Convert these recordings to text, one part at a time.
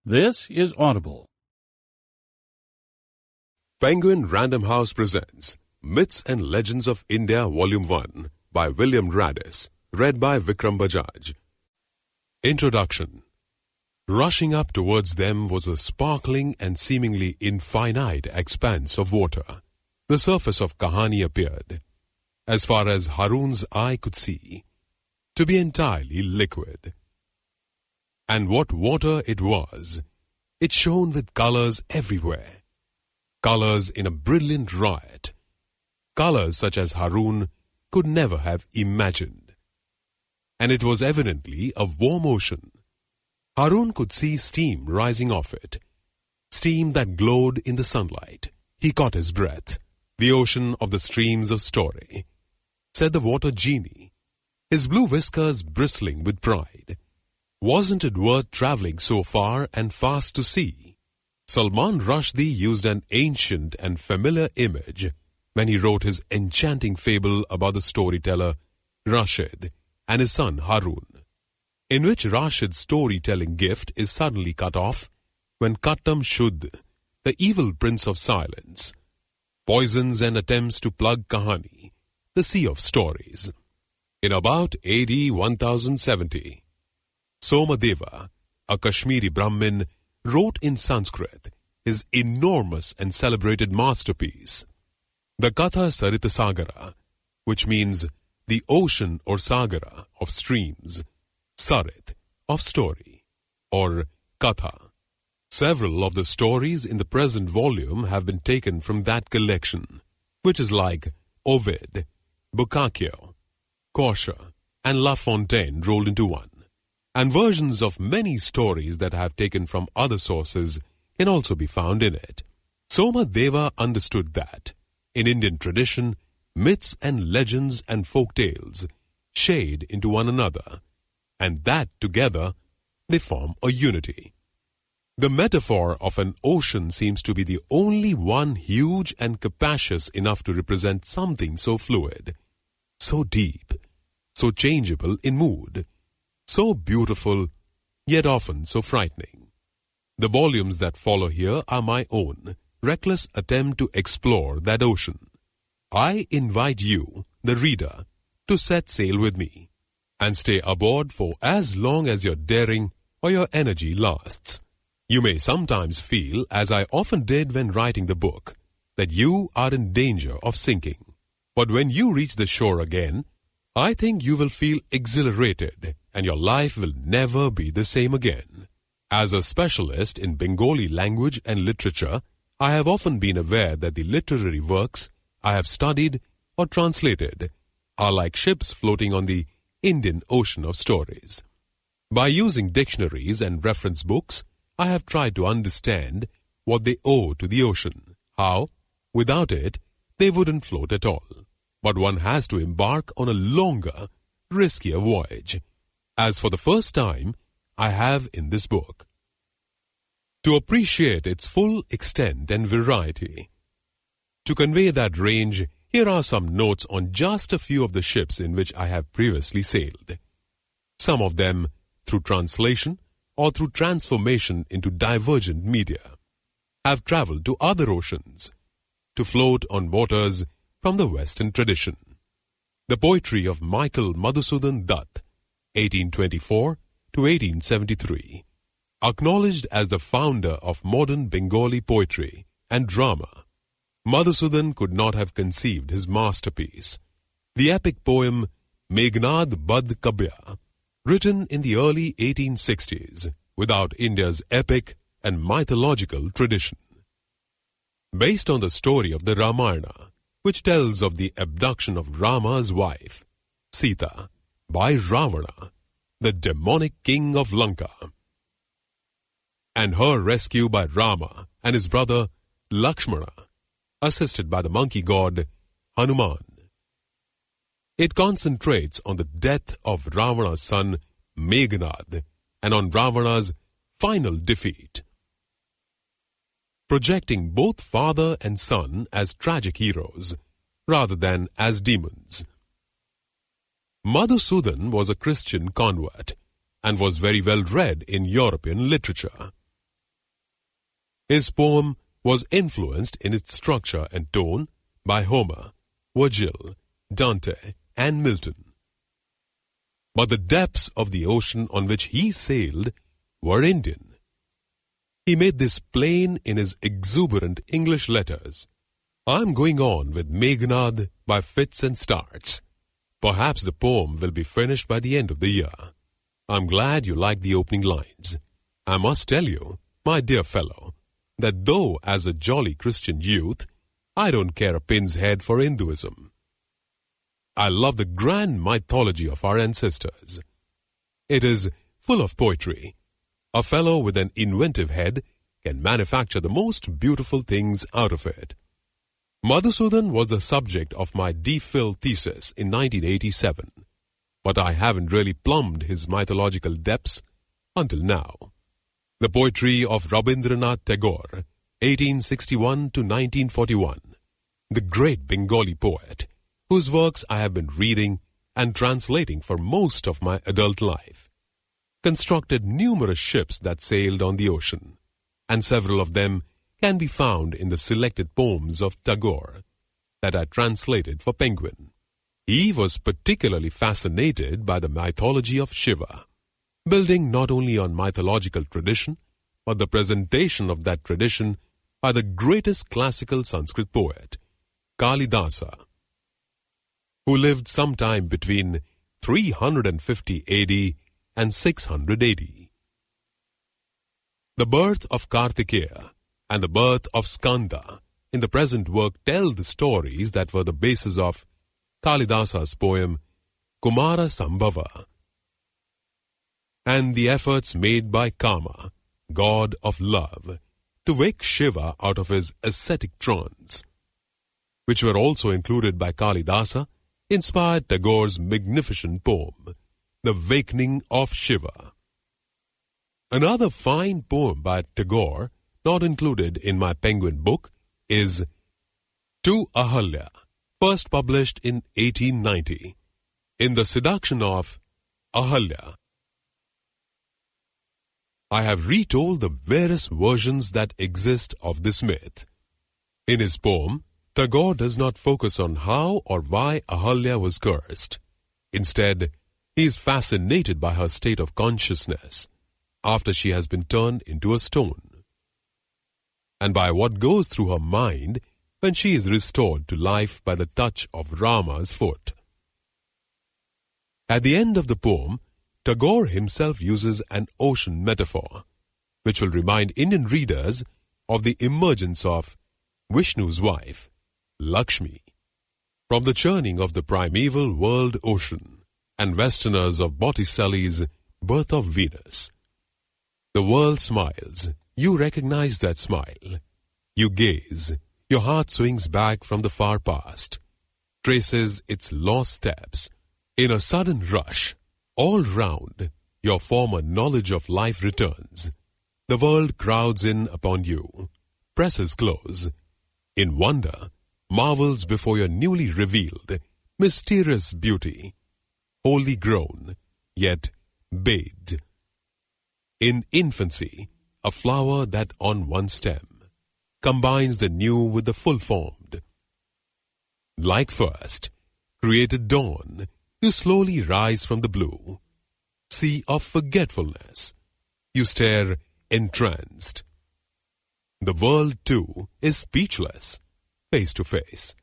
This is Audible. Penguin Random House presents Myths and Legends of India Volume 1 by William Radice, read by Vikram Bajaj. Introduction. Rushing up towards them was a sparkling and seemingly infinite expanse of water. The surface of Kahani appeared, as far as Harun's eye could see, to be entirely liquid. And what water it was! It shone with colors everywhere. Colors in a brilliant riot. Colors such as Harun could never have imagined. And it was evidently a warm ocean. Harun could see steam rising off it, steam that glowed in the sunlight. He caught his breath. The ocean of the streams of story, said the water genie, his blue whiskers bristling with pride. Wasn't it worth traveling so far and fast to see? Salman Rushdie used an ancient and familiar image when he wrote his enchanting fable about the storyteller Rashid and his son Harun, in which Rashid's storytelling gift is suddenly cut off when Kattam Shuddh, the evil prince of silence, poisons and attempts to plug Kahani, the sea of stories. In about AD 1070, Somadeva, a Kashmiri Brahmin, wrote in Sanskrit his enormous and celebrated masterpiece, the Kathasaritasagara, which means the ocean or sagara of streams, Sarit of story, or Katha. Several of the stories in the present volume have been taken from that collection, which is like Ovid, Boccaccio, Corsa, and La Fontaine rolled into one. And versions of many stories that I have taken from other sources can also be found in it. Somadeva understood that, in Indian tradition, myths and legends and folk tales shade into one another, and that together they form a unity. The metaphor of an ocean seems to be the only one huge and capacious enough to represent something so fluid, so deep, so changeable in mood, so beautiful, yet often so frightening. The volumes that follow here are my own, reckless attempt to explore that ocean. I invite you, the reader, to set sail with me, and stay aboard for as long as your daring or your energy lasts. You may sometimes feel, as I often did when writing the book, that you are in danger of sinking. But when you reach the shore again, I think you will feel exhilarated, and your life will never be the same again. As a specialist in Bengali language and literature, I have often been aware that the literary works I have studied or translated are like ships floating on the Indian Ocean of stories. By using dictionaries and reference books, I have tried to understand what they owe to the ocean, how, without it, they wouldn't float at all. But one has to embark on a longer, riskier voyage, as for the first time I have in this book. To appreciate its full extent and variety. To convey that range, here are some notes on just a few of the ships in which I have previously sailed. Some of them through translation or through transformation into divergent media, have traveled to other oceans, to float on waters from the Western tradition. The poetry of Michael Madhusudan Dutt, 1824 to 1873, acknowledged as the founder of modern Bengali poetry and drama, Madhusudan could not have conceived his masterpiece, the epic poem Meghnad Badh Kabya, written in the early 1860s, without India's epic and mythological tradition. Based on the story of the Ramayana, which tells of the abduction of Rama's wife, Sita, by Ravana, the demonic king of Lanka, and her rescue by Rama and his brother Lakshmana, assisted by the monkey god Hanuman. It concentrates on the death of Ravana's son Meghnad and on Ravana's final defeat, projecting both father and son as tragic heroes rather than as demons. Madhusudan was a Christian convert and was very well read in European literature. His poem was influenced in its structure and tone by Homer, Virgil, Dante, and Milton. But the depths of the ocean on which he sailed were Indian. He made this plain in his exuberant English letters. I'm going on with Meghnad by fits and starts. Perhaps the poem will be finished by the end of the year. I'm glad you like the opening lines. I must tell you, my dear fellow, that though as a jolly Christian youth, I don't care a pin's head for Hinduism. I love the grand mythology of our ancestors. It is full of poetry. A fellow with an inventive head can manufacture the most beautiful things out of it. Madhusudan was the subject of my DPhil thesis in 1987, but I haven't really plumbed his mythological depths until now. The poetry of Rabindranath Tagore, 1861 to 1941, the great Bengali poet, whose works I have been reading and translating for most of my adult life, constructed numerous ships that sailed on the ocean, and several of them can be found in the selected poems of Tagore that I translated for Penguin. He was particularly fascinated by the mythology of Shiva, building not only on mythological tradition, but the presentation of that tradition by the greatest classical Sanskrit poet, Kalidasa, who lived sometime between 350 AD and 600 AD. The birth of Kartikeya and the birth of Skanda in the present work tell the stories that were the basis of Kalidasa's poem Kumara Sambhava, and the efforts made by Kama, god of love, to wake Shiva out of his ascetic trance, which were also included by Kalidasa, inspired Tagore's magnificent poem, The Wakening of Shiva. Another fine poem by Tagore, not included in my Penguin book, is To Ahalya, first published in 1890. In The Seduction of Ahalya, I have retold the various versions that exist of this myth. In his poem, Tagore does not focus on how or why Ahalya was cursed. Instead, he is fascinated by her state of consciousness after she has been turned into a stone, and by what goes through her mind when she is restored to life by the touch of Rama's foot. At the end of the poem, Tagore himself uses an ocean metaphor, which will remind Indian readers of the emergence of Vishnu's wife, Lakshmi, from the churning of the primeval world ocean, and Westerners of Botticelli's Birth of Venus. The world smiles. You recognize that smile. You gaze. Your heart swings back from the far past, traces its lost steps. In a sudden rush, all round, your former knowledge of life returns. The world crowds in upon you, presses close. In wonder, marvels before your newly revealed, mysterious beauty, wholly grown, yet bathed. In infancy, a flower that on one stem combines the new with the full-formed. Like first, created dawn, you slowly rise from the blue sea of forgetfulness. You stare entranced. The world, too, is speechless, face to face.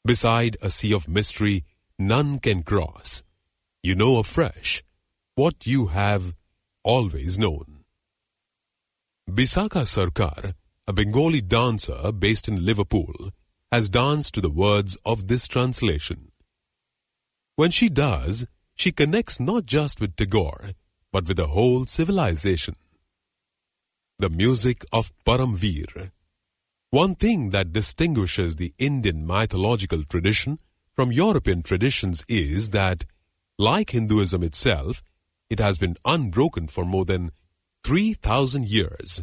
Beside a sea of mystery none can cross, you know afresh what you have always known. Bisakha Sarkar, a Bengali dancer based in Liverpool, has danced to the words of this translation. When she does, she connects not just with Tagore, but with the whole civilization. The music of Paramveer. One thing that distinguishes the Indian mythological tradition from European traditions is that, like Hinduism itself, it has been unbroken for more than 3,000 years.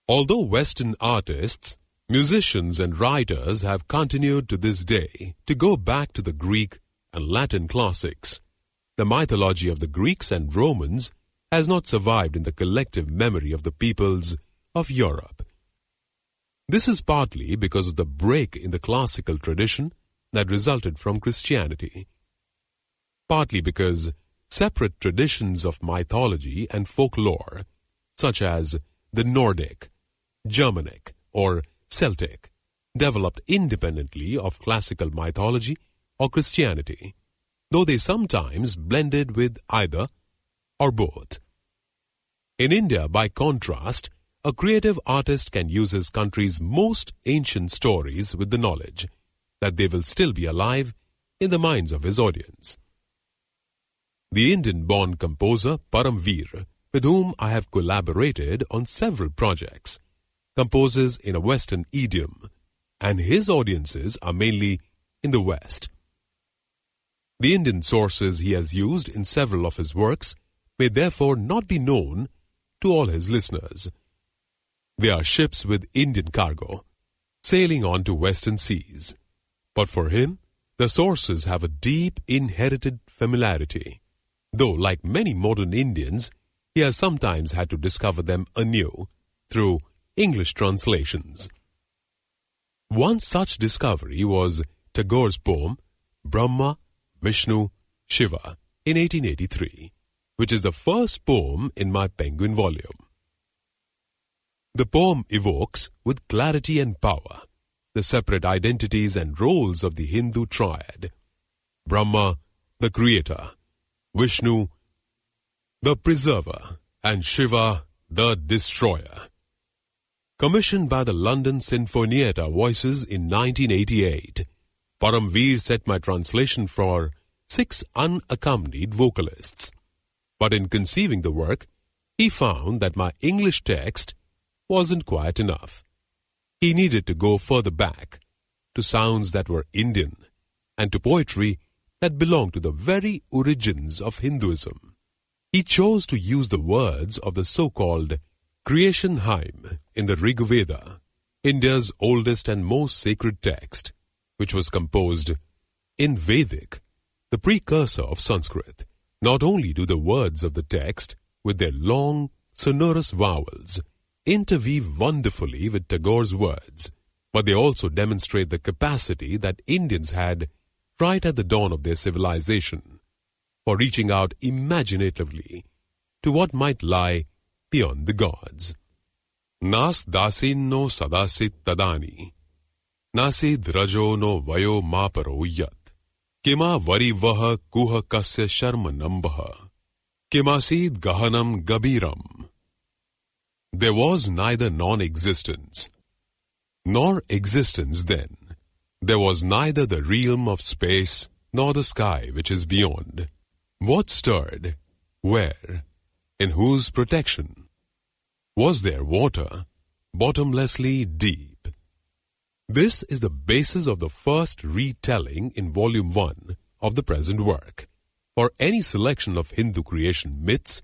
Although Western artists, musicians and writers have continued to this day to go back to the Greek and Latin classics, the mythology of the Greeks and Romans has not survived in the collective memory of the peoples of Europe This is partly because of the break in the classical tradition that resulted from Christianity, partly because separate traditions of mythology and folklore, such as the Nordic, Germanic, or Celtic, developed independently of classical mythology or Christianity, though they sometimes blended with either or both. In India, by contrast, a creative artist can use his country's most ancient stories with the knowledge that they will still be alive in the minds of his audience. The Indian-born composer Paramveer, with whom I have collaborated on several projects, composes in a Western idiom, and his audiences are mainly in the West. The Indian sources he has used in several of his works may therefore not be known to all his listeners. They are ships with Indian cargo, sailing on to Western seas. But for him, the sources have a deep inherited familiarity, though like many modern Indians, he has sometimes had to discover them anew through English translations. One such discovery was Tagore's poem Brahma, Vishnu, Shiva in 1883, which is the first poem in my Penguin volume. The poem evokes, with clarity and power, the separate identities and roles of the Hindu triad: Brahma, the creator; Vishnu, the preserver; and Shiva, the destroyer. Commissioned by the London Sinfonietta Voices in 1988, Paramveer set my translation for 6 unaccompanied vocalists. But in conceiving the work, he found that my English text wasn't quite enough. He needed to go further back, to sounds that were Indian, and to poetry that belonged to the very origins of Hinduism. He chose to use the words of the so-called creation hymn in the Rig Veda, India's oldest and most sacred text, which was composed in Vedic, the precursor of Sanskrit. Not only do the words of the text, with their long, sonorous vowels, interweave wonderfully with Tagore's words, but they also demonstrate the capacity that Indians had right at the dawn of their civilization for reaching out imaginatively to what might lie beyond the gods. Nas dasin no sadasit tadani, nasid rajo no vayo maparo yat, kima vari vaha kuha kasya sharma nambaha, kimasid gahanam gabiram. There was neither non-existence, nor existence then. There was neither the realm of space, nor the sky which is beyond. What stirred? Where? In whose protection? Was there water, bottomlessly deep? This is the basis of the first retelling in Volume 1 of the present work, for any selection of Hindu creation myths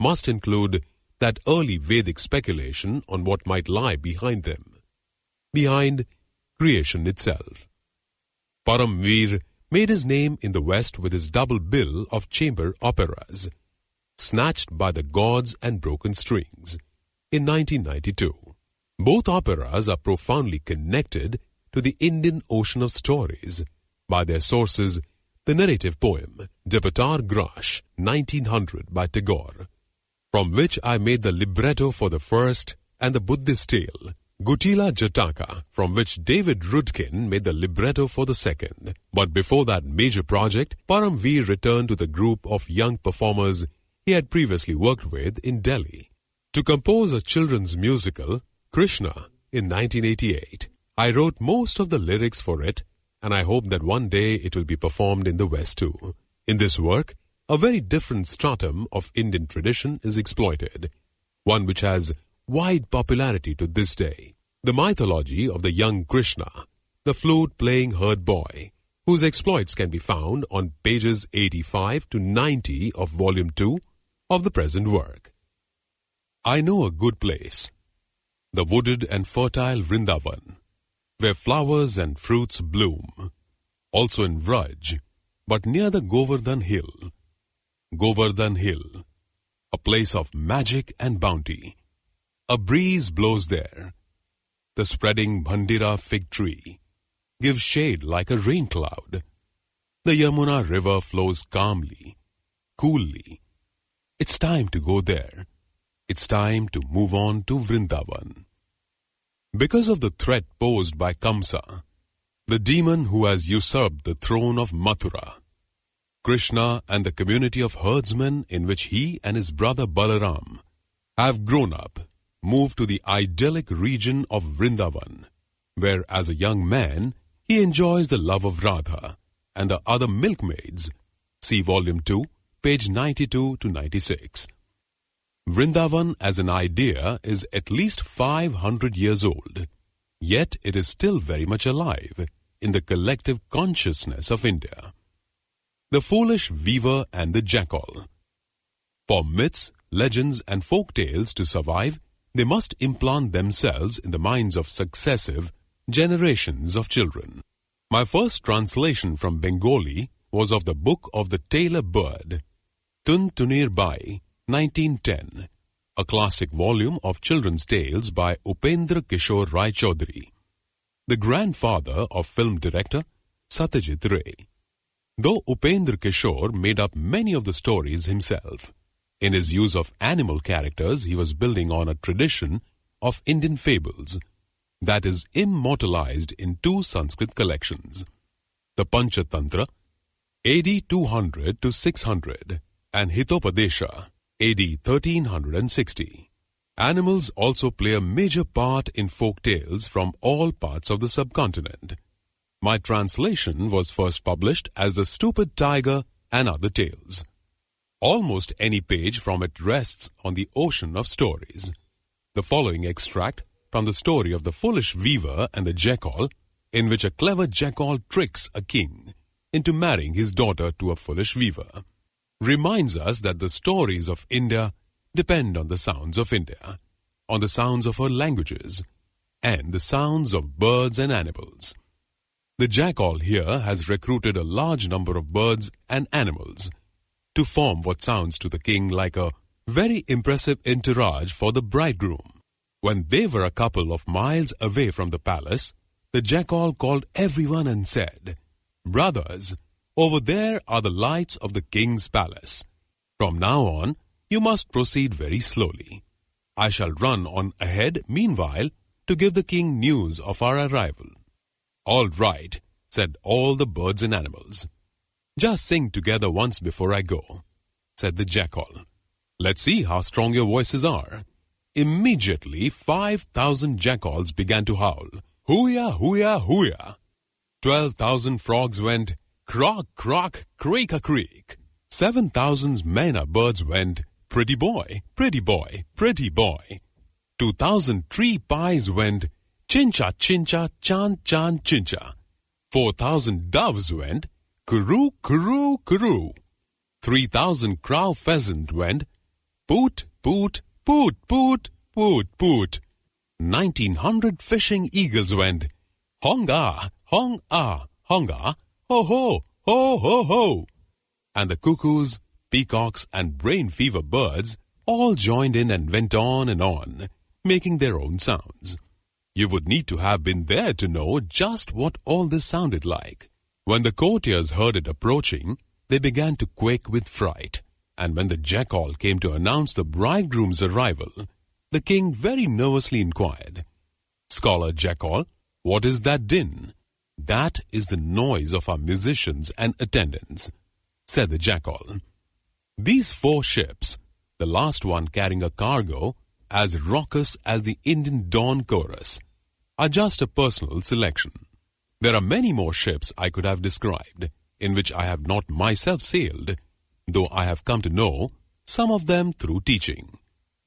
must include that early Vedic speculation on what might lie behind them, behind creation itself. Paramveer made his name in the West with his double bill of chamber operas, Snatched by the Gods and Broken Strings, in 1992. Both operas are profoundly connected to the Indian ocean of stories by their sources, the narrative poem Depatar Grash, 1900 by Tagore, from which I made the libretto for the first, and the Buddhist tale, Gutila Jataka, from which David Rudkin made the libretto for the second. But before that major project, Paramveer returned to the group of young performers he had previously worked with in Delhi to compose a children's musical, Krishna, in 1988. I wrote most of the lyrics for it, and I hope that one day it will be performed in the West too. In this work, a very different stratum of Indian tradition is exploited, one which has wide popularity to this day. The mythology of the young Krishna, the flute-playing herd boy, whose exploits can be found on pages 85 to 90 of Volume 2 of the present work. I know a good place, the wooded and fertile Vrindavan, where flowers and fruits bloom, also in Vraj, but near the Govardhan Hill, a place of magic and bounty. A breeze blows there, the spreading Bhandira fig tree gives shade like a rain cloud. The Yamuna river flows calmly, coolly. It's time to go there. It's time to move on to Vrindavan. Because of the threat posed by Kamsa, the demon who has usurped the throne of Mathura, Krishna and the community of herdsmen in which he and his brother Balaram have grown up, moved to the idyllic region of Vrindavan, where as a young man he enjoys the love of Radha and the other milkmaids. See Volume 2, page 92 to 96. Vrindavan as an idea is at least 500 years old, yet it is still very much alive in the collective consciousness of India. The foolish weaver and the jackal. For myths, legends and folk tales to survive, they must implant themselves in the minds of successive generations of children. My first translation from Bengali was of the Book of the Tailor Bird, Tun Tunir Bai, 1910, a classic volume of children's tales by Upendra Kishore Rai Chaudhary, the grandfather of film director Satyajit Ray. Though Upendra Kishore made up many of the stories himself, in his use of animal characters he was building on a tradition of Indian fables that is immortalized in two Sanskrit collections, the Panchatantra, AD 200 to 600, and Hitopadesha, AD 1360. Animals also play a major part in folk tales from all parts of the subcontinent. My translation was first published as The Stupid Tiger and Other Tales. Almost any page from it rests on the ocean of stories. The following extract from the story of the foolish weaver and the jackal, in which a clever jackal tricks a king into marrying his daughter to a foolish weaver, reminds us that the stories of India depend on the sounds of India, on the sounds of her languages, and the sounds of birds and animals. The jackal here has recruited a large number of birds and animals to form what sounds to the king like a very impressive entourage for the bridegroom. When they were a couple of miles away from the palace, the jackal called everyone and said, "Brothers, over there are the lights of the king's palace. From now on, you must proceed very slowly. I shall run on ahead meanwhile to give the king news of our arrival." "All right," said all the birds and animals. "Just sing together once before I go," said the jackal. "Let's see how strong your voices are." Immediately 5,000 jackals began to howl, "Hooya, hooya, hooya." 12,000 frogs went, "Croak, croak, creak-a-creak." 7,000 myna birds went, "Pretty boy, pretty boy, pretty boy." 2,000 tree pies went, "Chincha, chincha, chan, chan, chincha." 4,000 doves went, "Kuru, kuru, kuru." 3,000 crow pheasant went, "Poot, poot, poot, poot, poot, poot." 1,900 fishing eagles went, "Hong-ah, hong-ah, hong-ah, ho-ho, ho-ho-ho." And the cuckoos, peacocks and brain fever birds all joined in and went on, making their own sounds. You would need to have been there to know just what all this sounded like. When the courtiers heard it approaching, they began to quake with fright, and when the jackal came to announce the bridegroom's arrival, the king very nervously inquired, "Scholar Jackal, what is that din?" "That is the noise of our musicians and attendants," said the jackal. These 4 ships, the last one carrying a cargo as raucous as the Indian dawn chorus, are just a personal selection. There are many more ships I could have described, in which I have not myself sailed, though I have come to know some of them through teaching.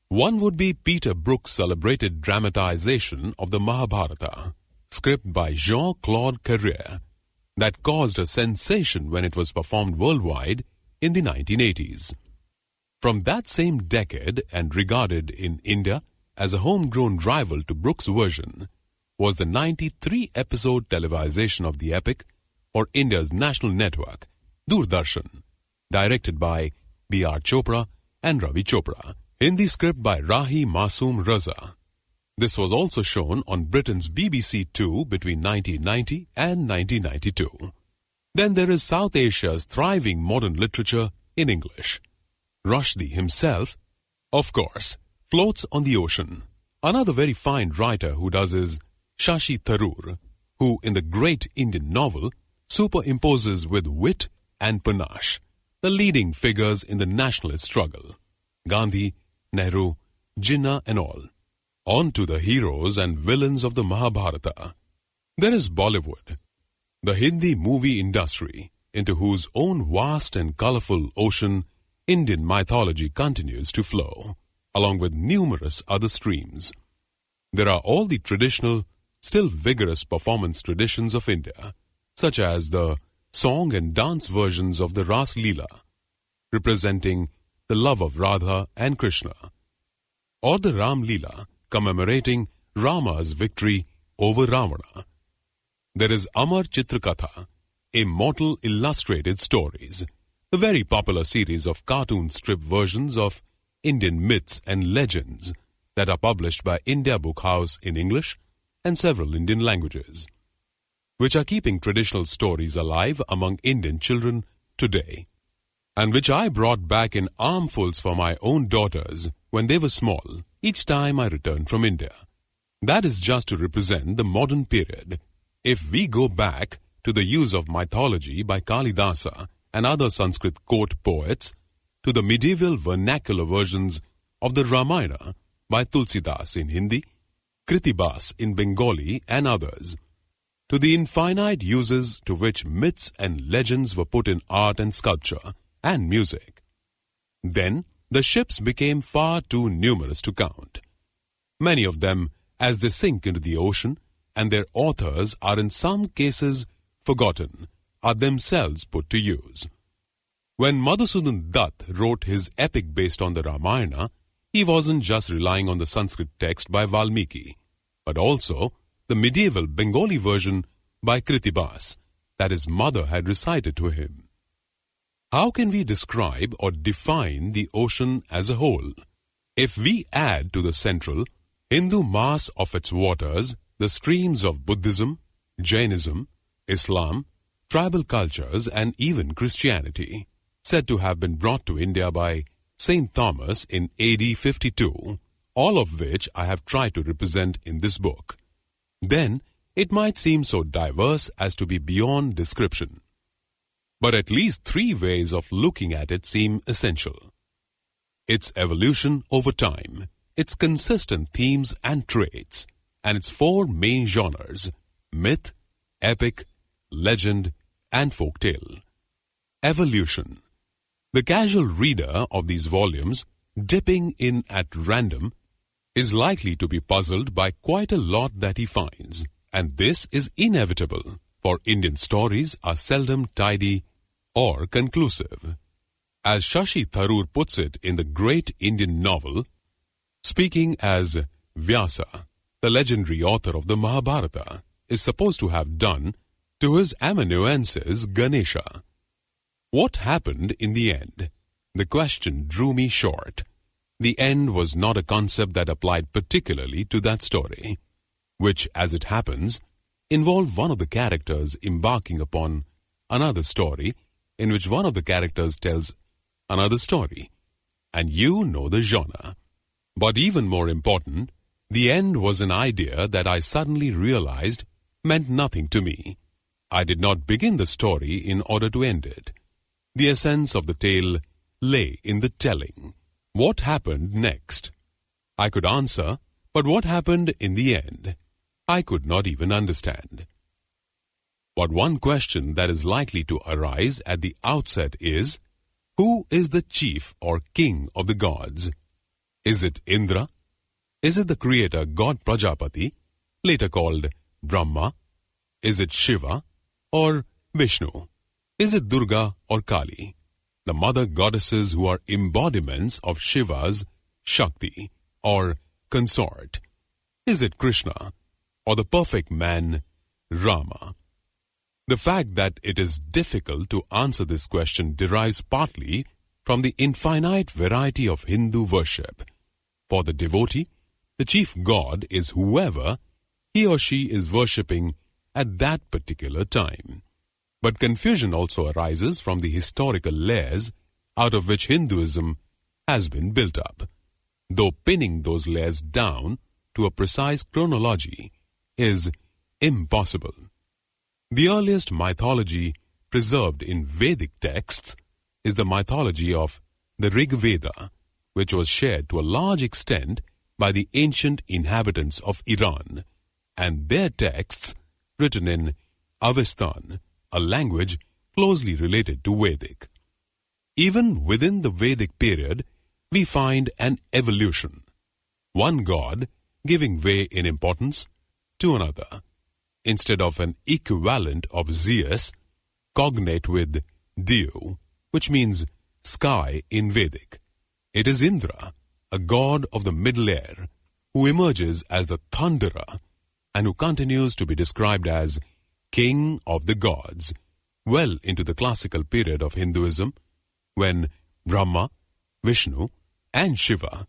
One would be Peter Brook's celebrated dramatization of the Mahabharata, script by Jean-Claude Carrière, that caused a sensation when it was performed worldwide in the 1980s. From that same decade, and regarded in India as a homegrown rival to Brook's version, was the 93-episode televisation of the epic for India's national network, Doordarshan, directed by B.R. Chopra and Ravi Chopra. Hindi script by Rahi Masoom Raza. This was also shown on Britain's BBC Two between 1990 and 1992. Then there is South Asia's thriving modern literature in English. Rushdie himself, of course, floats on the ocean. Another very fine writer who does is Shashi Tharoor, who in the great Indian novel superimposes with wit and panache the leading figures in the nationalist struggle, Gandhi, Nehru, Jinnah and all. On to the heroes and villains of the Mahabharata. There is Bollywood, the Hindi movie industry, into whose own vast and colorful ocean Indian mythology continues to flow, along with numerous other streams. There are all the traditional, still vigorous performance traditions of India, such as the song and dance versions of the Ras Leela, representing the love of Radha and Krishna, or the Ram Leela, commemorating Rama's victory over Ravana. There is Amar Chitrakatha, Immortal Illustrated Stories, the very popular series of cartoon strip versions of Indian myths and legends that are published by India Book House in English and several Indian languages, which are keeping traditional stories alive among Indian children today, and which I brought back in armfuls for my own daughters when they were small each time I returned from India. That is just to represent the modern period. If we go back to the use of mythology by Kalidasa and other Sanskrit court poets, to the medieval vernacular versions of the Ramayana by Tulsidas in Hindi, Kritibas in Bengali and others, to the infinite uses to which myths and legends were put in art and sculpture and music, then the ships became far too numerous to count. Many of them, as they sink into the ocean, and their authors are in some cases forgotten, are themselves put to use. When Madhusudan Dutt wrote his epic based on the Ramayana, he wasn't just relying on the Sanskrit text by Valmiki, but also the medieval Bengali version by Kritibas that his mother had recited to him. How can we describe or define the ocean as a whole? If we add to the central Hindu mass of its waters the streams of Buddhism, Jainism, Islam, tribal cultures and even Christianity, said to have been brought to India by St. Thomas in AD 52, all of which I have tried to represent in this book, then it might seem so diverse as to be beyond description. But at least three ways of looking at it seem essential. Its evolution over time, its consistent themes and traits, and its four main genres: myth, epic, legend, and folktale. Evolution. The casual reader of these volumes, dipping in at random, is likely to be puzzled by quite a lot that he finds, and this is inevitable, for Indian stories are seldom tidy or conclusive. As Shashi Tharoor puts it in the great Indian novel, speaking as Vyasa, the legendary author of the Mahabharata, is supposed to have done to his amanuensis Ganesha. What happened in the end? The question drew me short. The end was not a concept that applied particularly to that story, which, as it happens, involved one of the characters embarking upon another story in which one of the characters tells another story, and you know the genre. But even more important, the end was an idea that I suddenly realized meant nothing to me. I did not begin the story in order to end it. The essence of the tale lay in the telling. What happened next? I could answer, but what happened in the end? I could not even understand. But one question that is likely to arise at the outset is, who is the chief or king of the gods? Is it Indra? Is it the creator god Prajapati, later called Brahma? Is it Shiva or Vishnu? Is it Durga or Kali, the mother goddesses who are embodiments of Shiva's Shakti or consort? Is it Krishna or the perfect man Rama? The fact that it is difficult to answer this question derives partly from the infinite variety of Hindu worship. For the devotee, The chief god is whoever he or she is worshipping at that particular time. But confusion also arises from the historical layers out of which Hinduism has been built up, though pinning those layers down to a precise chronology is impossible. The earliest mythology preserved in Vedic texts is the mythology of the Rig Veda, which was shared to a large extent by the ancient inhabitants of Iran, and their texts written in Avestan, a language closely related to Vedic. Even within the Vedic period, we find an evolution, one god giving way in importance to another. Instead of an equivalent of Zeus, cognate with Dev, which means sky in Vedic, it is Indra, a god of the middle air, who emerges as the Thunderer and who continues to be described as King of the Gods well into the classical period of Hinduism, when Brahma, Vishnu, and Shiva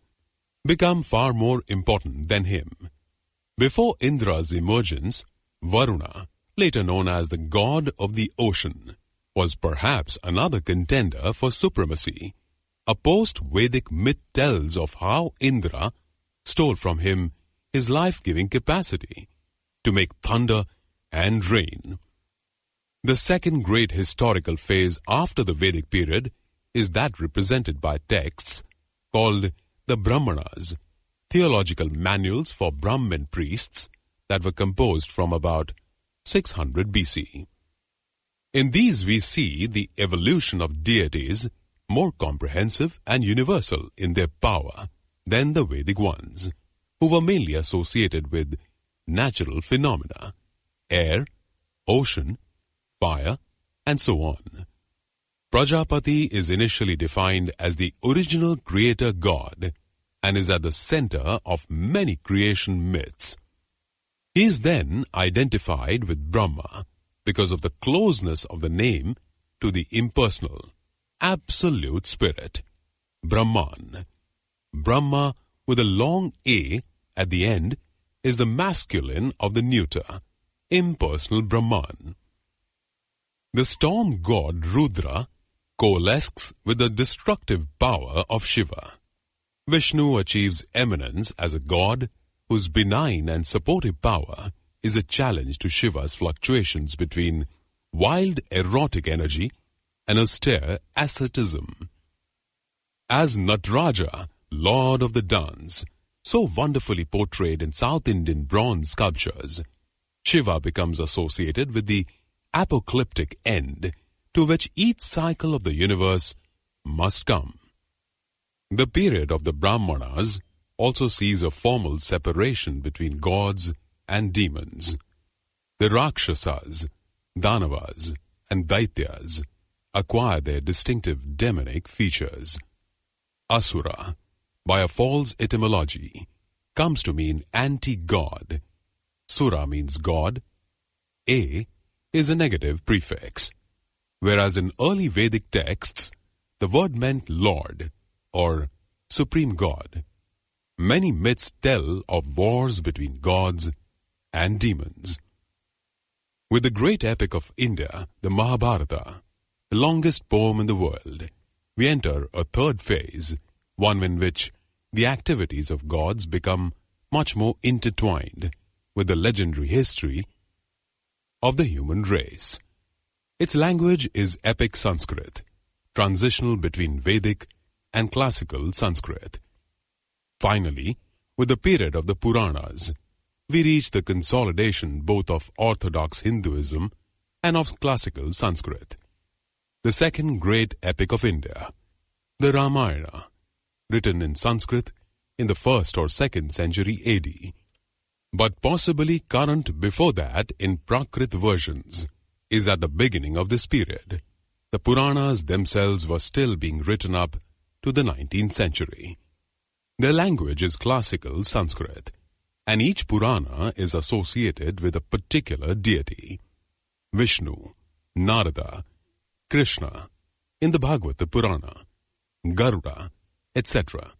become far more important than him. Before Indra's emergence, Varuna, later known as the god of the ocean, was perhaps another contender for supremacy. A post-Vedic myth tells of how Indra stole from him his life-giving capacity to make thunder and rain. The second great historical phase after the Vedic period is that represented by texts called the Brahmanas, theological manuals for Brahmin priests that were composed from about 600 BC. In these we see the evolution of deities more comprehensive and universal in their power than the Vedic ones, who were mainly associated with natural phenomena, air, ocean, fire, and so on. Prajapati is initially defined as the original creator god and is at the center of many creation myths. He is then identified with Brahma because of the closeness of the name to the impersonal, absolute spirit, Brahman. Brahma with a long A at the end is the masculine of the neuter, impersonal Brahman. The storm god Rudra coalesces with the destructive power of Shiva. Vishnu achieves eminence as a god whose benign and supportive power is a challenge to Shiva's fluctuations between wild erotic energy and austere asceticism. As Nataraja, lord of the dance, so wonderfully portrayed in South Indian bronze sculptures, Shiva becomes associated with the apocalyptic end to which each cycle of the universe must come. The period of the Brahmanas also sees a formal separation between gods and demons. The Rakshasas, Danavas, and Daityas acquire their distinctive demonic features. Asura, by a false etymology, comes to mean anti-god. Sura means god. A is a negative prefix, whereas in early Vedic texts, the word meant Lord or Supreme God. Many myths tell of wars between gods and demons. With the great epic of India, the Mahabharata, the longest poem in the world, we enter a third phase, one in which the activities of gods become much more intertwined with the legendary history of the human race. Its language is epic Sanskrit, transitional between Vedic and classical Sanskrit. Finally, with the period of the Puranas, we reach the consolidation both of orthodox Hinduism and of classical Sanskrit. The second great epic of India, the Ramayana, written in Sanskrit in the 1st or 2nd century AD, but possibly current before that in Prakrit versions, is at the beginning of this period. The Puranas themselves were still being written up to the 19th century. Their language is classical Sanskrit, and each Purana is associated with a particular deity. Vishnu, Narada, Krishna, in the Bhagavata Purana, Garuda, etc.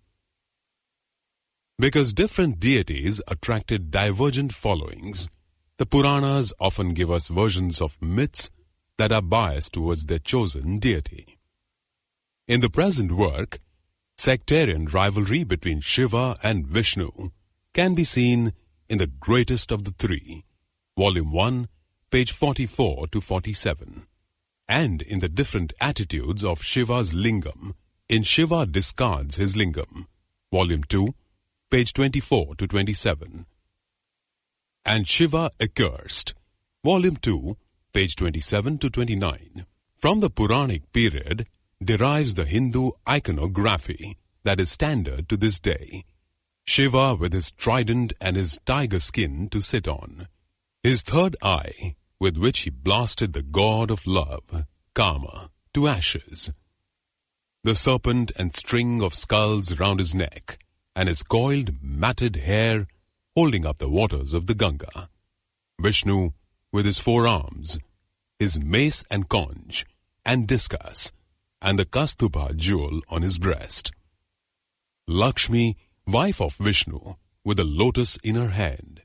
Because different deities attracted divergent followings, the Puranas often give us versions of myths that are biased towards their chosen deity. In the present work, sectarian rivalry between Shiva and Vishnu can be seen in the greatest of the three, Volume 1, page 44 to 47, and in the different attitudes of Shiva's lingam in Shiva Discards His Lingam, Volume 2, page 24 to 27, and Shiva Accursed, Volume 2, page 27 to 29. From the Puranic period derives the Hindu iconography that is standard to this day. Shiva with his trident and his tiger skin to sit on, his third eye with which he blasted the god of love, Kama, to ashes, the serpent and string of skulls round his neck, and his coiled, matted hair holding up the waters of the Ganga. Vishnu with his four arms, his mace and conch, and discus, and the Kaustubha jewel on his breast. Lakshmi, wife of Vishnu, with a lotus in her hand.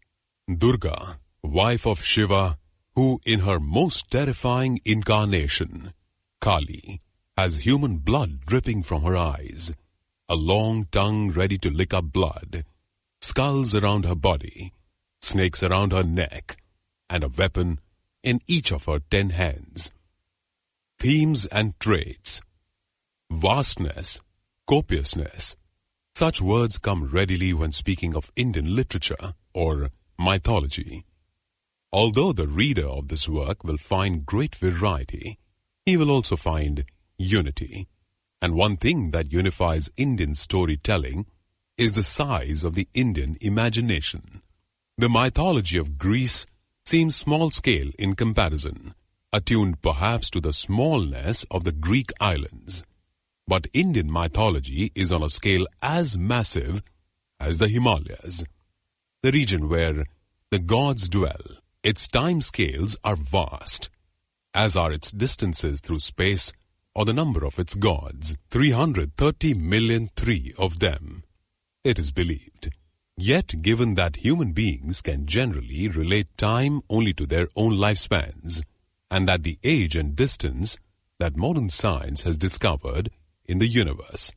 Durga, wife of Shiva, who in her most terrifying incarnation, Kali, has human blood dripping from her eyes, a long tongue ready to lick up blood, skulls around her body, snakes around her neck, and a weapon in each of her 10 hands. Themes and traits: vastness, copiousness. Such words come readily when speaking of Indian literature or mythology. Although the reader of this work will find great variety, he will also find unity. And one thing that unifies Indian storytelling is the size of the Indian imagination. The mythology of Greece seems small-scale in comparison, attuned perhaps to the smallness of the Greek islands. But Indian mythology is on a scale as massive as the Himalayas, the region where the gods dwell. Its time scales are vast, as are its distances through space or the number of its gods, 330 million of them, it is believed. Yet, given that human beings can generally relate time only to their own lifespans, and that the age and distance that modern science has discovered in the universe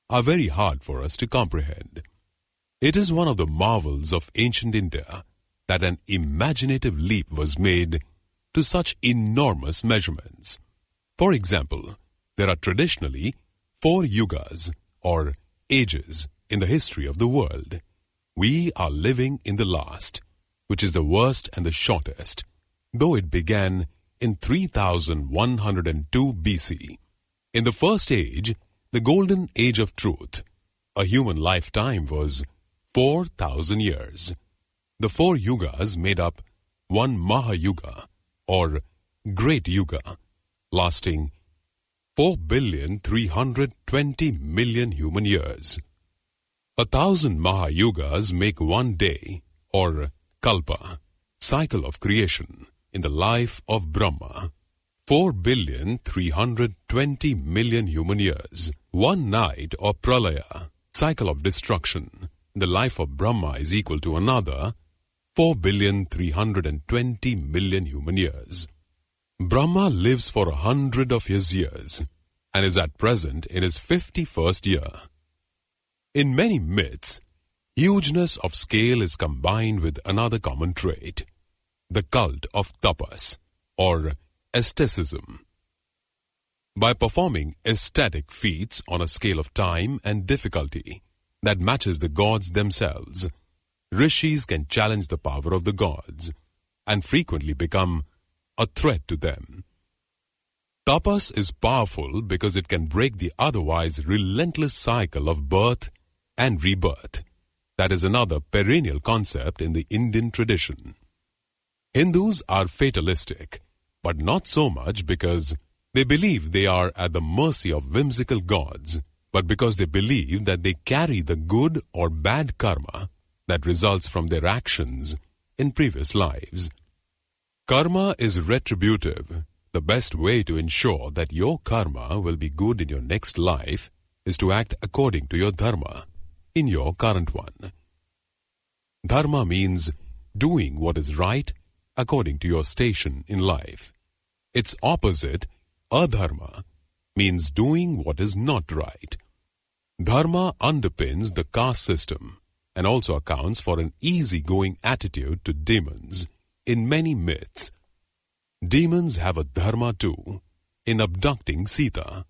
are very hard for us to comprehend, it is one of the marvels of ancient India that an imaginative leap was made to such enormous measurements. For example, there are traditionally 4 yugas, or ages, in the history of the world. We are living in the last, which is the worst and the shortest, though it began in 3102 BC. In the first age, the golden age of truth, a human lifetime was 4,000 years. The 4 yugas made up one Mahayuga, or Great Yuga, lasting 4,320,000,000 human years. 1,000 Mahayugas make one day, or Kalpa, cycle of creation in the life of Brahma. 4,320,000,000 human years. One night, or Pralaya, cycle of destruction, in the life of Brahma is equal to another 4,320,000,000 human years. Brahma lives for 100 of his years and is at present in his 51st year. In many myths, hugeness of scale is combined with another common trait, the cult of tapas, or asceticism. By performing ecstatic feats on a scale of time and difficulty that matches the gods themselves, rishis can challenge the power of the gods and frequently become a threat to them. Tapas is powerful because it can break the otherwise relentless cycle of birth and rebirth. That is another perennial concept in the Indian tradition. Hindus are fatalistic, but not so much because they believe they are at the mercy of whimsical gods, but because they believe that they carry the good or bad karma that results from their actions in previous lives. Karma is retributive. The best way to ensure that your karma will be good in your next life is to act according to your dharma in your current one. Dharma means doing what is right according to your station in life. Its opposite, adharma, means doing what is not right. Dharma underpins the caste system and also accounts for an easygoing attitude to demons in many myths. Demons have a dharma too. In abducting Sita,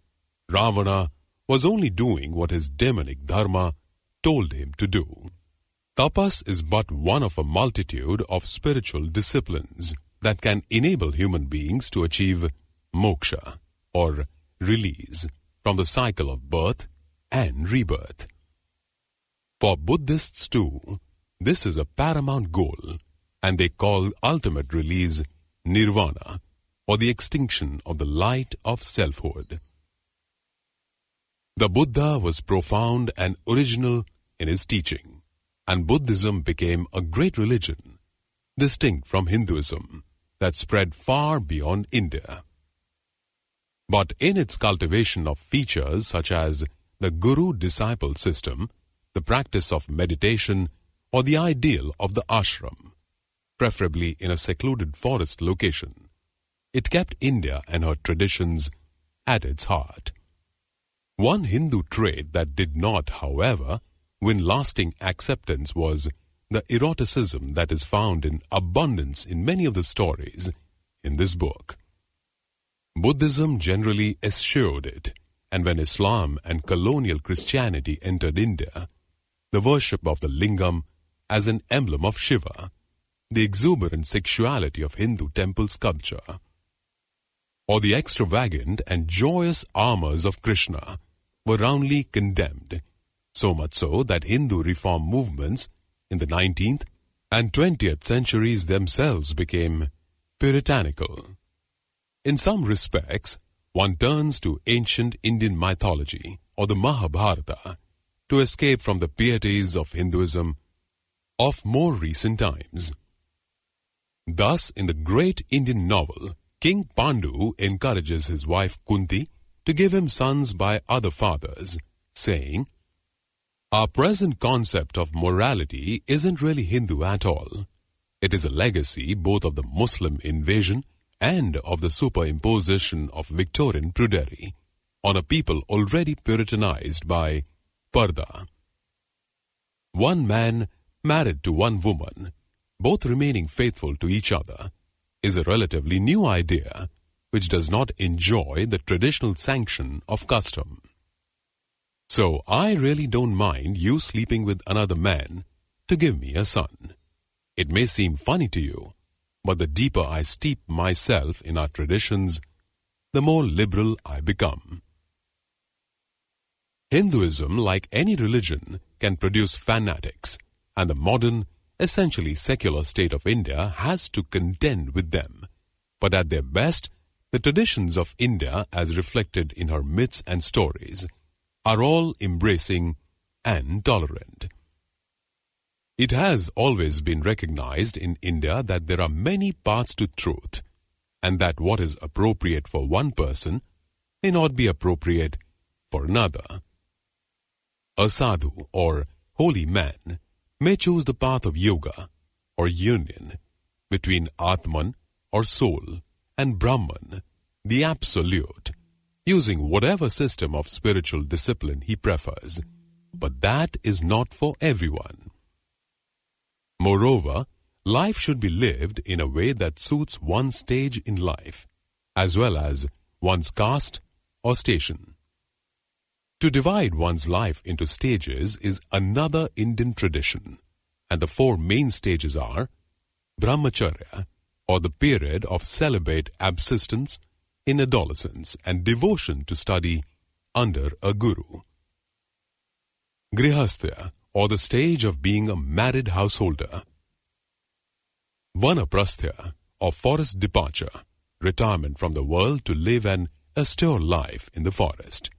Ravana was only doing what his demonic dharma told him to do. Tapas is but one of a multitude of spiritual disciplines that can enable human beings to achieve moksha, or release, from the cycle of birth and rebirth. For Buddhists too, this is a paramount goal, and they call ultimate release nirvana, or the extinction of the light of selfhood. The Buddha was profound and original in his teaching, and Buddhism became a great religion, distinct from Hinduism, that spread far beyond India. But in its cultivation of features such as the guru-disciple system, the practice of meditation, or the ideal of the ashram, preferably in a secluded forest location, it kept India and her traditions at its heart. One Hindu trait that did not, however, win lasting acceptance was the eroticism that is found in abundance in many of the stories in this book. Buddhism generally eschewed it, and when Islam and colonial Christianity entered India, the worship of the lingam as an emblem of Shiva, the exuberant sexuality of Hindu temple sculpture, or the extravagant and joyous armors of Krishna were roundly condemned, so much so that Hindu reform movements in the 19th and 20th centuries themselves became puritanical. In some respects, one turns to ancient Indian mythology or the Mahabharata to escape from the pieties of Hinduism of more recent times. Thus, in the great Indian novel, King Pandu encourages his wife Kunti to give him sons by other fathers, saying, "Our present concept of morality isn't really Hindu at all. It is a legacy both of the Muslim invasion and of the superimposition of Victorian prudery on a people already puritanized by Parda. One man married to one woman, both remaining faithful to each other, is a relatively new idea which does not enjoy the traditional sanction of custom. So I really don't mind you sleeping with another man to give me a son. It may seem funny to you, but the deeper I steep myself in our traditions, the more liberal I become." Hinduism, like any religion, can produce fanatics, and the modern, essentially secular state of India has to contend with them. But at their best, the traditions of India, as reflected in her myths and stories, are all embracing and tolerant. It has always been recognized in India that there are many paths to truth, and that what is appropriate for one person may not be appropriate for another. A sadhu or holy man may choose the path of yoga or union between Atman or soul and Brahman, the absolute, using whatever system of spiritual discipline he prefers, but that is not for everyone. Moreover, life should be lived in a way that suits one's stage in life, as well as one's caste or station. To divide one's life into stages is another Indian tradition, and the four main stages are Brahmacharya, or the period of celibate abstinence in adolescence and devotion to study under a guru; Grihastha, or the stage of being a married householder; Vanaprasthya, or forest departure, retirement from the world to live an austere life in the forest;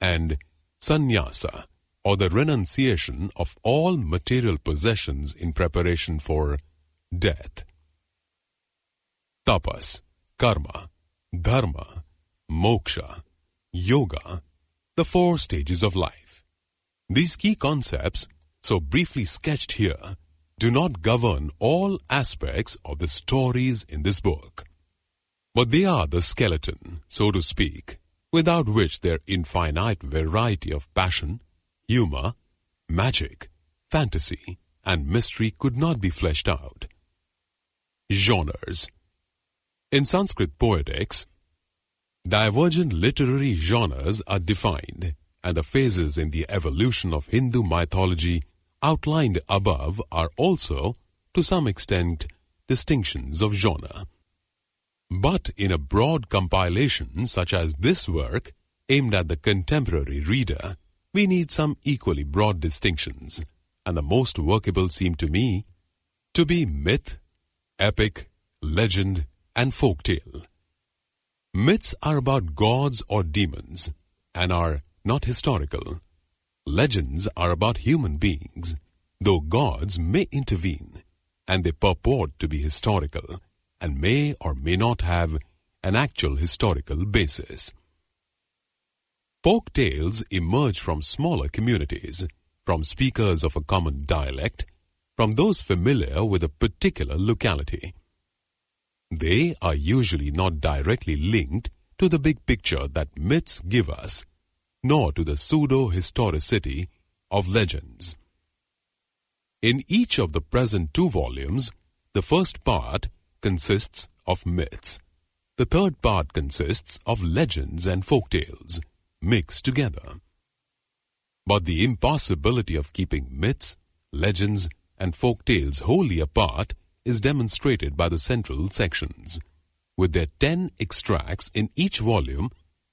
and Sannyasa, or the renunciation of all material possessions in preparation for death. Tapas, karma, dharma, moksha, yoga, the four stages of life. These key concepts, so briefly sketched here, do not govern all aspects of the stories in this book, but they are the skeleton, so to speak, without which their infinite variety of passion, humor, magic, fantasy, and mystery could not be fleshed out. Genres. In Sanskrit poetics, divergent literary genres are defined, and the phases in the evolution of Hindu mythology outlined above are also, to some extent, distinctions of genre. But in a broad compilation such as this work, aimed at the contemporary reader, we need some equally broad distinctions, and the most workable seem to me to be myth, epic, legend, and folktale. Myths are about gods or demons, and are not historical. Legends are about human beings, though gods may intervene, and they purport to be historical, and may or may not have an actual historical basis. Folk tales emerge from smaller communities, from speakers of a common dialect, from those familiar with a particular locality. They are usually not directly linked to the big picture that myths give us, nor to the pseudo-historicity of legends. In each of the present 2 volumes, the first part consists of myths. The third part consists of legends and folktales, mixed together. But the impossibility of keeping myths, legends, and folktales wholly apart is demonstrated by the central sections, with their 10 extracts in each volume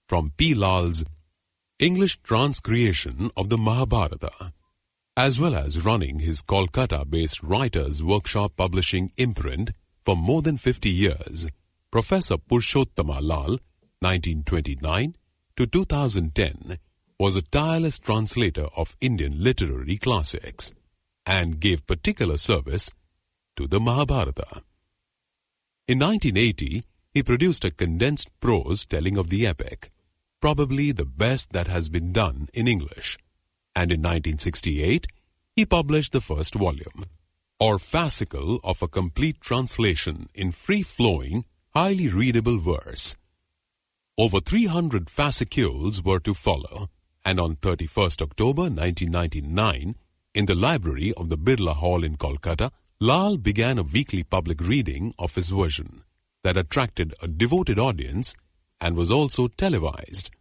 from P. Lal's English transcreation of the Mahabharata, as well as running his Kolkata-based Writers' Workshop publishing imprint for more than 50 years. Professor Purushottama Lal, 1929 to 2010, was a tireless translator of Indian literary classics and gave particular service to the Mahabharata. In 1980, he produced a condensed prose telling of the epic, probably the best that has been done in English, and in 1968, he published the first volume, or fascicle of a complete translation in free-flowing, highly readable verse. Over 300 fascicules were to follow, and on 31st October 1999, in the library of the Birla Hall in Kolkata, Lal began a weekly public reading of his version that attracted a devoted audience and was also televised.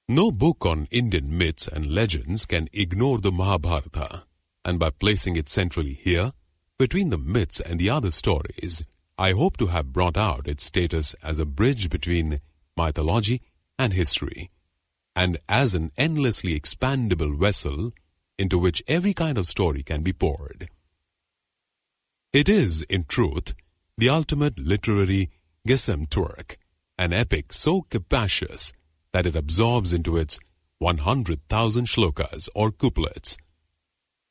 No book on Indian myths and legends can ignore the Mahabharata, and by placing it centrally here, between the myths and the other stories, I hope to have brought out its status as a bridge between mythology and history, and as an endlessly expandable vessel into which every kind of story can be poured. It is, in truth, the ultimate literary Gesamtwerk, an epic so capacious that it absorbs into its 100,000 shlokas or couplets,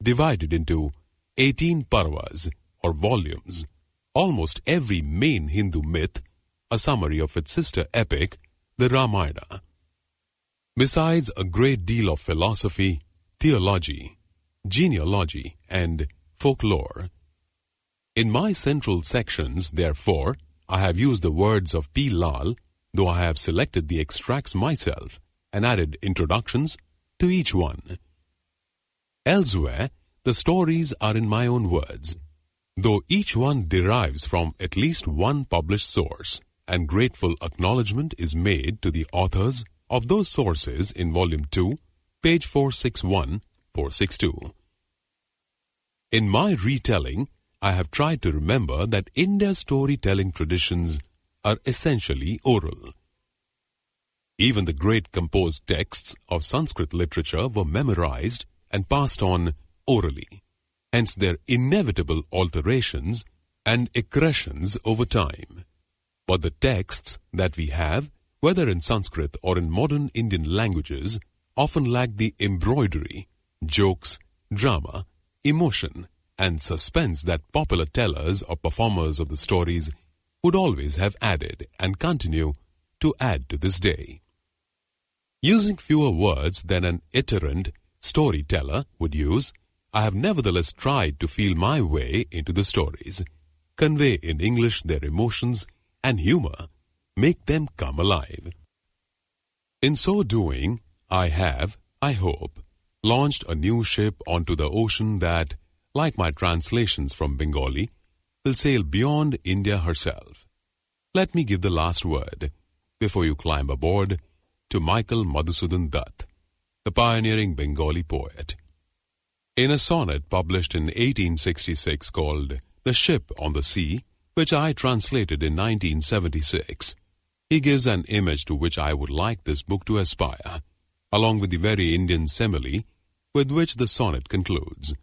divided into 18 parvas or volumes, almost every main Hindu myth, a summary of its sister epic, the Ramayana. Besides a great deal of philosophy, theology, genealogy, and folklore. In my central sections, therefore, I have used the words of P. Lal, though I have selected the extracts myself and added introductions to each one. Elsewhere, the stories are in my own words, though each one derives from at least one published source, and grateful acknowledgement is made to the authors of those sources in Volume 2, page 461-462. In my retelling, I have tried to remember that India's storytelling traditions are essentially oral. Even the great composed texts of Sanskrit literature were memorized and passed on orally, hence their inevitable alterations and accretions over time. But the texts that we have, whether in Sanskrit or in modern Indian languages, often lack the embroidery, jokes, drama, emotion, and suspense that popular tellers or performers of the stories would always have added and continue to add to this day. Using fewer words than an itinerant storyteller would use, I have nevertheless tried to feel my way into the stories, convey in English their emotions and humor, make them come alive. In so doing, I have, I hope, launched a new ship onto the ocean that, like my translations from Bengali, will sail beyond India herself. Let me give the last word, before you climb aboard, to Michael Madhusudan Dutt, the pioneering Bengali poet. In a sonnet published in 1866 called The Ship on the Sea, which I translated in 1976, he gives an image to which I would like this book to aspire, along with the very Indian simile with which the sonnet concludes.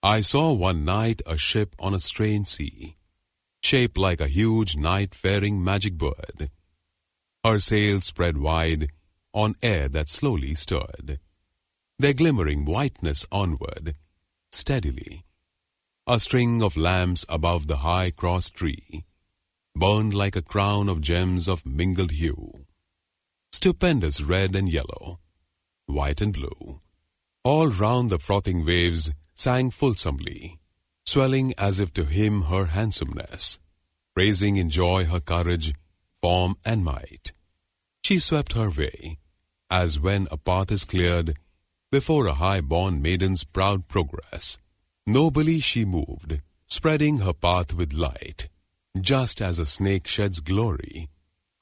I saw one night a ship on a strange sea, shaped like a huge night-faring magic bird. Her sails spread wide on air that slowly stirred, their glimmering whiteness onward, steadily. A string of lamps above the high cross tree burned like a crown of gems of mingled hue, stupendous red and yellow, white and blue. All round the frothing waves sang fulsomely, swelling as if to hymn her handsomeness, praising in joy her courage, form and might. She swept her way, as when a path is cleared before a high-born maiden's proud progress. Nobly she moved, spreading her path with light, just as a snake sheds glory,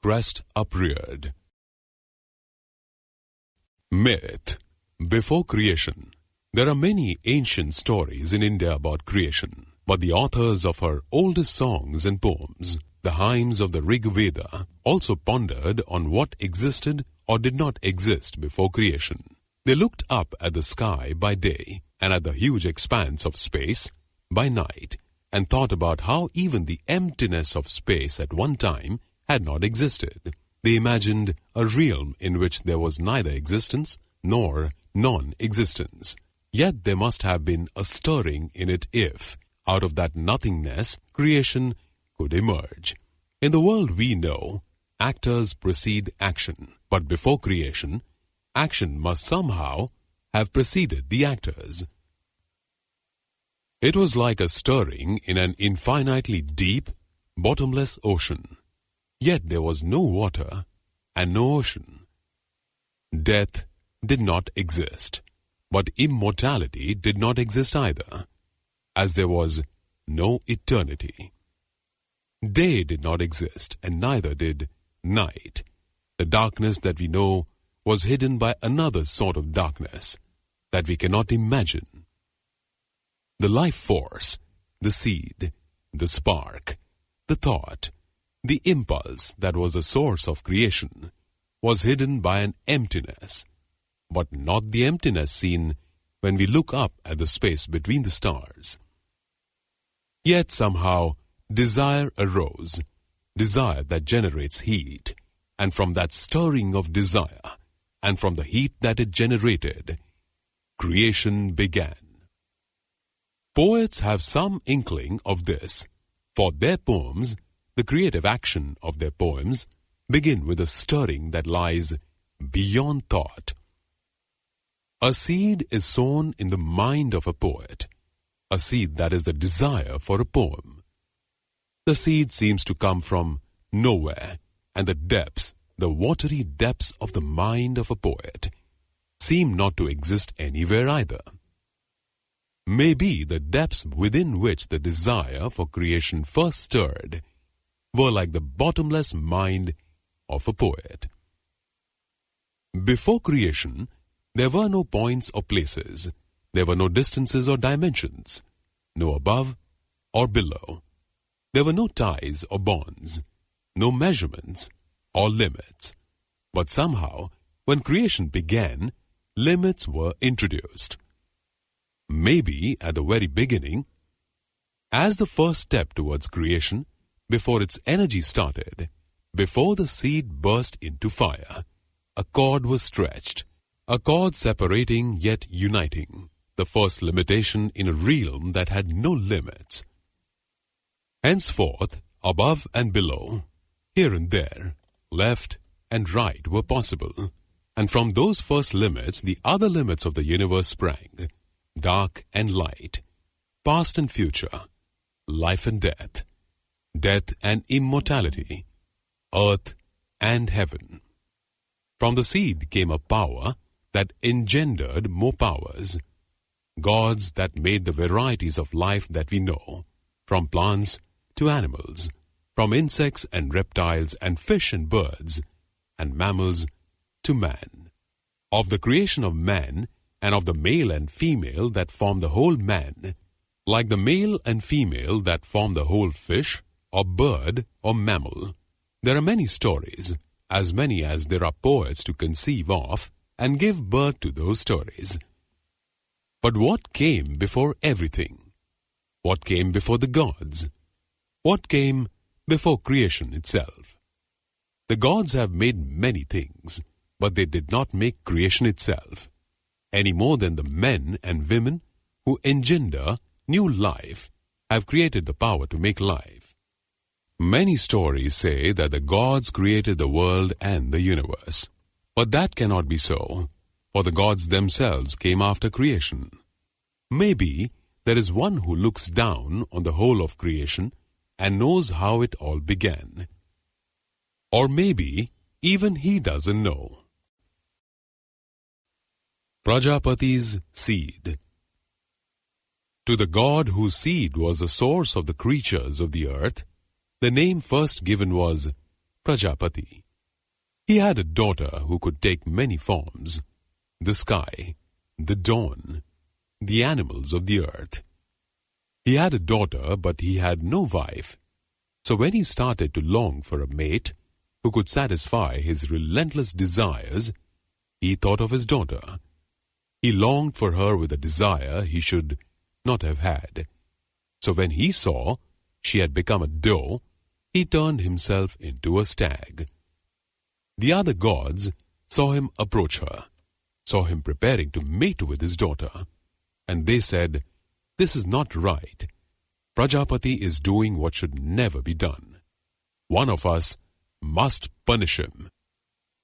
crest upreared. Myth. Before creation. There are many ancient stories in India about creation, but the authors of her oldest songs and poems, the hymns of the Rig Veda, also pondered on what existed or did not exist before creation. They looked up at the sky by day and at the huge expanse of space by night, and thought about how even the emptiness of space at one time had not existed. They imagined a realm in which there was neither existence nor non-existence. Yet there must have been a stirring in it if, out of that nothingness, creation could emerge. In the world we know, actors precede action, but before creation, action must somehow have preceded the actors. It was like a stirring in an infinitely deep, bottomless ocean. Yet there was no water and no ocean. Death did not exist, but immortality did not exist either, as there was no eternity. Day did not exist, and neither did night. The darkness that we know was hidden by another sort of darkness that we cannot imagine. The life force, the seed, the spark, the thought, the impulse that was the source of creation, was hidden by an emptiness, but not the emptiness seen when we look up at the space between the stars. Yet somehow desire arose, desire that generates heat, and from that stirring of desire, and from the heat that it generated, creation began. Poets have some inkling of this, for their poems, the creative action of their poems, begin with a stirring that lies beyond thought. A seed is sown in the mind of a poet, a seed that is the desire for a poem. The seed seems to come from nowhere, and the depths, the watery depths of the mind of a poet, seem not to exist anywhere either. Maybe the depths within which the desire for creation first stirred were like the bottomless mind of a poet. Before creation, there were no points or places, there were no distances or dimensions, no above or below. There were no ties or bonds, no measurements or limits. But somehow, when creation began, limits were introduced. Maybe at the very beginning, as the first step towards creation, before its energy started, before the seed burst into fire, a cord was stretched, a cord separating yet uniting, the first limitation in a realm that had no limits. Henceforth, above and below, here and there, left and right were possible, and from those first limits the other limits of the universe sprang, dark and light, past and future, life and death, death and immortality, earth and heaven. From the seed came a power that engendered more powers, gods that made the varieties of life that we know, from plants to animals, from insects and reptiles and fish and birds, and mammals to man. Of the creation of man, and of the male and female that form the whole man, like the male and female that form the whole fish, or bird, or mammal, there are many stories, as many as there are poets to conceive of, and give birth to those stories. But what came before everything? What came before the gods? What came before creation itself? The gods have made many things, but they did not make creation itself, any more than the men and women who engender new life have created the power to make life. Many stories say that the gods created the world and the universe, but that cannot be so, for the gods themselves came after creation. Maybe there is one who looks down on the whole of creation and knows how it all began. Or maybe even he doesn't know. Prajapati's seed. To the god whose seed was the source of the creatures of the earth, the name first given was Prajapati. He had a daughter who could take many forms: the sky, the dawn, the animals of the earth. He had a daughter, but he had no wife. So when he started to long for a mate who could satisfy his relentless desires, he thought of his daughter. He longed for her with a desire he should not have had. So when he saw she had become a doe, he turned himself into a stag. The other gods saw him approach her, saw him preparing to mate with his daughter, and they said, "This is not right. Prajapati is doing what should never be done. One of us must punish him."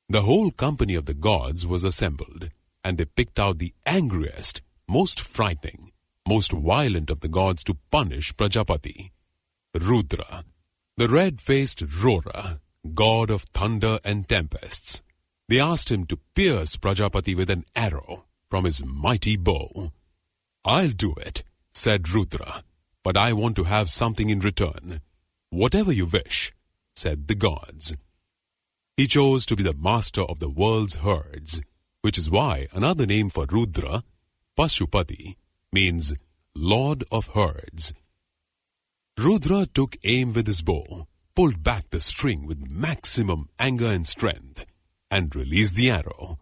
The whole company of the gods was assembled, and they picked out the angriest, most frightening, most violent of the gods to punish Prajapati. Rudra, the red-faced roarer, god of thunder and tempests. They asked him to pierce Prajapati with an arrow from his mighty bow. "I'll do it," said Rudra, "but I want to have something in return." "Whatever you wish," said the gods. He chose to be the master of the world's herds, which is why another name for Rudra, Pashupati, means Lord of Herds. Rudra took aim with his bow, pulled back the string with maximum anger and strength, and released the arrow.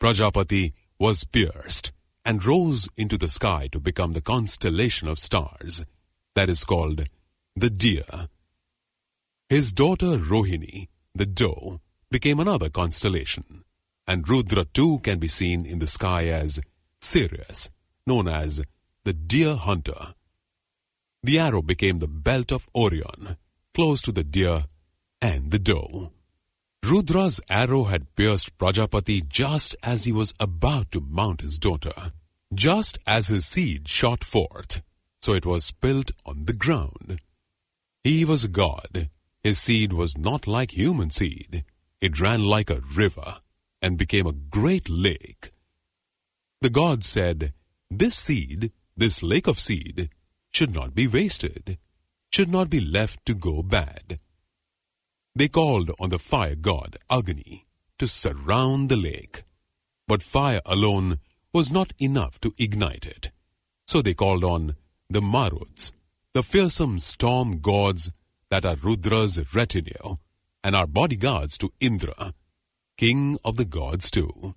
Prajapati was pierced and rose into the sky to become the constellation of stars, that is called the deer. His daughter Rohini, the doe, became another constellation, and Rudra too can be seen in the sky as Sirius, known as the deer hunter. The arrow became the belt of Orion, close to the deer and the doe. Rudra's arrow had pierced Prajapati just as he was about to mount his daughter, just as his seed shot forth, so it was spilled on the ground. He was a god. His seed was not like human seed. It ran like a river and became a great lake. The gods said, "This seed, this lake of seed, should not be wasted, should not be left to go bad." They called on the fire god Agni to surround the lake, but fire alone was not enough to ignite it. So they called on the Maruts, the fearsome storm gods that are Rudra's retinue and are bodyguards to Indra, king of the gods too.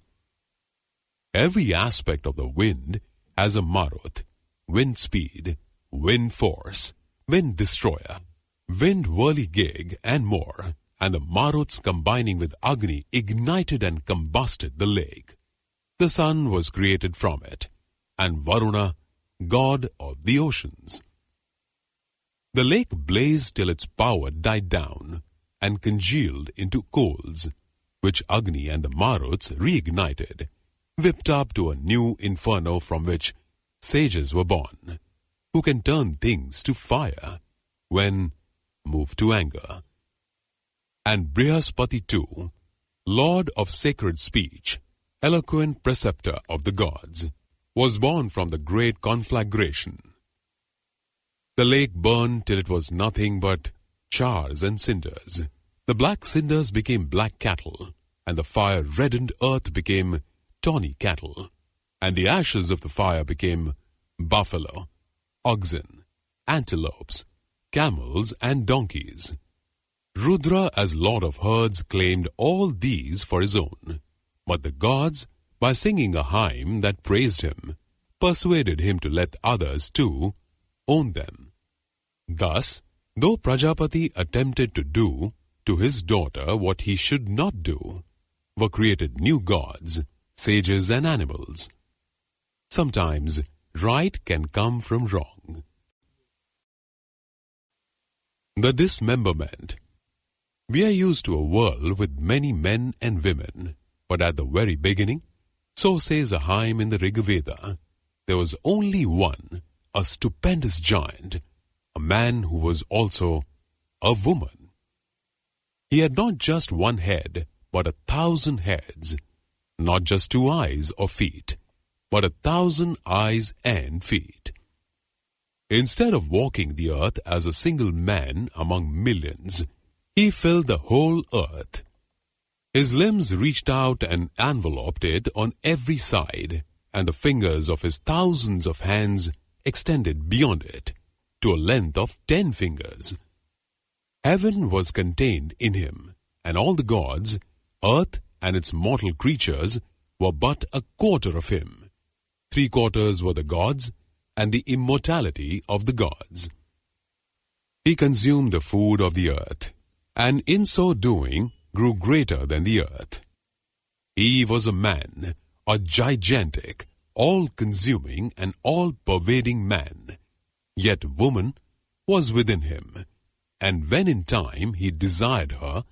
Every aspect of the wind has a Marut: wind speed, wind force, wind destroyer, wind whirligig, and more, and the Maruts combining with Agni ignited and combusted the lake. The sun was created from it, and Varuna, god of the oceans. The lake blazed till its power died down and congealed into coals, which Agni and the Maruts reignited, whipped up to a new inferno from which sages were born, who can turn things to fire when moved to anger. And Prajapati too, lord of sacred speech, eloquent preceptor of the gods, was born from the great conflagration. The lake burned till it was nothing but chars and cinders. The black cinders became black cattle, and the fire-reddened earth became tawny cattle, and the ashes of the fire became buffalo, oxen, antelopes, camels, and donkeys. Rudra, as lord of herds, claimed all these for his own, but the gods, by singing a hymn that praised him, persuaded him to let others too own them. Thus, though Prajapati attempted to do to his daughter what he should not do, were created new gods, sages, and animals. Sometimes right can come from wrong. The dismemberment. We are used to a world with many men and women, but at the very beginning, so says a hymn in the Rig Veda, there was only one, a stupendous giant, a man who was also a woman. He had not just one head, but 1,000 heads, not just 2 eyes or feet, but 1,000 eyes and feet. Instead of walking the earth as a single man among millions, he filled the whole earth. His limbs reached out and enveloped it on every side, and the fingers of his thousands of hands extended beyond it, to a length of 10 fingers. Heaven was contained in him, and all the gods, earth and its mortal creatures, were but 1/4 of him. 3/4 were the gods, and the immortality of the gods. He consumed the food of the earth, and in so doing grew greater than the earth. He was a man, a gigantic, all-consuming and all-pervading man. Yet woman was within him, and when in time he desired her,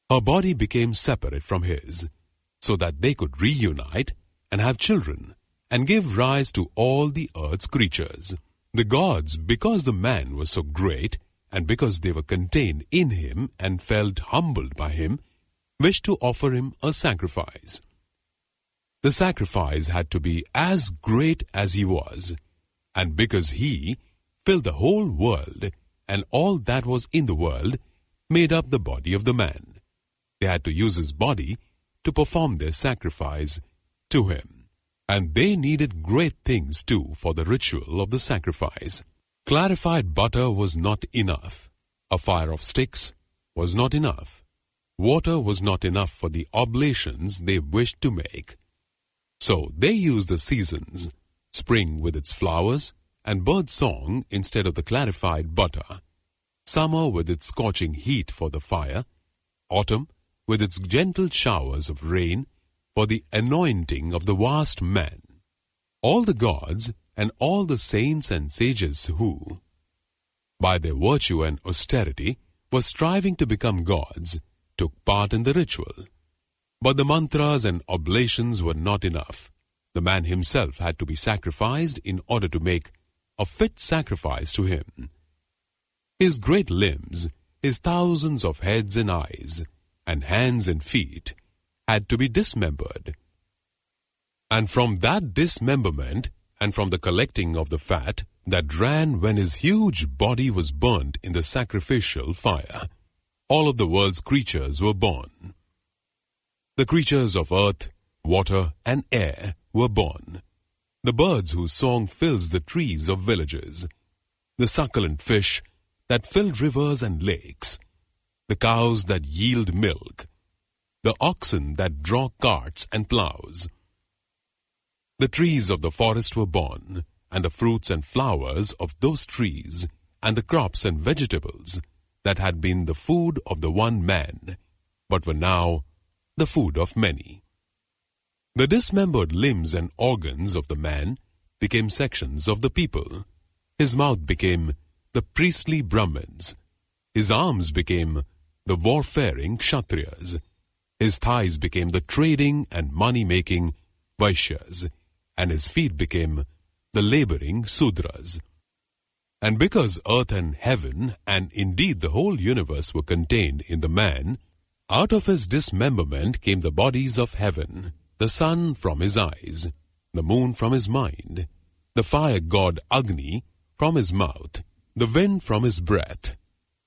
her body became separate from his, so that they could reunite and have children, and give rise to all the earth's creatures. The gods, because the man was so great, and because they were contained in him and felt humbled by him, wished to offer him a sacrifice. The sacrifice had to be as great as he was, and because he filled the whole world, and all that was in the world made up the body of the man, they had to use his body to perform their sacrifice to him. And they needed great things too for the ritual of the sacrifice. Clarified butter was not enough. A fire of sticks was not enough. Water was not enough for the oblations they wished to make. So they used the seasons, spring with its flowers, and bird song instead of the clarified butter, summer with its scorching heat for the fire, autumn with its gentle showers of rain for the anointing of the vast man. All the gods and all the saints and sages who, by their virtue and austerity, were striving to become gods, took part in the ritual. But the mantras and oblations were not enough. The man himself had to be sacrificed in order to make a fit sacrifice to him. His great limbs, his thousands of heads and eyes, and hands and feet, had to be dismembered. And from that dismemberment, and from the collecting of the fat that ran when his huge body was burnt in the sacrificial fire, all of the world's creatures were born. The creatures of earth, water, and air were born. The birds whose song fills the trees of villages, the succulent fish that fill rivers and lakes, the cows that yield milk, the oxen that draw carts and plows. The trees of the forest were born, and the fruits and flowers of those trees, and the crops and vegetables that had been the food of the one man, but were now the food of many. The dismembered limbs and organs of the man became sections of the people. His mouth became the priestly Brahmins. His arms became the warfaring Kshatriyas. His thighs became the trading and money-making Vaishyas, and his feet became the laboring Sudras. And because earth and heaven, and indeed the whole universe, were contained in the man, out of his dismemberment came the bodies of heaven, the sun from his eyes, the moon from his mind, the fire god Agni from his mouth, the wind from his breath.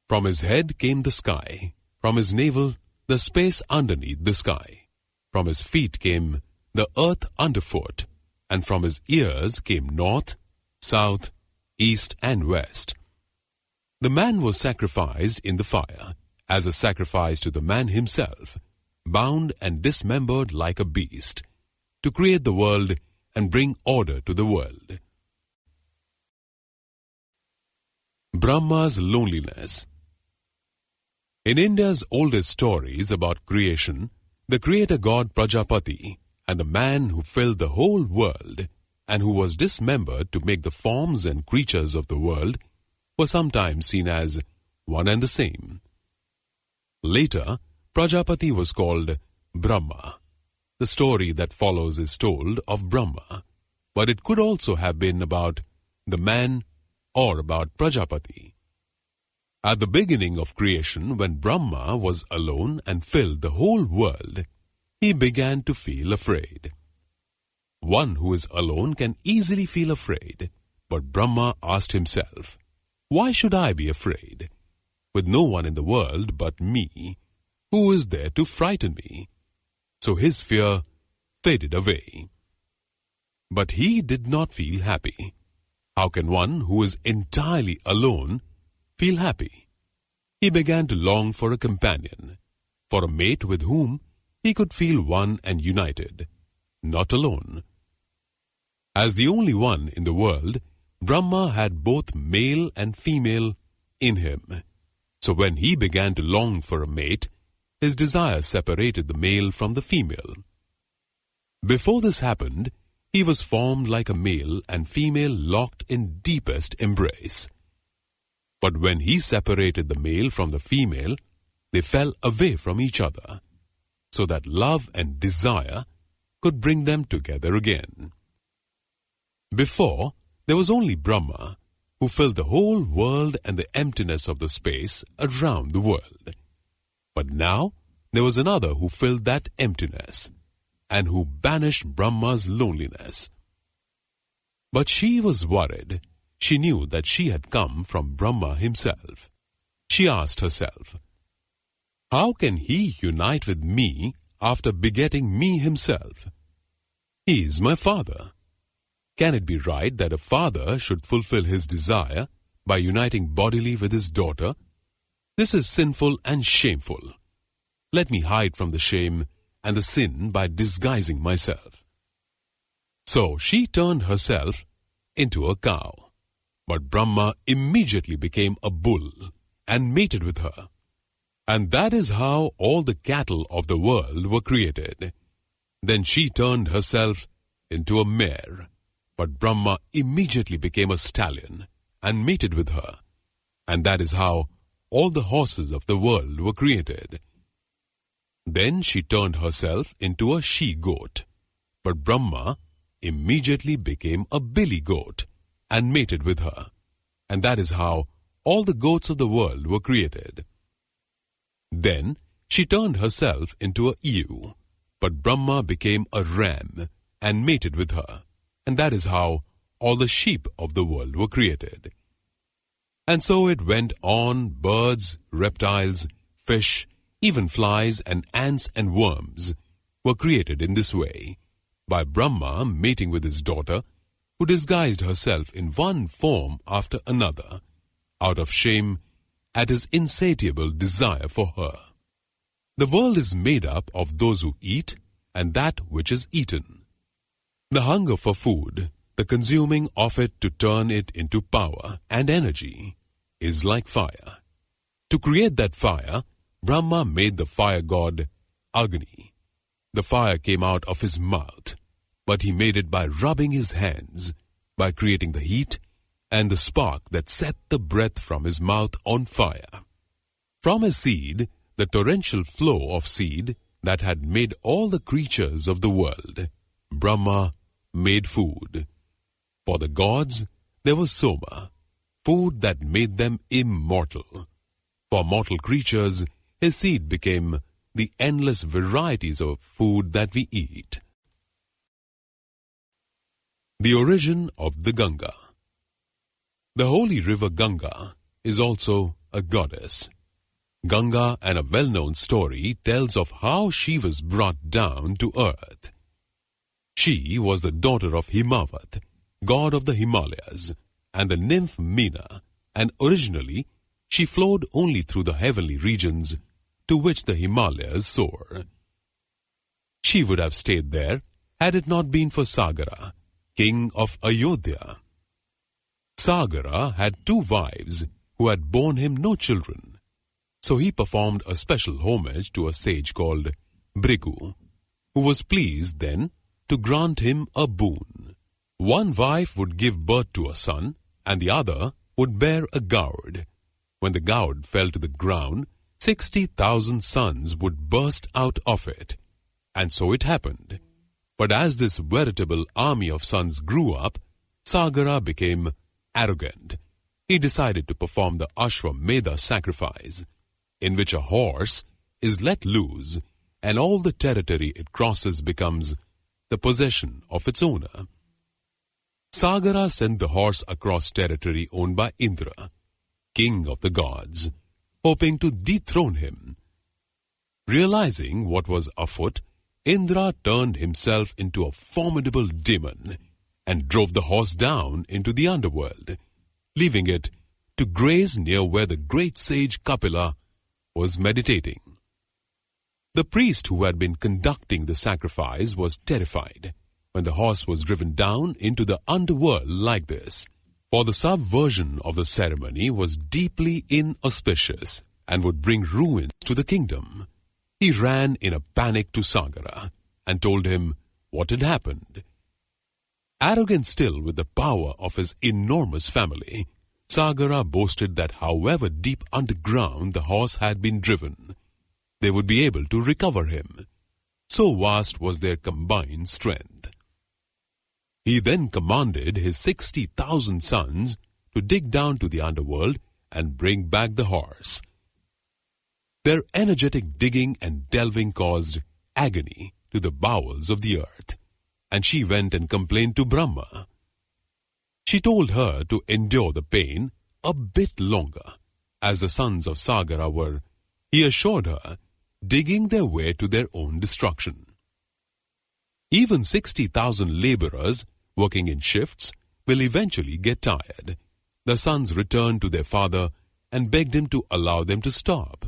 From his head came the sky, from his navel the space underneath the sky. From his feet came the earth underfoot, and from his ears came north, south, east and west. The man was sacrificed in the fire, as a sacrifice to the man himself, bound and dismembered like a beast, to create the world and bring order to the world. Brahma's loneliness. In India's oldest stories about creation, the creator god Prajapati and the man who filled the whole world and who was dismembered to make the forms and creatures of the world were sometimes seen as one and the same. Later, Prajapati was called Brahma. The story that follows is told of Brahma, but it could also have been about the man or about Prajapati. At the beginning of creation, when Brahma was alone and filled the whole world, he began to feel afraid. One who is alone can easily feel afraid, but Brahma asked himself, "Why should I be afraid? With no one in the world but me, who is there to frighten me?" So his fear faded away. But he did not feel happy. How can one who is entirely alone feel happy? He began to long for a companion, for a mate with whom he could feel one and united, not alone. As the only one in the world, Brahma had both male and female in him. So when he began to long for a mate, his desire separated the male from the female. Before this happened, he was formed like a male and female locked in deepest embrace. But when he separated the male from the female, they fell away from each other, so that love and desire could bring them together again. Before, there was only Brahma, who filled the whole world and the emptiness of the space around the world. But now, there was another who filled that emptiness, and who banished Brahma's loneliness. But she was worried. She knew that she had come from Brahma himself. She asked herself, "How can he unite with me after begetting me himself? He is my father. Can it be right that a father should fulfill his desire by uniting bodily with his daughter? This is sinful and shameful. Let me hide from the shame and the sin by disguising myself." So she turned herself into a cow. But Brahma immediately became a bull and mated with her. And that is how all the cattle of the world were created. Then she turned herself into a mare. But Brahma immediately became a stallion and mated with her. And that is how all the horses of the world were created. Then she turned herself into a she-goat. But Brahma immediately became a billy goat and mated with her. And that is how all the goats of the world were created. Then she turned herself into a ewe. But Brahma became a ram and mated with her. And that is how all the sheep of the world were created. And so it went on. Birds, reptiles, fish, even flies and ants and worms were created in this way, by Brahma mating with his daughter, who disguised herself in one form after another, out of shame at his insatiable desire for her. The world is made up of those who eat and that which is eaten. The hunger for food, the consuming of it to turn it into power and energy, is like fire. To create that fire, Brahma made the fire god Agni. The fire came out of his mouth, but he made it by rubbing his hands, by creating the heat and the spark that set the breath from his mouth on fire. From his seed, the torrential flow of seed that had made all the creatures of the world, Brahma made food. For the gods, there was Soma, food that made them immortal. For mortal creatures, his seed became the endless varieties of food that we eat. The origin of the Ganga. The holy river Ganga is also a goddess. Ganga, and a well-known story, tells of how she was brought down to earth. She was the daughter of Himavat, god of the Himalayas, and the nymph Meena, and originally she flowed only through the heavenly regions to which the Himalayas soar. She would have stayed there had it not been for Sagara, king of Ayodhya. Sagara had 2 wives who had borne him no children, so he performed a special homage to a sage called Brigu, who was pleased then to grant him a boon. One wife would give birth to a son, and the other would bear a gourd. When the gourd fell to the ground, 60,000 sons would burst out of it. And so it happened. But as this veritable army of sons grew up, Sagara became arrogant. He decided to perform the Ashwamedha sacrifice, in which a horse is let loose, and all the territory it crosses becomes the possession of its owner. Sagara sent the horse across territory owned by Indra, king of the gods, hoping to dethrone him. Realizing what was afoot, Indra turned himself into a formidable demon and drove the horse down into the underworld, leaving it to graze near where the great sage Kapila was meditating. The priest who had been conducting the sacrifice was terrified when the horse was driven down into the underworld like this, for the subversion of the ceremony was deeply inauspicious and would bring ruin to the kingdom. He ran in a panic to Sagara and told him what had happened. Arrogant still with the power of his enormous family, Sagara boasted that however deep underground the horse had been driven, they would be able to recover him. So vast was their combined strength. He then commanded his 60,000 sons to dig down to the underworld and bring back the horse. Their energetic digging and delving caused agony to the bowels of the earth, and she went and complained to Brahma. She told her to endure the pain a bit longer, as the sons of Sagara were, he assured her, digging their way to their own destruction. Even 60,000 laborers working in shifts will eventually get tired. The sons returned to their father and begged him to allow them to stop,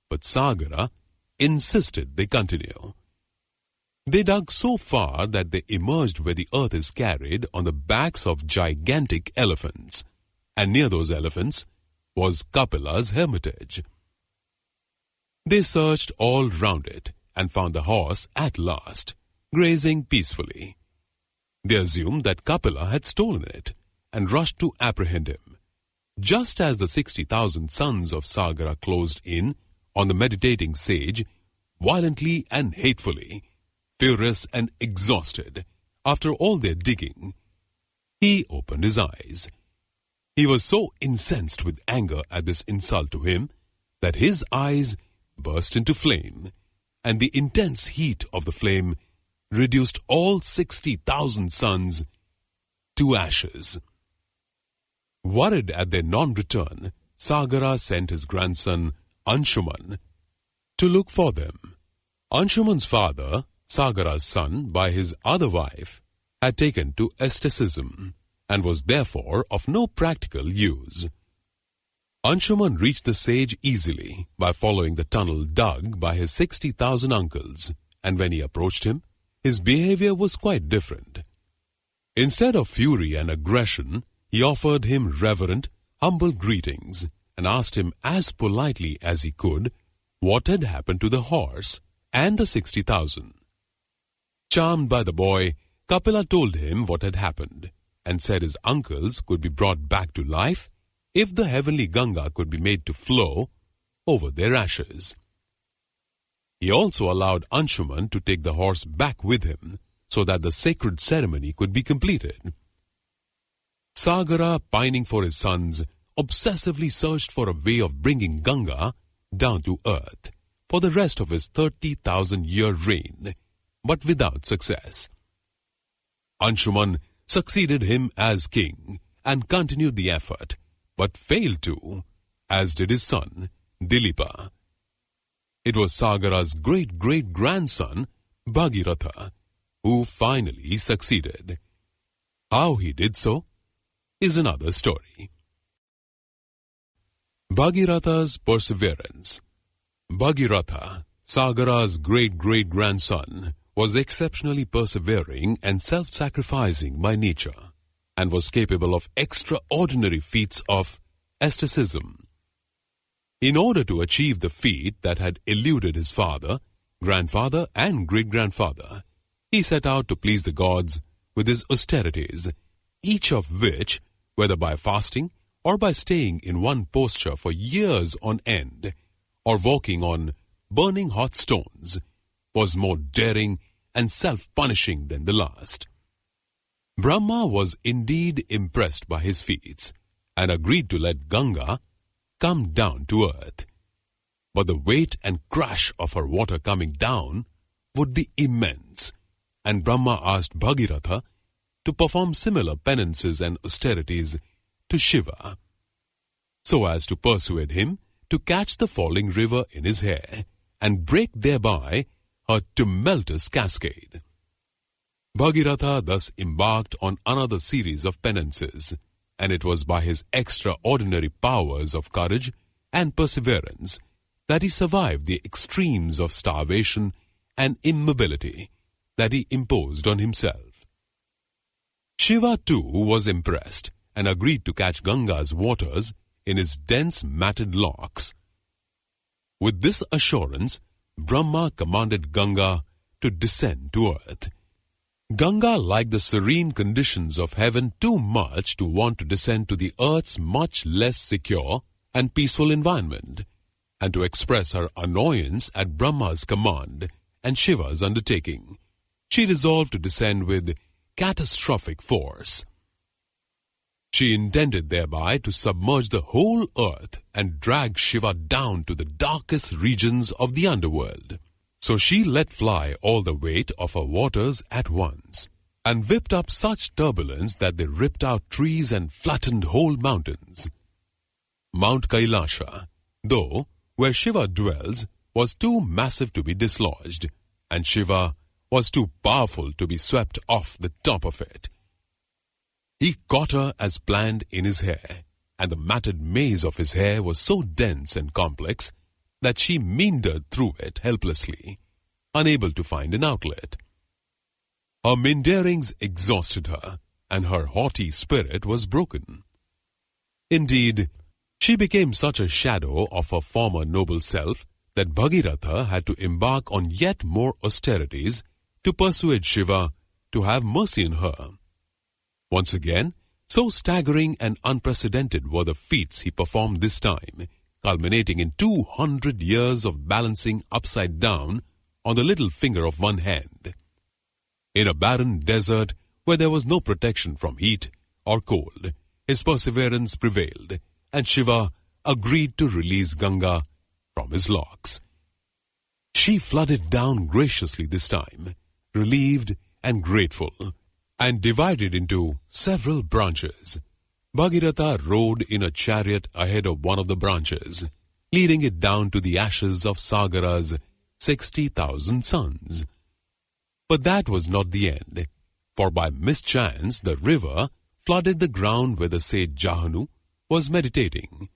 but Sagara insisted they continue. They dug so far that they emerged where the earth is carried on the backs of gigantic elephants, and near those elephants was Kapila's hermitage. They searched all round it and found the horse at last, grazing peacefully. They assumed that Kapila had stolen it and rushed to apprehend him. Just as the 60,000 sons of Sagara closed in on the meditating sage, violently and hatefully, furious and exhausted, after all their digging, he opened his eyes. He was so incensed with anger at this insult to him that his eyes burst into flame, and the intense heat of the flame reduced all 60,000 sons to ashes. Worried at their non-return, Sagara sent his grandson Anshuman to look for them. Anshuman's father, Sagara's son by his other wife, had taken to asceticism and was therefore of no practical use. Anshuman reached the sage easily by following the tunnel dug by his 60,000 uncles, and when he approached him, his behavior was quite different. Instead of fury and aggression, he offered him reverent, humble greetings and asked him as politely as he could what had happened to the horse and the 60,000. Charmed by the boy, Kapila told him what had happened and said his uncles could be brought back to life if the heavenly Ganga could be made to flow over their ashes. He also allowed Anshuman to take the horse back with him so that the sacred ceremony could be completed. Sagara, pining for his sons, obsessively searched for a way of bringing Ganga down to earth for the rest of his 30,000-year reign, but without success. Anshuman succeeded him as king and continued the effort, but failed to, as did his son, Dilipa. It was Sagara's great-great-grandson, Bhagiratha, who finally succeeded. How he did so is another story. Bhagiratha's perseverance. Bhagiratha, Sagara's great-great-grandson, was exceptionally persevering and self-sacrificing by nature, and was capable of extraordinary feats of asceticism. In order to achieve the feat that had eluded his father, grandfather, and great-grandfather, he set out to please the gods with his austerities, each of which, whether by fasting or by staying in one posture for years on end, or walking on burning hot stones, was more daring and self-punishing than the last. Brahma was indeed impressed by his feats, and agreed to let Ganga come down to earth. But the weight and crash of her water coming down would be immense, and Brahma asked Bhagiratha to perform similar penances and austerities to Shiva, so as to persuade him to catch the falling river in his hair, and break thereby her tumultuous cascade. Bhagiratha thus embarked on another series of penances, and it was by his extraordinary powers of courage and perseverance that he survived the extremes of starvation and immobility that he imposed on himself. Shiva too was impressed and agreed to catch Ganga's waters in his dense matted locks. With this assurance, Brahma commanded Ganga to descend to earth. Ganga liked the serene conditions of heaven too much to want to descend to the earth's much less secure and peaceful environment, and to express her annoyance at Brahma's command and Shiva's undertaking, she resolved to descend with catastrophic force. She intended thereby to submerge the whole earth and drag Shiva down to the darkest regions of the underworld. So she let fly all the weight of her waters at once, and whipped up such turbulence that they ripped out trees and flattened whole mountains. Mount Kailasha, though, where Shiva dwells, was too massive to be dislodged, and Shiva was too powerful to be swept off the top of it. He caught her as planned in his hair, and the matted maze of his hair was so dense and complex that she meandered through it helplessly, unable to find an outlet. Her meanderings exhausted her, and her haughty spirit was broken. Indeed, she became such a shadow of her former noble self that Bhagiratha had to embark on yet more austerities to persuade Shiva to have mercy on her. Once again, so staggering and unprecedented were the feats he performed this time, culminating in 200 years of balancing upside down on the little finger of one hand. In a barren desert where there was no protection from heat or cold, his perseverance prevailed, and Shiva agreed to release Ganga from his locks. She flooded down graciously this time, relieved and grateful, and divided into several branches. Bhagiratha rode in a chariot ahead of one of the branches, leading it down to the ashes of Sagara's 60,000 sons. But that was not the end, for by mischance the river flooded the ground where the sage Jahanu was meditating.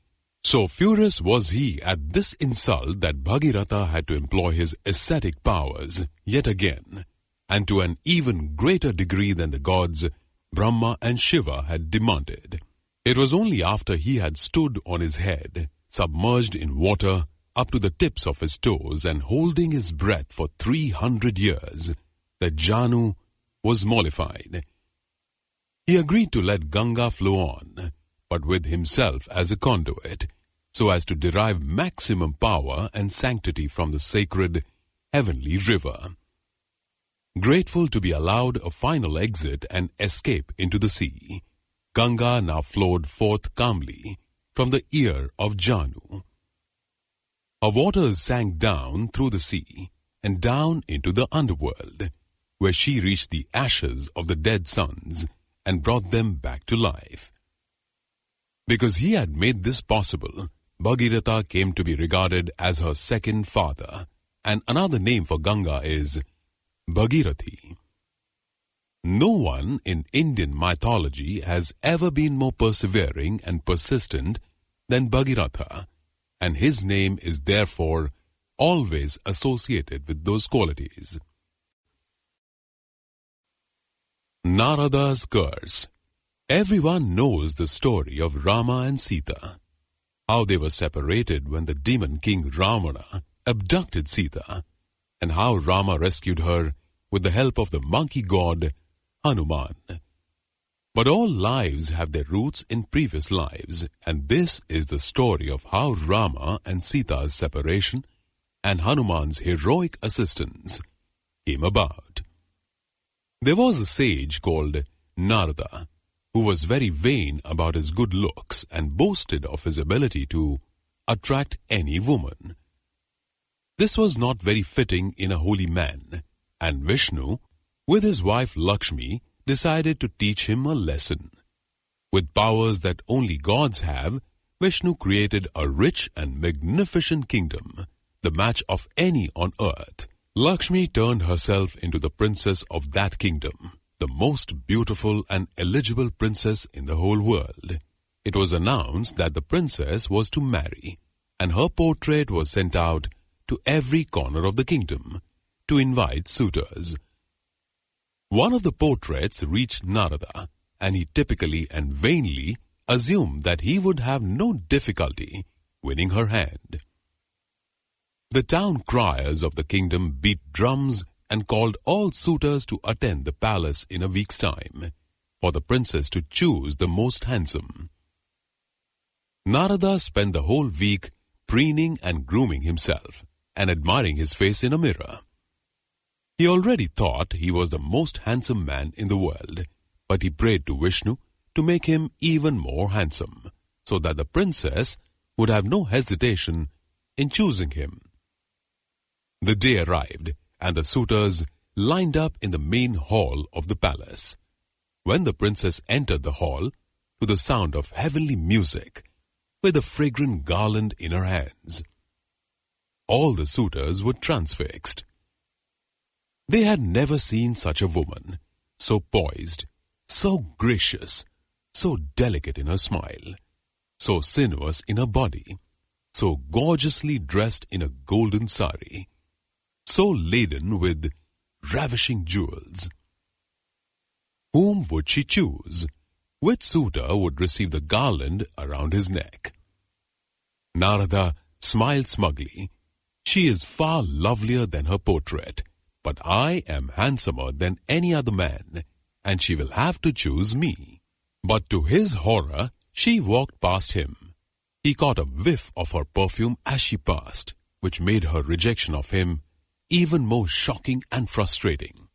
So furious was he at this insult that Bhagiratha had to employ his ascetic powers yet again, and to an even greater degree than the gods Brahma and Shiva had demanded. It was only after he had stood on his head, submerged in water up to the tips of his toes and holding his breath for 300 years, that Jahanu was mollified. He agreed to let Ganga flow on, but with himself as a conduit, so as to derive maximum power and sanctity from the sacred heavenly river. Grateful to be allowed a final exit and escape into the sea, Ganga now flowed forth calmly from the ear of Janu. Her waters sank down through the sea and down into the underworld, where she reached the ashes of the dead sons and brought them back to life. Because he had made this possible, Bhagirath came to be regarded as her second father, and another name for Ganga is Bhagirathi. No one in Indian mythology has ever been more persevering and persistent than Bhagiratha, and his name is therefore always associated with those qualities. Narada's curse. Everyone knows the story of Rama and Sita, how they were separated when the demon king Ravana abducted Sita, and how Rama rescued her with the help of the monkey god Hanuman. But all lives have their roots in previous lives, and this is the story of how Rama and Sita's separation and Hanuman's heroic assistance came about. There was a sage called Narada, who was very vain about his good looks and boasted of his ability to attract any woman. This was not very fitting in a holy man, and Vishnu, with his wife Lakshmi, decided to teach him a lesson. With powers that only gods have, Vishnu created a rich and magnificent kingdom, the match of any on earth. Lakshmi turned herself into the princess of that kingdom, the most beautiful and eligible princess in the whole world. It was announced that the princess was to marry, and her portrait was sent out to every corner of the kingdom to invite suitors. One of the portraits reached Narada, and he typically and vainly assumed that he would have no difficulty winning her hand. The town criers of the kingdom beat drums and called all suitors to attend the palace in a week's time, for the princess to choose the most handsome. Narada spent the whole week preening and grooming himself, and admiring his face in a mirror. He already thought he was the most handsome man in the world, but he prayed to Vishnu to make him even more handsome, so that the princess would have no hesitation in choosing him. The day arrived, and the suitors lined up in the main hall of the palace. When the princess entered the hall, to the sound of heavenly music, with a fragrant garland in her hands, all the suitors were transfixed. They had never seen such a woman, so poised, so gracious, so delicate in her smile, so sinuous in her body, so gorgeously dressed in a golden sari, so laden with ravishing jewels. Whom would she choose? Which suitor would receive the garland around his neck? Narada smiled smugly. She is far lovelier than her portrait, but I am handsomer than any other man, and she will have to choose me. But to his horror, she walked past him. He caught a whiff of her perfume as she passed, which made her rejection of him even more shocking and frustrating.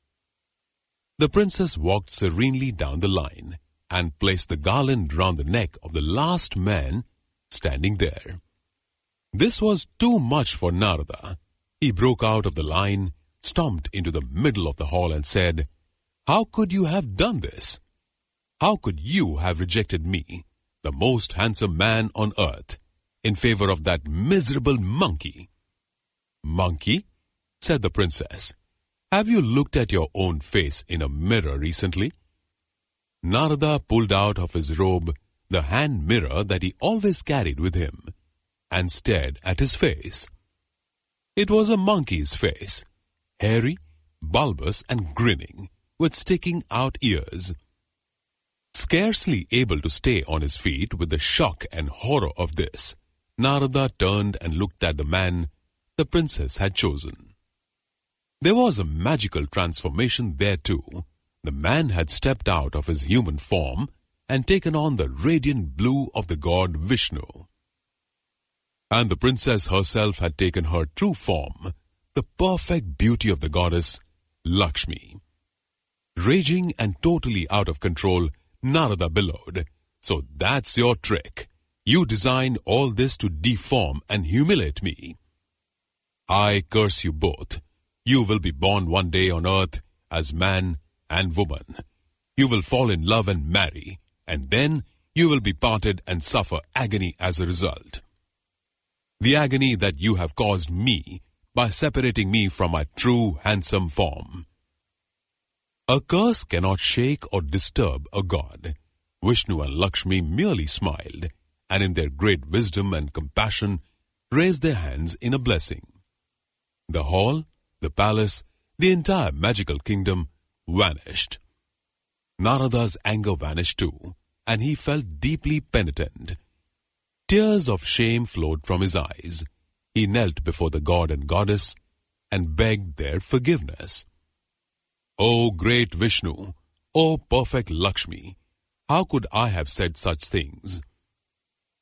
The princess walked serenely down the line and placed the garland round the neck of the last man standing there. This was too much for Narada. He broke out of the line, stomped into the middle of the hall and said, "How could you have done this? How could you have rejected me, the most handsome man on earth, in favor of that miserable monkey?" "Monkey?" said the princess. "Have you looked at your own face in a mirror recently?" Narada pulled out of his robe the hand mirror that he always carried with him, and stared at his face. It was a monkey's face, hairy, bulbous and grinning, with sticking out ears. Scarcely able to stay on his feet with the shock and horror of this, Narada turned and looked at the man the princess had chosen. There was a magical transformation there too. The man had stepped out of his human form and taken on the radiant blue of the god Vishnu. And the princess herself had taken her true form, the perfect beauty of the goddess Lakshmi. Raging and totally out of control, Narada bellowed, "So that's your trick. You designed all this to deform and humiliate me. I curse you both. You will be born one day on earth as man and woman. You will fall in love and marry, and then you will be parted and suffer agony as a result. The agony that you have caused me by separating me from my true handsome form." A curse cannot shake or disturb a god. Vishnu and Lakshmi merely smiled, and in their great wisdom and compassion, raised their hands in a blessing. The hall, the palace, the entire magical kingdom vanished. Narada's anger vanished too, and he felt deeply penitent. Tears of shame flowed from his eyes. He knelt before the god and goddess and begged their forgiveness. "O great Vishnu, O perfect Lakshmi, how could I have said such things?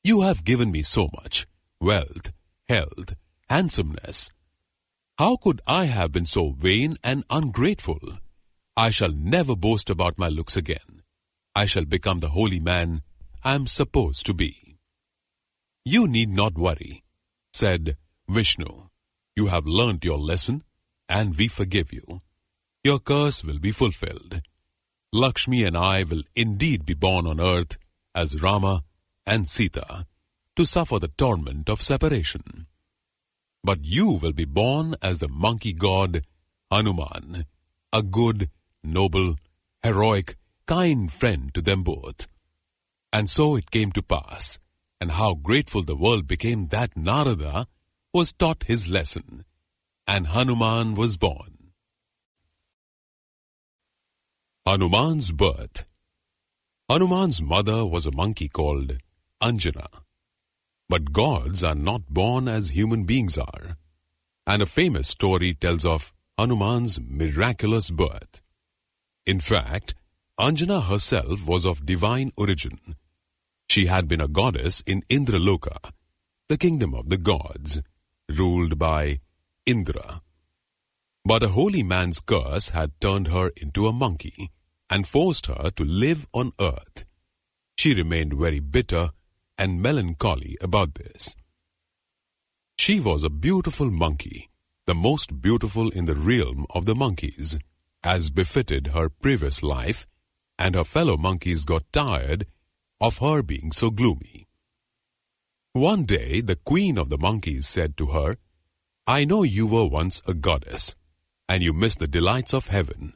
You have given me so much, wealth, health, handsomeness. How could I have been so vain and ungrateful? I shall never boast about my looks again. I shall become the holy man I am supposed to be." "You need not worry," said Vishnu. "You have learnt your lesson, and we forgive you. Your curse will be fulfilled. Lakshmi and I will indeed be born on earth as Rama and Sita to suffer the torment of separation. But you will be born as the monkey god Hanuman, a good, noble, heroic, kind friend to them both." And so it came to pass, and how grateful the world became that Narada was taught his lesson, and Hanuman was born. Hanuman's birth. Hanuman's mother was a monkey called Anjana. But gods are not born as human beings are, and a famous story tells of Hanuman's miraculous birth. In fact, Anjana herself was of divine origin. She had been a goddess in Indraloka, the kingdom of the gods, ruled by Indra. But a holy man's curse had turned her into a monkey and forced her to live on earth. She remained very bitter and melancholy about this. She was a beautiful monkey, the most beautiful in the realm of the monkeys, as befitted her previous life, and her fellow monkeys got tired of her being so gloomy. One day the queen of the monkeys said to her, "I know you were once a goddess, and you missed the delights of heaven,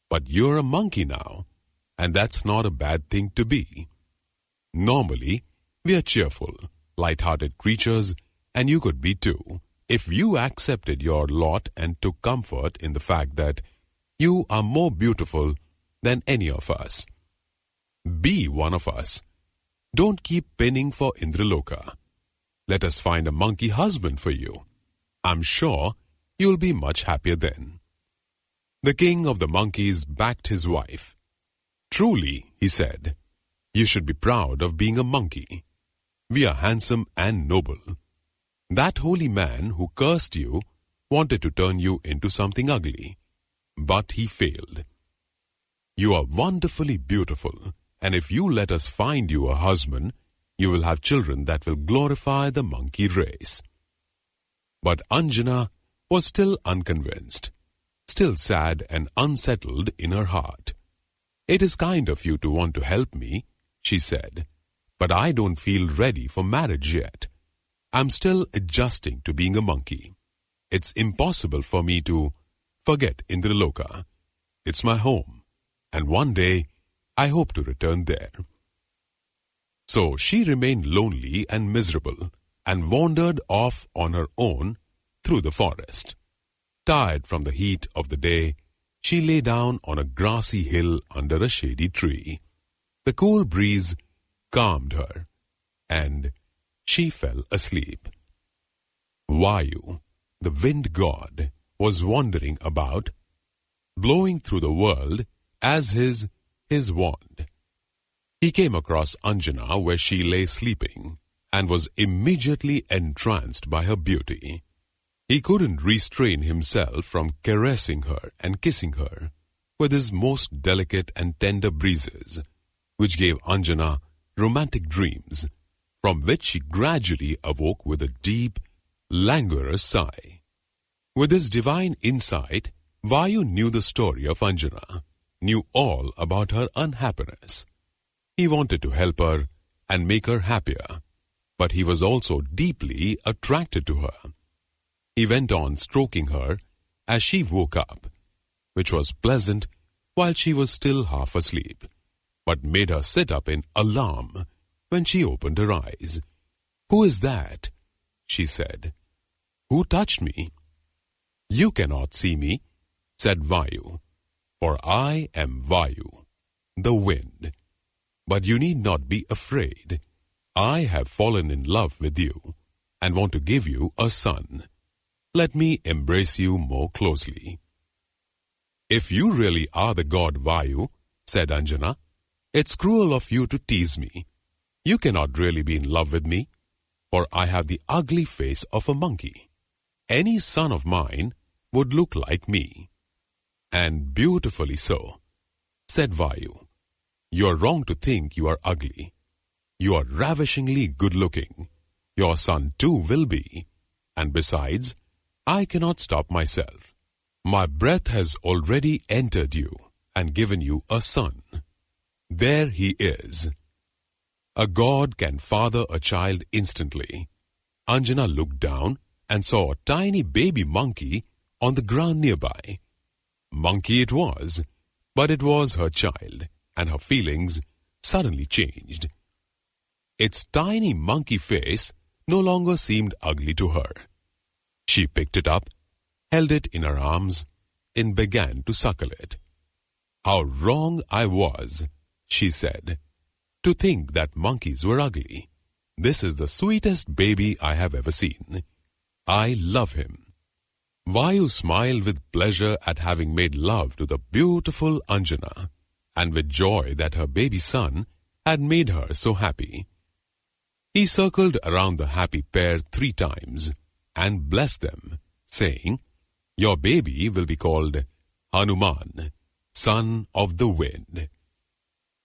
but you're a monkey now, and that's not a bad thing to be. Normally, we are cheerful, light-hearted creatures, and you could be too, if you accepted your lot and took comfort in the fact that you are more beautiful than any of us. Be one of us. Don't keep pinning for Indraloka. Let us find a monkey husband for you. I'm sure you'll be much happier then." The king of the monkeys backed his wife. "Truly," he said, "you should be proud of being a monkey. We are handsome and noble. That holy man who cursed you wanted to turn you into something ugly, but he failed. You are wonderfully beautiful, and if you let us find you a husband, you will have children that will glorify the monkey race." But Anjana was still unconvinced, still sad and unsettled in her heart. "It is kind of you to want to help me," she said, "but I don't feel ready for marriage yet. I'm still adjusting to being a monkey. It's impossible for me to forget Indraloka. It's my home, and one day I hope to return there." So she remained lonely and miserable, and wandered off on her own through the forest. Tired from the heat of the day, she lay down on a grassy hill under a shady tree. The cool breeze calmed her, and she fell asleep. Vayu, the wind god, was wandering about, blowing through the world as his wand. He came across Anjana where she lay sleeping, and was immediately entranced by her beauty. He couldn't restrain himself from caressing her and kissing her with his most delicate and tender breezes, which gave Anjana romantic dreams, from which she gradually awoke with a deep, languorous sigh. With his divine insight, Vayu knew the story of Anjana, knew all about her unhappiness. He wanted to help her and make her happier, but he was also deeply attracted to her. He went on stroking her as she woke up, which was pleasant while she was still half asleep, but made her sit up in alarm when she opened her eyes. "Who is that?" she said. "Who touched me?" "You cannot see me," said Vayu, "for I am Vayu, the wind. But you need not be afraid. I have fallen in love with you and want to give you a son. Let me embrace you more closely." "If you really are the god Vayu," said Anjana, "it's cruel of you to tease me. You cannot really be in love with me, for I have the ugly face of a monkey. Any son of mine would look like me." "And beautifully so," said Vayu. "You are wrong to think you are ugly. You are ravishingly good-looking. Your son too will be. And besides, I cannot stop myself. My breath has already entered you and given you a son. There he is." A god can father a child instantly. Anjana looked down and saw a tiny baby monkey on the ground nearby. Monkey it was, but it was her child, and her feelings suddenly changed. Its tiny monkey face no longer seemed ugly to her. She picked it up, held it in her arms, and began to suckle it. "How wrong I was," she said, "to think that monkeys were ugly. This is the sweetest baby I have ever seen. I love him." Vayu smiled with pleasure at having made love to the beautiful Anjana, and with joy that her baby son had made her so happy. He circled around the happy pair 3 times and blessed them, saying, "Your baby will be called Hanuman, son of the wind.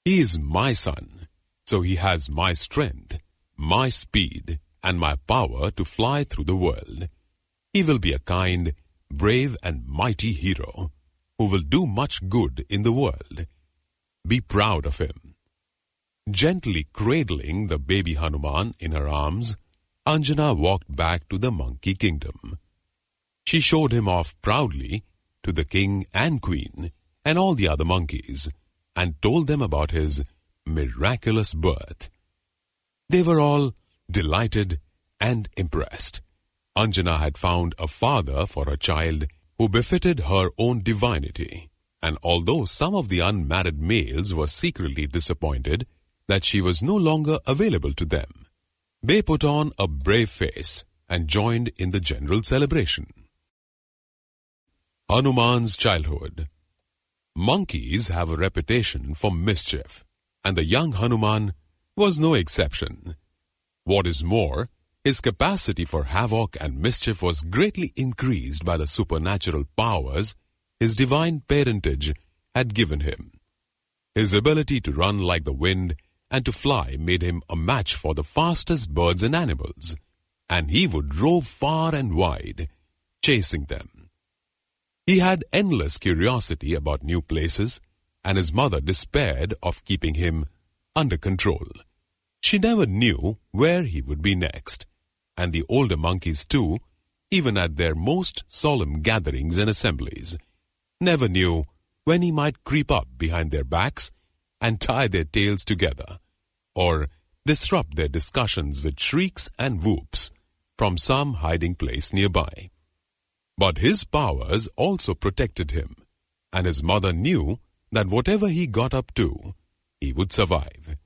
He is my son, so he has my strength, my speed, and my power to fly through the world. He will be a kind, brave, and mighty hero who will do much good in the world. Be proud of him." Gently cradling the baby Hanuman in her arms, Anjana walked back to the monkey kingdom. She showed him off proudly to the king and queen and all the other monkeys, and told them about his miraculous birth. They were all delighted and impressed. Anjana had found a father for her child who befitted her own divinity, and although some of the unmarried males were secretly disappointed that she was no longer available to them, they put on a brave face and joined in the general celebration. Hanuman's childhood. Monkeys have a reputation for mischief, and the young Hanuman was no exception. What is more, his capacity for havoc and mischief was greatly increased by the supernatural powers his divine parentage had given him. His ability to run like the wind and to fly made him a match for the fastest birds and animals, and he would rove far and wide, chasing them. He had endless curiosity about new places, and his mother despaired of keeping him under control. She never knew where he would be next, and the older monkeys too, even at their most solemn gatherings and assemblies, never knew when he might creep up behind their backs and tie their tails together, or disrupt their discussions with shrieks and whoops from some hiding place nearby. But his powers also protected him, and his mother knew that whatever he got up to, he would survive.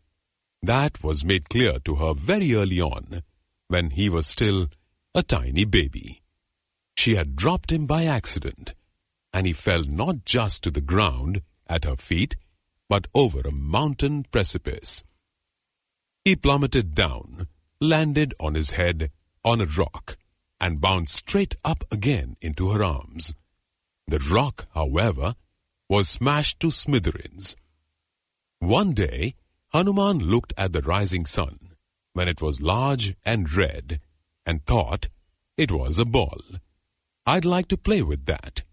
That was made clear to her very early on, when he was still a tiny baby. She had dropped him by accident, and he fell not just to the ground at her feet, but over a mountain precipice. He plummeted down, landed on his head on a rock, and bounced straight up again into her arms. The rock, however, was smashed to smithereens. One day, Hanuman looked at the rising sun, when it was large and red, and thought it was a ball. "I'd like to play with that,"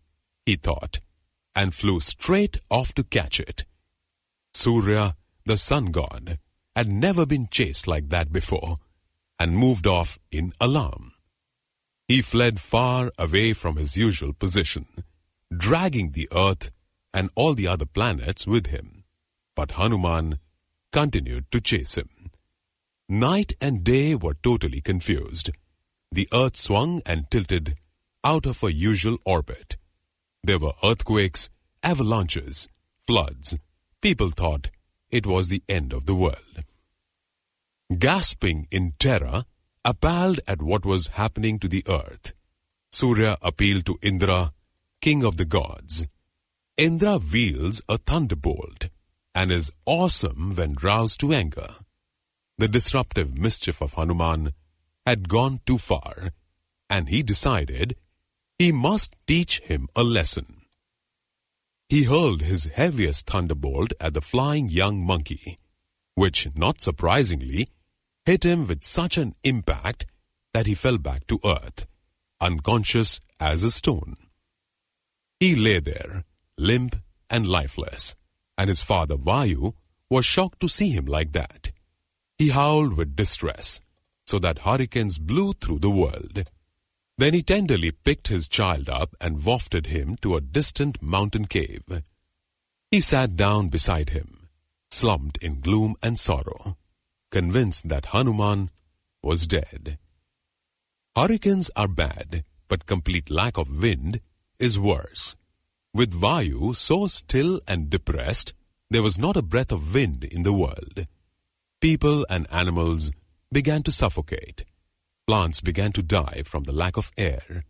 he thought, and flew straight off to catch it. Surya, the sun god, had never been chased like that before, and moved off in alarm. He fled far away from his usual position, dragging the earth and all the other planets with him. But Hanuman continued to chase him. Night and day were totally confused. The earth swung and tilted out of her usual orbit. There were earthquakes, avalanches, floods. People thought it was the end of the world. Gasping in terror, appalled at what was happening to the earth, Surya appealed to Indra, king of the gods. Indra wields a thunderbolt and is awesome when roused to anger. The disruptive mischief of Hanuman had gone too far, and he decided he must teach him a lesson. He hurled his heaviest thunderbolt at the flying young monkey, which, not surprisingly, hit him with such an impact that he fell back to earth, unconscious as a stone. He lay there, limp and lifeless, and his father Vayu was shocked to see him like that. He howled with distress, so that hurricanes blew through the world. Then he tenderly picked his child up and wafted him to a distant mountain cave. He sat down beside him, slumped in gloom and sorrow, convinced that Hanuman was dead. Hurricanes are bad, but complete lack of wind is worse. With Vayu so still and depressed, there was not a breath of wind in the world. People and animals began to suffocate. Plants began to die from the lack of air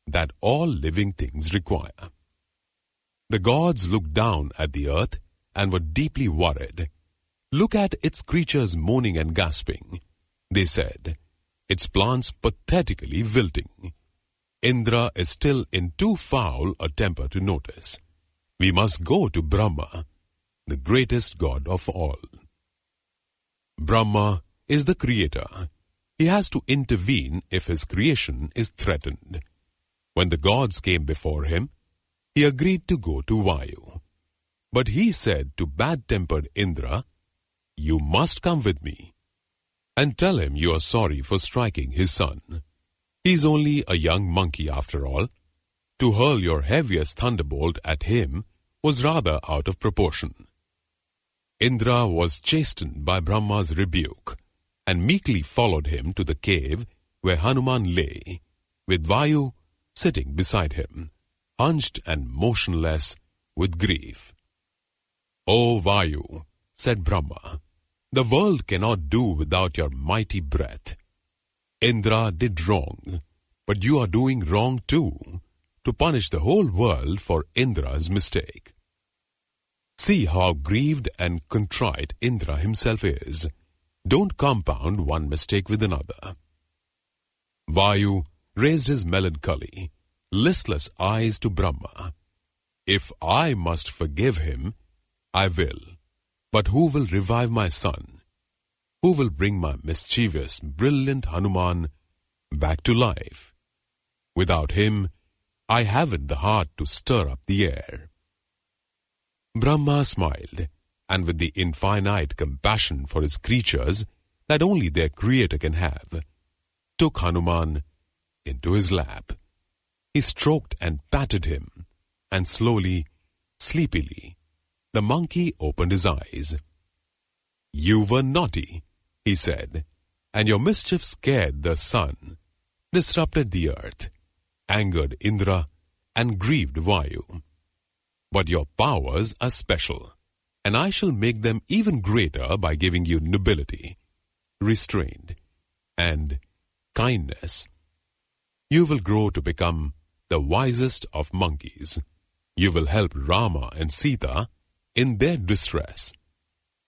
that all living things require. The gods looked down at the earth and were deeply worried. "Look at its creatures moaning and gasping," they said. "Its plants pathetically wilting. Indra is still in too foul a temper to notice. We must go to Brahma, the greatest god of all." Brahma is the creator. He has to intervene if his creation is threatened. When the gods came before him, he agreed to go to Vayu. But he said to bad-tempered Indra, "You must come with me, and tell him you are sorry for striking his son. He's only a young monkey after all. To hurl your heaviest thunderbolt at him was rather out of proportion." Indra was chastened by Brahma's rebuke, and meekly followed him to the cave where Hanuman lay, with Vayu sitting beside him, hunched and motionless with grief. "O Vayu," said Brahma, "the world cannot do without your mighty breath. Indra did wrong, but you are doing wrong too, to punish the whole world for Indra's mistake. See how grieved and contrite Indra himself is. Don't compound one mistake with another." Vayu raised his melancholy, listless eyes to Brahma. "If I must forgive him, I will. But who will revive my son? Who will bring my mischievous, brilliant Hanuman back to life? Without him, I haven't the heart to stir up the air." Brahma smiled, and with the infinite compassion for his creatures that only their creator can have, took Hanuman into his lap. He stroked and patted him, and slowly, sleepily, the monkey opened his eyes. "You were naughty," he said, "and your mischief scared the sun, disrupted the earth, angered Indra, and grieved Vayu. But your powers are special, and I shall make them even greater by giving you nobility, restraint, and kindness. You will grow to become the wisest of monkeys. You will help Rama and Sita in their distress.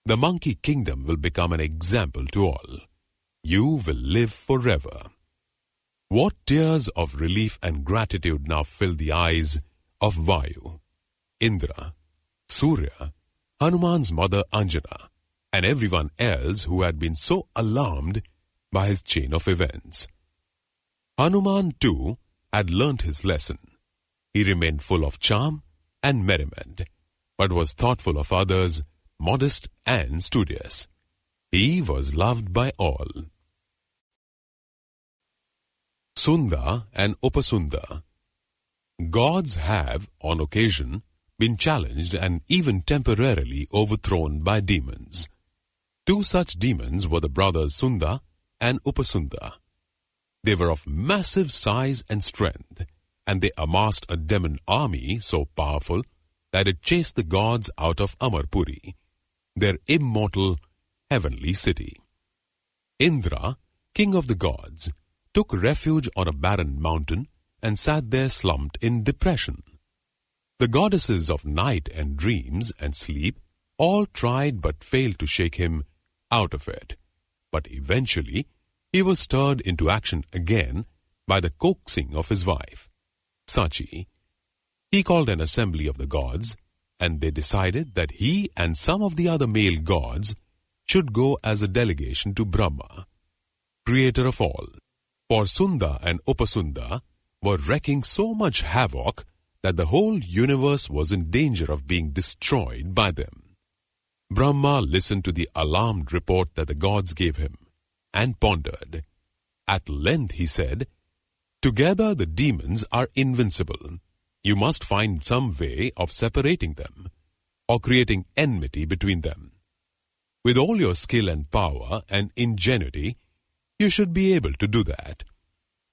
The monkey kingdom will become an example to all. You will live forever." What tears of relief and gratitude now filled the eyes of Vayu, Indra, Surya, Hanuman's mother Anjana, and everyone else who had been so alarmed by his chain of events. Hanuman too had learnt his lesson. He remained full of charm and merriment, but was thoughtful of others, modest and studious. He was loved by all. Sunda and Upasunda. Gods have, on occasion, been challenged and even temporarily overthrown by demons. Two such demons were the brothers Sunda and Upasunda. They were of massive size and strength, and they amassed a demon army so powerful that it chased the gods out of Amarpuri, their immortal heavenly city. Indra, king of the gods, took refuge on a barren mountain and sat there slumped in depression. The goddesses of night and dreams and sleep all tried but failed to shake him out of it. But eventually, he was stirred into action again by the coaxing of his wife, Sachi. He called an assembly of the gods, and they decided that he and some of the other male gods should go as a delegation to Brahma, creator of all. For Sunda and Upasunda were wreaking so much havoc that the whole universe was in danger of being destroyed by them. Brahma listened to the alarmed report that the gods gave him, and pondered. At length he said, "Together the demons are invincible. You must find some way of separating them, or creating enmity between them. With all your skill and power and ingenuity, you should be able to do that."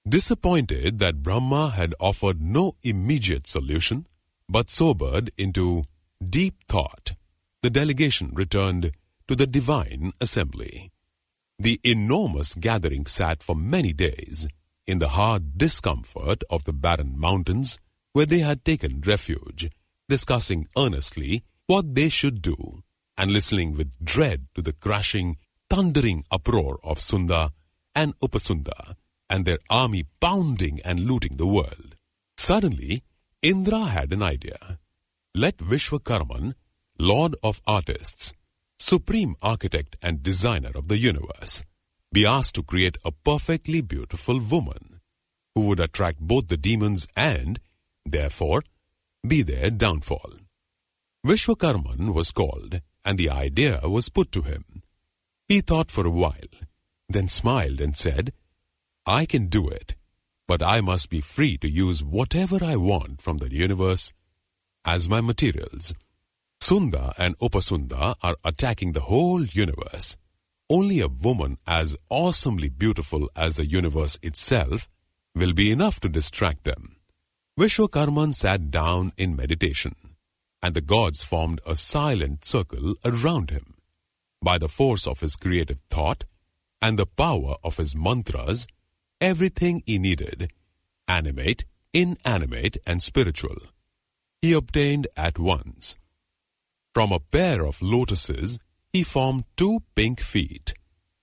Disappointed that Brahma had offered no immediate solution, but sobered into deep thought, the delegation returned to the divine assembly. The enormous gathering sat for many days in the hard discomfort of the barren mountains where they had taken refuge, discussing earnestly what they should do, and listening with dread to the crashing, thundering uproar of Sunda and Upasunda, and their army pounding and looting the world. Suddenly, Indra had an idea. Let Vishwakarman, Lord of Artists, supreme architect and designer of the universe, be asked to create a perfectly beautiful woman, who would attract both the demons and, therefore, be their downfall. Vishwakarman was called, and the idea was put to him. He thought for a while, then smiled and said, "I can do it, but I must be free to use whatever I want from the universe as my materials. Sunda and Upasunda are attacking the whole universe. Only a woman as awesomely beautiful as the universe itself will be enough to distract them." Vishwakarman sat down in meditation, and the gods formed a silent circle around him. By the force of his creative thought and the power of his mantras, everything he needed, animate, inanimate, and spiritual, he obtained at once. From a pair of lotuses, he formed 2 pink feet,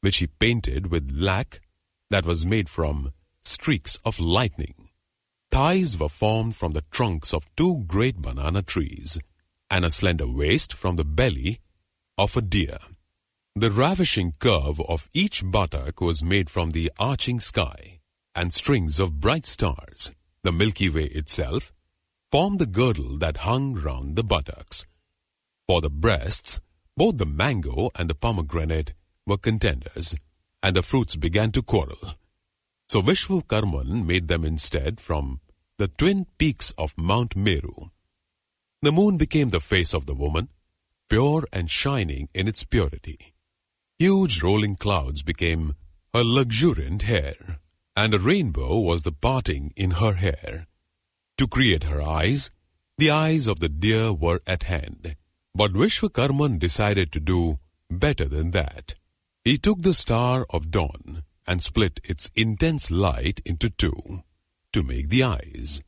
which he painted with lac that was made from streaks of lightning. Thighs were formed from the trunks of 2 great banana trees, and a slender waist from the belly of a deer. The ravishing curve of each buttock was made from the arching sky, and strings of bright stars, the Milky Way itself, formed the girdle that hung round the buttocks. For the breasts, both the mango and the pomegranate were contenders, and the fruits began to quarrel. So Vishwakarman made them instead from the twin peaks of Mount Meru. The moon became the face of the woman, pure and shining in its purity. Huge rolling clouds became her luxuriant hair, and a rainbow was the parting in her hair. To create her eyes, the eyes of the deer were at hand. But Vishwakarman decided to do better than that. He took the star of dawn and split its intense light into 2 to make the eyes.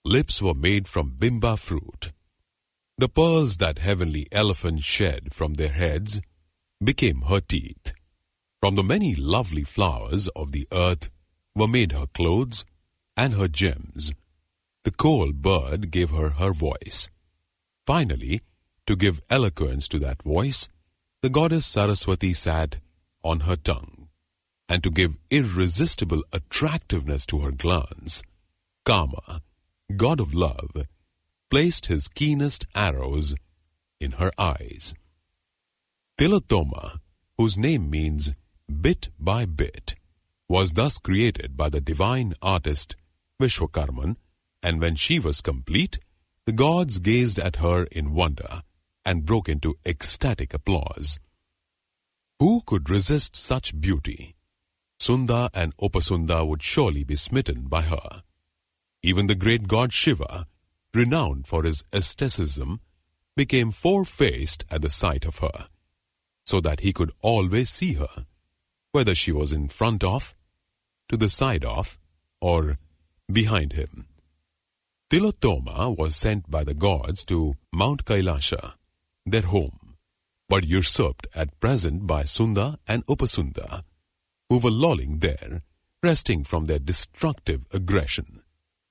Lips were made from bimba fruit. The pearls that heavenly elephants shed from their heads became her teeth. From the many lovely flowers of the earth, were made her clothes and her gems. The coal bird gave her her voice. Finally, to give eloquence to that voice, the goddess Saraswati sat on her tongue, and to give irresistible attractiveness to her glance, Kama, god of love, placed his keenest arrows in her eyes. Tilottama, whose name means bit by bit, was thus created by the divine artist Vishwakarman, and when she was complete, the gods gazed at her in wonder and broke into ecstatic applause. Who could resist such beauty? Sunda and Upasunda would surely be smitten by her. Even the great god Shiva, renowned for his asceticism, became four-faced at the sight of her, so that he could always see her, whether she was in front of, to the side of, or behind him. Tilottama was sent by the gods to Mount Kailasha, their home, but usurped at present by Sunda and Upasunda, who were lolling there, resting from their destructive aggression,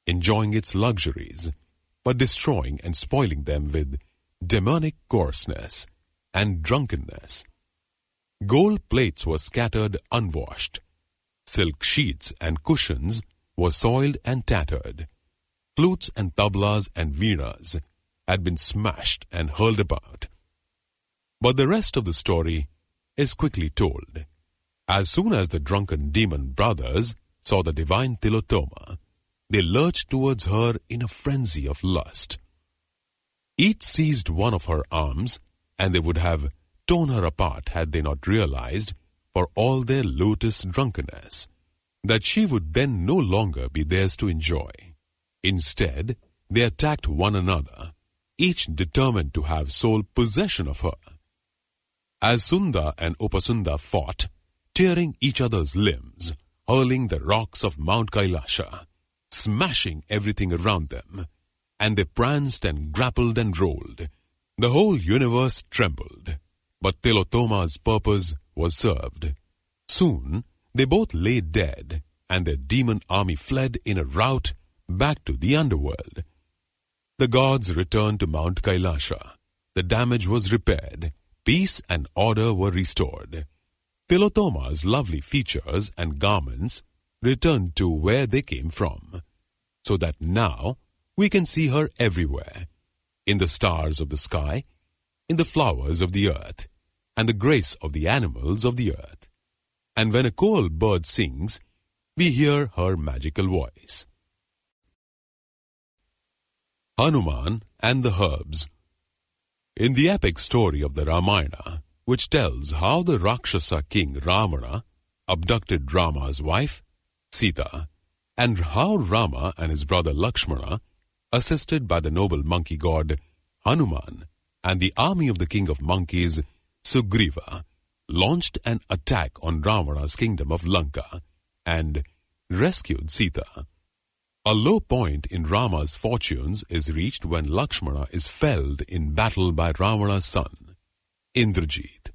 enjoying its luxuries, but destroying and spoiling them with demonic coarseness and drunkenness. Gold plates were scattered unwashed. Silk sheets and cushions were soiled and tattered. Flutes and tablas and veeras had been smashed and hurled about. But the rest of the story is quickly told. As soon as the drunken demon brothers saw the divine Tilottama, they lurched towards her in a frenzy of lust. Each seized one of her arms, and they would have torn her apart had they not realized, for all their lotus drunkenness, that she would then no longer be theirs to enjoy. Instead, they attacked one another, each determined to have sole possession of her. As Sunda and Upasunda fought, tearing each other's limbs, hurling the rocks of Mount Kailasha, smashing everything around them, and they pranced and grappled and rolled, the whole universe trembled. But Tilottama's purpose was served. Soon, they both lay dead, and their demon army fled in a rout back to the underworld. The gods returned to Mount Kailasha. The damage was repaired. Peace and order were restored. Tilottama's lovely features and garments returned to where they came from, so that now we can see her everywhere, in the stars of the sky, in the flowers of the earth, and the grace of the animals of the earth. And when a coal bird sings, we hear her magical voice. Hanuman and the Herbs. In the epic story of the Ramayana, which tells how the Rakshasa king Ravana abducted Rama's wife, Sita, and how Rama and his brother Lakshmana, assisted by the noble monkey god Hanuman and the army of the king of monkeys, Sugriva, launched an attack on Ravana's kingdom of Lanka and rescued Sita. A low point in Rama's fortunes is reached when Lakshmana is felled in battle by Ravana's son, Indrajit.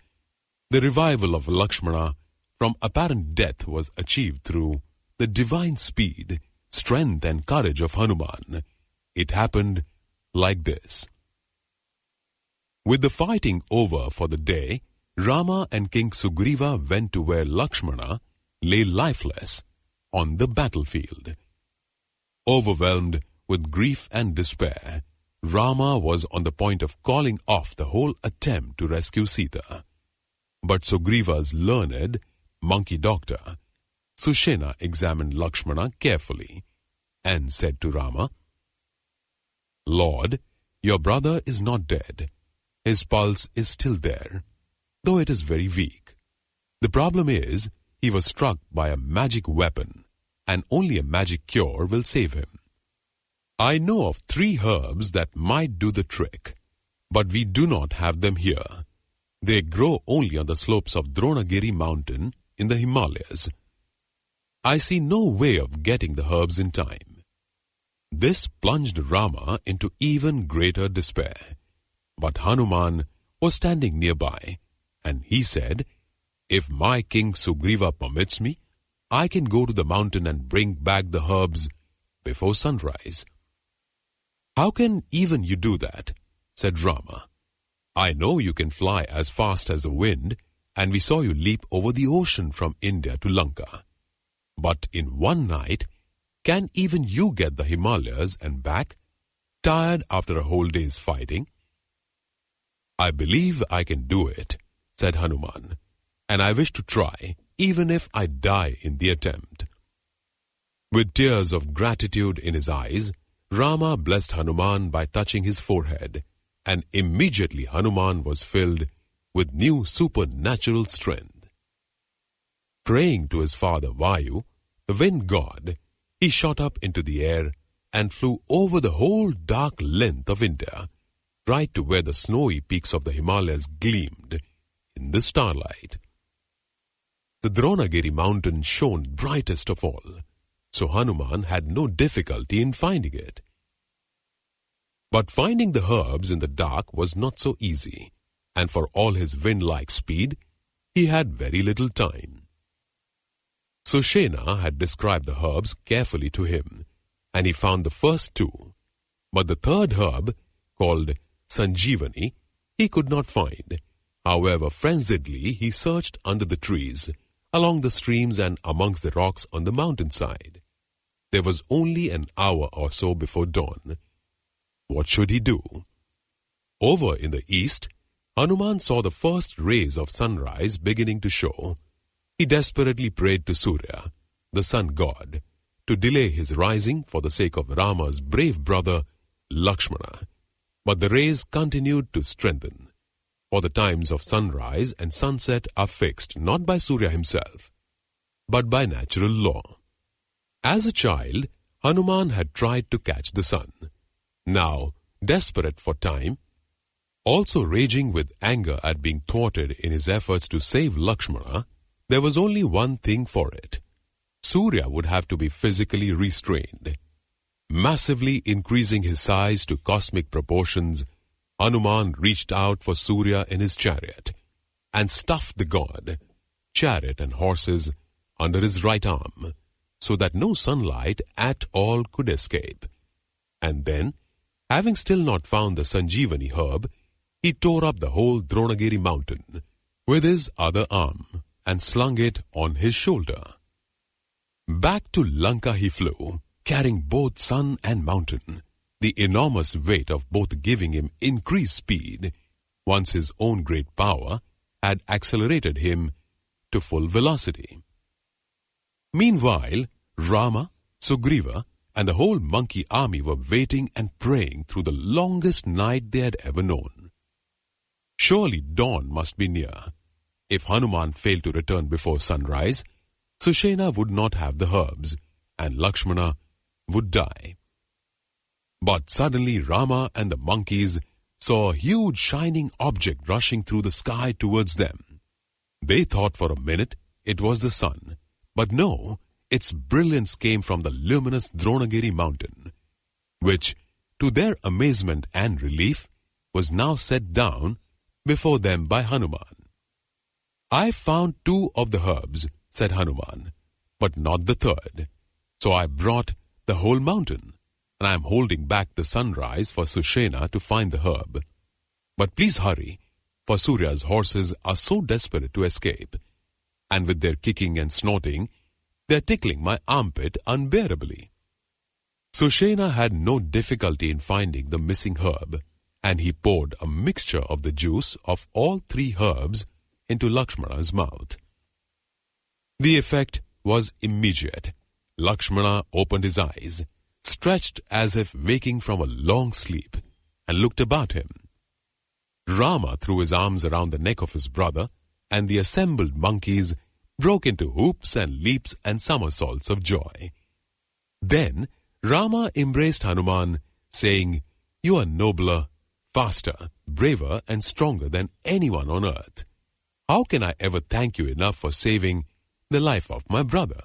The revival of Lakshmana from apparent death was achieved through the divine speed, strength and courage of Hanuman. It happened like this. With the fighting over for the day, Rama and King Sugriva went to where Lakshmana lay lifeless on the battlefield. Overwhelmed with grief and despair, Rama was on the point of calling off the whole attempt to rescue Sita. But Sugriva's learned monkey doctor, Sushena, examined Lakshmana carefully and said to Rama, "Lord, your brother is not dead. His pulse is still there, though it is very weak. The problem is, he was struck by a magic weapon, and only a magic cure will save him. I know of 3 herbs that might do the trick, but we do not have them here. They grow only on the slopes of Dronagiri mountain in the Himalayas. I see no way of getting the herbs in time." This plunged Rama into even greater despair. But Hanuman was standing nearby, and he said, "If my king Sugriva permits me, I can go to the mountain and bring back the herbs before sunrise." "How can even you do that?" said Rama. "I know you can fly as fast as the wind, and we saw you leap over the ocean from India to Lanka. But in one night, can even you get the Himalayas and back, tired after a whole day's fighting?" "I believe I can do it," said Hanuman, "and I wish to try, even if I die in the attempt." With tears of gratitude in his eyes, Rama blessed Hanuman by touching his forehead, and immediately Hanuman was filled with new supernatural strength. Praying to his father Vayu, the wind god, he shot up into the air and flew over the whole dark length of India, right to where the snowy peaks of the Himalayas gleamed in the starlight. The Dronagiri mountain shone brightest of all, so Hanuman had no difficulty in finding it. But finding the herbs in the dark was not so easy, and for all his wind-like speed, he had very little time. Sushena had described the herbs carefully to him, and he found the first two, but the third herb, called Sanjeevani, he could not find. However, frenziedly he searched under the trees, along the streams and amongst the rocks on the mountainside. There was only an hour or so before dawn. What should he do? Over in the east, Hanuman saw the first rays of sunrise beginning to show. He desperately prayed to Surya, the sun god, to delay his rising for the sake of Rama's brave brother, Lakshmana. But the rays continued to strengthen. For the times of sunrise and sunset are fixed not by Surya himself, but by natural law. As a child, Hanuman had tried to catch the sun. Now, desperate for time, also raging with anger at being thwarted in his efforts to save Lakshmana, there was only one thing for it. Surya would have to be physically restrained. Massively increasing his size to cosmic proportions, Hanuman reached out for Surya in his chariot and stuffed the god, chariot and horses, under his right arm, so that no sunlight at all could escape. And then, having still not found the Sanjeevani herb, he tore up the whole Dronagiri mountain with his other arm and slung it on his shoulder. Back to Lanka he flew, carrying both sun and mountain, the enormous weight of both giving him increased speed, once his own great power had accelerated him to full velocity. Meanwhile, Rama, Sugriva, and the whole monkey army were waiting and praying through the longest night they had ever known. Surely dawn must be near. If Hanuman failed to return before sunrise, Sushena would not have the herbs, and Lakshmana would die. But suddenly Rama and the monkeys saw a huge shining object rushing through the sky towards them. They thought for a minute it was the sun, but no, its brilliance came from the luminous Dronagiri mountain, which, to their amazement and relief, was now set down before them by Hanuman. "I found 2 of the herbs," said Hanuman, "but not the third. So I brought the whole mountain, and I am holding back the sunrise for Sushena to find the herb. But please hurry, for Surya's horses are so desperate to escape, and with their kicking and snorting, they are tickling my armpit unbearably." Sushena had no difficulty in finding the missing herb, and he poured a mixture of the juice of all 3 herbs into Lakshmana's mouth. The effect was immediate. Lakshmana opened his eyes, stretched as if waking from a long sleep, and looked about him. Rama threw his arms around the neck of his brother, and the assembled monkeys broke into whoops and leaps and somersaults of joy. Then Rama embraced Hanuman, saying, "You are nobler, faster, braver, and stronger than anyone on earth. How can I ever thank you enough for saving the life of my brother?"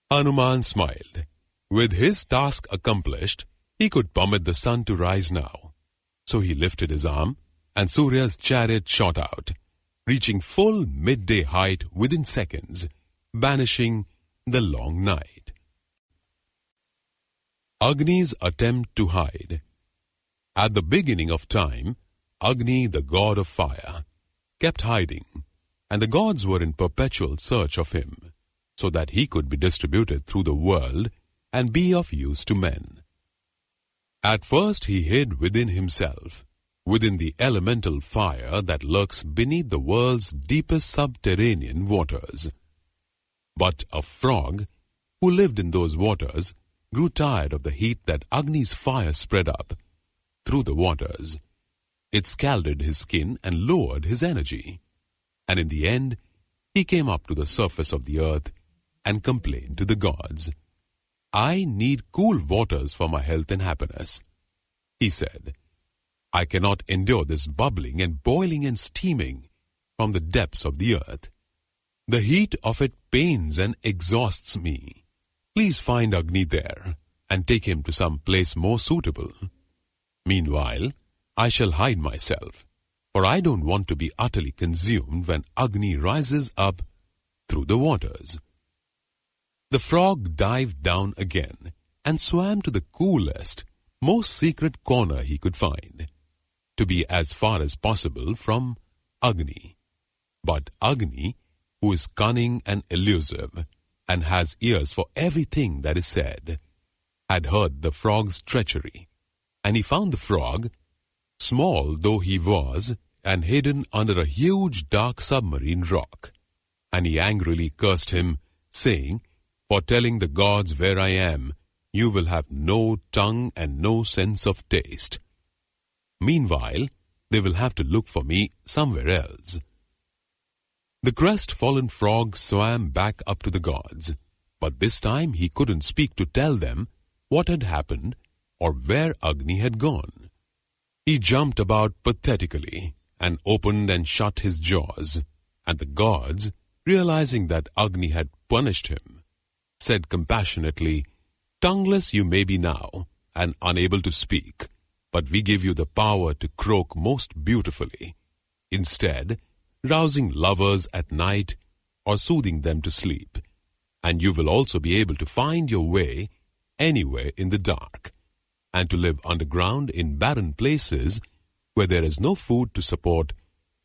Hanuman smiled. With his task accomplished, he could permit the sun to rise now. So he lifted his arm, and Surya's chariot shot out, reaching full midday height within seconds, banishing the long night. Agni's attempt to hide. At the beginning of time, Agni, the god of fire, kept hiding, and the gods were in perpetual search of him, so that he could be distributed through the world and be of use to men. At first he hid within himself, within the elemental fire that lurks beneath the world's deepest subterranean waters. But a frog, who lived in those waters, grew tired of the heat that Agni's fire spread up through the waters. It scalded his skin and lowered his energy. And in the end, he came up to the surface of the earth and complained to the gods. "I need cool waters for my health and happiness," he said. "I cannot endure this bubbling and boiling and steaming from the depths of the earth. The heat of it pains and exhausts me. Please find Agni there and take him to some place more suitable. Meanwhile, I shall hide myself, for I don't want to be utterly consumed when Agni rises up through the waters." The frog dived down again and swam to the coolest, most secret corner he could find, to be as far as possible from Agni. But Agni, who is cunning and elusive, and has ears for everything that is said, had heard the frog's treachery, and he found the frog, small though he was, and hidden under a huge dark submarine rock. And he angrily cursed him, saying, "For telling the gods where I am, you will have no tongue and no sense of taste. Meanwhile, they will have to look for me somewhere else." The crestfallen frog swam back up to the gods, but this time he couldn't speak to tell them what had happened or where Agni had gone. He jumped about pathetically and opened and shut his jaws, and the gods, realizing that Agni had punished him, said compassionately, "Tongueless you may be now, and unable to speak, but we give you the power to croak most beautifully, instead rousing lovers at night or soothing them to sleep, and you will also be able to find your way anywhere in the dark, and to live underground in barren places where there is no food to support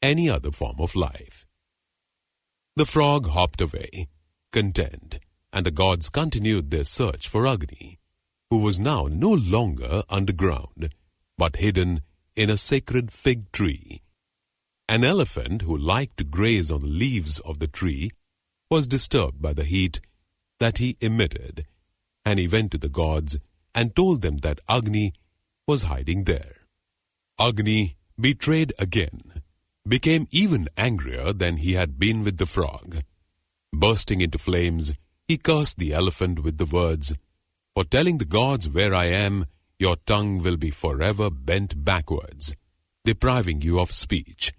any other form of life." The frog hopped away, content, and the gods continued their search for Agni, who was now no longer underground, but hidden in a sacred fig tree. An elephant who liked to graze on the leaves of the tree was disturbed by the heat that he emitted, and he went to the gods and told them that Agni was hiding there. Agni, betrayed again, became even angrier than he had been with the frog. Bursting into flames, he cursed the elephant with the words, "For telling the gods where I am, your tongue will be forever bent backwards, depriving you of speech.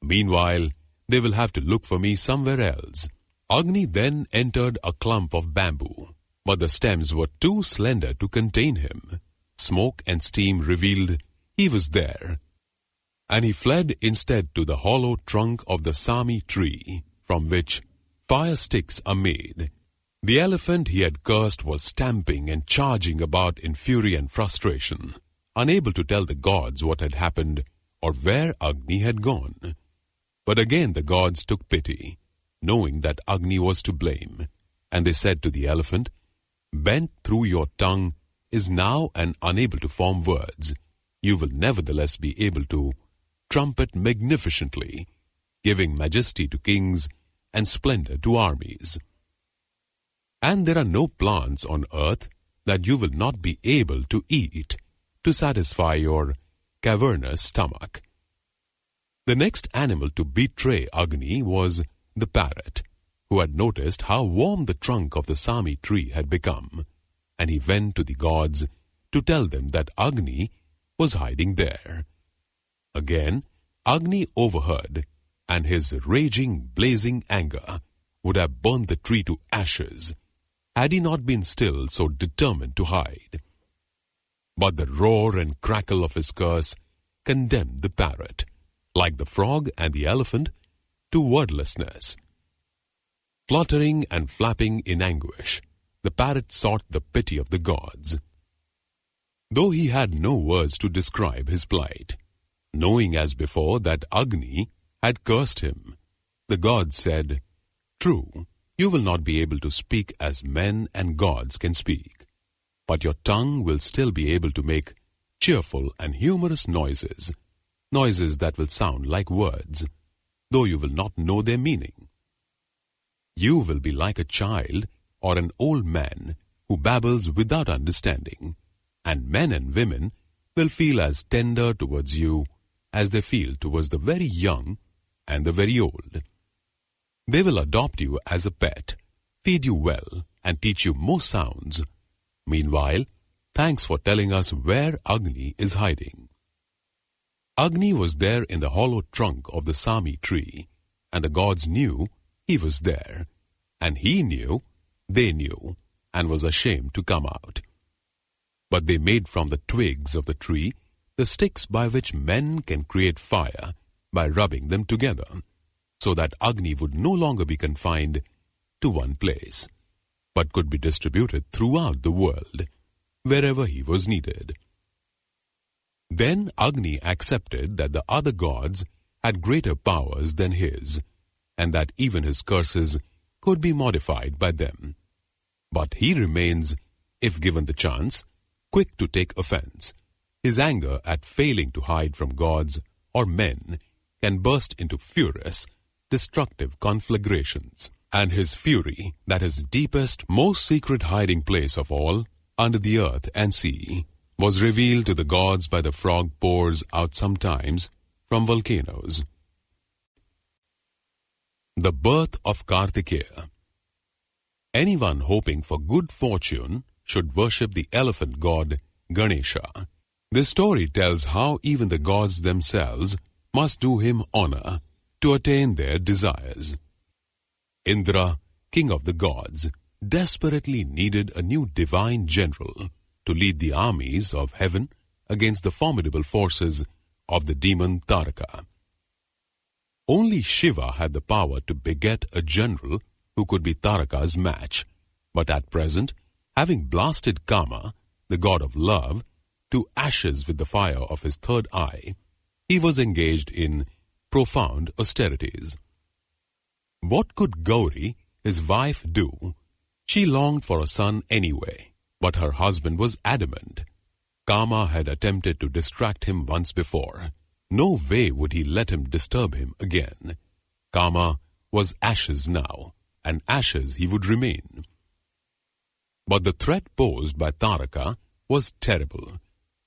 Meanwhile, they will have to look for me somewhere else." Agni then entered a clump of bamboo, but the stems were too slender to contain him. Smoke and steam revealed he was there, and he fled instead to the hollow trunk of the sami tree, from which fire sticks are made. The elephant he had cursed was stamping and charging about in fury and frustration, unable to tell the gods what had happened or where Agni had gone. But again the gods took pity, knowing that Agni was to blame, and they said to the elephant, "Bent through your tongue is now and unable to form words. You will nevertheless be able to trumpet magnificently, giving majesty to kings and splendor to armies. And there are no plants on earth that you will not be able to eat to satisfy your cavernous stomach." The next animal to betray Agni was the parrot, who had noticed how warm the trunk of the sami tree had become, and he went to the gods to tell them that Agni was hiding there. Again, Agni overheard, and his raging, blazing anger would have burned the tree to ashes had he not been still so determined to hide. But the roar and crackle of his curse condemned the parrot, like the frog and the elephant, to wordlessness. Fluttering and flapping in anguish, the parrot sought the pity of the gods. Though he had no words to describe his plight, knowing as before that Agni had cursed him, the gods said, "True, you will not be able to speak as men and gods can speak, but your tongue will still be able to make cheerful and humorous noises, noises that will sound like words, though you will not know their meaning. You will be like a child or an old man who babbles without understanding, and men and women will feel as tender towards you as they feel towards the very young and the very old. They will adopt you as a pet, feed you well, and teach you more sounds. Meanwhile, thanks for telling us where Agni is hiding." Agni was there in the hollow trunk of the Sami tree, and the gods knew he was there, and he knew, they knew, and was ashamed to come out. But they made from the twigs of the tree the sticks by which men can create fire by rubbing them together, so that Agni would no longer be confined to one place, but could be distributed throughout the world, wherever he was needed. Then Agni accepted that the other gods had greater powers than his, and that even his curses could be modified by them. But he remains, if given the chance, quick to take offense. His anger at failing to hide from gods or men can burst into furious, destructive conflagrations, and his fury, that his deepest, most secret hiding place of all, under the earth and sea, was revealed to the gods by the frog pours out sometimes from volcanoes. The birth of Kartikeya. Anyone hoping for good fortune should worship the elephant god Ganesha. This story tells how even the gods themselves must do him honor to attain their desires. Indra, king of the gods, desperately needed a new divine general to lead the armies of heaven against the formidable forces of the demon Dvaraka. Only Shiva had the power to beget a general who could be Dvaraka's match, but at present, having blasted Kama, the god of love, to ashes with the fire of his third eye, he was engaged in profound austerities. What could Gauri, his wife, do? She longed for a son anyway, but her husband was adamant. Kama had attempted to distract him once before. No way would he let him disturb him again. Kama was ashes now, and ashes he would remain. But the threat posed by Dvaraka was terrible.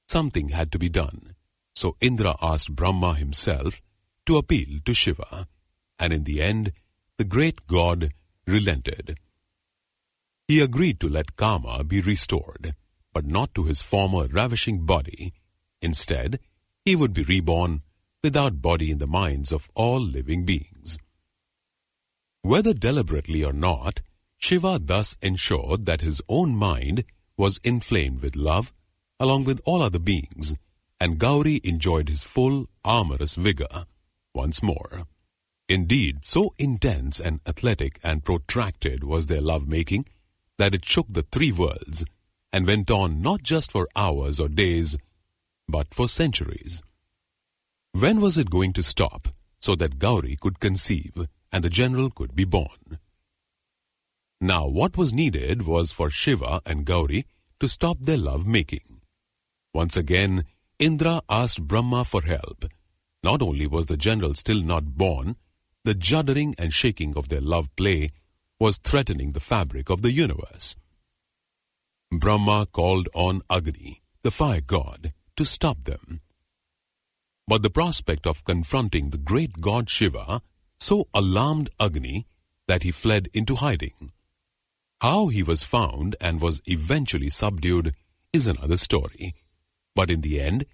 Something had to be done. So Indra asked Brahma himself to appeal to Shiva, and in the end, the great god relented. He agreed to let Kama be restored, but not to his former ravishing body. Instead, he would be reborn without body in the minds of all living beings. Whether deliberately or not, Shiva thus ensured that his own mind was inflamed with love, along with all other beings, and Gauri enjoyed his full, amorous vigor once more. Indeed, so intense and athletic and protracted was their love-making that it shook the three worlds and went on not just for hours or days, but for centuries. When was it going to stop so that Gauri could conceive and the general could be born? Now what was needed was for Shiva and Gauri to stop their love-making. Once again, Indra asked Brahma for help. Not only was the general still not born, the juddering and shaking of their love play was threatening the fabric of the universe. Brahma called on Agni, the fire god, to stop them. But the prospect of confronting the great god Shiva so alarmed Agni that he fled into hiding. How he was found and was eventually subdued is another story. But in the end,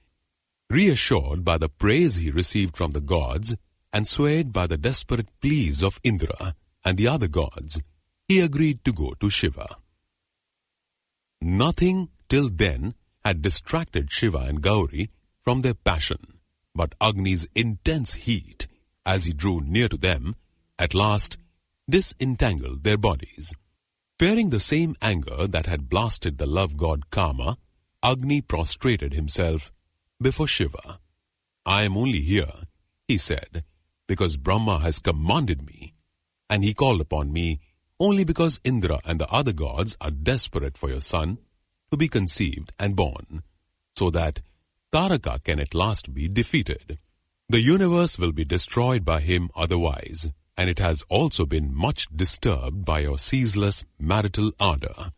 reassured by the praise he received from the gods and swayed by the desperate pleas of Indra and the other gods, he agreed to go to Shiva. Nothing till then had distracted Shiva and Gauri from their passion, but Agni's intense heat, as he drew near to them, at last disentangled their bodies. Fearing the same anger that had blasted the love god Kama, Agni prostrated himself before Shiva. "I am only here," he said, "because Brahma has commanded me, and he called upon me only because Indra and the other gods are desperate for your son to be conceived and born, so that Dvaraka can at last be defeated. The universe will be destroyed by him otherwise, and it has also been much disturbed by your ceaseless marital ardor."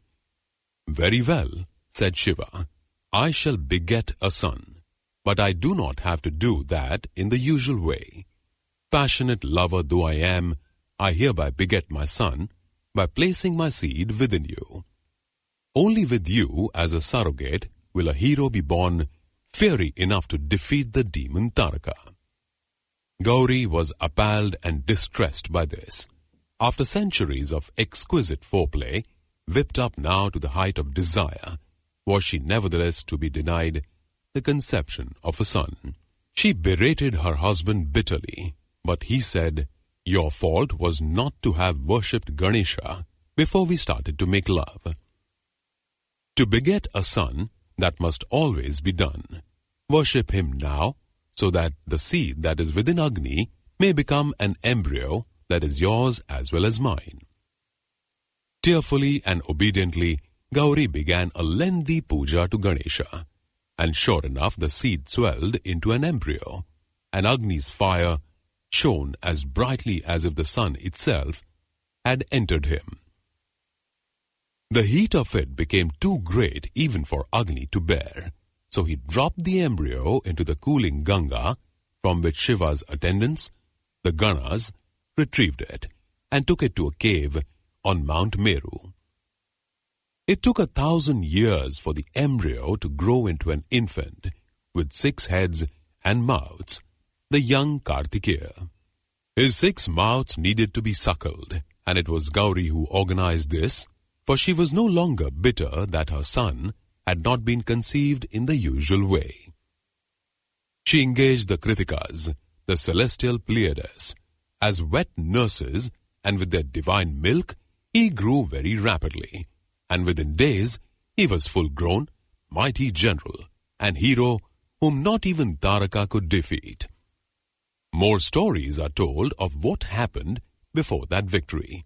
"Very well," said Shiva, "I shall beget a son, but I do not have to do that in the usual way. Passionate lover though I am, I hereby beget my son by placing my seed within you. Only with you as a surrogate will a hero be born fiery enough to defeat the demon Dvaraka." Gauri was appalled and distressed by this. After centuries of exquisite foreplay, whipped up now to the height of desire, was she nevertheless to be denied the conception of a son? She berated her husband bitterly, but he said, "Your fault was not to have worshipped Ganesha before we started to make love. To beget a son, that must always be done. Worship him now, so that the seed that is within Agni may become an embryo that is yours as well as mine." Tearfully and obediently, Gauri began a lengthy puja to Ganesha, and sure enough the seed swelled into an embryo, and Agni's fire shone as brightly as if the sun itself had entered him. The heat of it became too great even for Agni to bear, so he dropped the embryo into the cooling Ganga, from which Shiva's attendants, the Ganas, retrieved it and took it to a cave on Mount Meru. It took 1,000 years for the embryo to grow into an infant with 6 heads and mouths, the young Kartikeya. His 6 mouths needed to be suckled, and it was Gauri who organized this, for she was no longer bitter that her son had not been conceived in the usual way. She engaged the Kritikas, the celestial Pleiades, as wet nurses, and with their divine milk he grew very rapidly, and within days he was full-grown, mighty general, and hero whom not even Dvaraka could defeat. More stories are told of what happened before that victory.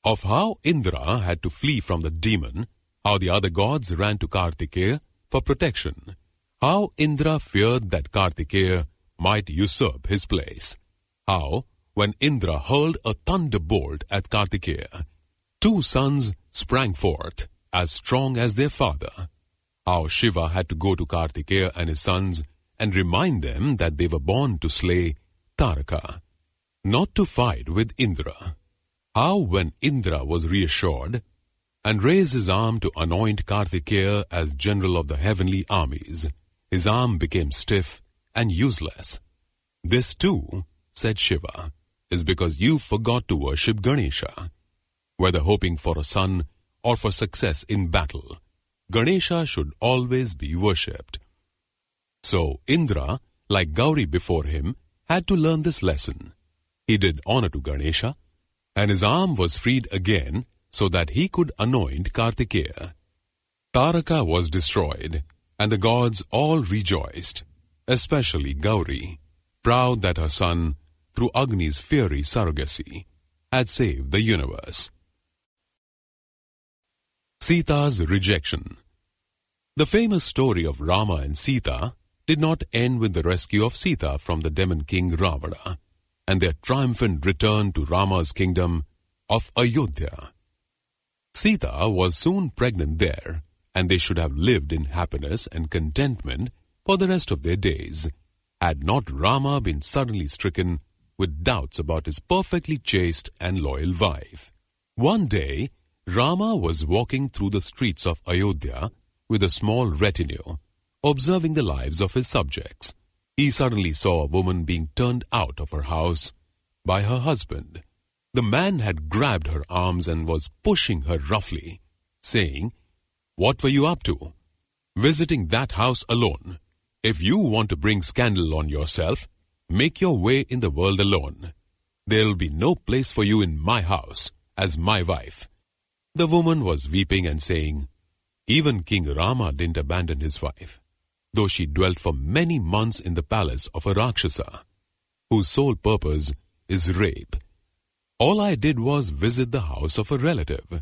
Of how Indra had to flee from the demon, how the other gods ran to Kartikeya for protection, how Indra feared that Kartikeya might usurp his place, how, when Indra hurled a thunderbolt at Kartikeya, 2 sons sprang forth as strong as their father, how Shiva had to go to Kartikeya and his sons and remind them that they were born to slay Dvaraka, not to fight with Indra. How when Indra was reassured and raised his arm to anoint Kartikeya as general of the heavenly armies, his arm became stiff and useless. "This too," said Shiva, "is because you forgot to worship Ganesha. Whether hoping for a son or for success in battle, Ganesha should always be worshipped." So Indra, like Gauri before him, had to learn this lesson. He did honor to Ganesha, and his arm was freed again so that he could anoint Kartikeya. Dvaraka was destroyed, and the gods all rejoiced, especially Gauri, proud that her son, through Agni's fiery surrogacy, had saved the universe. Sita's rejection. The famous story of Rama and Sita did not end with the rescue of Sita from the demon king Ravana and their triumphant return to Rama's kingdom of Ayodhya. Sita was soon pregnant there, and they should have lived in happiness and contentment for the rest of their days, had not Rama been suddenly stricken with doubts about his perfectly chaste and loyal wife. One day, Rama was walking through the streets of Ayodhya with a small retinue, observing the lives of his subjects. He suddenly saw a woman being turned out of her house by her husband. The man had grabbed her arms and was pushing her roughly, saying, "What were you up to? Visiting that house alone. If you want to bring scandal on yourself, make your way in the world alone. There'll be no place for you in my house as my wife." The woman was weeping and saying, "Even King Rama didn't abandon his wife, though she dwelt for many months in the palace of a Rakshasa, whose sole purpose is rape. All I did was visit the house of a relative.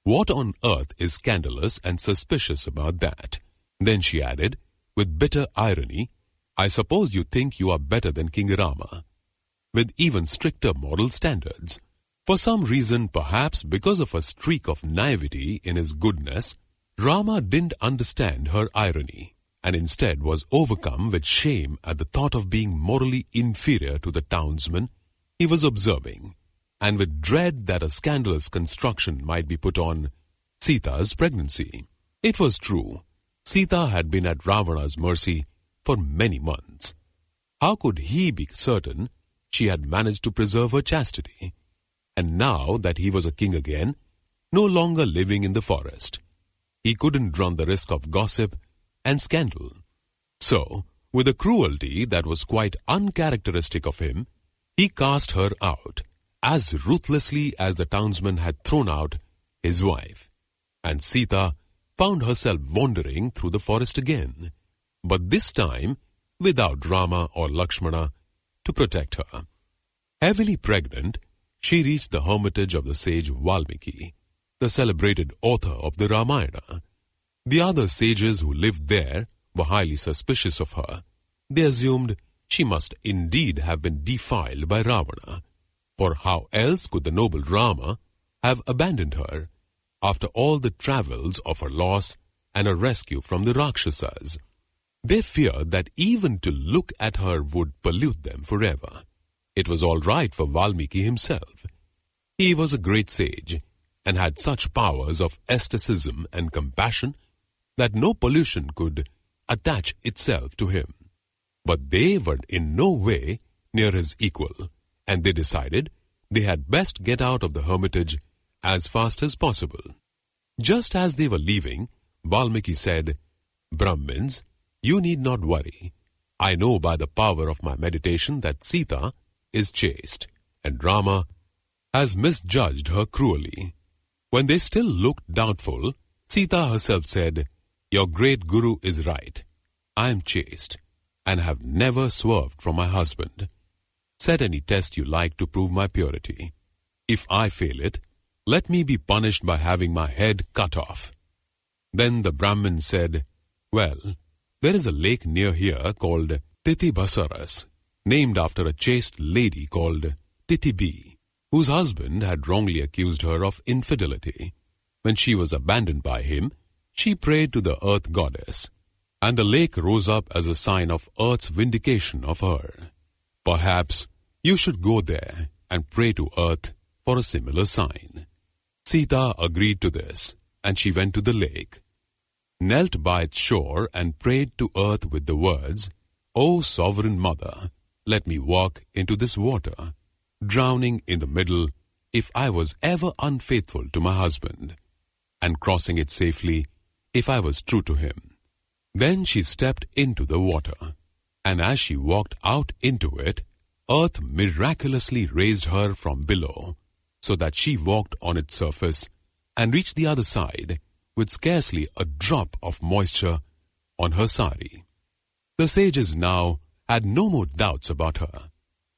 What on earth is scandalous and suspicious about that?" Then she added, with bitter irony, "I suppose you think you are better than King Rama, with even stricter moral standards." For some reason, perhaps because of a streak of naivety in his goodness, Rama didn't understand her irony, and instead was overcome with shame at the thought of being morally inferior to the townsman he was observing, and with dread that a scandalous construction might be put on Sita's pregnancy. It was true. Sita had been at Ravana's mercy for many months. How could he be certain she had managed to preserve her chastity? And now that he was a king again, no longer living in the forest, he couldn't run the risk of gossip and scandal. So, with a cruelty that was quite uncharacteristic of him, he cast her out, as ruthlessly as the townsman had thrown out his wife. And Sita found herself wandering through the forest again, but this time without Rama or Lakshmana to protect her. Heavily pregnant, she reached the hermitage of the sage Valmiki, the celebrated author of the Ramayana. The other sages who lived there were highly suspicious of her. They assumed she must indeed have been defiled by Ravana, for how else could the noble Rama have abandoned her after all the travels of her loss and her rescue from the Rakshasas? They feared that even to look at her would pollute them forever. It was all right for Valmiki himself. He was a great sage and had such powers of aestheticism and compassion that no pollution could attach itself to him. But they were in no way near his equal, and they decided they had best get out of the hermitage as fast as possible. Just as they were leaving, Valmiki said, "Brahmins, you need not worry. I know by the power of my meditation that Sita is chaste, and Rama has misjudged her cruelly." When they still looked doubtful, Sita herself said, "Your great guru is right. I am chaste, and have never swerved from my husband. Set any test you like to prove my purity. If I fail it, let me be punished by having my head cut off." Then the Brahmin said, "Well, there is a lake near here called Titibhasaras, named after a chaste lady called Titibi, whose husband had wrongly accused her of infidelity. When she was abandoned by him, she prayed to the earth goddess, and the lake rose up as a sign of earth's vindication of her. Perhaps you should go there and pray to earth for a similar sign." Sita agreed to this, and she went to the lake, knelt by its shore and prayed to earth with the words, "O sovereign mother, let me walk into this water, drowning in the middle if I was ever unfaithful to my husband, and crossing it safely if I was true to him." Then she stepped into the water, and as she walked out into it, earth miraculously raised her from below, so that she walked on its surface and reached the other side with scarcely a drop of moisture on her sari. The sages now had no more doubts about her.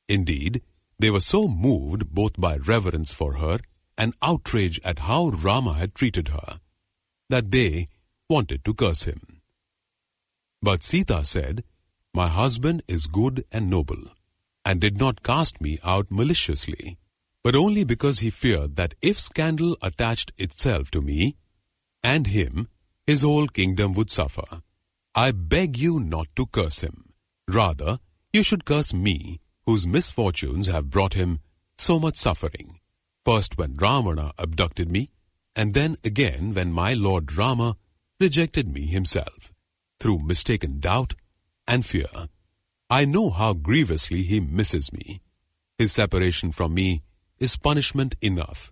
Indeed, they were so moved both by reverence for her and outrage at how Rama had treated her, that they wanted to curse him. But Sita said, "My husband is good and noble, and did not cast me out maliciously, but only because he feared that if scandal attached itself to me and him, his whole kingdom would suffer. I beg you not to curse him. Rather, you should curse me, whose misfortunes have brought him so much suffering. First when Ravana abducted me, and then again when my Lord Rama rejected me himself, through mistaken doubt and fear. I know how grievously he misses me. His separation from me is punishment enough,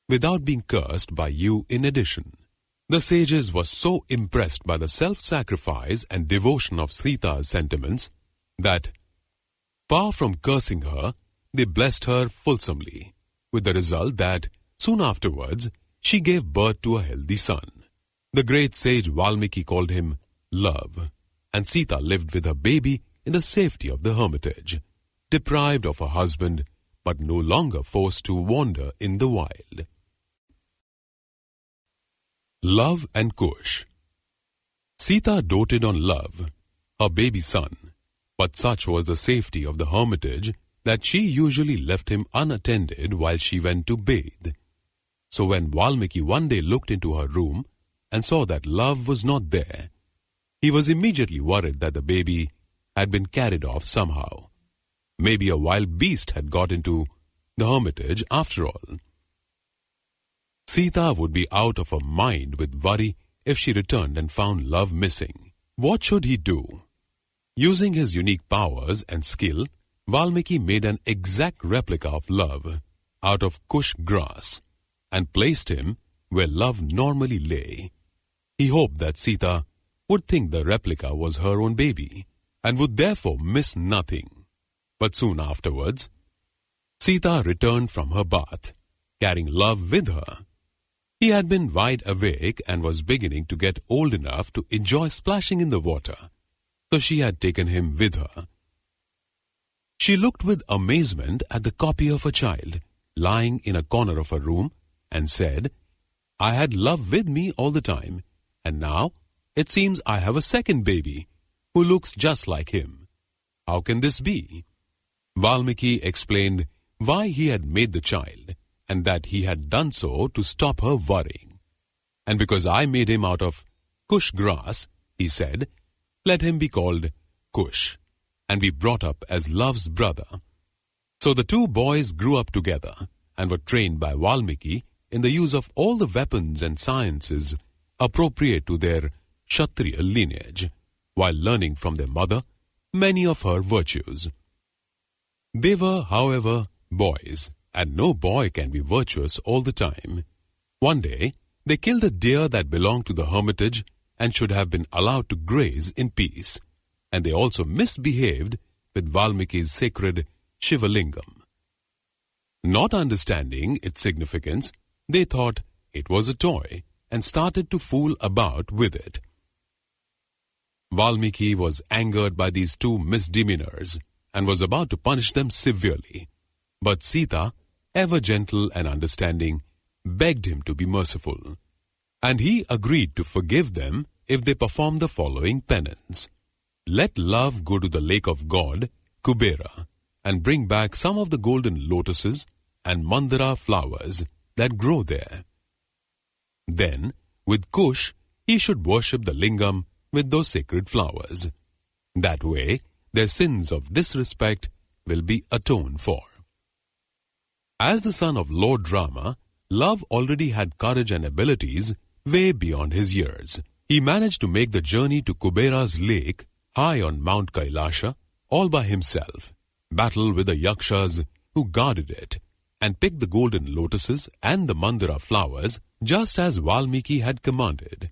without being cursed by you in addition." The sages were so impressed by the self-sacrifice and devotion of Sita's sentiments that, far from cursing her, they blessed her fulsomely, with the result that, soon afterwards, she gave birth to a healthy son. The great sage Valmiki called him Love, and Sita lived with her baby in the safety of the hermitage, deprived of her husband, but no longer forced to wander in the wild. Love and Kush. Sita doted on Love, her baby son, but such was the safety of the hermitage that she usually left him unattended while she went to bathe. So when Valmiki one day looked into her room and saw that Love was not there, he was immediately worried that the baby had been carried off somehow. Maybe a wild beast had got into the hermitage after all. Sita would be out of her mind with worry if she returned and found Love missing. What should he do? Using his unique powers and skill, Valmiki made an exact replica of Love out of Kush grass and placed him where Love normally lay. He hoped that Sita would think the replica was her own baby and would therefore miss nothing. But soon afterwards, Sita returned from her bath, carrying Love with her. He had been wide awake and was beginning to get old enough to enjoy splashing in the water, so she had taken him with her. She looked with amazement at the copy of a child lying in a corner of her room and said, "I had Love with me all the time, and now it seems I have a second baby who looks just like him. How can this be?" Valmiki explained why he had made the child and that he had done so to stop her worrying. "And because I made him out of Kush grass," he said, "let him be called Kush, and be brought up as Love's brother." So the two boys grew up together and were trained by Valmiki in the use of all the weapons and sciences appropriate to their Kshatriya lineage, while learning from their mother many of her virtues. They were, however, boys, and no boy can be virtuous all the time. One day, they killed a deer that belonged to the hermitage and should have been allowed to graze in peace, and they also misbehaved with Valmiki's sacred Shivalingam. Not understanding its significance, they thought it was a toy and started to fool about with it. Valmiki was angered by these two misdemeanors and was about to punish them severely, but Sita, ever gentle and understanding, begged him to be merciful, and he agreed to forgive them if they performed the following penance. Let Love go to the lake of God, Kubera, and bring back some of the golden lotuses and mandara flowers that grow there. Then, with Kush, he should worship the lingam with those sacred flowers. That way, their sins of disrespect will be atoned for. As the son of Lord Rama, Love already had courage and abilities way beyond his years. He managed to make the journey to Kubera's lake, high on Mount Kailasha, all by himself, battle with the yakshas who guarded it, and pick the golden lotuses and the mandara flowers just as Valmiki had commanded.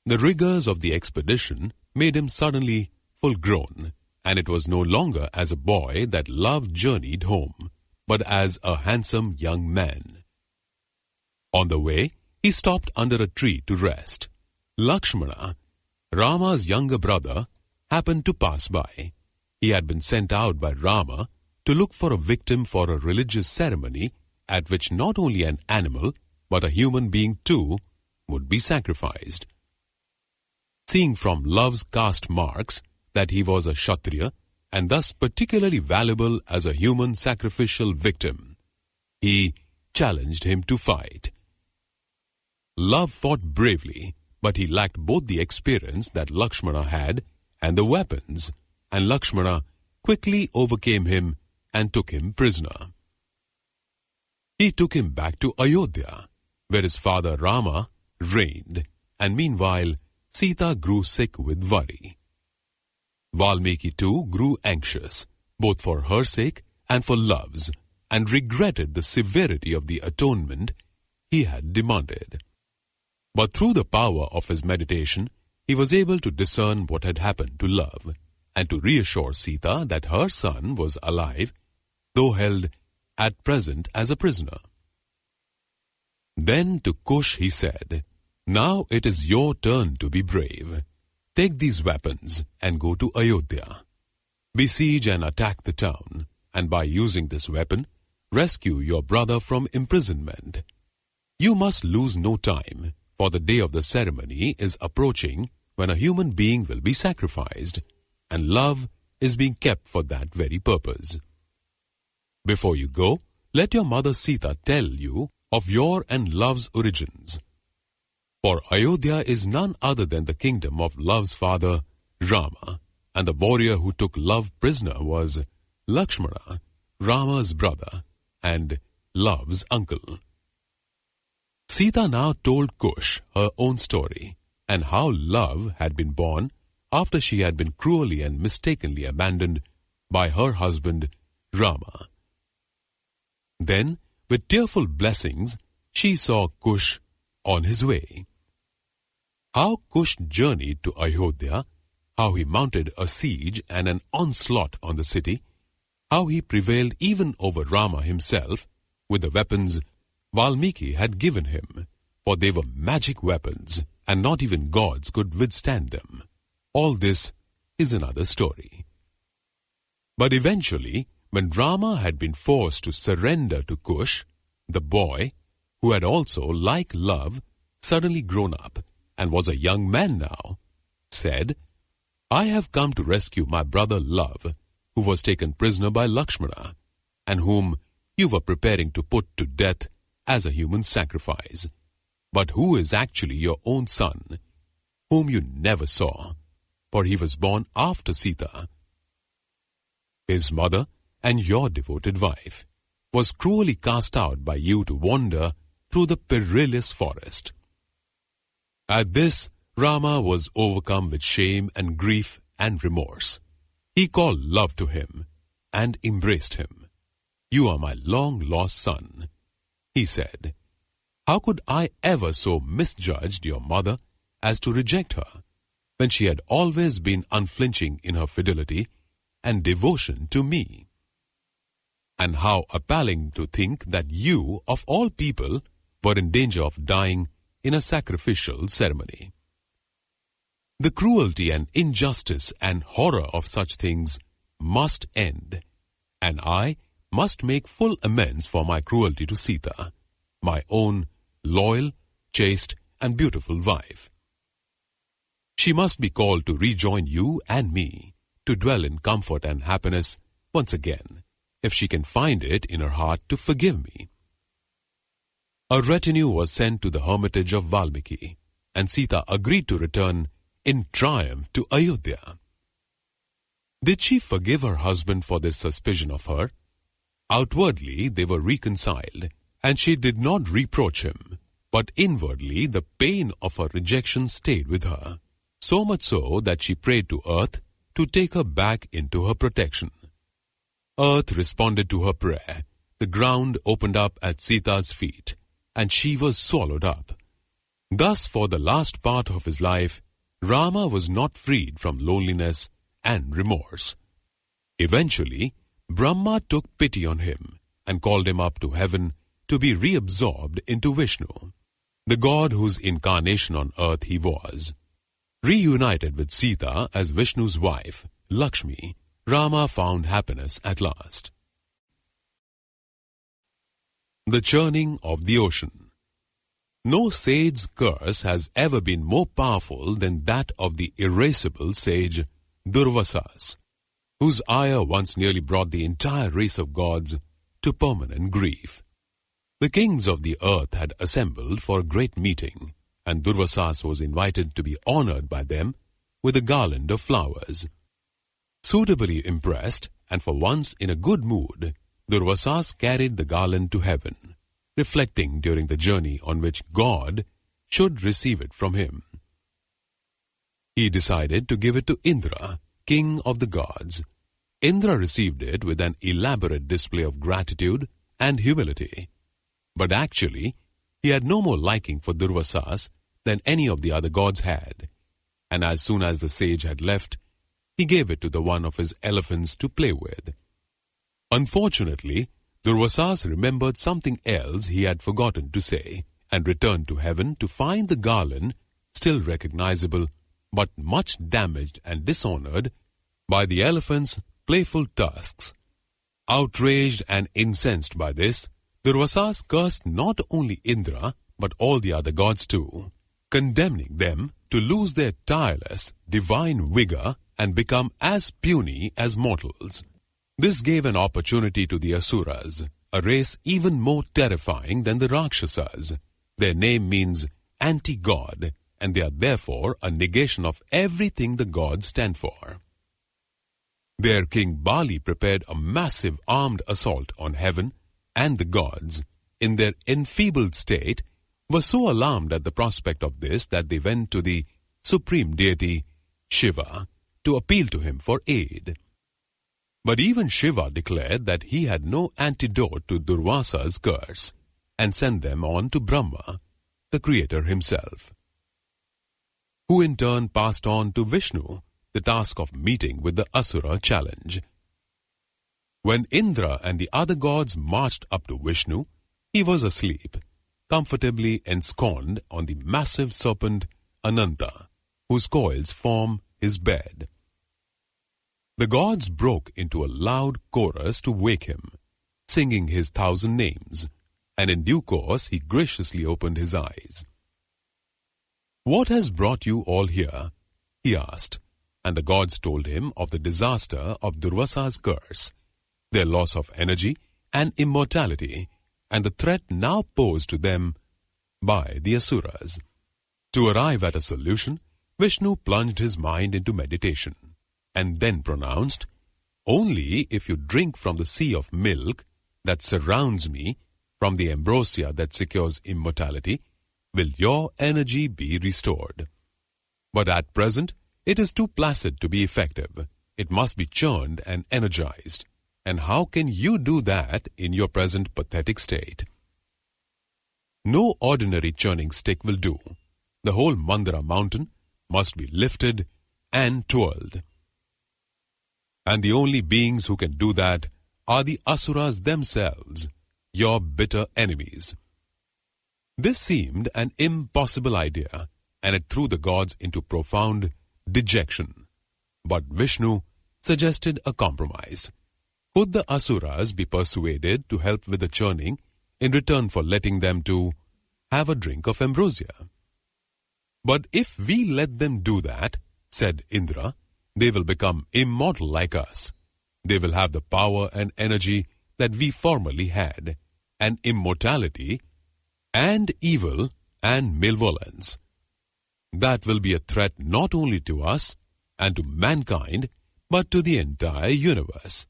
The rigors of the expedition made him suddenly full-grown, and it was no longer as a boy that Love journeyed home, but as a handsome young man. On the way, he stopped under a tree to rest. Lakshmana, Rama's younger brother, happened to pass by. He had been sent out by Rama to look for a victim for a religious ceremony at which not only an animal, but a human being too, would be sacrificed. Seeing from Love's caste marks that he was a Kshatriya, and thus particularly valuable as a human sacrificial victim, he challenged him to fight. Love fought bravely, but he lacked both the experience that Lakshmana had and the weapons, and Lakshmana quickly overcame him and took him prisoner. He took him back to Ayodhya, where his father Rama reigned, and meanwhile Sita grew sick with worry. Valmiki too grew anxious, both for her sake and for Love's, and regretted the severity of the atonement he had demanded. But through the power of his meditation, he was able to discern what had happened to Love, and to reassure Sita that her son was alive, though held at present as a prisoner. Then to Kush he said, "Now it is your turn to be brave. Take these weapons and go to Ayodhya. Besiege and attack the town, and by using this weapon, rescue your brother from imprisonment. You must lose no time, for the day of the ceremony is approaching when a human being will be sacrificed, and love is being kept for that very purpose. Before you go, let your mother Sita tell you of your and love's origins. For Ayodhya is none other than the kingdom of love's father, Rama, and the warrior who took love prisoner was Lakshmana, Rama's brother, and love's uncle." Sita now told Kush her own story, and how love had been born after she had been cruelly and mistakenly abandoned by her husband, Rama. Then, with tearful blessings, she saw Kush on his way. How Kush journeyed to Ayodhya, how he mounted a siege and an onslaught on the city, how he prevailed even over Rama himself with the weapons Valmiki had given him, for they were magic weapons, and not even gods could withstand them. All this is another story. But eventually, when Rama had been forced to surrender to Kush, the boy, who had also, like love, suddenly grown up and was a young man now, said, "I have come to rescue my brother Love, who was taken prisoner by Lakshmana, and whom you were preparing to put to death as a human sacrifice, but who is actually your own son, whom you never saw, for he was born after Sita. His mother and your devoted wife was cruelly cast out by you to wander through the perilous forest." At this, Rama was overcome with shame and grief and remorse. He called Love to him and embraced him. "You are my long-lost son," he said. "How could I ever so misjudged your mother as to reject her, when she had always been unflinching in her fidelity and devotion to me? And how appalling to think that you, of all people, were in danger of dying in a sacrificial ceremony. The cruelty and injustice and horror of such things must end, and I must make full amends for my cruelty to Sita, my own loyal, chaste, and beautiful wife. She must be called to rejoin you and me, to dwell in comfort and happiness once again, if she can find it in her heart to forgive me." A retinue was sent to the hermitage of Valmiki, and Sita agreed to return in triumph to Ayodhya. Did she forgive her husband for this suspicion of her? Outwardly they were reconciled, and she did not reproach him, but inwardly the pain of her rejection stayed with her, so much so that she prayed to Earth to take her back into her protection. Earth responded to her prayer. The ground opened up at Sita's feet, and she was swallowed up. Thus, for the last part of his life, Rama was not freed from loneliness and remorse. Eventually, Brahma took pity on him and called him up to heaven to be reabsorbed into Vishnu, the god whose incarnation on earth he was. Reunited with Sita as Vishnu's wife, Lakshmi, Rama found happiness at last. The churning of the ocean. No sage's curse has ever been more powerful than that of the irascible sage Durvasas, whose ire once nearly brought the entire race of gods to permanent grief. The kings of the earth had assembled for a great meeting, and Durvasas was invited to be honored by them with a garland of flowers. Suitably impressed, and for once in a good mood, Durvasas carried the garland to heaven, reflecting during the journey on which God should receive it from him. He decided to give it to Indra, king of the gods. Indra received it with an elaborate display of gratitude and humility. But actually, he had no more liking for Durvasas than any of the other gods had, and as soon as the sage had left, he gave it to the one of his elephants to play with. Unfortunately, Durvasas remembered something else he had forgotten to say and returned to heaven to find the garland still recognizable but much damaged and dishonored by the elephant's playful tusks. Outraged and incensed by this, Durvasas cursed not only Indra but all the other gods too, condemning them to lose their tireless, divine vigor and become as puny as mortals. This gave an opportunity to the Asuras, a race even more terrifying than the Rakshasas. Their name means anti-god, and they are therefore a negation of everything the gods stand for. Their king Bali prepared a massive armed assault on heaven, and the gods, in their enfeebled state, were so alarmed at the prospect of this that they went to the supreme deity, Shiva, to appeal to him for aid. But even Shiva declared that he had no antidote to Durvasa's curse, and sent them on to Brahma, the creator himself, who in turn passed on to Vishnu the task of meeting with the Asura challenge. When Indra and the other gods marched up to Vishnu, he was asleep, comfortably ensconced on the massive serpent Ananta, whose coils form his bed. The gods broke into a loud chorus to wake him, singing his 1,000 names, and in due course he graciously opened his eyes. "What has brought you all here?" he asked, and the gods told him of the disaster of Durvasa's curse, their loss of energy and immortality, and the threat now posed to them by the Asuras. To arrive at a solution, Vishnu plunged his mind into meditation, and then pronounced, "Only if you drink from the sea of milk that surrounds me, from the ambrosia that secures immortality, will your energy be restored. But at present, it is too placid to be effective. It must be churned and energized. And how can you do that in your present pathetic state? No ordinary churning stick will do. The whole Mandara mountain must be lifted and twirled. And the only beings who can do that are the Asuras themselves, your bitter enemies." This seemed an impossible idea, and it threw the gods into profound dejection. But Vishnu suggested a compromise. Could the Asuras be persuaded to help with the churning in return for letting them to have a drink of ambrosia? "But if we let them do that," said Indra, "they will become immortal like us. They will have the power and energy that we formerly had, and immortality, and evil and malevolence. That will be a threat not only to us and to mankind, but to the entire universe.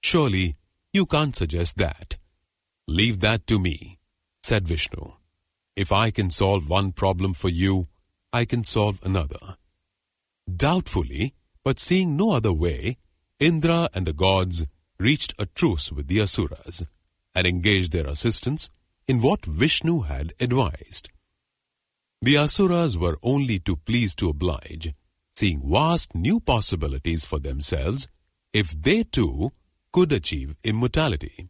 Surely you can't suggest that." "Leave that to me," said Vishnu. "If I can solve one problem for you, I can solve another." Doubtfully, but seeing no other way, Indra and the gods reached a truce with the Asuras and engaged their assistance in what Vishnu had advised. The Asuras were only too pleased to oblige, seeing vast new possibilities for themselves if they too could achieve immortality.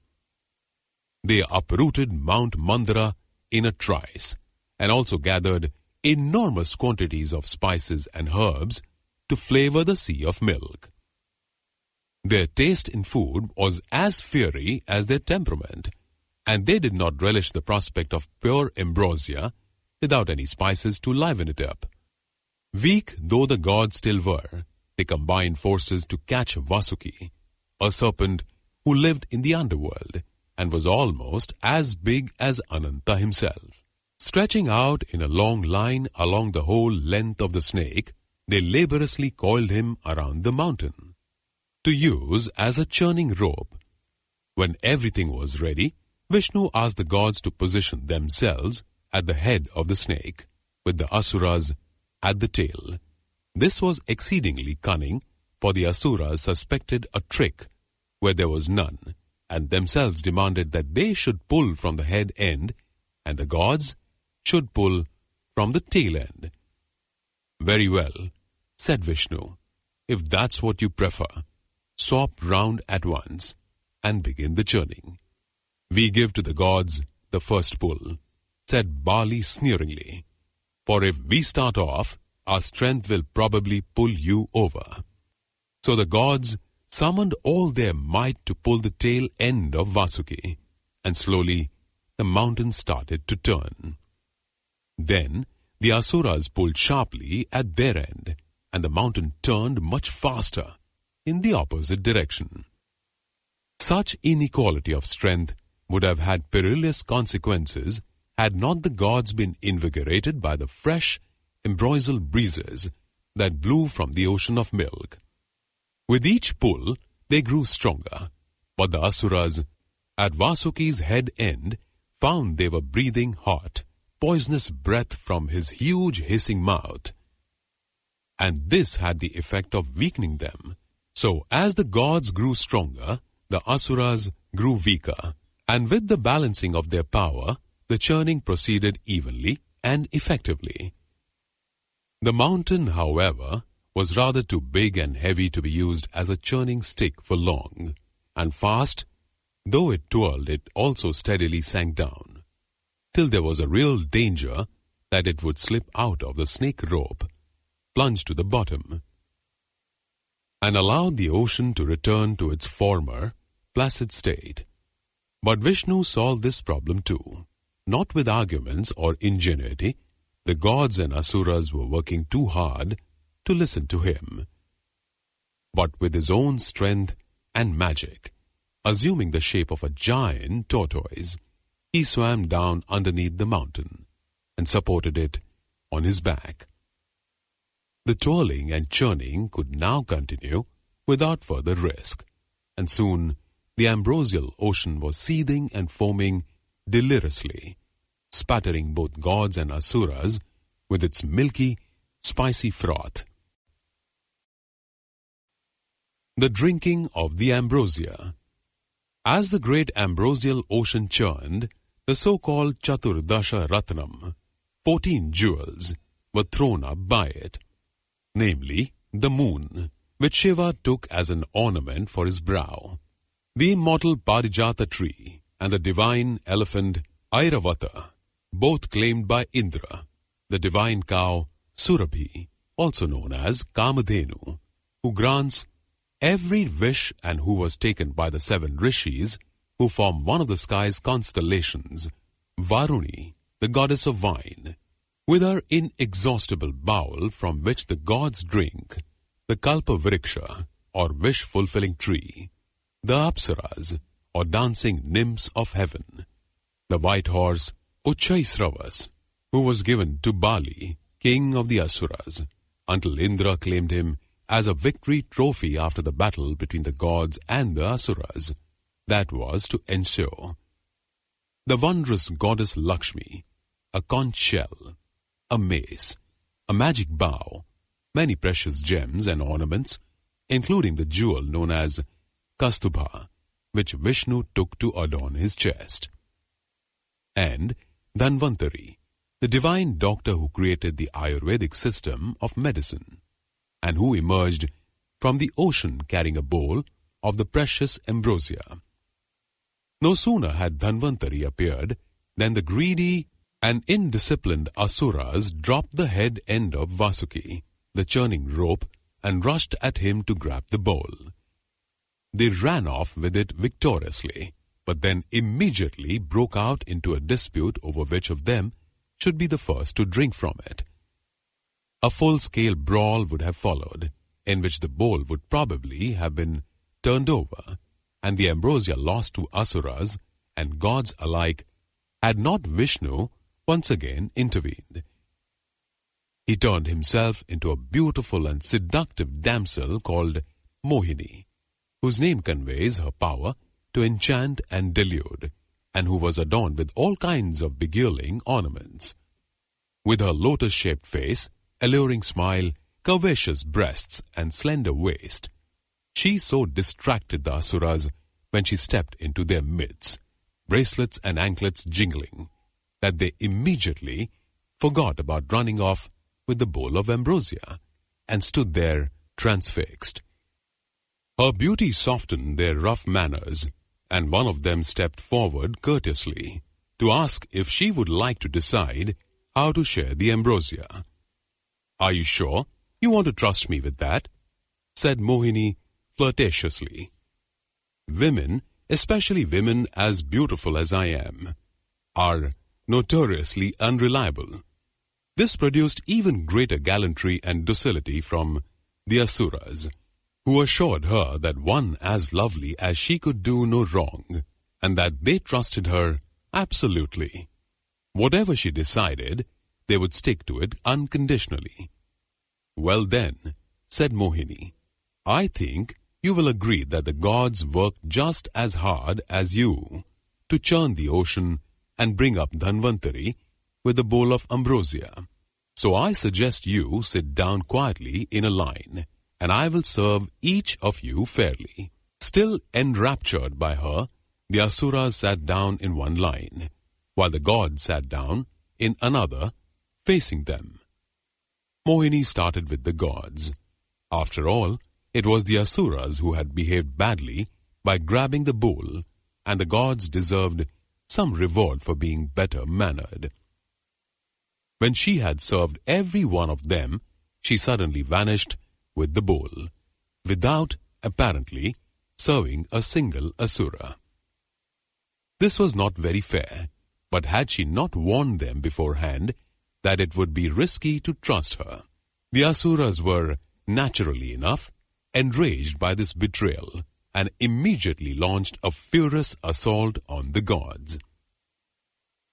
They uprooted Mount Mandara in a trice and also gathered enormous quantities of spices and herbs to flavor the sea of milk. Their taste in food was as fiery as their temperament, and they did not relish the prospect of pure ambrosia without any spices to liven it up. Weak though the gods still were, they combined forces to catch Vasuki, a serpent who lived in the underworld and was almost as big as Ananta himself. Stretching out in a long line along the whole length of the snake, they laboriously coiled him around the mountain, to use as a churning rope. When everything was ready, Vishnu asked the gods to position themselves at the head of the snake, with the Asuras at the tail. This was exceedingly cunning, for the Asuras suspected a trick where there was none, and themselves demanded that they should pull from the head end, and the gods should pull from the tail end. "Very well," said Vishnu. "If that's what you prefer, swap round at once and begin the churning." "We give to the gods the first pull," said Bali sneeringly. "For if we start off, our strength will probably pull you over." So the gods summoned all their might to pull the tail end of Vasuki, and slowly the mountain started to turn. Then the Asuras pulled sharply at their end, and the mountain turned much faster in the opposite direction. Such inequality of strength would have had perilous consequences had not the gods been invigorated by the fresh, ambrosial breezes that blew from the ocean of milk. With each pull, they grew stronger, but the Asuras, at Vasuki's head end, found they were breathing hot, poisonous breath from his huge hissing mouth. And this had the effect of weakening them. So, as the gods grew stronger, the Asuras grew weaker, and with the balancing of their power, the churning proceeded evenly and effectively. The mountain, however, was rather too big and heavy to be used as a churning stick for long, and fast, though it twirled, it also steadily sank down, till there was a real danger that it would slip out of the snake rope, plunge to the bottom, and allow the ocean to return to its former placid state. But Vishnu solved this problem too. Not with arguments or ingenuity. The gods and Asuras were working too hard to listen to him, but with his own strength and magic. Assuming the shape of a giant tortoise, he swam down underneath the mountain and supported it on his back. The twirling and churning could now continue without further risk, and soon the ambrosial ocean was seething and foaming deliriously, spattering both gods and Asuras with its milky, spicy froth. The drinking of the ambrosia. As the great ambrosial ocean churned, the so-called Chaturdasha Ratnam, 14 jewels, were thrown up by it, namely the moon, which Shiva took as an ornament for his brow, the immortal Parijata tree, and the divine elephant Airavata, both claimed by Indra, the divine cow Surabhi, also known as Kamadhenu, who grants every wish and who was taken by the 7 rishis who form one of the sky's constellations, Varuni, the goddess of wine, with her inexhaustible bowl from which the gods drink, the Kalpavriksha, or wish-fulfilling tree, the Apsaras, or dancing nymphs of heaven, the white horse Uchchaisravas, who was given to Bali, king of the Asuras, until Indra claimed him as a victory trophy after the battle between the gods and the Asuras, that was to ensure. The wondrous goddess Lakshmi, a conch shell, a mace, a magic bow, many precious gems and ornaments, including the jewel known as Kastubha, which Vishnu took to adorn his chest, and Dhanvantari, the divine doctor who created the Ayurvedic system of medicine, and who emerged from the ocean carrying a bowl of the precious ambrosia. No sooner had Dhanvantari appeared than the greedy and indisciplined Asuras dropped the head end of Vasuki, the churning rope, and rushed at him to grab the bowl. They ran off with it victoriously, but then immediately broke out into a dispute over which of them should be the first to drink from it. A full-scale brawl would have followed, in which the bowl would probably have been turned over, and the ambrosia lost to Asuras and gods alike, had not Vishnu once again intervened. He turned himself into a beautiful and seductive damsel called Mohini, whose name conveys her power to enchant and delude, and who was adorned with all kinds of beguiling ornaments. With her lotus-shaped face, alluring smile, curvaceous breasts, and slender waist, she so distracted the Asuras when she stepped into their midst, bracelets and anklets jingling, that they immediately forgot about running off with the bowl of ambrosia, and stood there transfixed. Her beauty softened their rough manners, and one of them stepped forward courteously to ask if she would like to decide how to share the ambrosia. "Are you sure you want to trust me with that?" said Mohini flirtatiously. "Women, especially women as beautiful as I am, are notoriously unreliable." This produced even greater gallantry and docility from the Asuras, who assured her that one as lovely as she could do no wrong, and that they trusted her absolutely. Whatever she decided, they would stick to it unconditionally. "Well then," said Mohini, "I think you will agree that the gods worked just as hard as you to churn the ocean and bring up Dhanvantari with a bowl of ambrosia. So I suggest you sit down quietly in a line, and I will serve each of you fairly." Still enraptured by her, the Asuras sat down in one line, while the gods sat down in another, facing them. Mohini started with the gods. After all, it was the Asuras who had behaved badly by grabbing the bowl, and the gods deserved some reward for being better mannered. When she had served every one of them, she suddenly vanished with the bowl, without, apparently, serving a single Asura. This was not very fair, but had she not warned them beforehand that it would be risky to trust her, the Asuras were, naturally enough, enraged by this betrayal and immediately launched a furious assault on the gods.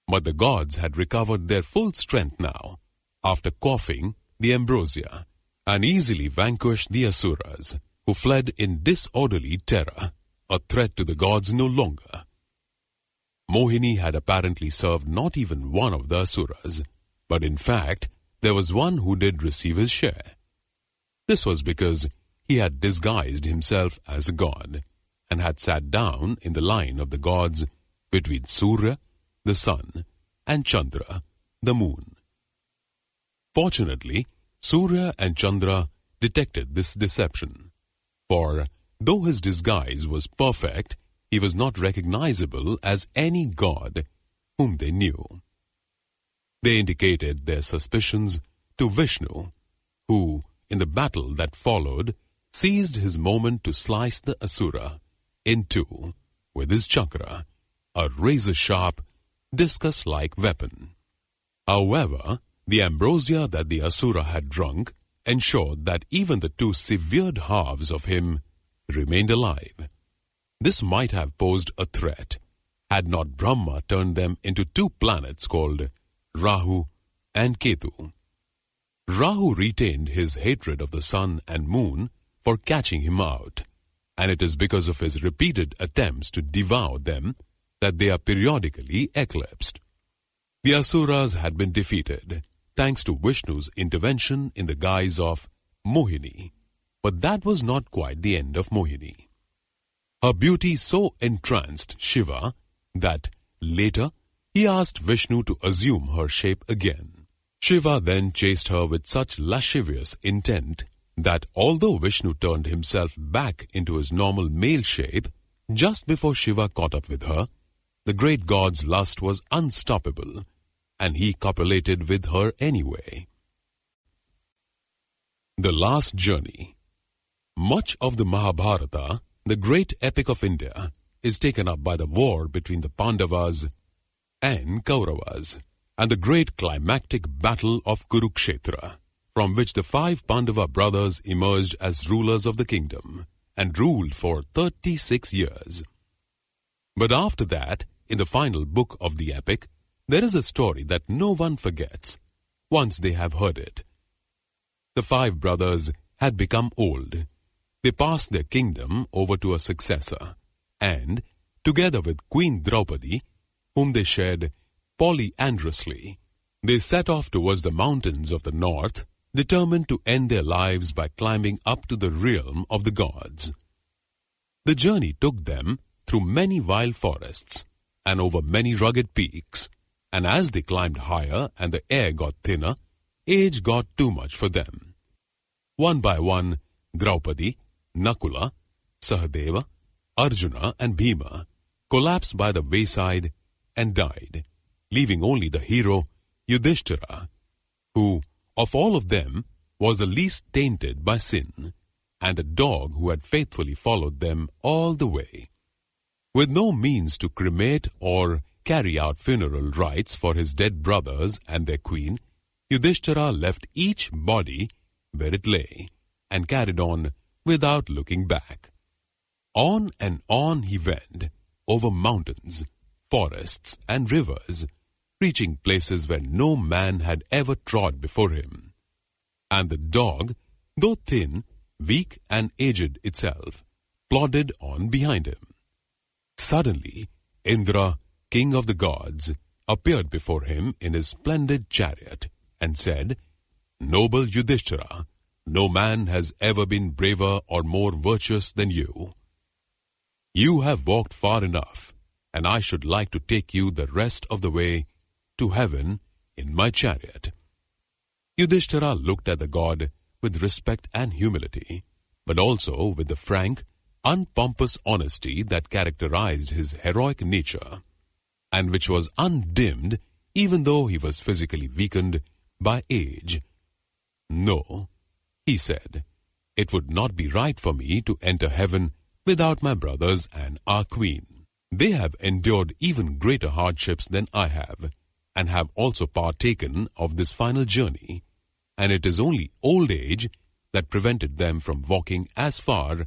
But the gods had recovered their full strength now, after quaffing the ambrosia, and easily vanquished the Asuras, who fled in disorderly terror, a threat to the gods no longer. Mohini had apparently served not even one of the Asuras, but in fact, there was one who did receive his share. This was because he had disguised himself as a god, and had sat down in the line of the gods between Surya, the sun, and Chandra, the moon. Fortunately, Surya and Chandra detected this deception, for though his disguise was perfect, he was not recognizable as any god whom they knew. They indicated their suspicions to Vishnu, who, in the battle that followed, seized his moment to slice the Asura in two with his chakra, a razor-sharp, discus-like weapon. However, the ambrosia that the Asura had drunk ensured that even the two severed halves of him remained alive. This might have posed a threat, had not Brahma turned them into two planets called Rahu and Ketu. Rahu retained his hatred of the sun and moon for catching him out, and it is because of his repeated attempts to devour them that they are periodically eclipsed. The Asuras had been defeated, thanks to Vishnu's intervention in the guise of Mohini, but that was not quite the end of Mohini. Her beauty so entranced Shiva that, later, he asked Vishnu to assume her shape again. Shiva then chased her with such lascivious intent that although Vishnu turned himself back into his normal male shape, just before Shiva caught up with her, the great god's lust was unstoppable, and he copulated with her anyway. The Last Journey. Much of the Mahabharata, the great epic of India, is taken up by the war between the Pandavas and Kauravas, and the great climactic battle of Kurukshetra, from which the 5 Pandava brothers emerged as rulers of the kingdom, and ruled for 36 years. But after that, in the final book of the epic, there is a story that no one forgets, once they have heard it. The 5 brothers had become old. They passed their kingdom over to a successor, and, together with Queen Draupadi, whom they shared polyandrously, they set off towards the mountains of the north, determined to end their lives by climbing up to the realm of the gods. The journey took them through many wild forests and over many rugged peaks, and as they climbed higher and the air got thinner, age got too much for them. One by one, Draupadi, Nakula, Sahadeva, Arjuna and Bhima collapsed by the wayside and died, leaving only the hero Yudhishthira, who, of all of them, was the least tainted by sin, and a dog who had faithfully followed them all the way. With no means to cremate or carry out funeral rites for his dead brothers and their queen, Yudhishthira left each body where it lay, and carried on without looking back. On and on he went, over mountains, forests, and rivers, reaching places where no man had ever trod before him. And the dog, though thin, weak, and aged itself, plodded on behind him. Suddenly, Indra, king of the gods, appeared before him in his splendid chariot, and said, "Noble Yudhishthira, no man has ever been braver or more virtuous than you. You have walked far enough, and I should like to take you the rest of the way to heaven in my chariot." Yudhishthira looked at the god with respect and humility, but also with the frank, unpompous honesty that characterized his heroic nature, and which was undimmed even though he was physically weakened by age. "No," he said, "it would not be right for me to enter heaven without my brothers and our queen. They have endured even greater hardships than I have, and have also partaken of this final journey, and it is only old age that prevented them from walking as far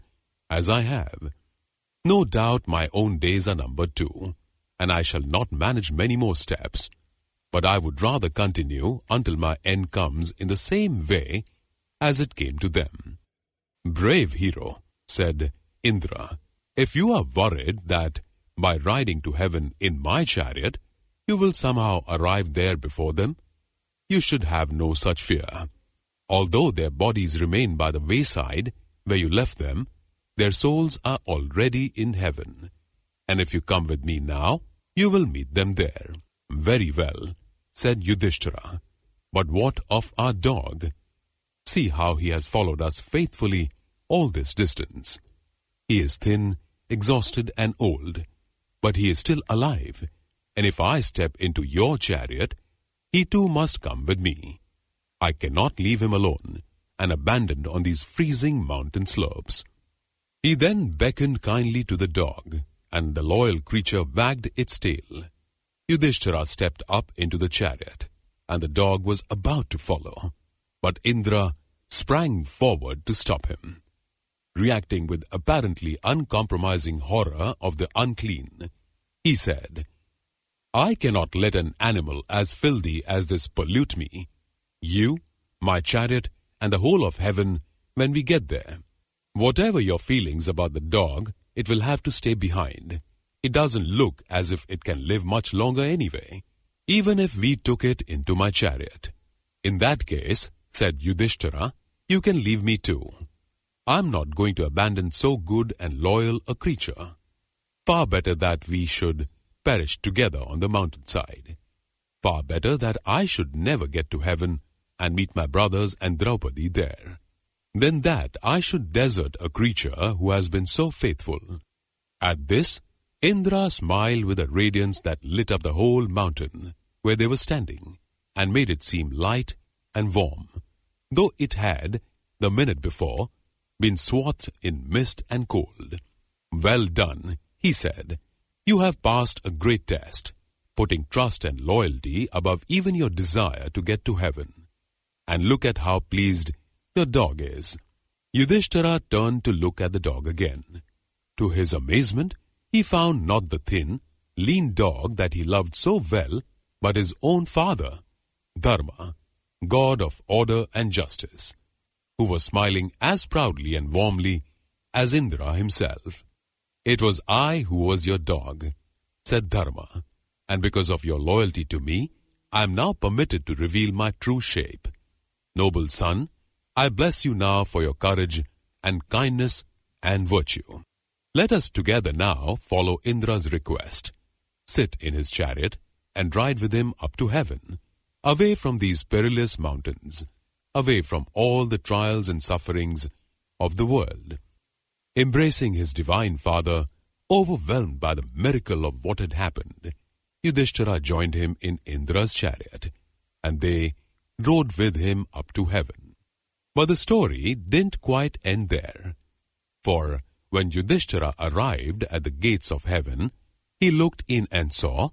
as I have. No doubt my own days are numbered too, and I shall not manage many more steps, but I would rather continue until my end comes in the same way as it came to them." "Brave hero," said Indra, "if you are worried that by riding to heaven in my chariot, you will somehow arrive there before them, you should have no such fear. Although their bodies remain by the wayside where you left them, their souls are already in heaven. And if you come with me now, you will meet them there." "Very well," said Yudhishthira, "but what of our dog? See how he has followed us faithfully all this distance. He is thin, exhausted, and old, but he is still alive, and if I step into your chariot, he too must come with me. I cannot leave him alone and abandoned on these freezing mountain slopes." He then beckoned kindly to the dog, and the loyal creature wagged its tail. Yudhishthira stepped up into the chariot, and the dog was about to follow, but Indra sprang forward to stop him. Reacting with apparently uncompromising horror of the unclean, he said, "I cannot let an animal as filthy as this pollute me, you, my chariot, and the whole of heaven when we get there. Whatever your feelings about the dog, it will have to stay behind. It doesn't look as if it can live much longer anyway, even if we took it into my chariot." "In that case," said Yudhishthira, "you can leave me too. I'm not going to abandon so good and loyal a creature. Far better that we should perish together on the mountainside. Far better that I should never get to heaven and meet my brothers and Draupadi there, than that I should desert a creature who has been so faithful." At this, Indra smiled with a radiance that lit up the whole mountain where they were standing, and made it seem light and warm, though it had, the minute before, been swathed in mist and cold. "Well done," he said. "You have passed a great test, putting trust and loyalty above even your desire to get to heaven. And look at how pleased your dog is." Yudhishthira turned to look at the dog again. To his amazement, he found not the thin, lean dog that he loved so well, but his own father, Dharma, god of order and justice, who was smiling as proudly and warmly as Indra himself. "It was I who was your dog," said Dharma, "and because of your loyalty to me, I am now permitted to reveal my true shape. Noble son, I bless you now for your courage and kindness and virtue. Let us together now follow Indra's request, sit in his chariot, and ride with him up to heaven, away from these perilous mountains, away from all the trials and sufferings of the world." Embracing his divine father, Overwhelmed by the miracle of what had happened, Yudhishthira joined him in Indra's chariot, and they rode with him up to heaven. But the story didn't quite end there, for when Yudhishthira arrived at the gates of heaven, he looked in and saw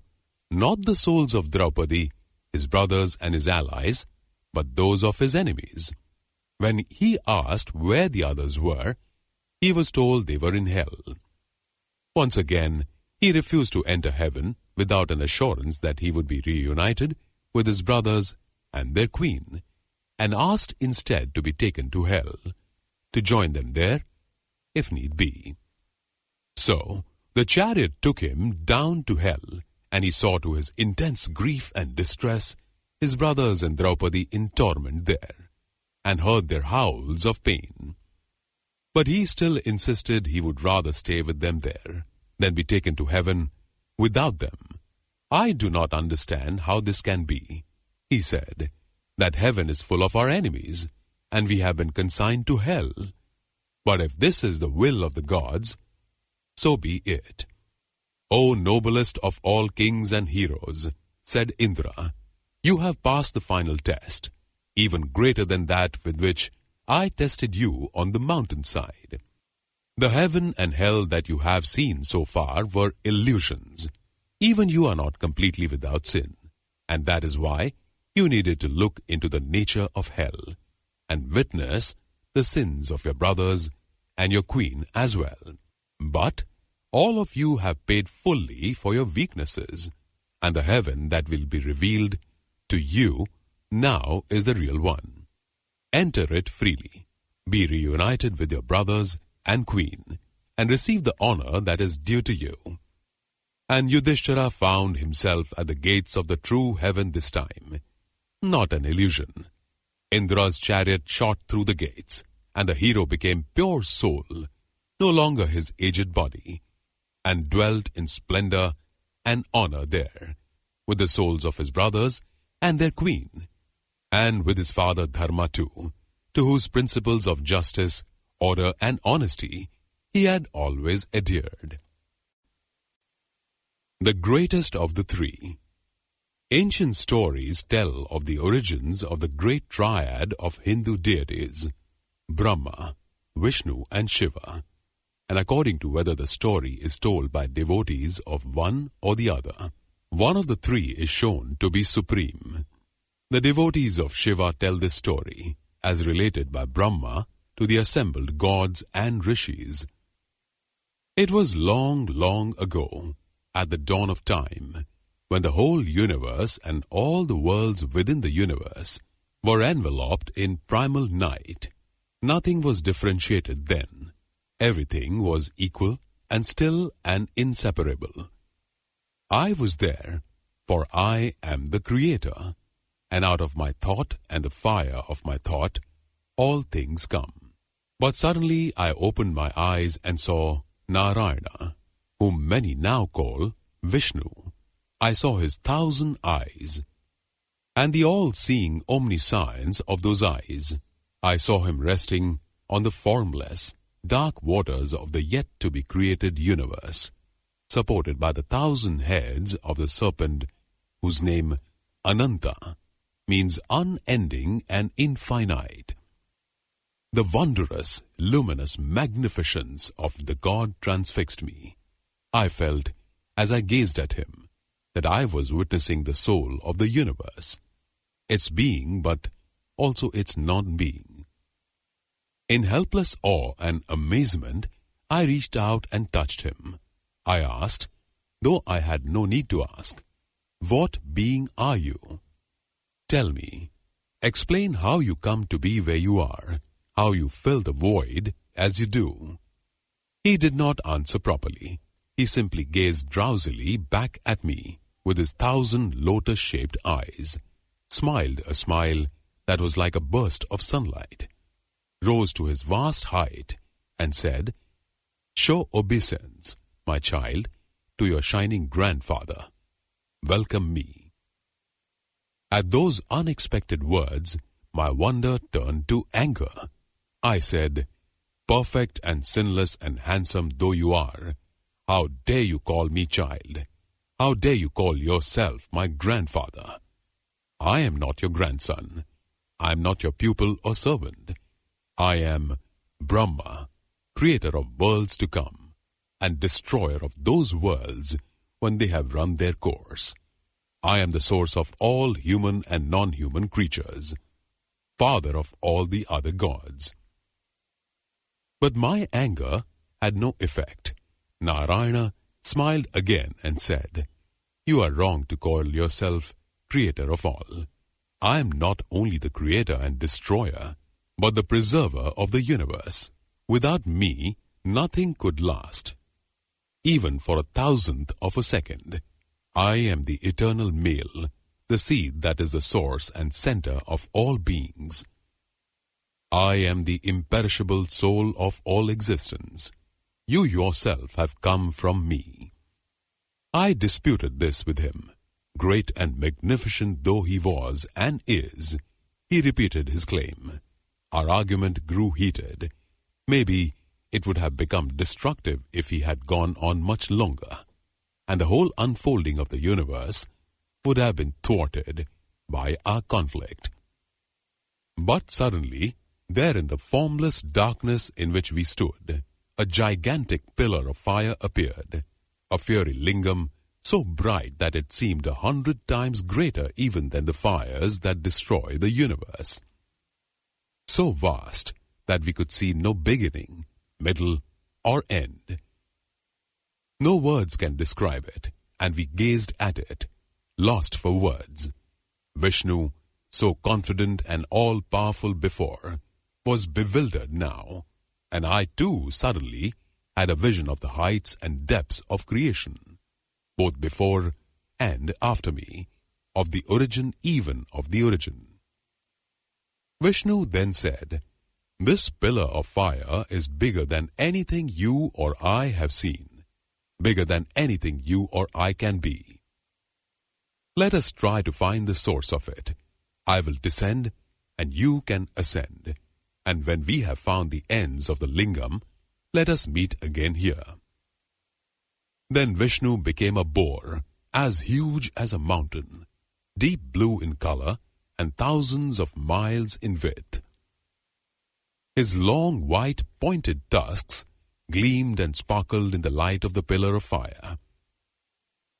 not the souls of Draupadi, his brothers and his allies, but those of his enemies. When he asked where the others were, he was told they were in hell. Once again, he refused to enter heaven without an assurance that he would be reunited with his brothers and their queen, and asked instead to be taken to hell, to join them there, if need be. So, the chariot took him down to hell, and he saw to his intense grief and distress his brothers and Draupadi in torment there, and heard their howls of pain. But he still insisted he would rather stay with them there than be taken to heaven without them. I do not understand how this can be, he said, that heaven is full of our enemies, and we have been consigned to hell. But if this is the will of the gods, so be it. O noblest of all kings and heroes, said Indra, you have passed the final test, even greater than that with which I tested you on the mountainside. The heaven and hell that you have seen so far were illusions. Even you are not completely without sin, and that is why you needed to look into the nature of hell and witness the sins of your brothers and your queen as well. But all of you have paid fully for your weaknesses, and the heaven that will be revealed to you now is the real one. Enter it freely, be reunited with your brothers and queen, and receive the honor that is due to you. And Yudhishthira found himself at the gates of the true heaven this time. Not an illusion. Indra's chariot shot through the gates, and the hero became pure soul, no longer his aged body, and dwelt in splendor and honor there, with the souls of his brothers and their queen, and with his father Dharma too, to whose principles of justice, order and honesty he had always adhered. The greatest of the three. Ancient stories tell of the origins of the great triad of Hindu deities, Brahma, Vishnu and Shiva, and according to whether the story is told by devotees of one or the other, one of the three is shown to be supreme. The devotees of Shiva tell this story, as related by Brahma, to the assembled gods and rishis. It was long, long ago, at the dawn of time, when the whole universe and all the worlds within the universe were enveloped in primal night. Nothing was differentiated then. Everything was equal and still and inseparable. I was there, for I am the Creator, and out of my thought and the fire of my thought, all things come. But suddenly I opened my eyes and saw Narayana, whom many now call Vishnu. I saw his 1,000 eyes, and the all-seeing omniscience of those eyes. I saw him resting on the formless, dark waters of the yet-to-be-created universe, supported by the 1,000 heads of the serpent, whose name, Ananta, means unending and infinite. The wondrous, luminous magnificence of the God transfixed me. I felt, as I gazed at him, that I was witnessing the soul of the universe, its being but also its non-being. In helpless awe and amazement, I reached out and touched him. I asked, though I had no need to ask, "What being are you? Tell me, explain how you come to be where you are, how you fill the void as you do." He did not answer properly. He simply gazed drowsily back at me with his 1,000 lotus-shaped eyes, smiled a smile that was like a burst of sunlight, rose to his vast height, and said, "Show obeisance, my child, to your shining grandfather. Welcome me." At those unexpected words, my wonder turned to anger. I said, "Perfect and sinless and handsome though you are, How dare you call me child? How dare you call yourself my grandfather? I am not your grandson. I am not your pupil or servant. I am Brahma, creator of worlds to come, and destroyer of those worlds when they have run their course. I am the source of all human and non-human creatures, father of all the other gods. But my anger had no effect. Narayana smiled again and said, "You are wrong to call yourself creator of all. I am not only the creator and destroyer, but the preserver of the universe. Without me, nothing could last, even for 1,000th of a second. I am the eternal male, the seed that is the source and center of all beings. I am the imperishable soul of all existence. You yourself have come from me." I disputed this with him. Great and magnificent though he was and is, he repeated his claim. Our argument grew heated. Maybe it would have become destructive if he had gone on much longer, and the whole unfolding of the universe would have been thwarted by our conflict. But suddenly, there in the formless darkness in which we stood, a gigantic pillar of fire appeared, a fiery lingam so bright that it seemed 100 times greater even than the fires that destroy the universe. So vast that we could see no beginning, middle, or end. No words can describe it, and we gazed at it, lost for words. Vishnu, so confident and all-powerful before, was bewildered now, and I too suddenly had a vision of the heights and depths of creation, both before and after me, of the origin even of the origin. Vishnu then said, "This pillar of fire is bigger than anything you or I have seen, bigger than anything you or I can be. Let us try to find the source of it. I will descend, and you can ascend. And when we have found the ends of the lingam, let us meet again here." Then Vishnu became a boar, as huge as a mountain, deep blue in color, and thousands of miles in width. His long, white, pointed tusks gleamed and sparkled in the light of the pillar of fire.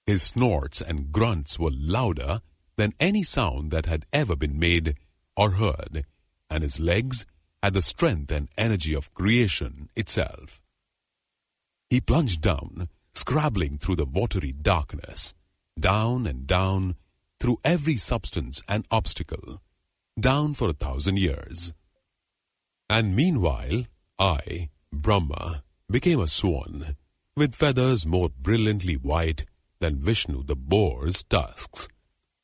His snorts and grunts were louder than any sound that had ever been made or heard, and his legs had the strength and energy of creation itself. He plunged down, scrabbling through the watery darkness, down and down, through every substance and obstacle, down for 1,000 years. And meanwhile, I, Brahma, became a swan, with feathers more brilliantly white than Vishnu the boar's tusks,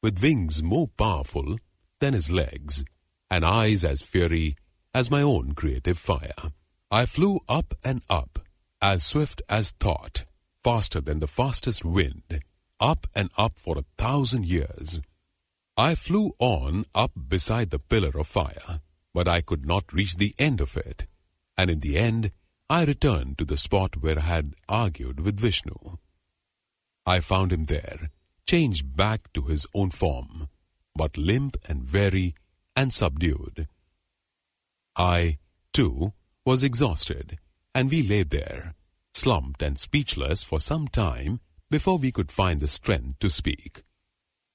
with wings more powerful than his legs, and eyes as fiery as my own creative fire. I flew up and up, as swift as thought, faster than the fastest wind, up and up for 1,000 years. I flew on up beside the pillar of fire, but I could not reach the end of it, and in the end I returned to the spot where I had argued with Vishnu. I found him there, changed back to his own form, but limp and weary and subdued. I, too, was exhausted, and we lay there, slumped and speechless for some time before we could find the strength to speak.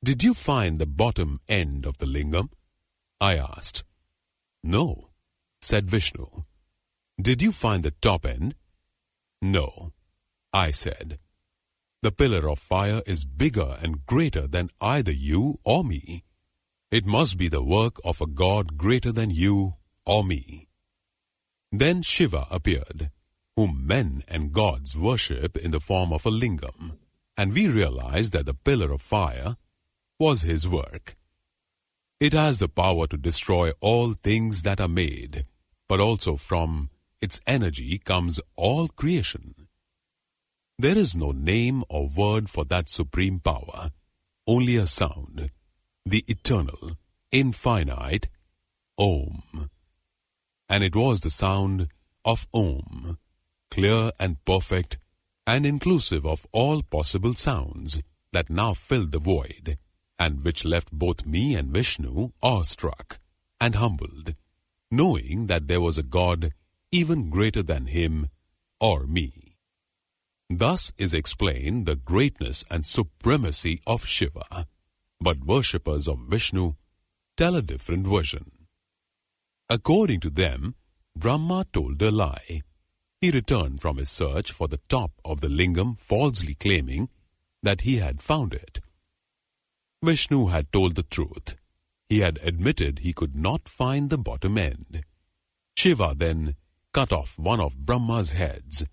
"Did you find the bottom end of the lingam?" I asked. "No," said Vishnu. "Did you find the top end?" "No," I said. "The pillar of fire is bigger and greater than either you or me. It must be the work of a god greater than you or me." Then Shiva appeared, whom men and gods worship in the form of a lingam, and we realized that the pillar of fire was his work. It has the power to destroy all things that are made, but also from its energy comes all creation. There is no name or word for that supreme power, only a sound, the eternal, infinite Om. And it was the sound of Om, clear and perfect, and inclusive of all possible sounds that now filled the void, and which left both me and Vishnu awestruck and humbled, knowing that there was a God even greater than him or me. Thus is explained the greatness and supremacy of Shiva, but worshippers of Vishnu tell a different version. According to them, Brahma told a lie. He returned from his search for the top of the lingam, falsely claiming that he had found it. Vishnu had told the truth. He had admitted he could not find the bottom end. Shiva then cut off one of Brahma's heads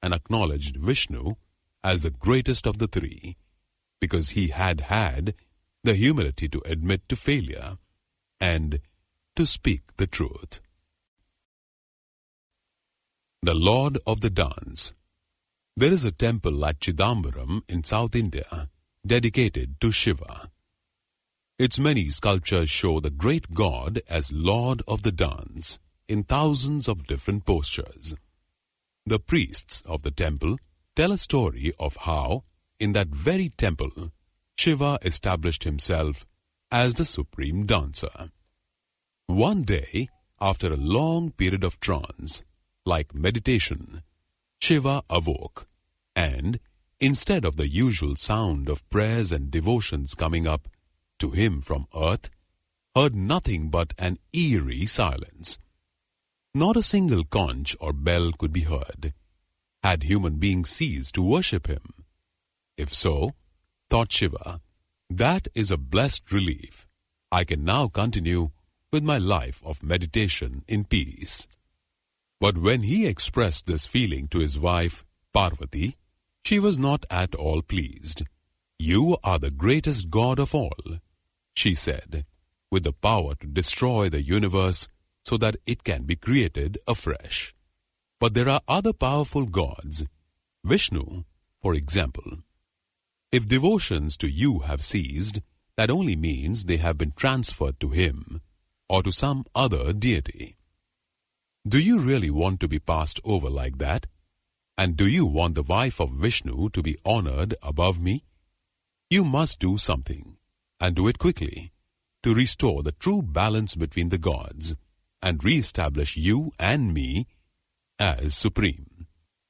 and acknowledged Vishnu as the greatest of the three, because he had had the humility to admit to failure and to speak the truth. The Lord of the Dance. There is a temple at Chidambaram in South India dedicated to Shiva. Its many sculptures show the great god as Lord of the Dance in thousands of different postures. The priests of the temple tell a story of how, in that very temple, Shiva established himself as the supreme dancer. One day, after a long period of trance, like meditation, Shiva awoke, and, instead of the usual sound of prayers and devotions coming up to him from earth, heard nothing but an eerie silence. Not a single conch or bell could be heard. Had human beings ceased to worship him? If so, thought Shiva, that is a blessed relief. I can now continue with my life of meditation in peace. But when he expressed this feeling to his wife, Parvati, she was not at all pleased. You are the greatest god of all, she said, with the power to destroy the universe so that it can be created afresh. But there are other powerful gods, Vishnu, for example. If devotions to you have ceased, that only means they have been transferred to him or to some other deity. Do you really want to be passed over like that? And do you want the wife of Vishnu to be honored above me? You must do something, and do it quickly, to restore the true balance between the gods and re-establish you and me as supreme.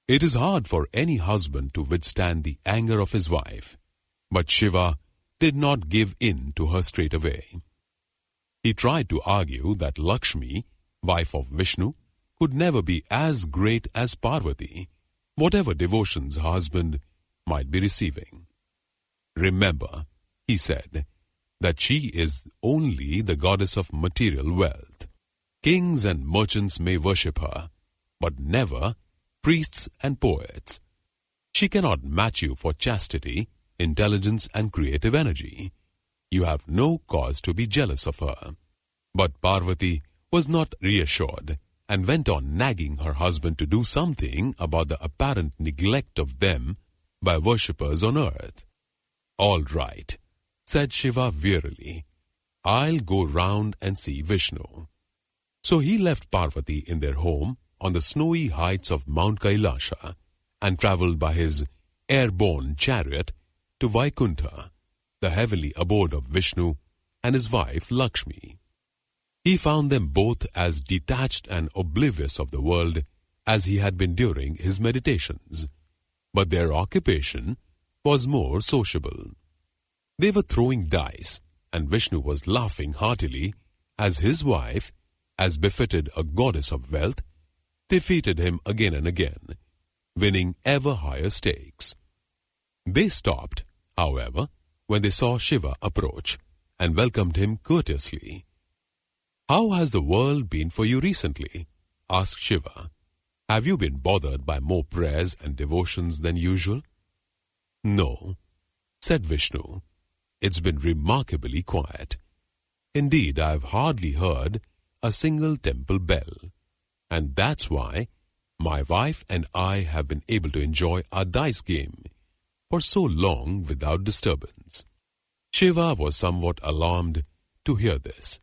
It is hard for any husband to withstand the anger of his wife, but Shiva did not give in to her straight away. He tried to argue that Lakshmi, wife of Vishnu, could never be as great as Parvati, whatever devotions her husband might be receiving. Remember, he said, that she is only the goddess of material wealth. Kings and merchants may worship her, but never priests and poets. She cannot match you for chastity, intelligence, and creative energy. You have no cause to be jealous of her. But Parvati was not reassured and went on nagging her husband to do something about the apparent neglect of them by worshippers on earth. All right, said Shiva wearily. I'll go round and see Vishnu. So he left Parvati in their home on the snowy heights of Mount Kailasha and travelled by his airborne chariot to Vaikuntha, the heavenly abode of Vishnu and his wife Lakshmi. He found them both as detached and oblivious of the world as he had been during his meditations, but their occupation was more sociable. They were throwing dice, and Vishnu was laughing heartily as his wife, as befitted a goddess of wealth, defeated him again and again, winning ever higher stakes. They stopped, however, when they saw Shiva approach and welcomed him courteously. How has the world been for you recently? Asked Shiva. Have you been bothered by more prayers and devotions than usual? No, said Vishnu. It's been remarkably quiet. Indeed, I've hardly heard a single temple bell. And that's why my wife and I have been able to enjoy our dice game for so long without disturbance. Shiva was somewhat alarmed to hear this,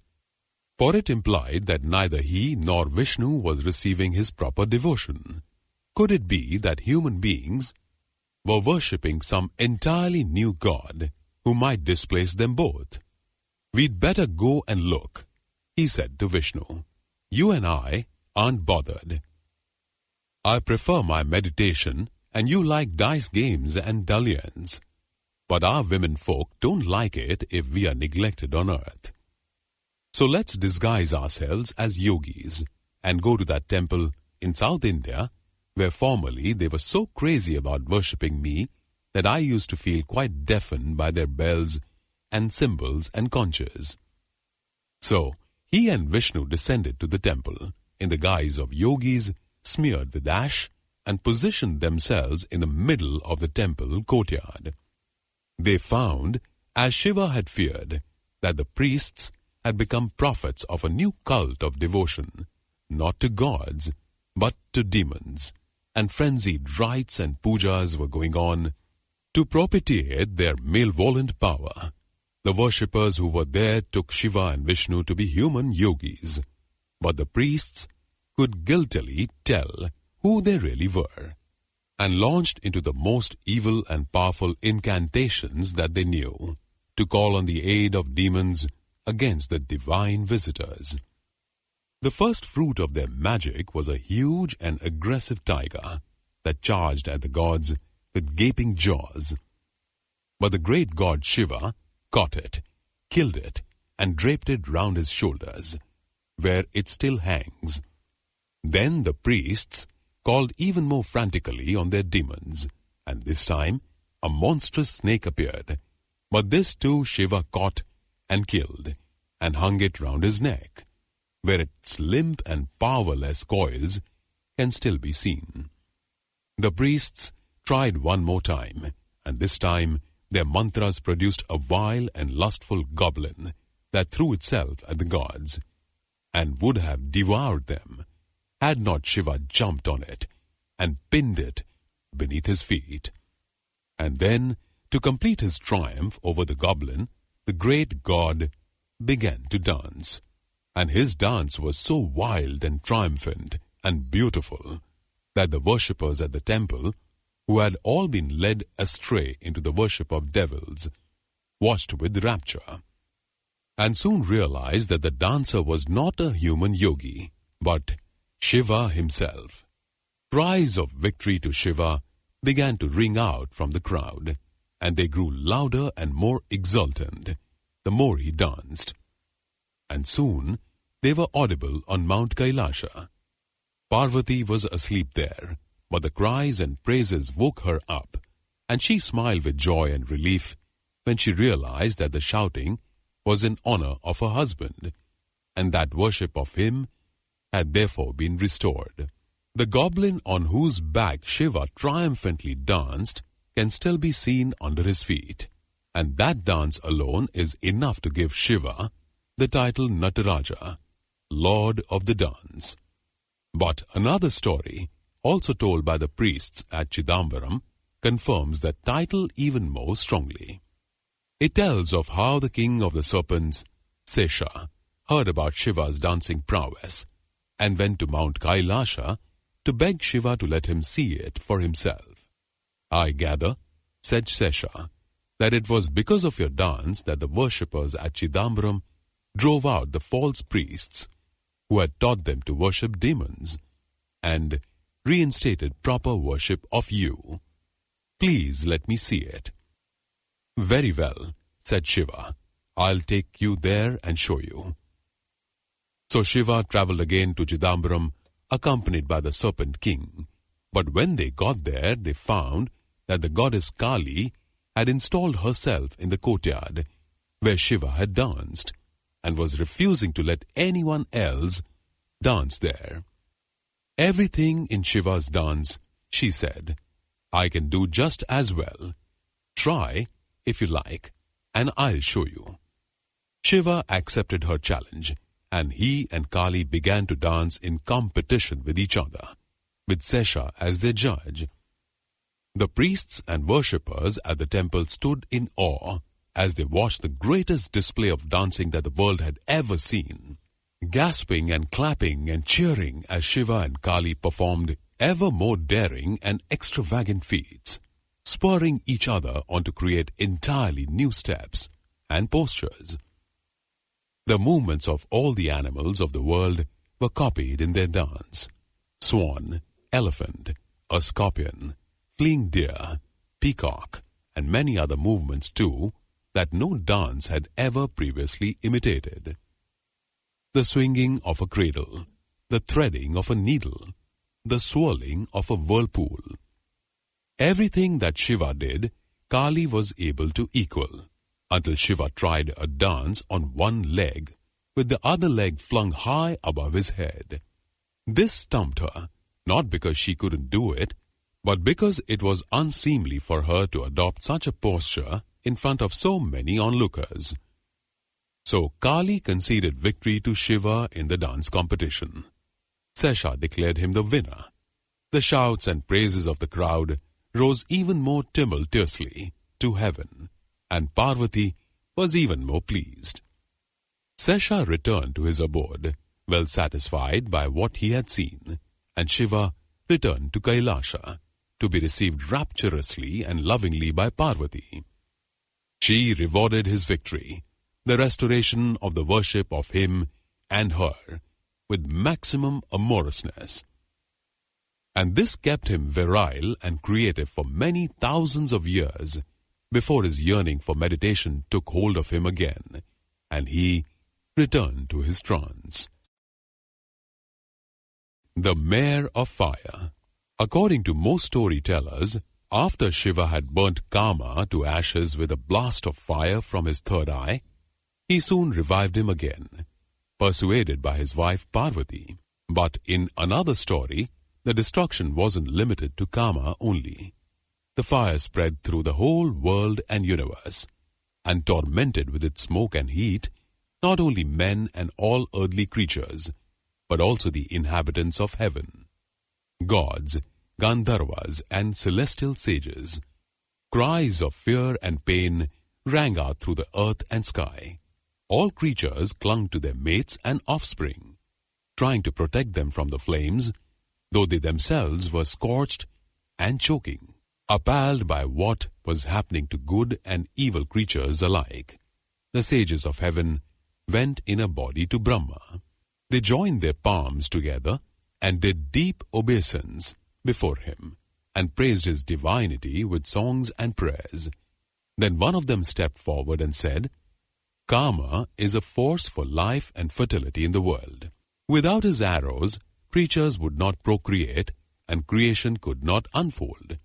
for it implied that neither he nor Vishnu was receiving his proper devotion. Could it be that human beings were worshipping some entirely new god who might displace them both. "We'd better go and look," he said to Vishnu. "You and I aren't bothered. I prefer my meditation and you like dice games and dalliance. But our women folk don't like it if we are neglected on earth. So let's disguise ourselves as yogis and go to that temple in South India where formerly they were so crazy about worshipping me that I used to feel quite deafened by their bells and cymbals and conches." So he and Vishnu descended to the temple in the guise of yogis smeared with ash and positioned themselves in the middle of the temple courtyard. They found, as Shiva had feared, that the priests had become prophets of a new cult of devotion, not to gods, but to demons, and frenzied rites and pujas were going on to propitiate their malevolent power. The worshippers who were there took Shiva and Vishnu to be human yogis, but the priests could guiltily tell who they really were, and launched into the most evil and powerful incantations that they knew, to call on the aid of demons against the divine visitors. The first fruit of their magic was a huge and aggressive tiger that charged at the gods with gaping jaws. But the great god Shiva caught it, killed it, and draped it round his shoulders, where it still hangs. Then the priests called even more frantically on their demons, and this time a monstrous snake appeared, but this too Shiva caught and killed, and hung it round his neck, where its limp and powerless coils can still be seen. The priests tried one more time, and this time their mantras produced a vile and lustful goblin that threw itself at the gods, and would have devoured them, had not Shiva jumped on it and pinned it beneath his feet. And then, to complete his triumph over the goblin, the great god began to dance. And his dance was so wild and triumphant and beautiful that the worshippers at the temple, who had all been led astray into the worship of devils, watched with rapture, and soon realized that the dancer was not a human yogi, but Shiva himself. Cries of victory to Shiva began to ring out from the crowd, and they grew louder and more exultant the more he danced. And soon they were audible on Mount Kailasha. Parvati was asleep there, but the cries and praises woke her up, and she smiled with joy and relief when she realized that the shouting was in honor of her husband, and that worship of him had therefore been restored. The goblin on whose back Shiva triumphantly danced can still be seen under his feet, and that dance alone is enough to give Shiva the title Nataraja, Lord of the Dance. But another story, also told by the priests at Chidambaram, confirms that title even more strongly. It tells of how the king of the serpents, Sesha, heard about Shiva's dancing prowess and went to Mount Kailasha to beg Shiva to let him see it for himself. "I gather," said Sesha, "that it was because of your dance that the worshippers at Chidambaram drove out the false priests who had taught them to worship demons and reinstated proper worship of you. Please let me see it." "Very well," said Shiva. "I'll take you there and show you." So Shiva traveled again to Chidambaram, accompanied by the serpent king. But when they got there, they found that the goddess Kali had installed herself in the courtyard where Shiva had danced, and was refusing to let anyone else dance there. "Everything in Shiva's dance," she said, "I can do just as well. Try, if you like, and I'll show you." Shiva accepted her challenge, and he and Kali began to dance in competition with each other, with Sesha as their judge. The priests and worshippers at the temple stood in awe as they watched the greatest display of dancing that the world had ever seen, gasping and clapping and cheering as Shiva and Kali performed ever more daring and extravagant feats. spurring each other on to create entirely new steps and postures. The movements of all the animals of the world were copied in their dance. Swan, elephant, a scorpion, fleeing deer, peacock, and many other movements too that no dance had ever previously imitated. The swinging of a cradle, the threading of a needle, the swirling of a whirlpool. Everything that Shiva did, Kali was able to equal, until Shiva tried a dance on one leg, with the other leg flung high above his head. This stumped her, not because she couldn't do it, but because it was unseemly for her to adopt such a posture in front of so many onlookers. So Kali conceded victory to Shiva in the dance competition. Sesha declared him the winner. The shouts and praises of the crowd rose even more tumultuously to heaven, and Parvati was even more pleased. Sesha returned to his abode, well satisfied by what he had seen, and Shiva returned to Kailasha, to be received rapturously and lovingly by Parvati. She rewarded his victory, the restoration of the worship of him and her, with maximum amorousness. And this kept him virile and creative for many thousands of years before his yearning for meditation took hold of him again, and he returned to his trance. The Mare of Fire. According to most storytellers, after Shiva had burnt Kama to ashes with a blast of fire from his third eye, he soon revived him again, persuaded by his wife Parvati. But in another story, the destruction wasn't limited to Kama only. The fire spread through the whole world and universe, and tormented with its smoke and heat not only men and all earthly creatures, but also the inhabitants of heaven, gods, Gandharvas, and celestial sages. Cries of fear and pain rang out through the earth and sky. All creatures clung to their mates and offspring, trying to protect them from the flames, though they themselves were scorched and choking. Appalled by what was happening to good and evil creatures alike, the sages of heaven went in a body to Brahma. They joined their palms together and did deep obeisance before him, and praised his divinity with songs and prayers. Then one of them stepped forward and said, "Kama is a force for life and fertility in the world. Without his arrows, creatures would not procreate, and creation could not unfold.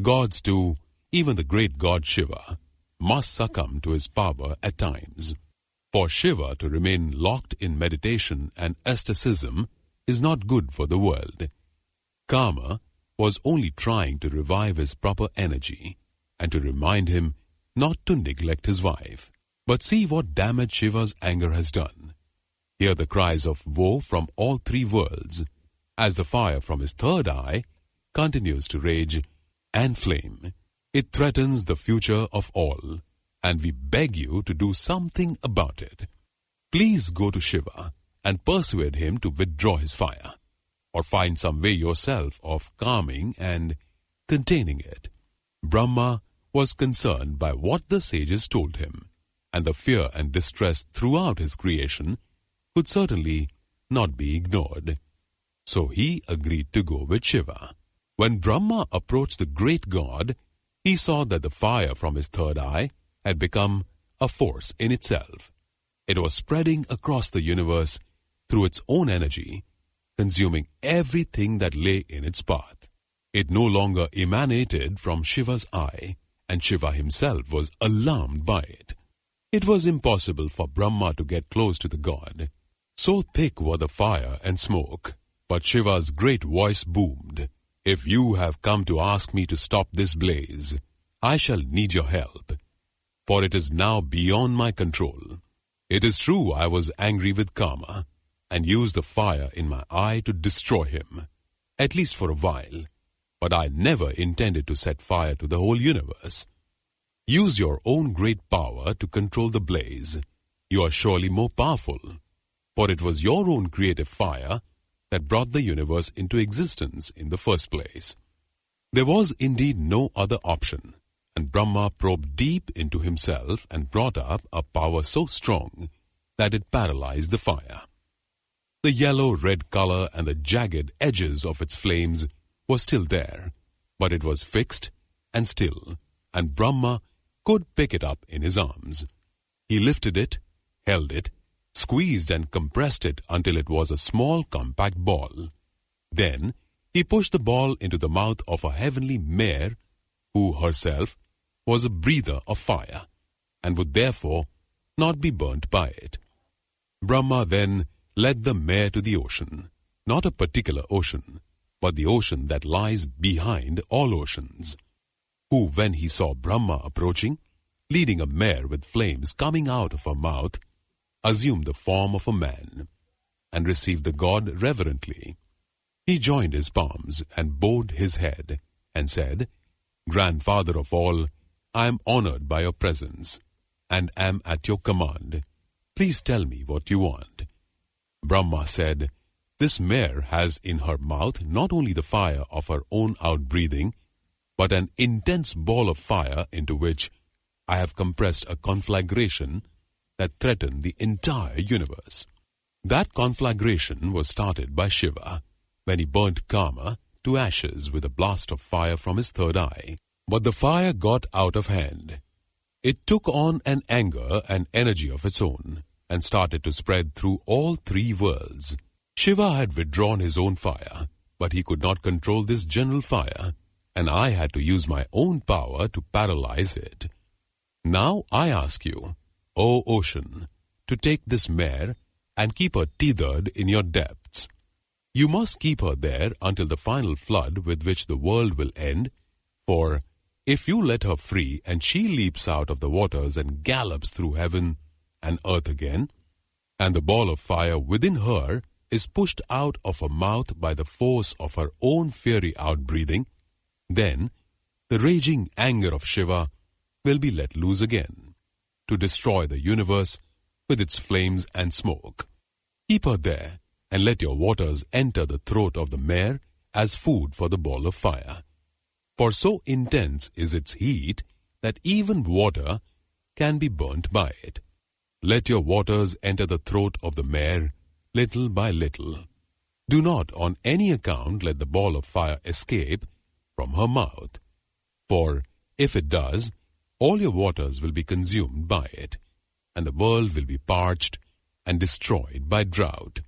Gods too, even the great god Shiva, must succumb to his power at times. For Shiva to remain locked in meditation and asceticism is not good for the world. Kama was only trying to revive his proper energy and to remind him not to neglect his wife. But see what damage Shiva's anger has done. Hear the cries of woe from all three worlds, as the fire from his third eye continues to rage and flame. It threatens the future of all, and we beg you to do something about it. Please go to Shiva and persuade him to withdraw his fire, or find some way yourself of calming and containing it." Brahma was concerned by what the sages told him, and the fear and distress throughout his creation could certainly not be ignored. So he agreed to go with Shiva. When Brahma approached the great god, he saw that the fire from his third eye had become a force in itself. It was spreading across the universe through its own energy, consuming everything that lay in its path. It no longer emanated from Shiva's eye, and Shiva himself was alarmed by it. It was impossible for Brahma to get close to the god. So thick were the fire and smoke. But Shiva's great voice boomed, "If you have come to ask me to stop this blaze, I shall need your help, for it is now beyond my control. It is true I was angry with Kama, and used the fire in my eye to destroy him, at least for a while, but I never intended to set fire to the whole universe. Use your own great power to control the blaze. You are surely more powerful, for it was your own creative fire that brought the universe into existence in the first place." There was indeed no other option, and Brahma probed deep into himself and brought up a power so strong that it paralyzed the fire. The yellow-red color and the jagged edges of its flames were still there, but it was fixed and still, and Brahma could pick it up in his arms. He lifted it, held it, squeezed and compressed it until it was a small compact ball. Then he pushed the ball into the mouth of a heavenly mare, who herself was a breather of fire, and would therefore not be burnt by it. Brahma then led the mare to the ocean, not a particular ocean, but the ocean that lies behind all oceans, who, when he saw Brahma approaching, leading a mare with flames coming out of her mouth, assumed the form of a man, and received the god reverently. He joined his palms and bowed his head, and said, "Grandfather of all, I am honored by your presence, and am at your command. Please tell me what you want." Brahma said, "This mare has in her mouth not only the fire of her own outbreathing, but an intense ball of fire into which I have compressed a conflagration that threatened the entire universe. That conflagration was started by Shiva, when he burnt Kama to ashes with a blast of fire from his third eye. But the fire got out of hand. It took on an anger and energy of its own, and started to spread through all three worlds. Shiva had withdrawn his own fire, but he could not control this general fire, and I had to use my own power to paralyze it. Now I ask you, O ocean, to take this mare and keep her tethered in your depths. You must keep her there until the final flood with which the world will end, for if you let her free and she leaps out of the waters and gallops through heaven and earth again, and the ball of fire within her is pushed out of her mouth by the force of her own fiery outbreathing, then the raging anger of Shiva will be let loose again, to destroy the universe with its flames and smoke. Keep her there, and let your waters enter the throat of the mare as food for the ball of fire. For so intense is its heat that even water can be burnt by it. Let your waters enter the throat of the mare little by little. Do not on any account let the ball of fire escape from her mouth, for if it does, all your waters will be consumed by it, and the world will be parched and destroyed by drought."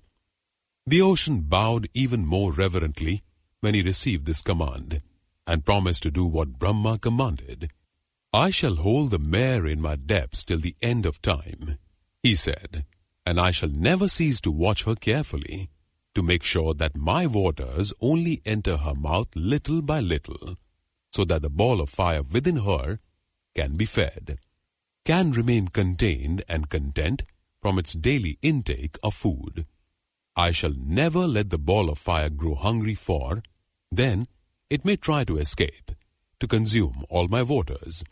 The ocean bowed even more reverently when he received this command, and promised to do what Brahma commanded. "I shall hold the mare in my depths till the end of time," he said, "and I shall never cease to watch her carefully, to make sure that my waters only enter her mouth little by little, so that the ball of fire within her can be fed, can remain contained and content from its daily intake of food. I shall never let the ball of fire grow hungry, for then it may try to escape, to consume all my waters.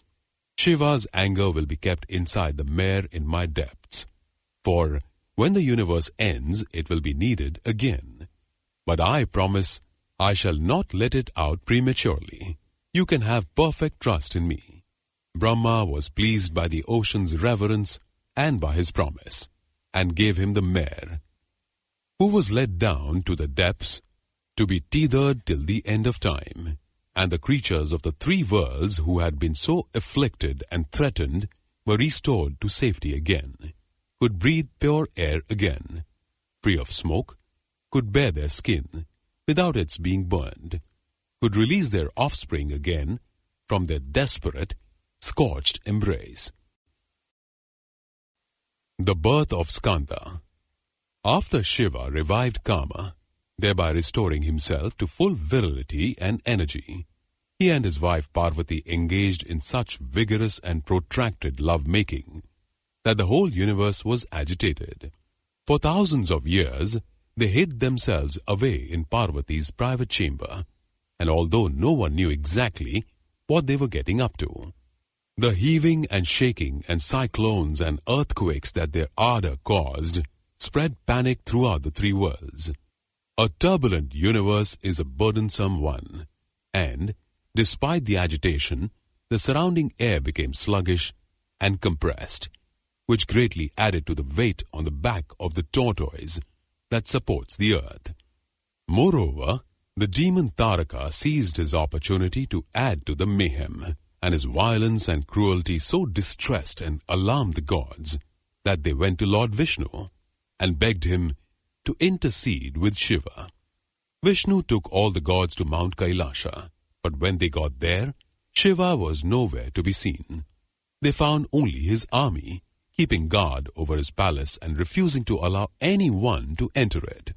Shiva's anger will be kept inside the mare in my depths, for when the universe ends, it will be needed again. But I promise I shall not let it out prematurely. You can have perfect trust in me." Brahma was pleased by the ocean's reverence and by his promise, and gave him the mare, who was let down to the depths to be tethered till the end of time, and the creatures of the three worlds who had been so afflicted and threatened were restored to safety again, could breathe pure air again, free of smoke, could bear their skin without its being burned, could release their offspring again from their desperate, scorched embrace. The birth of Skanda. After Shiva revived Kama, thereby restoring himself to full virility and energy, he and his wife Parvati engaged in such vigorous and protracted love-making that the whole universe was agitated. For thousands of years, they hid themselves away in Parvati's private chamber, and although no one knew exactly what they were getting up to, the heaving and shaking and cyclones and earthquakes that their ardor caused spread panic throughout the three worlds. A turbulent universe is a burdensome one, and, despite the agitation, the surrounding air became sluggish and compressed, which greatly added to the weight on the back of the tortoise that supports the earth. Moreover, the demon Dvaraka seized his opportunity to add to the mayhem, and his violence and cruelty so distressed and alarmed the gods that they went to Lord Vishnu and begged him to intercede with Shiva. Vishnu took all the gods to Mount Kailasha, but when they got there, Shiva was nowhere to be seen. They found only his army, keeping guard over his palace and refusing to allow anyone to enter it.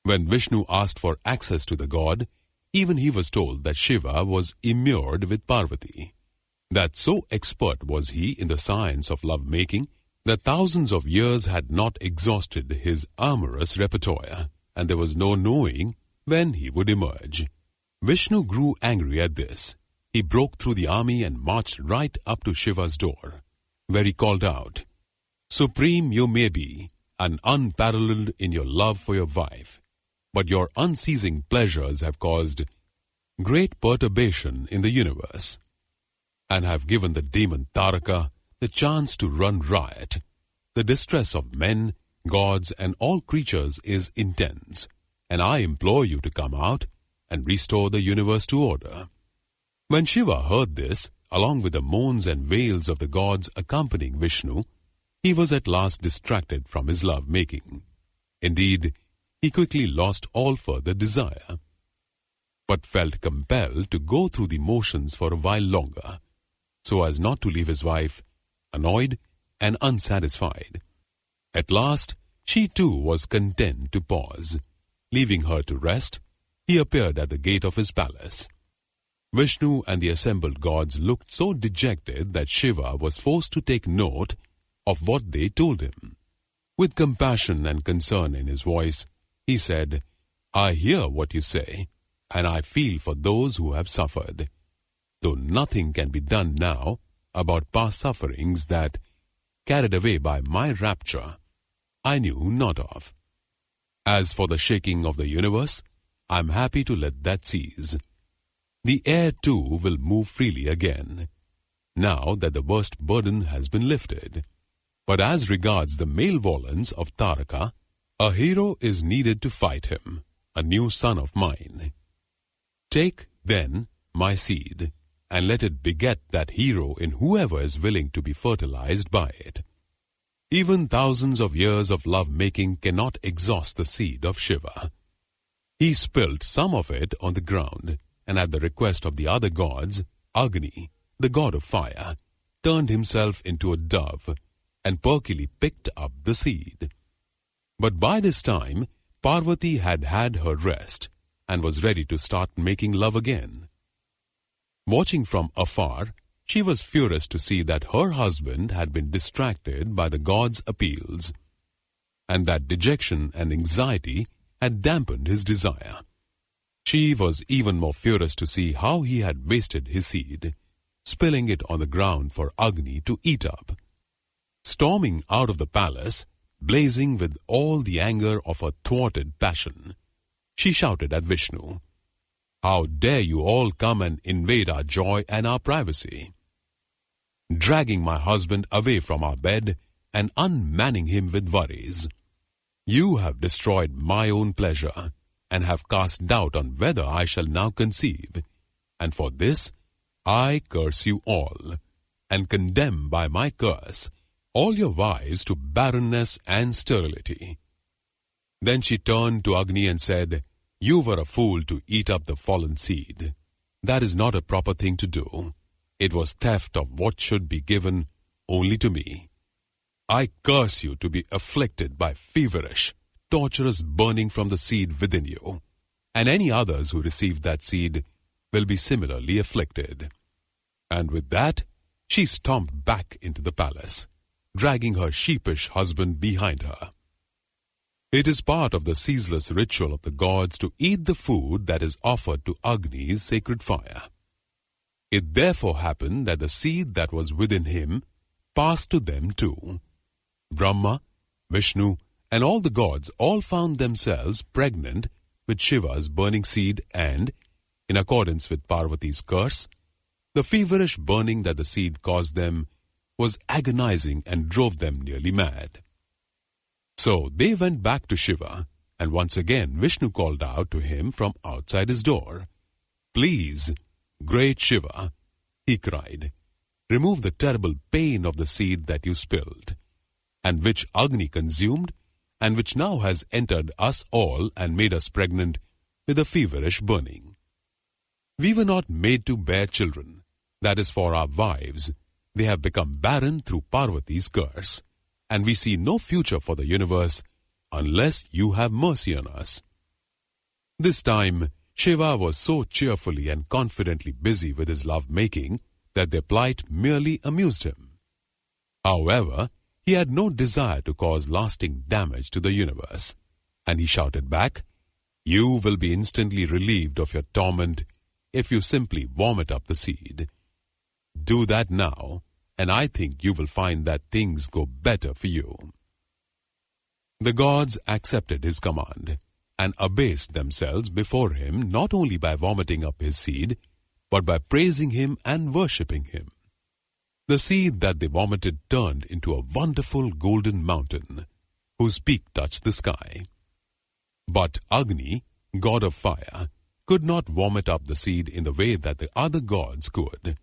When Vishnu asked for access to the god, even he was told that Shiva was immured with Parvati. That so expert was he in the science of love-making that thousands of years had not exhausted his amorous repertoire, and there was no knowing when he would emerge. Vishnu grew angry at this. He broke through the army and marched right up to Shiva's door, where he called out, "Supreme you may be, and unparalleled in your love for your wife, but your unceasing pleasures have caused great perturbation in the universe, and have given the demon Dvaraka the chance to run riot. The distress of men, gods, and all creatures is intense, and I implore you to come out and restore the universe to order." When Shiva heard this, along with the moans and wails of the gods accompanying Vishnu, he was at last distracted from his love-making. Indeed, he quickly lost all further desire, but felt compelled to go through the motions for a while longer, so as not to leave his wife annoyed and unsatisfied. At last, she too was content to pause. Leaving her to rest, he appeared at the gate of his palace. Vishnu and the assembled gods looked so dejected that Shiva was forced to take note of what they told him. With compassion and concern in his voice, he said, "I hear what you say, and I feel for those who have suffered, though nothing can be done now about past sufferings that, carried away by my rapture, I knew not of. As for the shaking of the universe, I am happy to let that cease. The air too will move freely again, now that the worst burden has been lifted. But as regards the malevolence of Dvaraka, a hero is needed to fight him, a new son of mine. Take, then, my seed, and let it beget that hero in whoever is willing to be fertilized by it." Even thousands of years of love-making cannot exhaust the seed of Shiva. He spilled some of it on the ground, and at the request of the other gods, Agni, the god of fire, turned himself into a dove and perkily picked up the seed. But by this time, Parvati had had her rest and was ready to start making love again. Watching from afar, she was furious to see that her husband had been distracted by the gods' appeals, and that dejection and anxiety had dampened his desire. She was even more furious to see how he had wasted his seed, spilling it on the ground for Agni to eat up. Storming out of the palace, blazing with all the anger of her thwarted passion, she shouted at Vishnu, "How dare you all come and invade our joy and our privacy? Dragging my husband away from our bed and unmanning him with worries. You have destroyed my own pleasure and have cast doubt on whether I shall now conceive, and for this I curse you all, and condemn by my curse all your wives to barrenness and sterility." Then she turned to Agni and said, "You were a fool to eat up the fallen seed. That is not a proper thing to do. It was theft of what should be given only to me. I curse you to be afflicted by feverish, torturous burning from the seed within you, and any others who receive that seed will be similarly afflicted." And with that, she stomped back into the palace, dragging her sheepish husband behind her. It is part of the ceaseless ritual of the gods to eat the food that is offered to Agni's sacred fire. It therefore happened that the seed that was within him passed to them too. Brahma, Vishnu, and all the gods all found themselves pregnant with Shiva's burning seed and, in accordance with Parvati's curse, The feverish burning that the seed caused them was agonizing and drove them nearly mad. So they went back to Shiva, and once again Vishnu called out to him from outside his door. "Please, great Shiva," he cried, "remove the terrible pain of the seed that you spilled, and which Agni consumed, and which now has entered us all and made us pregnant with a feverish burning. We were not made to bear children, that is for our wives. They have become barren through Parvati's curse, and we see no future for the universe unless you have mercy on us." This time, Shiva was so cheerfully and confidently busy with his love-making that their plight merely amused him. However, he had no desire to cause lasting damage to the universe, and he shouted back, "You will be instantly relieved of your torment if you simply vomit up the seed. Do that now, and I think you will find that things go better for you." The gods accepted his command and abased themselves before him not only by vomiting up his seed, but by praising him and worshipping him. The seed that they vomited turned into a wonderful golden mountain, whose peak touched the sky. But Agni, god of fire, could not vomit up the seed in the way that the other gods could,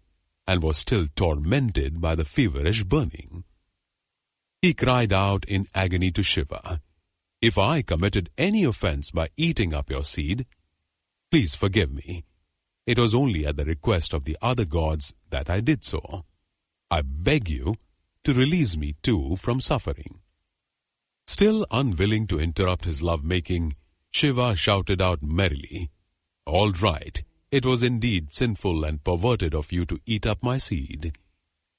and was still tormented by the feverish burning. He cried out in agony to Shiva, "If I committed any offense by eating up your seed, please forgive me. It was only at the request of the other gods that I did so. I beg you to release me too from suffering." Still unwilling to interrupt his love-making, Shiva shouted out merrily, "All right, it was indeed sinful and perverted of you to eat up my seed.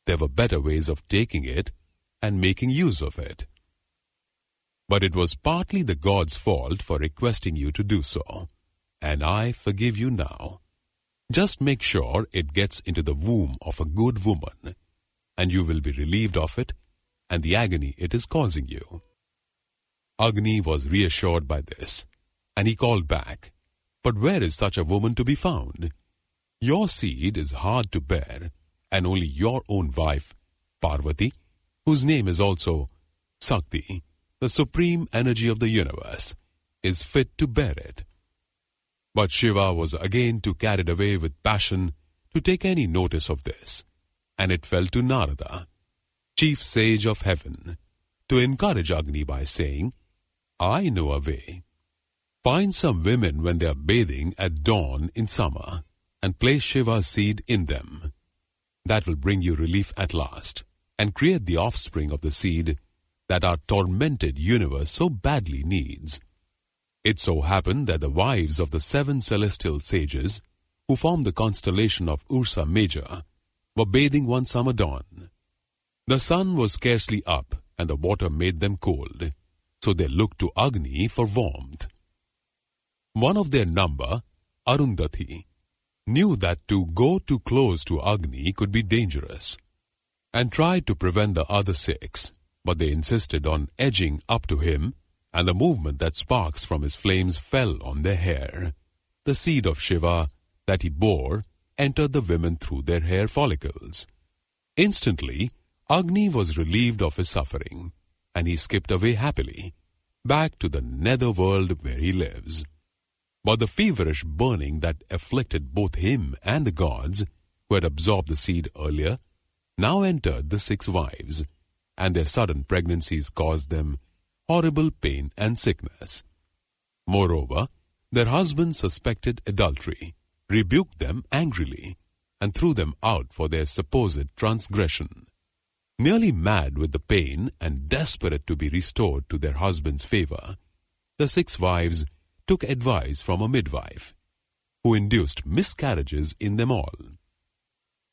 There were better ways of taking it and making use of it. But it was partly the gods' fault for requesting you to do so, and I forgive you now. Just make sure it gets into the womb of a good woman, and you will be relieved of it and the agony it is causing you." Agni was reassured by this, and he called back, "But where is such a woman to be found? Your seed is hard to bear, and only your own wife, Parvati, whose name is also Sakti, the supreme energy of the universe, is fit to bear it." But Shiva was again too carried away with passion to take any notice of this, and it fell to Narada, chief sage of heaven, to encourage Agni by saying, "I know a way. Find some women when they are bathing at dawn in summer, and place Shiva's seed in them. That will bring you relief at last, and create the offspring of the seed that our tormented universe so badly needs." It so happened that the wives of the 7 celestial sages, who formed the constellation of Ursa Major, were bathing one summer dawn. The sun was scarcely up, and the water made them cold, so they looked to Agni for warmth. One of their number, Arundhati, knew that to go too close to Agni could be dangerous, and tried to prevent the other 6, but they insisted on edging up to him, and the movement that sparks from his flames fell on their hair. The seed of Shiva that he bore entered the women through their hair follicles. Instantly, Agni was relieved of his suffering, and he skipped away happily, back to the nether world where he lives. But the feverish burning that afflicted both him and the gods, who had absorbed the seed earlier, now entered the 6 wives, and their sudden pregnancies caused them horrible pain and sickness. Moreover, their husbands suspected adultery, rebuked them angrily, and threw them out for their supposed transgression. Nearly mad with the pain and desperate to be restored to their husband's favor, the 6 wives took advice from a midwife, who induced miscarriages in them all.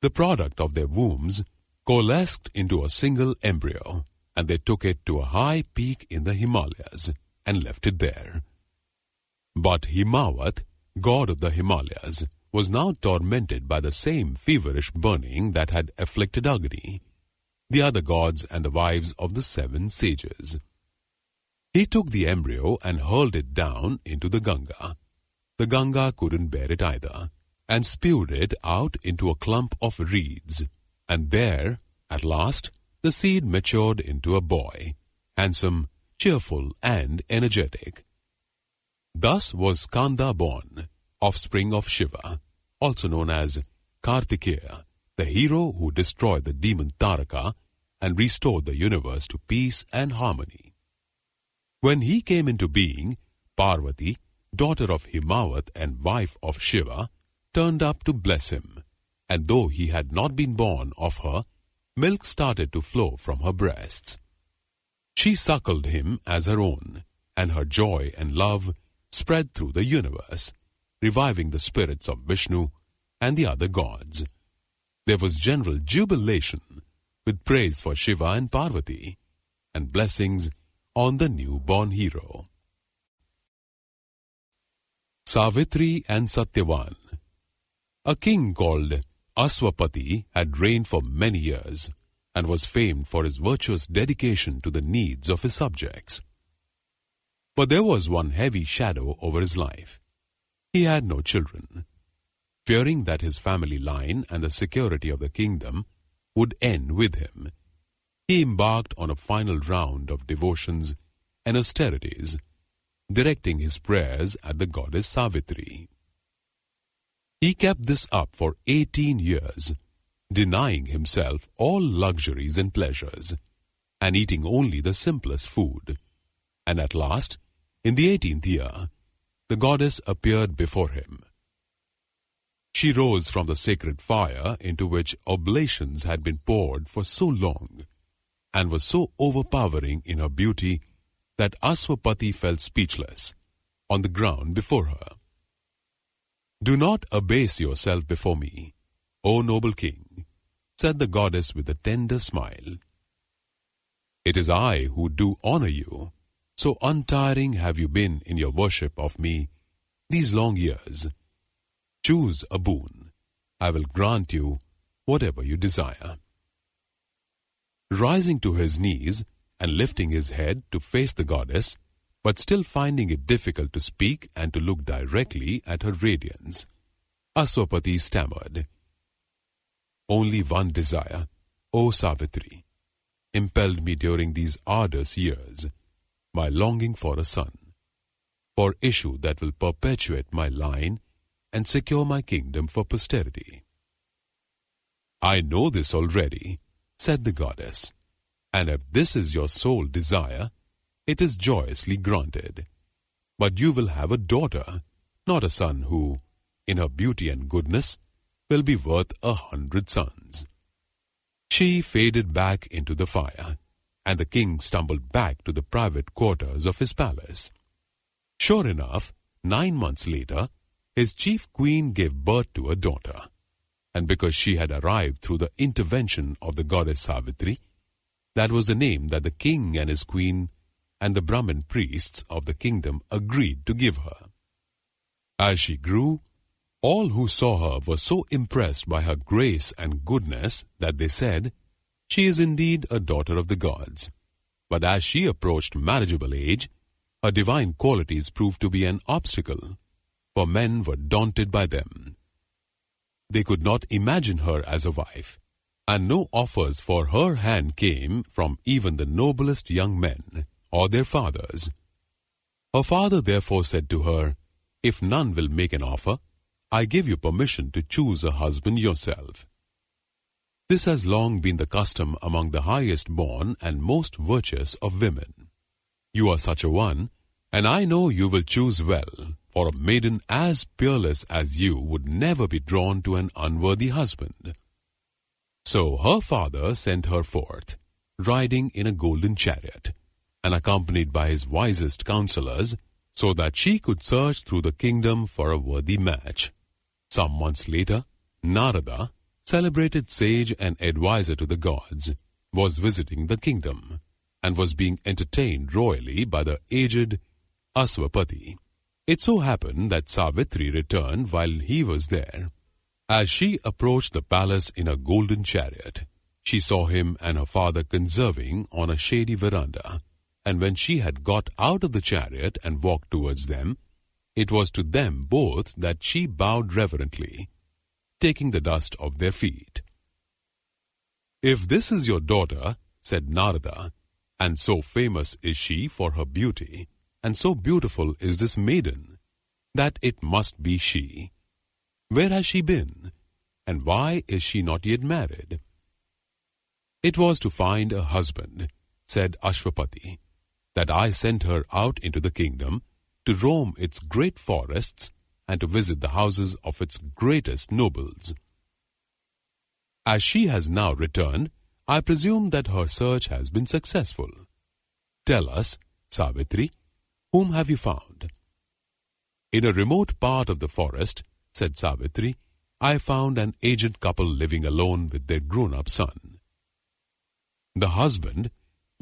The product of their wombs coalesced into a single embryo, and they took it to a high peak in the Himalayas and left it there. But Himawat, god of the Himalayas, was now tormented by the same feverish burning that had afflicted Agni, the other gods and the wives of the 7 sages. He took the embryo and hurled it down into the Ganga. The Ganga couldn't bear it either, and spewed it out into a clump of reeds, and there, at last, the seed matured into a boy, handsome, cheerful, and energetic. Thus was Skanda born, offspring of Shiva, also known as Kartikeya, the hero who destroyed the demon Dvaraka and restored the universe to peace and harmony. When he came into being, Parvati, daughter of Himawat and wife of Shiva, turned up to bless him, and though he had not been born of her, milk started to flow from her breasts. She suckled him as her own, and her joy and love spread through the universe, reviving the spirits of Vishnu and the other gods. There was general jubilation, with praise for Shiva and Parvati, and blessings on the newborn hero. Savitri and Satyavan. A king called Aswapati had reigned for many years and was famed for his virtuous dedication to the needs of his subjects. But there was one heavy shadow over his life. He had no children. Fearing that his family line and the security of the kingdom would end with him, he embarked on a final round of devotions and austerities, directing his prayers at the goddess Savitri. He kept this up for 18 years, denying himself all luxuries and pleasures, and eating only the simplest food. And at last, in the 18th year, the goddess appeared before him. She rose from the sacred fire into which oblations had been poured for so long, and was so overpowering in her beauty that Aswapati fell speechless on the ground before her. "Do not abase yourself before me, O noble king," said the goddess with a tender smile. "It is I who do honor you, so untiring have you been in your worship of me these long years. Choose a boon. I will grant you whatever you desire." Rising to his knees and lifting his head to face the goddess, but still finding it difficult to speak and to look directly at her radiance, Aswapati stammered, "Only one desire, O Savitri, impelled me during these arduous years, my longing for a son, for issue that will perpetuate my line and secure my kingdom for posterity." "I know this already," said the goddess, "and if this is your sole desire, it is joyously granted. But you will have a daughter, not a son who, in her beauty and goodness, will be worth 100 sons." She faded back into the fire, and the king stumbled back to the private quarters of his palace. Sure enough, 9 months later, his chief queen gave birth to a daughter, and because she had arrived through the intervention of the goddess Savitri, that was the name that the king and his queen and the Brahmin priests of the kingdom agreed to give her. As she grew, all who saw her were so impressed by her grace and goodness that they said, "She is indeed a daughter of the gods." But as she approached marriageable age, her divine qualities proved to be an obstacle, for men were daunted by them. They could not imagine her as a wife, and no offers for her hand came from even the noblest young men or their fathers. Her father therefore said to her, "If none will make an offer, I give you permission to choose a husband yourself." This has long been the custom among the highest born and most virtuous of women. You are such a one, and I know you will choose well, for a maiden as peerless as you would never be drawn to an unworthy husband. So her father sent her forth, riding in a golden chariot, and accompanied by his wisest counselors, so that she could search through the kingdom for a worthy match. Some months later, Narada, celebrated sage and advisor to the gods, was visiting the kingdom, and was being entertained royally by the aged Aswapati. It so happened that Savitri returned while he was there. As she approached the palace in a golden chariot, she saw him and her father conserving on a shady veranda, and when she had got out of the chariot and walked towards them, it was to them both that she bowed reverently taking the dust off their feet. "If this is your daughter," said Narada, "and so famous is she for her beauty, and so beautiful is this maiden, that it must be she. Where has she been, and why is she not yet married?" "It was to find a husband," said Ashwapati, "that I sent her out into the kingdom to roam its great forests and to visit the houses of its greatest nobles. As she has now returned, I presume that her search has been successful. Tell us, Savitri, whom have you found?" "In a remote part of the forest," said Savitri, "I found an aged couple living alone with their grown-up son. The husband,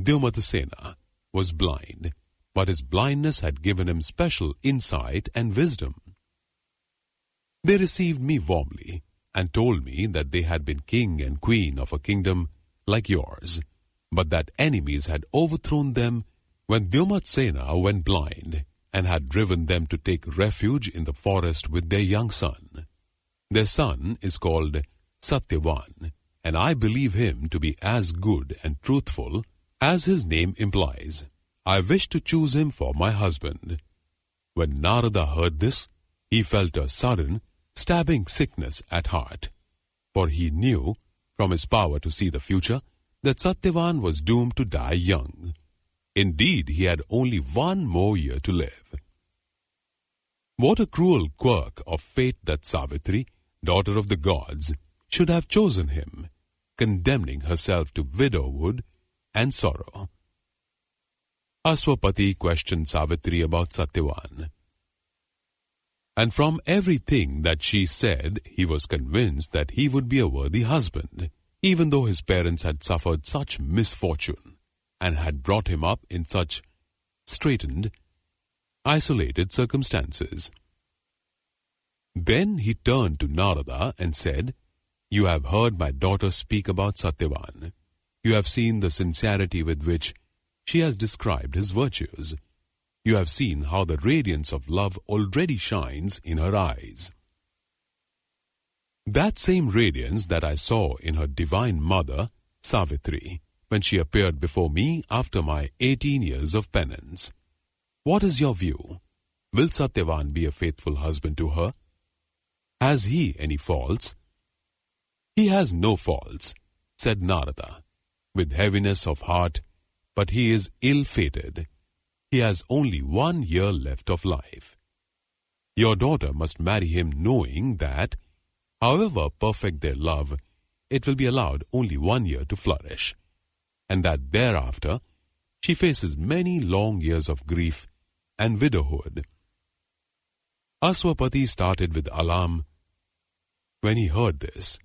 Dyumatasena, was blind, but his blindness had given him special insight and wisdom. They received me warmly and told me that they had been king and queen of a kingdom like yours, but that enemies had overthrown them when Dyumatasena went blind and had driven them to take refuge in the forest with their young son. Their son is called Satyavan, and I believe him to be as good and truthful as his name implies. I wish to choose him for my husband." When Narada heard this, he felt a sudden, stabbing sickness at heart, for he knew, from his power to see the future, that Satyavan was doomed to die young. Indeed, he had only 1 more year to live. What a cruel quirk of fate that Savitri, daughter of the gods, should have chosen him, condemning herself to widowhood and sorrow. Ashwapati questioned Savitri about Satyavan, and from everything that she said, he was convinced that he would be a worthy husband, even though his parents had suffered such misfortune and had brought him up in such straitened, isolated circumstances. Then he turned to Narada and said, "You have heard my daughter speak about Satyavan. You have seen the sincerity with which she has described his virtues. You have seen how the radiance of love already shines in her eyes. That same radiance that I saw in her divine mother, Savitri, when she appeared before me after my 18 years of penance. What is your view? Will Satyavan be a faithful husband to her? Has he any faults?" "He has no faults," said Narada, with heaviness of heart, "but he is ill-fated. He has only 1 year left of life. Your daughter must marry him knowing that, however perfect their love, it will be allowed only 1 year to flourish, and that thereafter she faces many long years of grief and widowhood." Ashwapati started with alarm. When he heard this,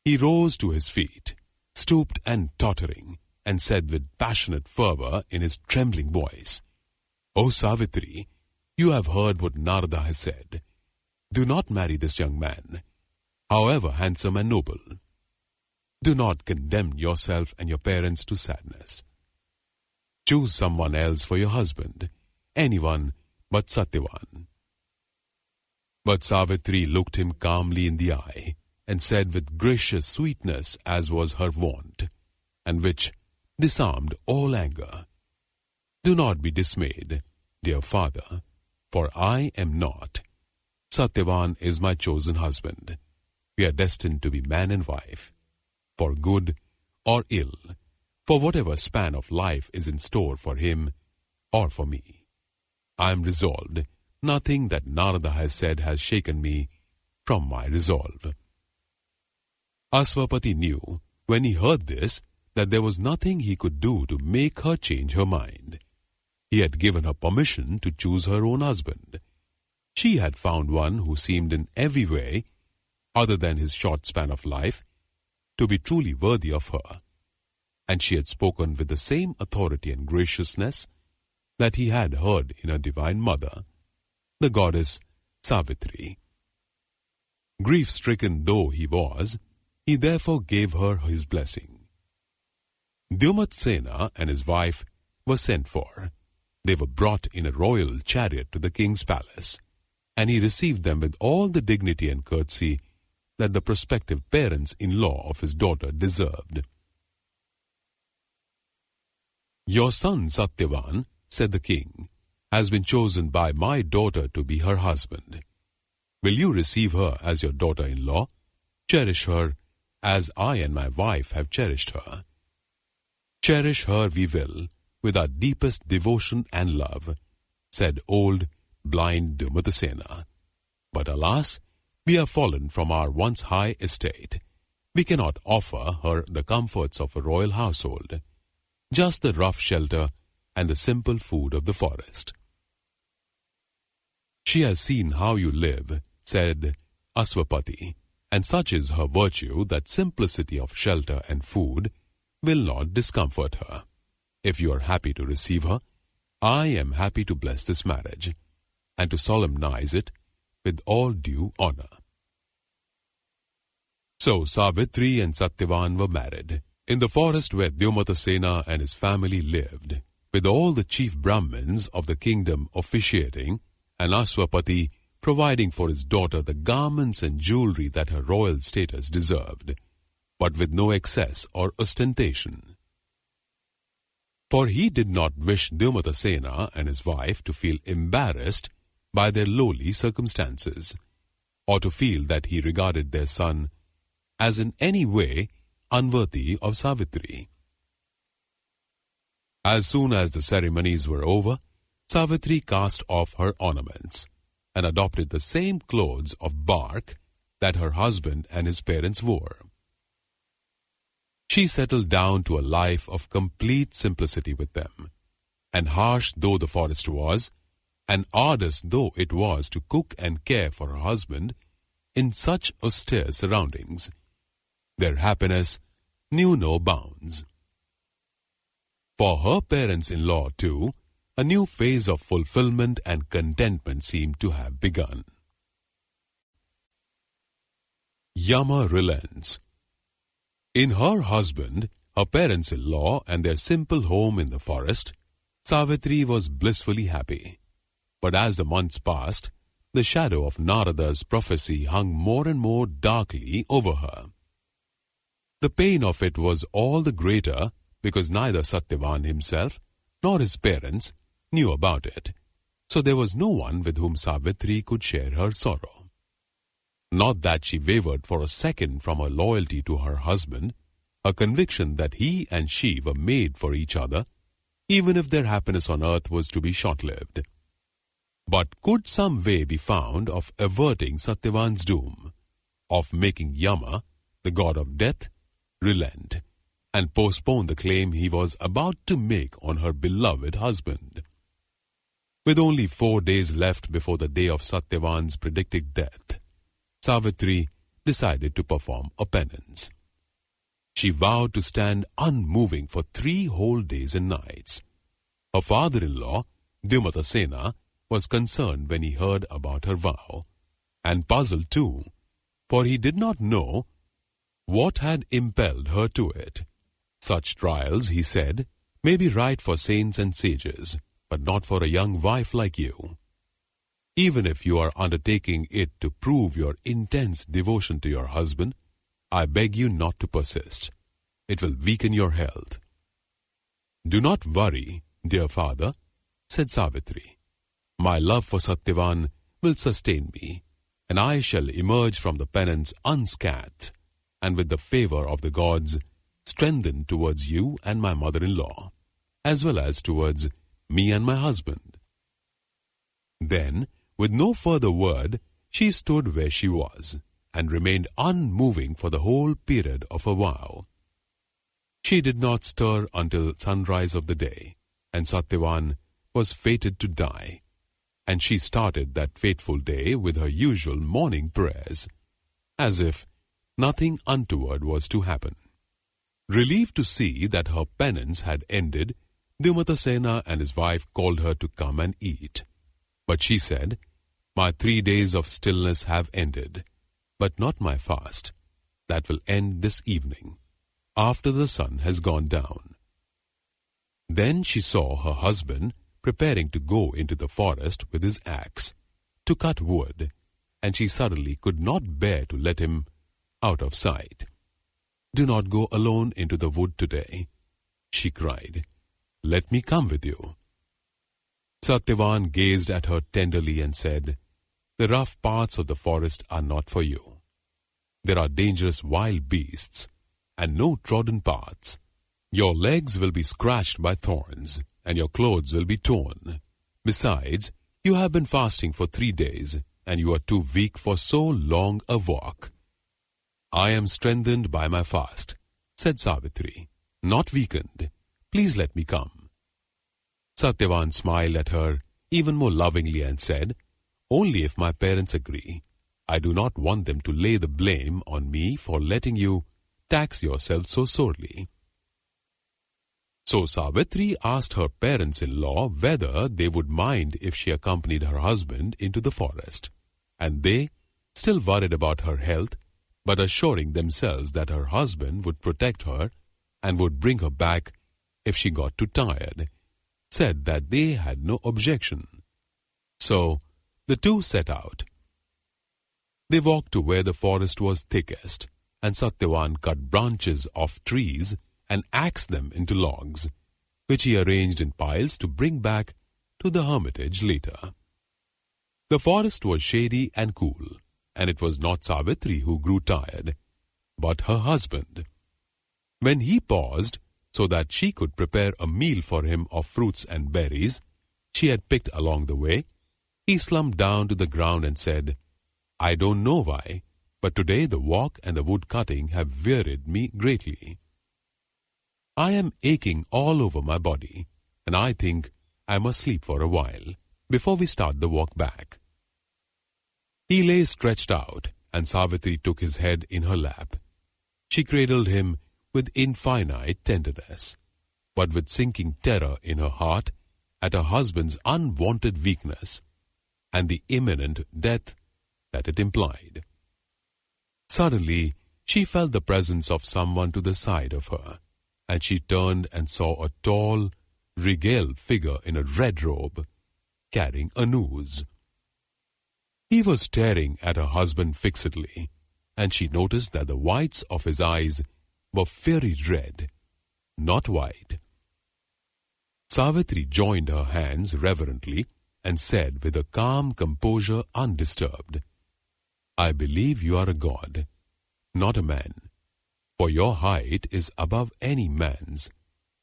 he rose to his feet, stooped and tottering, and said with passionate fervor in his trembling voice, "O Savitri, you have heard what Narada has said. Do not marry this young man, however handsome and noble. Do not condemn yourself and your parents to sadness. Choose someone else for your husband, anyone but Satyavan." But Savitri looked him calmly in the eye and said with gracious sweetness as was her wont, and which disarmed all anger, "Do not be dismayed, dear father, for I am not. Satyavan is my chosen husband. We are destined to be man and wife, for good or ill, for whatever span of life is in store for him or for me. I am resolved. Nothing that Narada has said has shaken me from my resolve." Ashwapati knew, when he heard this, that there was nothing he could do to make her change her mind. He had given her permission to choose her own husband. She had found one who seemed in every way, other than his short span of life, to be truly worthy of her, and she had spoken with the same authority and graciousness that he had heard in her divine mother, the goddess Savitri. Grief-stricken though he was, he therefore gave her his blessing. Dyumatasena and his wife were sent for. They were brought in a royal chariot to the king's palace, and he received them with all the dignity and courtesy that the prospective parents-in-law of his daughter deserved. "Your son Satyavan," said the king, "has been chosen by my daughter to be her husband. Will you receive her as your daughter-in-law, cherish her as I and my wife have cherished her? Cherish her we will, with our deepest devotion and love," said old, blind Dvaraka. "But alas, we are fallen from our once high estate. We cannot offer her the comforts of a royal household, just the rough shelter and the simple food of the forest." "She has seen how you live," said Aswapati, "and such is her virtue that simplicity of shelter and food will not discomfort her. If you are happy to receive her, I am happy to bless this marriage, and to solemnize it with all due honor." So Savitri and Satyavan were married, in the forest where Dvaraka and his family lived, with all the chief Brahmins of the kingdom officiating, and Aswapati providing for his daughter the garments and jewelry that her royal status deserved, but with no excess or ostentation. For he did not wish Dvaraka and his wife to feel embarrassed by their lowly circumstances, or to feel that he regarded their son as in any way unworthy of Savitri. As soon as the ceremonies were over, Savitri cast off her ornaments and adopted the same clothes of bark that her husband and his parents wore. She settled down to a life of complete simplicity with them, and harsh though the forest was, and arduous though it was to cook and care for her husband in such austere surroundings, their happiness knew no bounds. For her parents-in-law, too, a new phase of fulfillment and contentment seemed to have begun. Yama relents. In her husband, her parents-in-law, and their simple home in the forest, Savitri was blissfully happy. But as the months passed, the shadow of Narada's prophecy hung more and more darkly over her. The pain of it was all the greater because neither Satyavan himself nor his parents knew about it, so there was no one with whom Savitri could share her sorrow. Not that she wavered for a second from her loyalty to her husband, a conviction that he and she were made for each other, even if their happiness on earth was to be short-lived. But could some way be found of averting Satyavan's doom, of making Yama, the god of death, relent, and postpone the claim he was about to make on her beloved husband? With only 4 days left before the day of Satyavan's predicted death, Savitri decided to perform a penance. She vowed to stand unmoving for 3 whole days and nights. Her father-in-law, Dvaraka, was concerned when he heard about her vow, and puzzled too, for he did not know what had impelled her to it. Such trials, he said, may be right for saints and sages, but not for a young wife like you. Even if you are undertaking it to prove your intense devotion to your husband, I beg you not to persist. It will weaken your health. Do not worry, dear father, said Savitri. My love for Satyavan will sustain me, and I shall emerge from the penance unscathed, and with the favor of the gods, strengthened towards you and my mother-in-law, as well as towards me and my husband. Then, with no further word, she stood where she was, and remained unmoving for the whole period of her vow. She did not stir until sunrise of the day, and Satyavan was fated to die, and she started that fateful day with her usual morning prayers, as if nothing untoward was to happen. Relieved to see that her penance had ended, Dvaraka and his wife called her to come and eat. But she said, My 3 days of stillness have ended, but not my fast. That will end this evening, after the sun has gone down. Then she saw her husband preparing to go into the forest with his axe, to cut wood, and she suddenly could not bear to let him out of sight. "Do not go alone into the wood today," she cried. "Let me come with you." Satyavan gazed at her tenderly and said, "The rough paths of the forest are not for you. There are dangerous wild beasts and no trodden paths. Your legs will be scratched by thorns and your clothes will be torn. Besides, you have been fasting for 3 days and you are too weak for so long a walk." "I am strengthened by my fast," said Savitri, "not weakened. Please let me come." Satyavan smiled at her even more lovingly and said, "Only if my parents agree. I do not want them to lay the blame on me for letting you tax yourself so sorely." So Savitri asked her parents-in-law whether they would mind if she accompanied her husband into the forest, and they, still worried about her health, but assuring themselves that her husband would protect her and would bring her back if she got too tired, said that they had no objection. So the two set out. They walked to where the forest was thickest, and Satyavan cut branches off trees and axed them into logs, which he arranged in piles to bring back to the hermitage later. The forest was shady and cool, and it was not Savitri who grew tired, but her husband. When he paused so that she could prepare a meal for him of fruits and berries she had picked along the way, he slumped down to the ground and said, "I don't know why, but today the walk and the wood cutting have wearied me greatly. I am aching all over my body, and I think I must sleep for a while before we start the walk back." He lay stretched out, and Savitri took his head in her lap. She cradled him with infinite tenderness, but with sinking terror in her heart at her husband's unwanted weakness and the imminent death that it implied. Suddenly, she felt the presence of someone to the side of her, and she turned and saw a tall, regaled figure in a red robe, carrying a noose. He was staring at her husband fixedly, and she noticed that the whites of his eyes were fiery red, not white. Savitri joined her hands reverently and said with a calm composure undisturbed, "I believe you are a god, not a man, for your height is above any man's,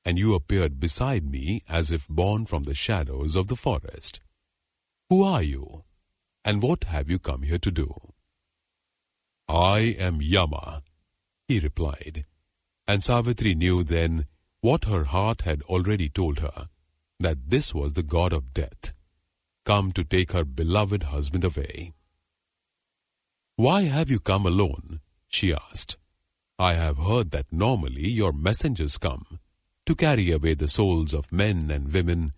and you appeared beside me as if born from the shadows of the forest. Who are you, and what have you come here to do?" "I am Yama," he replied, and Savitri knew then what her heart had already told her, that this was the god of death, come to take her beloved husband away. "Why have you come alone?" she asked. "I have heard that normally your messengers come to carry away the souls of men and women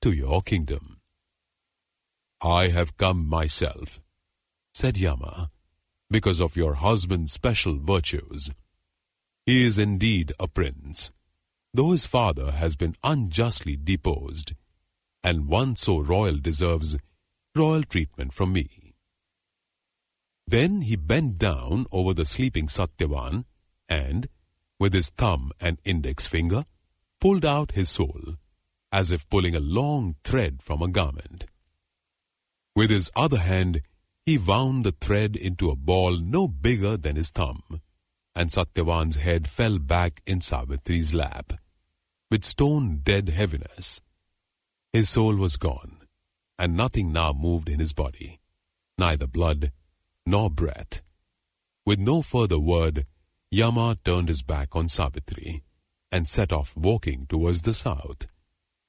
to your kingdom." "I have come myself," said Yama, "because of your husband's special virtues. He is indeed a prince, though his father has been unjustly deposed, and one so royal deserves royal treatment from me." Then he bent down over the sleeping Satyavan and, with his thumb and index finger, pulled out his soul, as if pulling a long thread from a garment. With his other hand, he wound the thread into a ball no bigger than his thumb, and Satyavan's head fell back in Savitri's lap, with stone-dead heaviness. His soul was gone, and nothing now moved in his body, neither blood nor breath. With no further word, Yama turned his back on Savitri and set off walking towards the south,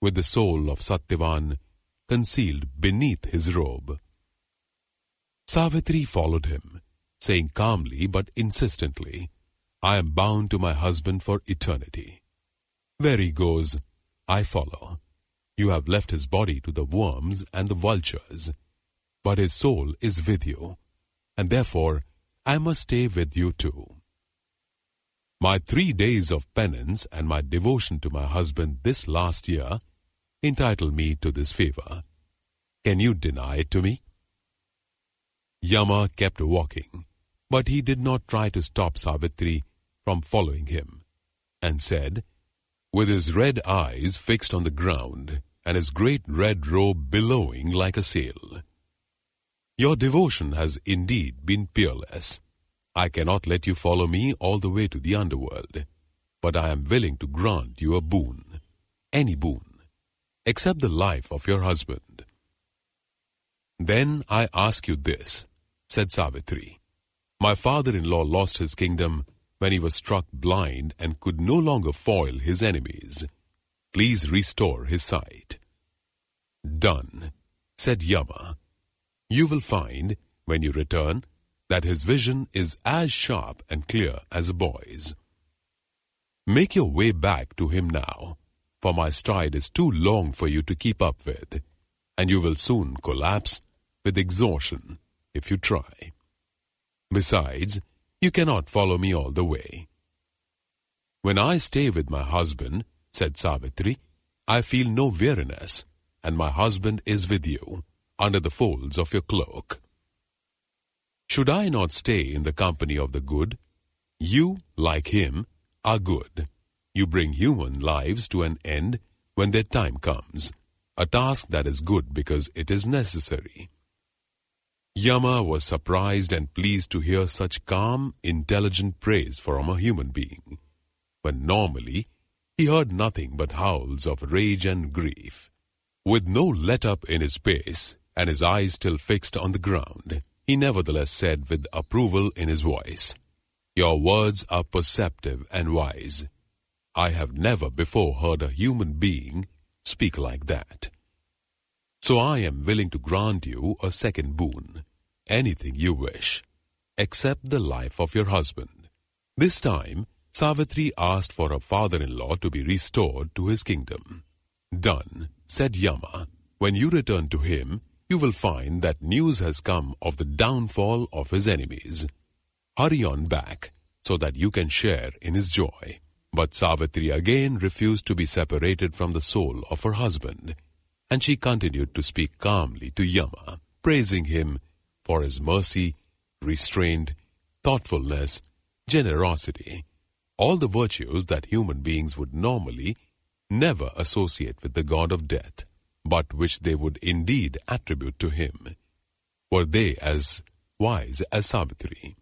with the soul of Satyavan concealed beneath his robe. Savitri followed him, saying calmly but insistently, "I am bound to my husband for eternity. Where he goes, I follow. You have left his body to the worms and the vultures, but his soul is with you, and therefore I must stay with you too. My 3 days of penance and my devotion to my husband this last year entitle me to this favor. Can you deny it to me?" Yama kept walking, But he did not try to stop Savitri from following him, and said, with his red eyes fixed on the ground, and his great red robe billowing like a sail, "Your devotion has indeed been peerless. I cannot let you follow me all the way to the underworld, but I am willing to grant you a boon, any boon, except the life of your husband." "Then I ask you this," said Savitri. "My father-in-law lost his kingdom when he was struck blind and could no longer foil his enemies. Please restore his sight." "Done," said Yama. "You will find, when you return, that his vision is as sharp and clear as a boy's. Make your way back to him now, for my stride is too long for you to keep up with, and you will soon collapse with exhaustion if you try. Besides, you cannot follow me all the way." "When I stay with my husband," said Savitri, "I feel no weariness, and my husband is with you, under the folds of your cloak. Should I not stay in the company of the good? You, like him, are good. You bring human lives to an end when their time comes, a task that is good because it is necessary." Yama was surprised and pleased to hear such calm, intelligent praise from a human being, when normally he heard nothing but howls of rage and grief. With no let-up in his pace, and his eyes still fixed on the ground, he nevertheless said with approval in his voice, "Your words are perceptive and wise. I have never before heard a human being speak like that. So I am willing to grant you a second boon, anything you wish, except the life of your husband." This time, Savitri asked for her father-in-law to be restored to his kingdom. "Done," said Yama. "When you return to him, you will find that news has come of the downfall of his enemies. Hurry on back, so that you can share in his joy." But Savitri again refused to be separated from the soul of her husband, and she continued to speak calmly to Yama, praising him for his mercy, restraint, thoughtfulness, generosity, all the virtues that human beings would normally never associate with the god of death, but which they would indeed attribute to him, were they as wise as Savitri.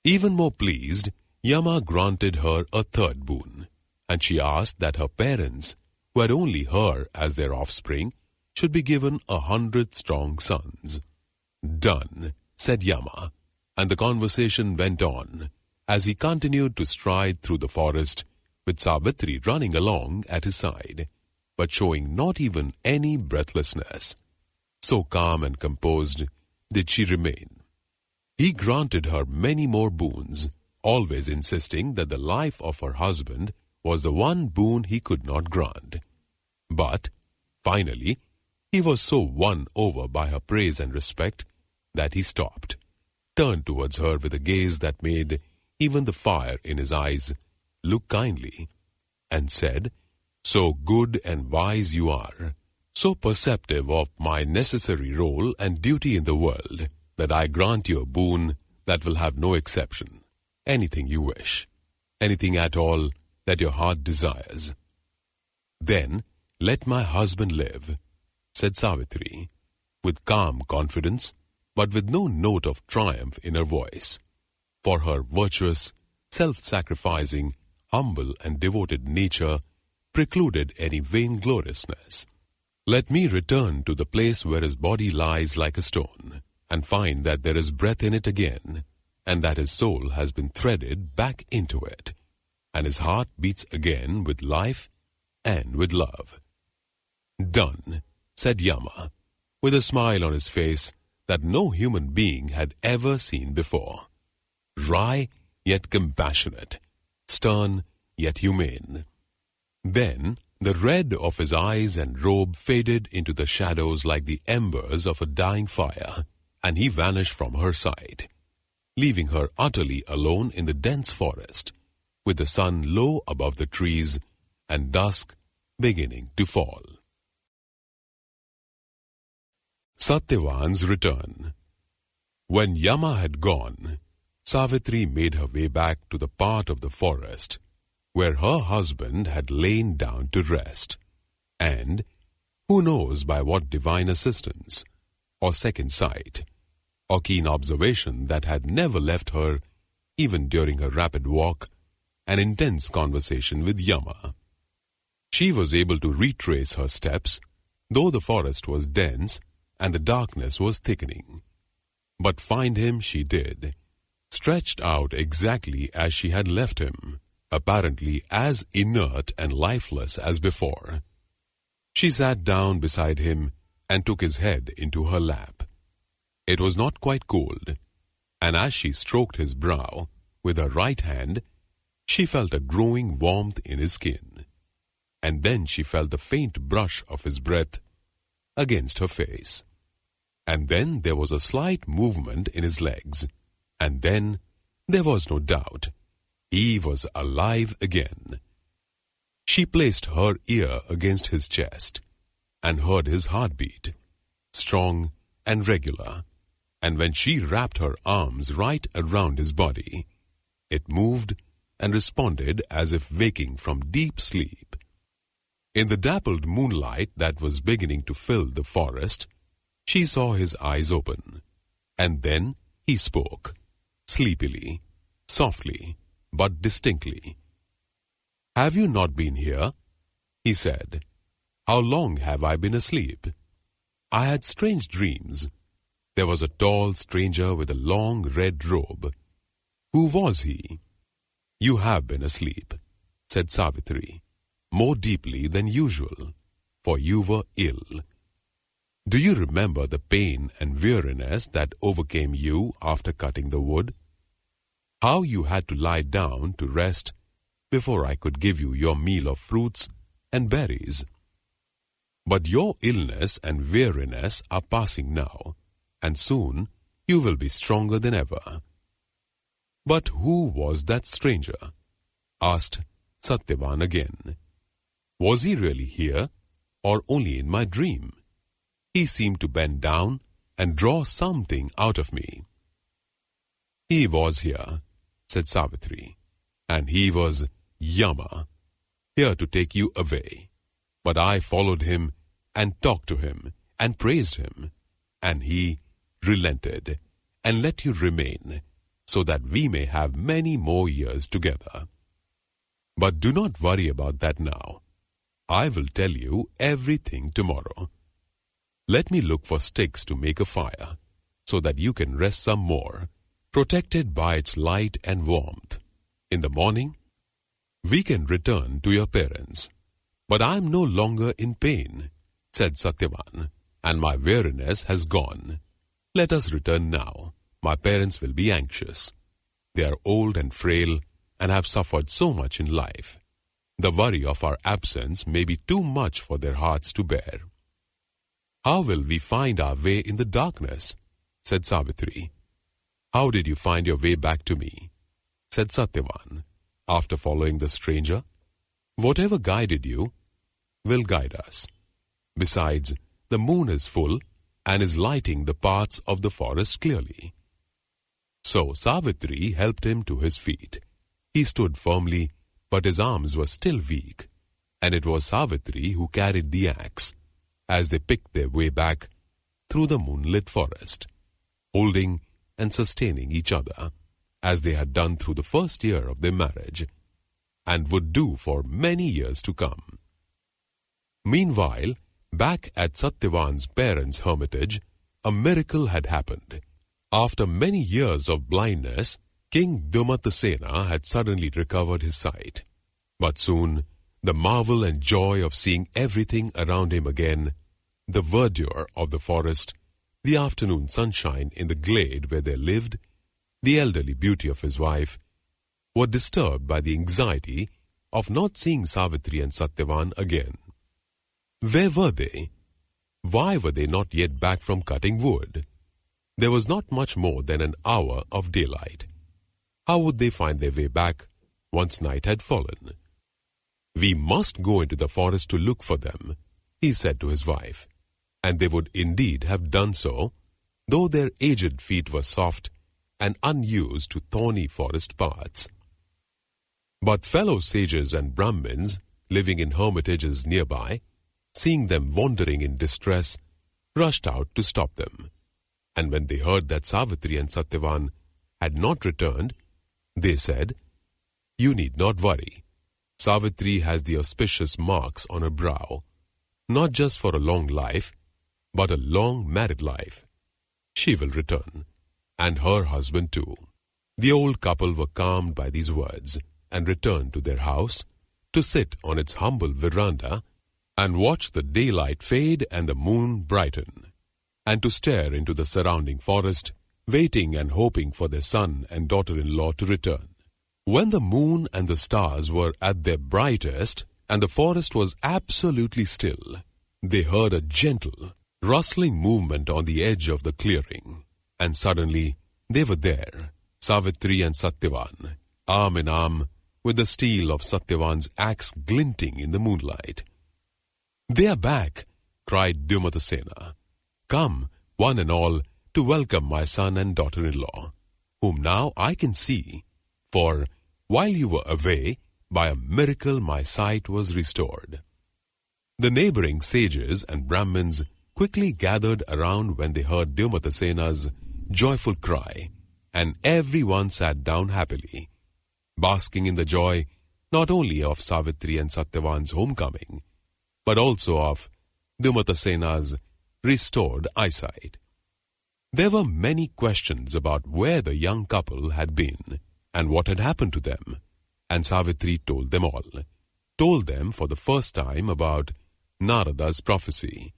Even more pleased, Yama granted her a third boon, and she asked that her parents, who had only her as their offspring, should be given 100 strong sons. "Done," said Yama, and the conversation went on, as he continued to stride through the forest, with Savitri running along at his side, but showing not even any breathlessness. So calm and composed did she remain. He granted her many more boons, always insisting that the life of her husband was the one boon he could not grant. But, finally, he was so won over by her praise and respect that he stopped, turned towards her with a gaze that made even the fire in his eyes look kindly, and said, "So good and wise you are, so perceptive of my necessary role and duty in the world, that I grant you a boon that will have no exception. Anything you wish, anything at all that your heart desires." "Then let my husband live," said Savitri, with calm confidence, but with no note of triumph in her voice, for her virtuous, self-sacrificing, humble and devoted nature precluded any vaingloriousness. "Let me return to the place where his body lies like a stone, and find that there is breath in it again, and that his soul has been threaded back into it, and his heart beats again with life and with love." "Done," said Yama, with a smile on his face that no human being had ever seen before. Wry yet compassionate, stern yet humane. Then the red of his eyes and robe faded into the shadows like the embers of a dying fire, and he vanished from her sight, leaving her utterly alone in the dense forest, with the sun low above the trees and dusk beginning to fall. Satyavan's return. When Yama had gone, Savitri made her way back to the part of the forest where her husband had lain down to rest, and, who knows by what divine assistance, or second sight, or keen observation that had never left her even during her rapid walk and intense conversation with Yama, she was able to retrace her steps, though the forest was dense and the darkness was thickening. But find him she did, stretched out exactly as she had left him, apparently as inert and lifeless as before. She sat down beside him and took his head into her lap. It was not quite cold, and as she stroked his brow with her right hand, she felt a growing warmth in his skin, and then she felt the faint brush of his breath against her face. And then there was a slight movement in his legs, and then there was no doubt he was alive again. She placed her ear against his chest and heard his heartbeat, strong and regular, and when she wrapped her arms right around his body, it moved and responded as if waking from deep sleep. In the dappled moonlight that was beginning to fill the forest, she saw his eyes open, and then he spoke, sleepily, softly, but distinctly. "Have you not been here?" he said. "How long have I been asleep? I had strange dreams. There was a tall stranger with a long red robe. Who was he?" "You have been asleep," said Savitri, "more deeply than usual, for you were ill. Do you remember the pain and weariness that overcame you after cutting the wood? How you had to lie down to rest before I could give you your meal of fruits and berries? But your illness and weariness are passing now, and soon you will be stronger than ever." "But who was that stranger?" asked Satyavan again. "Was he really here, or only in my dream? He seemed to bend down and draw something out of me." "He was here," said Savitri, "and he was Yama, here to take you away. But I followed him and talked to him and praised him, and he relented and let you remain, so that we may have many more years together. But do not worry about that now. I will tell you everything tomorrow. Let me look for sticks to make a fire, so that you can rest some more, protected by its light and warmth. In the morning, we can return to your parents." "But I am no longer in pain," said Satyavan, "and my weariness has gone. Let us return now. My parents will be anxious. They are old and frail and have suffered so much in life. The worry of our absence may be too much for their hearts to bear." "How will we find our way in the darkness?" said Savitri. "How did you find your way back to me?" said Satyavan, after following the stranger. "Whatever guided you will guide us. Besides, the moon is full and is lighting the paths of the forest clearly." So Savitri helped him to his feet. He stood firmly, but his arms were still weak, and it was Savitri who carried the axe, as they picked their way back through the moonlit forest, holding and sustaining each other, as they had done through the first year of their marriage, and would do for many years to come. Meanwhile, back at Satyavan's parents' hermitage, a miracle had happened. After many years of blindness, King Dhumatasena had suddenly recovered his sight. But soon, the marvel and joy of seeing everything around him again, the verdure of the forest, the afternoon sunshine in the glade where they lived, the elderly beauty of his wife, were disturbed by the anxiety of not seeing Savitri and Satyavan again. Where were they? Why were they not yet back from cutting wood? There was not much more than an hour of daylight. How would they find their way back once night had fallen? "We must go into the forest to look for them," he said to his wife, and they would indeed have done so, though their aged feet were soft and unused to thorny forest paths. But fellow sages and Brahmins living in hermitages nearby, seeing them wandering in distress, rushed out to stop them. And when they heard that Savitri and Satyavan had not returned, they said, "You need not worry. Savitri has the auspicious marks on her brow, not just for a long life, but a long married life. She will return, and her husband too." The old couple were calmed by these words and returned to their house to sit on its humble veranda and watch the daylight fade and the moon brighten, and to stare into the surrounding forest, waiting and hoping for their son and daughter-in-law to return. When the moon and the stars were at their brightest and the forest was absolutely still, they heard a gentle, rustling movement on the edge of the clearing, and suddenly they were there, Savitri and Satyavan, arm in arm, with the steel of Satyavan's axe glinting in the moonlight. "They are back," cried Dyumatasena. "Come, one and all, to welcome my son and daughter-in-law, whom now I can see, for while you were away, by a miracle my sight was restored." The neighboring sages and Brahmins quickly gathered around when they heard Dyumatasena's joyful cry, and everyone sat down happily, basking in the joy not only of Savitri and Satyavan's homecoming, but also of Dyumatasena's restored eyesight. There were many questions about where the young couple had been and what had happened to them, and Savitri told them all, told them for the first time about Narada's prophecy,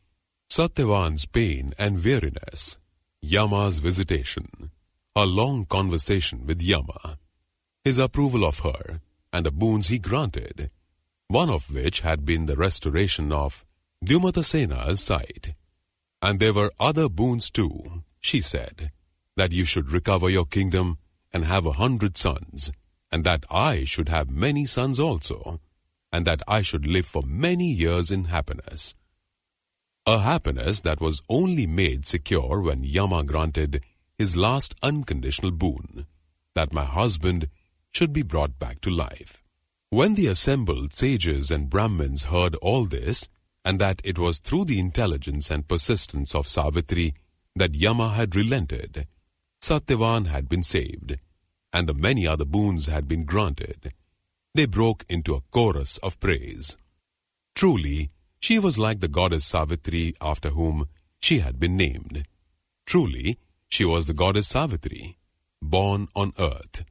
Satyavan's pain and weariness, Yama's visitation, her long conversation with Yama, his approval of her, and the boons he granted, one of which had been the restoration of Dyumatasena's sight. "And there were other boons too," she said, "that you should recover your kingdom and have 100 sons, and that I should have many sons also, and that I should live for many years in happiness. A happiness that was only made secure when Yama granted his last unconditional boon, that my husband should be brought back to life." When the assembled sages and Brahmins heard all this, and that it was through the intelligence and persistence of Savitri that Yama had relented, Satyavan had been saved, and the many other boons had been granted, they broke into a chorus of praise. Truly, she was like the goddess Savitri after whom she had been named. Truly, she was the goddess Savitri, born on earth.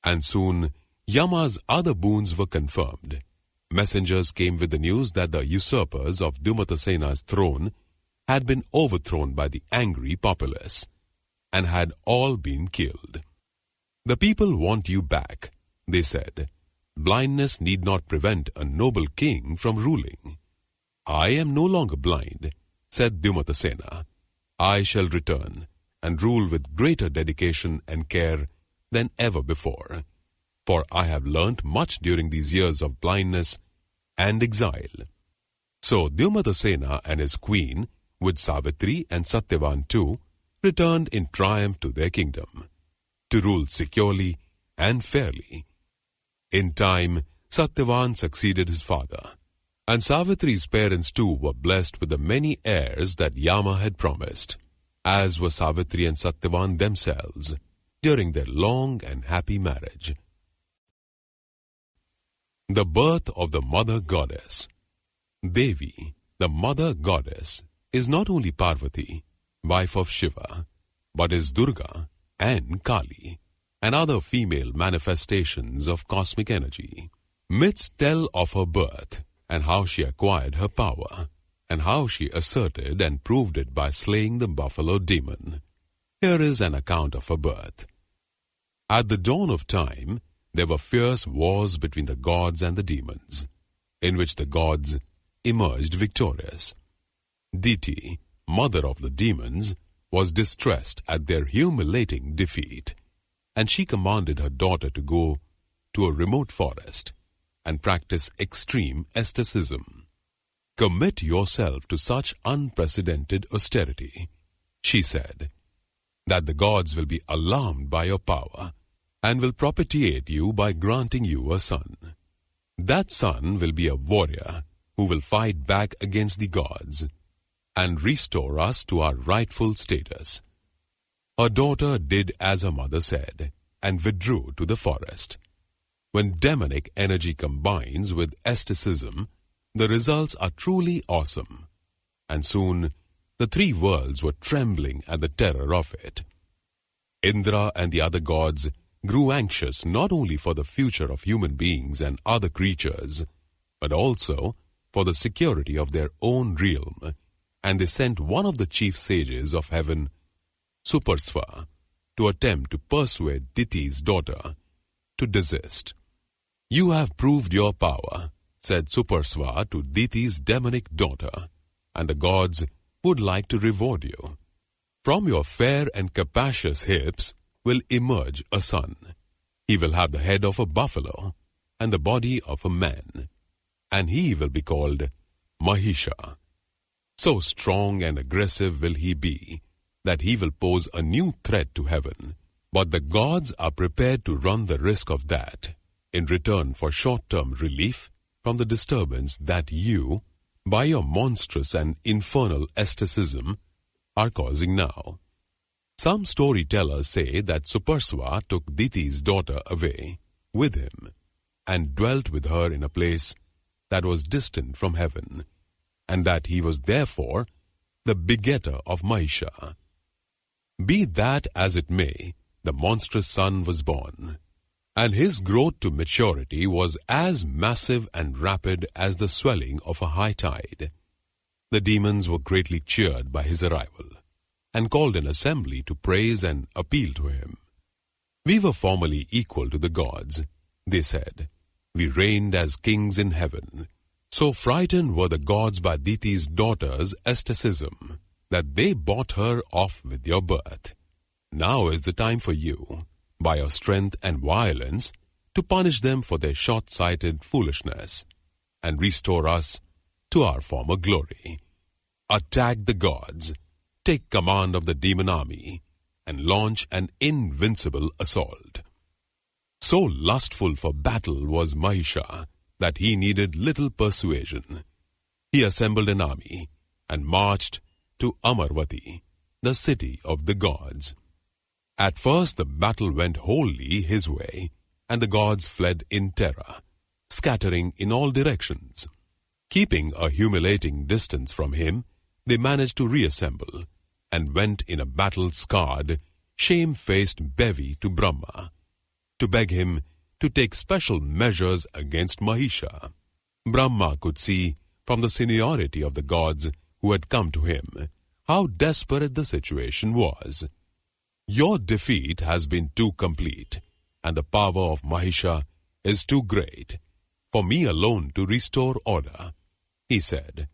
And soon, Yama's other boons were confirmed. Messengers came with the news that the usurpers of Dyumatasena's throne had been overthrown by the angry populace, and had all been killed. "The people want you back," they said. "Blindness need not prevent a noble king from ruling." "I am no longer blind," said Dyumatasena. "I shall return, and rule with greater dedication and care than ever before, for I have learnt much during these years of blindness and exile." So Dyumatasena and his queen, with Savitri and Satyavan too, returned in triumph to their kingdom, to rule securely and fairly. In time, Satyavan succeeded his father, and Savitri's parents too were blessed with the many heirs that Yama had promised, as were Savitri and Satyavan themselves, during their long and happy marriage. The birth of the mother goddess. Devi, the mother goddess, is not only Parvati, wife of Shiva, but is Durga and Kali, and other female manifestations of cosmic energy. Myths tell of her birth, and how she acquired her power, and how she asserted and proved it by slaying the buffalo demon. Here is an account of her birth. At the dawn of time, there were fierce wars between the gods and the demons, in which the gods emerged victorious. Diti, mother of the demons, was distressed at their humiliating defeat, and she commanded her daughter to go to a remote forest and practice extreme asceticism. "Commit yourself to such unprecedented austerity," she said, that the gods will be alarmed by your power and will propitiate you by granting you a son. That son will be a warrior who will fight back against the gods and restore us to our rightful status." Her daughter did as her mother said and withdrew to the forest. When demonic energy combines with asceticism, the results are truly awesome. And soon, the three worlds were trembling at the terror of it. Indra and the other gods grew anxious not only for the future of human beings and other creatures, but also for the security of their own realm, and they sent one of the chief sages of heaven, Suparsva, to attempt to persuade Diti's daughter to desist. "You have proved your power," said Suparsva to Diti's demonic daughter, "and the gods would like to reward you. From your fair and capacious hips will emerge a son. He will have the head of a buffalo and the body of a man, and he will be called Mahisha. So strong and aggressive will he be that he will pose a new threat to heaven. But the gods are prepared to run the risk of that in return for short-term relief from the disturbance that you, by your monstrous and infernal asceticism, are causing now." Some storytellers say that Suparsva took Diti's daughter away with him and dwelt with her in a place that was distant from heaven, and that he was therefore the begetter of Mahisha. Be that as it may, the monstrous son was born, and his growth to maturity was as massive and rapid as the swelling of a high tide. The demons were greatly cheered by his arrival, and called an assembly to praise and appeal to him. "We were formerly equal to the gods," they said. "We reigned as kings in heaven. So frightened were the gods by Diti's daughter's asceticism that they bought her off with your birth. Now is the time for you, by your strength and violence, to punish them for their short-sighted foolishness, and restore us to our former glory. Attack the gods, take command of the demon army, and launch an invincible assault." So lustful for battle was Mahisha that he needed little persuasion. He assembled an army and marched to Amarvati, the city of the gods. At first the battle went wholly his way, and the gods fled in terror, scattering in all directions. Keeping a humiliating distance from him, they managed to reassemble, and went in a battle-scarred, shame-faced bevy to Brahma, to beg him to take special measures against Mahisha. Brahma could see, from the seniority of the gods who had come to him, how desperate the situation was. "Your defeat has been too complete, and the power of Mahisha is too great for me alone to restore order," he said.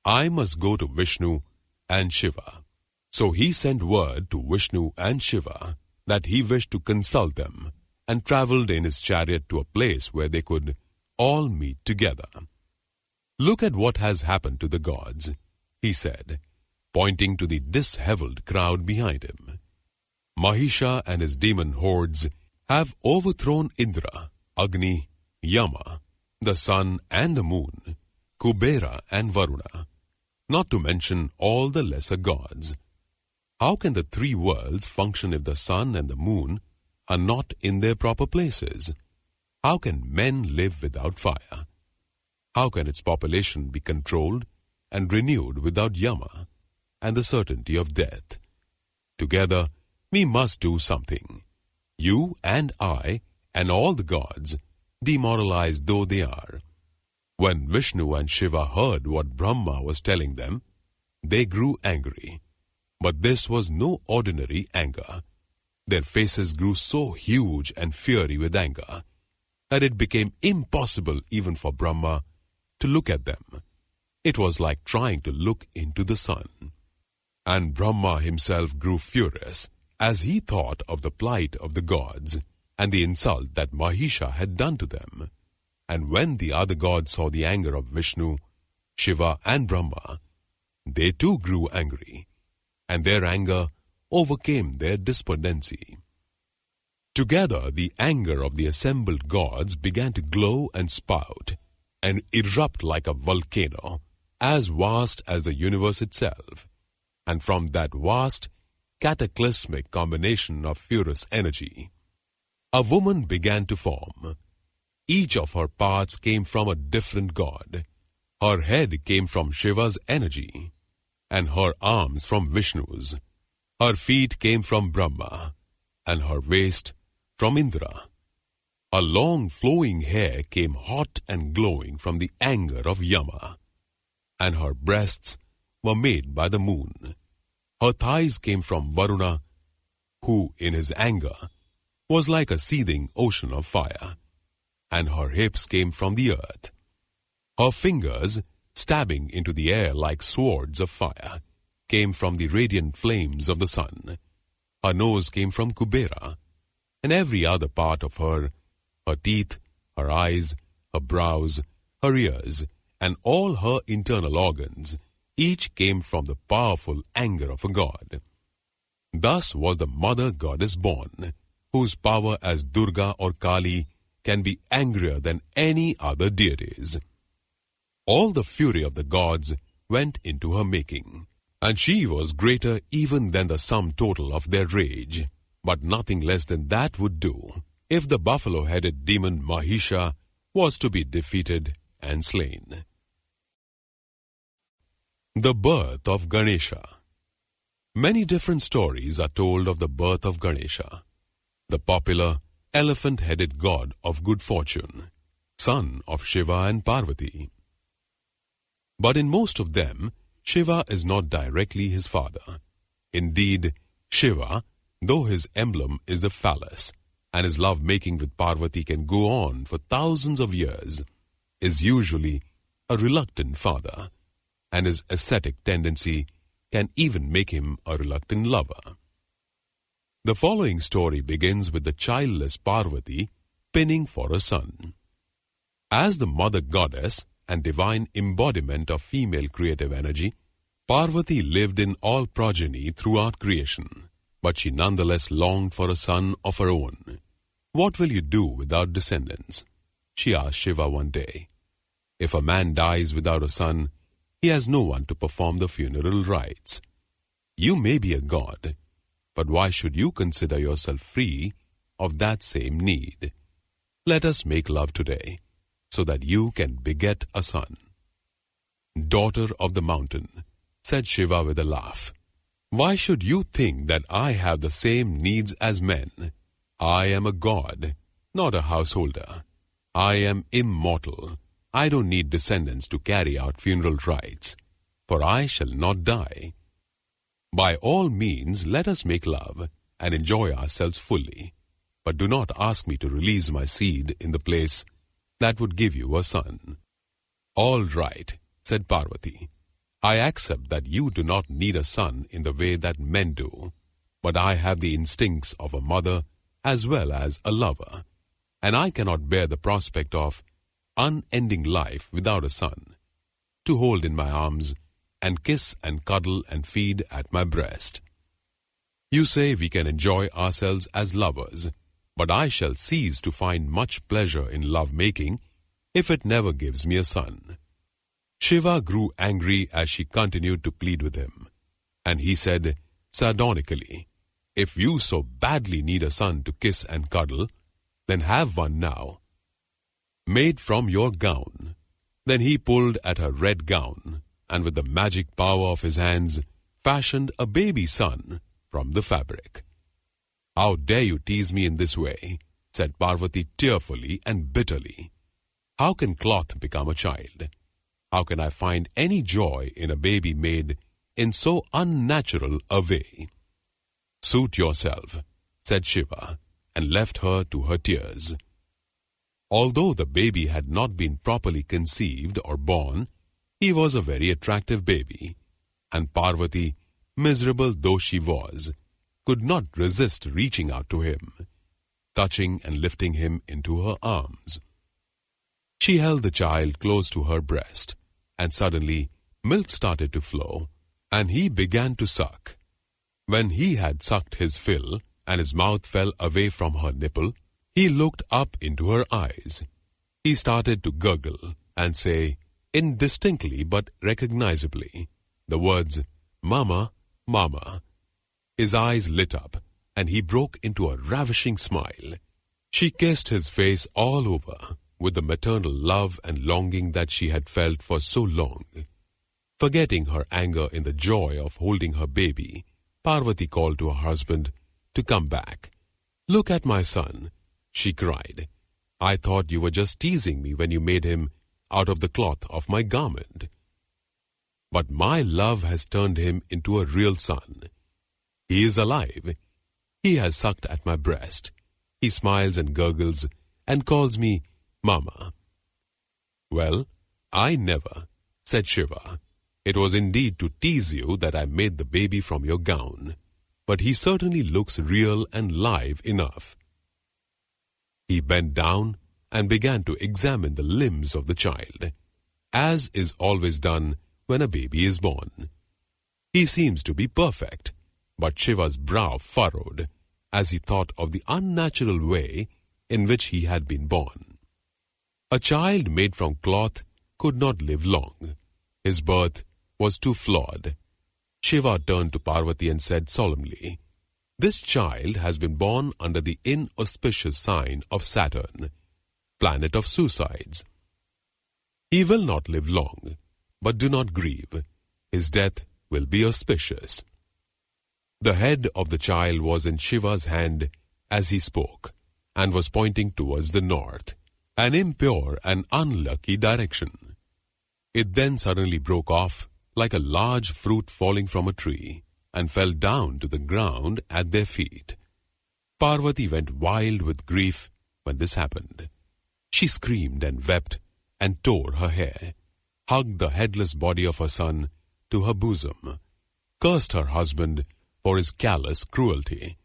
"I must go to Vishnu and Shiva." So he sent word to Vishnu and Shiva that he wished to consult them, and travelled in his chariot to a place where they could all meet together. "Look at what has happened to the gods," he said, pointing to the dishevelled crowd behind him. "Mahisha and his demon hordes have overthrown Indra, Agni, Yama, the sun and the moon, Kubera and Varuna, not to mention all the lesser gods. How can the three worlds function if the sun and the moon are not in their proper places? How can men live without fire? How can its population be controlled and renewed without Yama and the certainty of death? Together, we must do something. You and I and all the gods, demoralized though they are." When Vishnu and Shiva heard what Brahma was telling them, they grew angry. But this was no ordinary anger. Their faces grew so huge and fiery with anger that it became impossible even for Brahma to look at them. It was like trying to look into the sun. And Brahma himself grew furious as he thought of the plight of the gods and the insult that Mahisha had done to them. And when the other gods saw the anger of Vishnu, Shiva and Brahma, they too grew angry, and their anger overcame their despondency. Together, the anger of the assembled gods began to glow and spout, and erupt like a volcano, as vast as the universe itself. And from that vast, cataclysmic combination of furious energy, a woman began to form. Each of her parts came from a different god. Her head came from Shiva's energy, and her arms from Vishnu's. Her feet came from Brahma, and her waist from Indra. Her long flowing hair came hot and glowing from the anger of Yama, and her breasts were made by the moon. Her thighs came from Varuna, who, in his anger, was like a seething ocean of fire, and her hips came from the earth. Her fingers, stabbing into the air like swords of fire, came from the radiant flames of the sun. Her nose came from Kubera, and every other part of her, her teeth, her eyes, her brows, her ears, and all her internal organs, each came from the powerful anger of a god. Thus was the mother goddess born, whose power as Durga or Kali can be angrier than any other deities. All the fury of the gods went into her making, and she was greater even than the sum total of their rage, but nothing less than that would do if the buffalo-headed demon Mahisha was to be defeated and slain. The birth of Ganesha. Many different stories are told of the birth of Ganesha, the popular elephant-headed god of good fortune, son of Shiva and Parvati. But in most of them, Shiva is not directly his father. Indeed, Shiva, though his emblem is the phallus, and his love-making with Parvati can go on for thousands of years, is usually a reluctant father, and his ascetic tendency can even make him a reluctant lover. The following story begins with the childless Parvati pinning for a son. As the mother goddess and divine embodiment of female creative energy, Parvati lived in all progeny throughout creation, but she nonetheless longed for a son of her own. "What will you do without descendants?" she asked Shiva one day. "If a man dies without a son, he has no one to perform the funeral rites. You may be a god, but why should you consider yourself free of that same need? Let us make love today, so that you can beget a son." "Daughter of the mountain," said Shiva with a laugh, "why should you think that I have the same needs as men? I am a god, not a householder. I am immortal. I don't need descendants to carry out funeral rites, for I shall not die. By all means, let us make love and enjoy ourselves fully, but do not ask me to release my seed in the place that would give you a son." "All right," said Parvati. "I accept that you do not need a son in the way that men do, but I have the instincts of a mother as well as a lover, and I cannot bear the prospect of unending life without a son, to hold in my arms and kiss and cuddle and feed at my breast. You say we can enjoy ourselves as lovers, but I shall cease to find much pleasure in love-making if it never gives me a son." Shiva grew angry as she continued to plead with him, and he said sardonically, "If you so badly need a son to kiss and cuddle, then have one now, made from your gown." Then he pulled at her red gown, and with the magic power of his hands, fashioned a baby son from the fabric. "How dare you tease me in this way?" said Parvati tearfully and bitterly. "How can cloth become a child? How can I find any joy in a baby made in so unnatural a way?" "Suit yourself," said Shiva, and left her to her tears. Although the baby had not been properly conceived or born, he was a very attractive baby, and Parvati, miserable though she was, could not resist reaching out to him, touching and lifting him into her arms. She held the child close to her breast, and suddenly milk started to flow, and he began to suck. When he had sucked his fill and his mouth fell away from her nipple, he looked up into her eyes. He started to gurgle and say, indistinctly but recognizably, the words, "Mama, Mama." His eyes lit up, and he broke into a ravishing smile. She kissed his face all over with the maternal love and longing that she had felt for so long. Forgetting her anger in the joy of holding her baby, Parvati called to her husband to come back. "Look at my son," she cried. "I thought you were just teasing me when you made him out of the cloth of my garment. But my love has turned him into a real son. He is alive. He has sucked at my breast. He smiles and gurgles and calls me Mama." "Well, I never," said Shiva. "It was indeed to tease you that I made the baby from your gown. But he certainly looks real and live enough." He bent down and began to examine the limbs of the child, as is always done when a baby is born. He seems to be perfect, but Shiva's brow furrowed as he thought of the unnatural way in which he had been born. A child made from cloth could not live long. His birth was too flawed. Shiva turned to Parvati and said solemnly, "This child has been born under the inauspicious sign of Saturn, planet of suicides. He will not live long, but do not grieve. His death will be auspicious." The head of the child was in Shiva's hand as he spoke, and was pointing towards the north, an impure and unlucky direction. It then suddenly broke off like a large fruit falling from a tree, and fell down to the ground at their feet. Parvati went wild with grief when this happened. She screamed and wept and tore her hair, hugged the headless body of her son to her bosom, cursed her husband for his callous cruelty,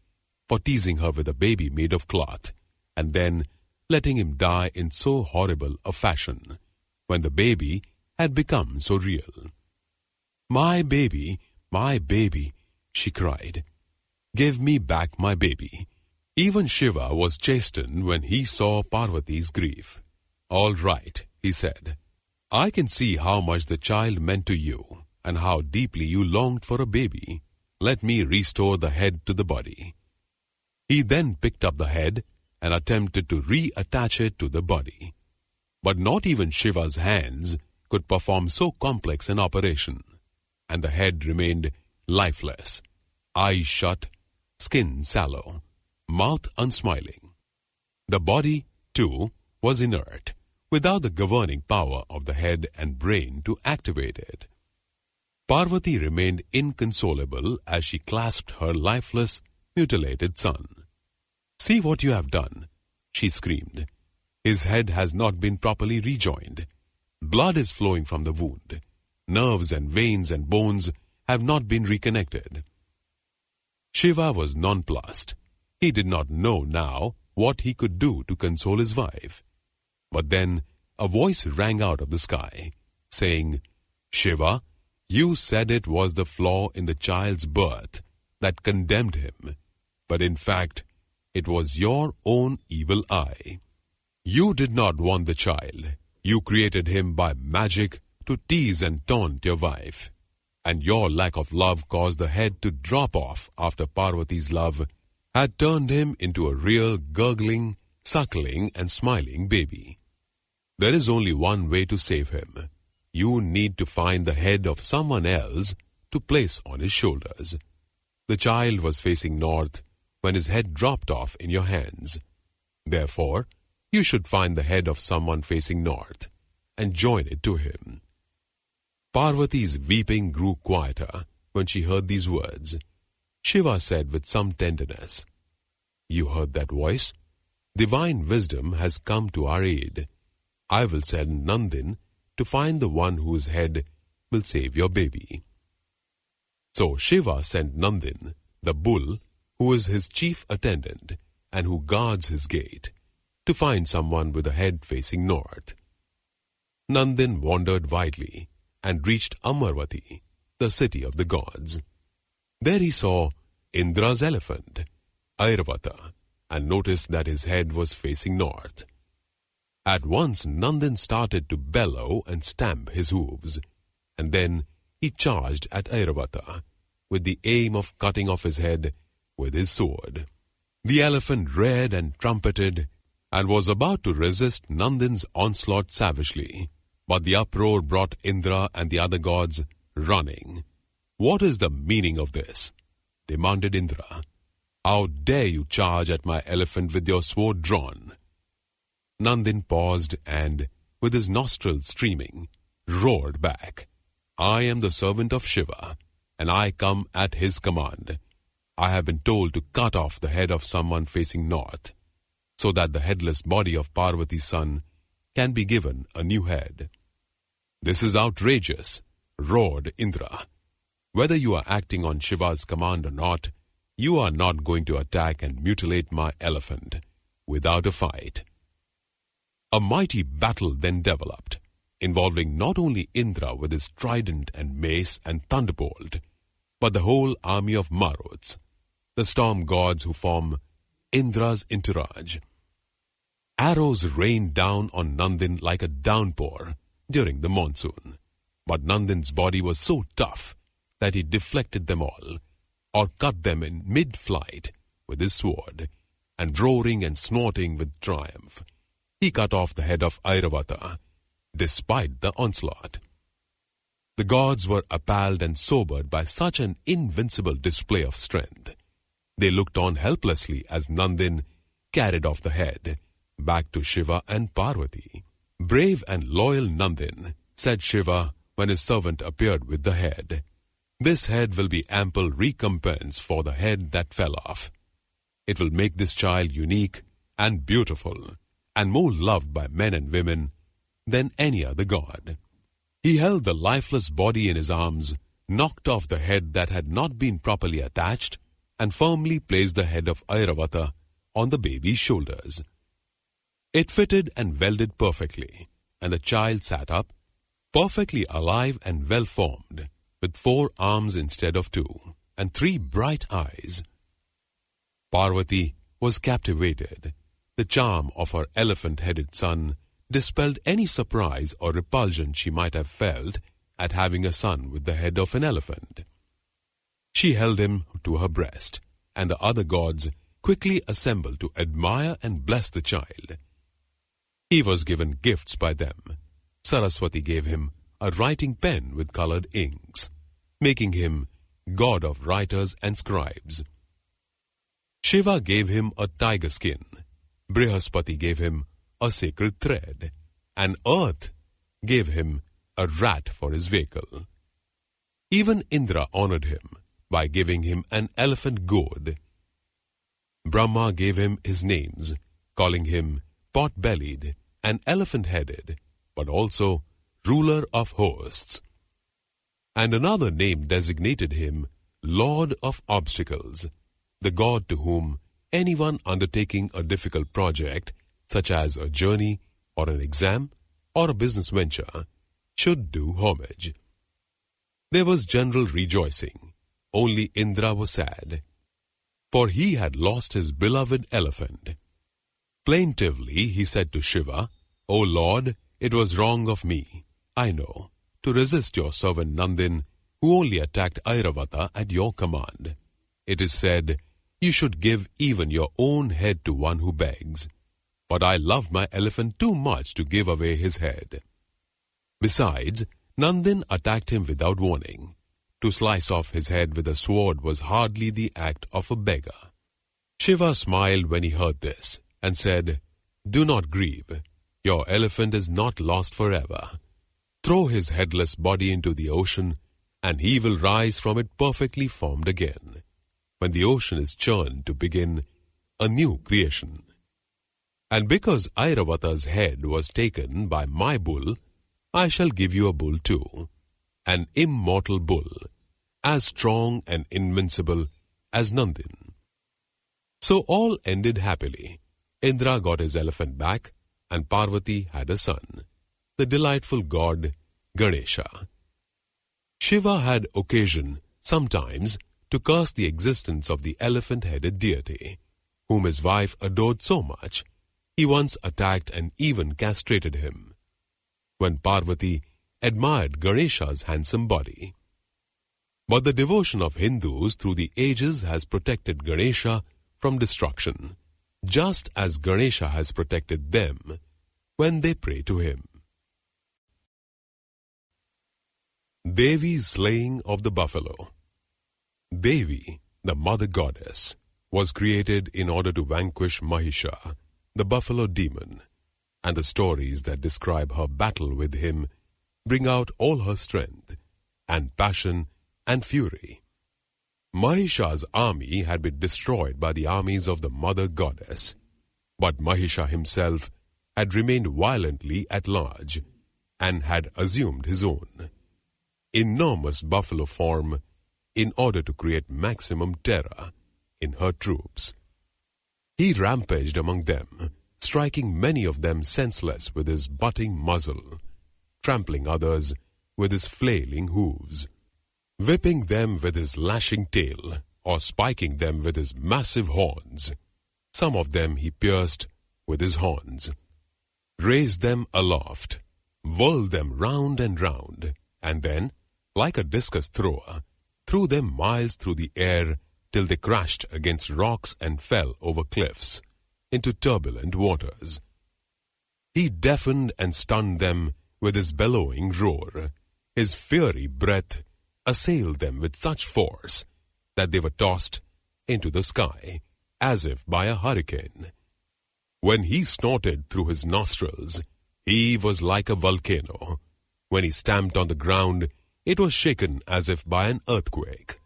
for teasing her with a baby made of cloth, and then letting him die in so horrible a fashion, when the baby had become so real. My baby, she cried. Give me back my baby." Even Shiva was chastened when he saw Parvati's grief. "All right," he said. "I can see how much the child meant to you, and how deeply you longed for a baby. Let me restore the head to the body." He then picked up the head and attempted to reattach it to the body. But not even Shiva's hands could perform so complex an operation, and the head remained lifeless, eyes shut, skin sallow, mouth unsmiling. The body, too, was inert, without the governing power of the head and brain to activate it. Parvati remained inconsolable as she clasped her lifeless, mutilated son. "See what you have done," she screamed. "His head has not been properly rejoined. Blood is flowing from the wound. Nerves and veins and bones have not been reconnected." Shiva was nonplussed. He did not know now what he could do to console his wife. But then a voice rang out of the sky, saying, "Shiva, you said it was the flaw in the child's birth that condemned him, but in fact, it was your own evil eye. You did not want the child. You created him by magic to tease and taunt your wife. And your lack of love caused the head to drop off after Parvati's love had turned him into a real gurgling, suckling and smiling baby. There is only one way to save him. You need to find the head of someone else to place on his shoulders." The child was facing north when his head dropped off in your hands. Therefore, you should find the head of someone facing north and join it to him. Parvati's weeping grew quieter when she heard these words. Shiva said with some tenderness, "You heard that voice? Divine wisdom has come to our aid. I will send Nandin to find the one whose head will save your baby." So Shiva sent Nandin, the bull, who is his chief attendant and who guards his gate, to find someone with a head facing north. Nandin wandered widely and reached Amarvati, the city of the gods. There he saw Indra's elephant, Airavata, and noticed that his head was facing north. At once Nandin started to bellow and stamp his hooves, and then he charged at Airavata, with the aim of cutting off his head with his sword. The elephant reared and trumpeted, and was about to resist Nandin's onslaught savagely, but the uproar brought Indra and the other gods running. "What is the meaning of this?" demanded Indra. "How dare you charge at my elephant with your sword drawn?" Nandin paused and, with his nostrils streaming, roared back, "I am the servant of Shiva, and I come at his command. I have been told to cut off the head of someone facing north, so that the headless body of Parvati's son can be given a new head." "This is outrageous," roared Indra. "Whether you are acting on Shiva's command or not, you are not going to attack and mutilate my elephant without a fight." A mighty battle then developed, involving not only Indra with his trident and mace and thunderbolt, but the whole army of Maruts, the storm gods who form Indra's entourage. Arrows rained down on Nandin like a downpour during the monsoon, but Nandin's body was so tough that he deflected them all, or cut them in mid-flight with his sword, and roaring and snorting with triumph, he cut off the head of Airavata, despite the onslaught. The gods were appalled and sobered by such an invincible display of strength. They looked on helplessly as Nandin carried off the head back to Shiva and Parvati. "Brave and loyal Nandin," said Shiva when his servant appeared with the head. "This head will be ample recompense for the head that fell off. It will make this child unique and beautiful, and more loved by men and women than any other god." He held the lifeless body in his arms, knocked off the head that had not been properly attached, and firmly placed the head of Airavata on the baby's shoulders. It fitted and welded perfectly, and the child sat up, perfectly alive and well-formed, with 4 arms instead of 2, and 3 bright eyes. Parvati was captivated. The charm of her elephant-headed son dispelled any surprise or repulsion she might have felt at having a son with the head of an elephant. She held him to her breast, and the other gods quickly assembled to admire and bless the child. He was given gifts by them. Saraswati gave him a writing pen with colored inks, making him god of writers and scribes. Shiva gave him a tiger skin. Brihaspati gave him a sacred thread, and Earth gave him a rat for his vehicle. Even Indra honored him by giving him an elephant goad. Brahma gave him his names, calling him pot-bellied and elephant-headed, but also ruler of hosts. And another name designated him Lord of Obstacles, the god to whom anyone undertaking a difficult project, such as a journey or an exam or a business venture, should do homage. There was general rejoicing. Only Indra was sad, for he had lost his beloved elephant. Plaintively he said to Shiva, "O Lord, it was wrong of me, I know, to resist your servant Nandin, who only attacked Airavata at your command. It is said, you should give even your own head to one who begs. But I loved my elephant too much to give away his head." Besides, Nandin attacked him without warning. To slice off his head with a sword was hardly the act of a beggar. Shiva smiled when he heard this, and said, "Do not grieve. Your elephant is not lost forever. Throw his headless body into the ocean, and he will rise from it perfectly formed again, when the ocean is churned to begin a new creation. And because Airavata's head was taken by my bull, I shall give you a bull too, an immortal bull, as strong and invincible as Nandin." So all ended happily. Indra got his elephant back, and Parvati had a son, the delightful god Ganesha. Shiva had occasion sometimes to curse the existence of the elephant-headed deity, whom his wife adored so much, he once attacked and even castrated him. When Parvati admired Ganesha's handsome body. But the devotion of Hindus through the ages has protected Ganesha from destruction, just as Ganesha has protected them when they pray to him. Devi's slaying of the buffalo. Devi, the mother goddess, was created in order to vanquish Mahisha, the buffalo demon, and the stories that describe her battle with him bring out all her strength and passion and fury. Mahisha's army had been destroyed by the armies of the mother goddess, but Mahisha himself had remained violently at large and had assumed his own enormous buffalo form in order to create maximum terror in her troops. He rampaged among them, striking many of them senseless with his butting muzzle, trampling others with his flailing hooves, whipping them with his lashing tail, or spiking them with his massive horns. Some of them he pierced with his horns, raised them aloft, whirled them round and round, and then, like a discus thrower, threw them miles through the air till they crashed against rocks and fell over cliffs into turbulent waters. He deafened and stunned them with his bellowing roar. His fiery breath assailed them with such force that they were tossed into the sky as if by a hurricane. When he snorted through his nostrils, he was like a volcano. When he stamped on the ground, it was shaken as if by an earthquake.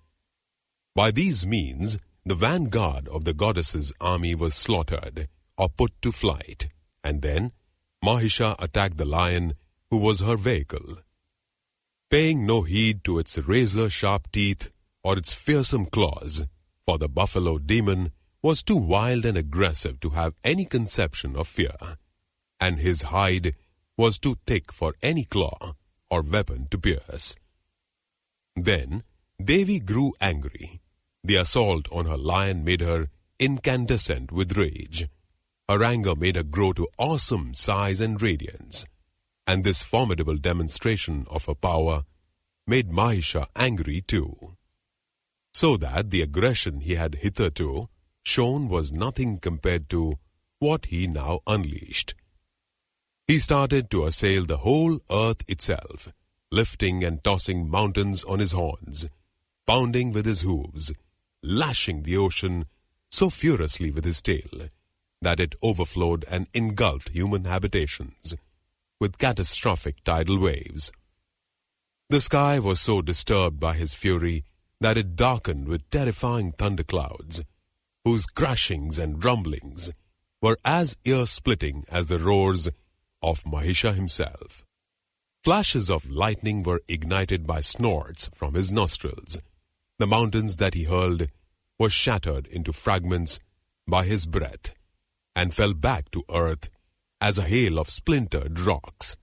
By these means, the vanguard of the goddess's army was slaughtered or put to flight, and then Mahisha attacked the lion who was her vehicle. Paying no heed to its razor-sharp teeth or its fearsome claws, for the buffalo demon was too wild and aggressive to have any conception of fear, and his hide was too thick for any claw or weapon to pierce. Then Devi grew angry. The assault on her lion made her incandescent with rage. Her anger made her grow to awesome size and radiance, and this formidable demonstration of her power made Mahisha angry too, so that the aggression he had hitherto shown was nothing compared to what he now unleashed. He started to assail the whole earth itself, lifting and tossing mountains on his horns, pounding with his hooves, lashing the ocean so furiously with his tail that it overflowed and engulfed human habitations with catastrophic tidal waves. The sky was so disturbed by his fury that it darkened with terrifying thunderclouds, whose crashings and rumblings were as ear-splitting as the roars of Mahisha himself. Flashes of lightning were ignited by snorts from his nostrils. The mountains that he hurled were shattered into fragments by his breath and fell back to earth as a hail of splintered rocks.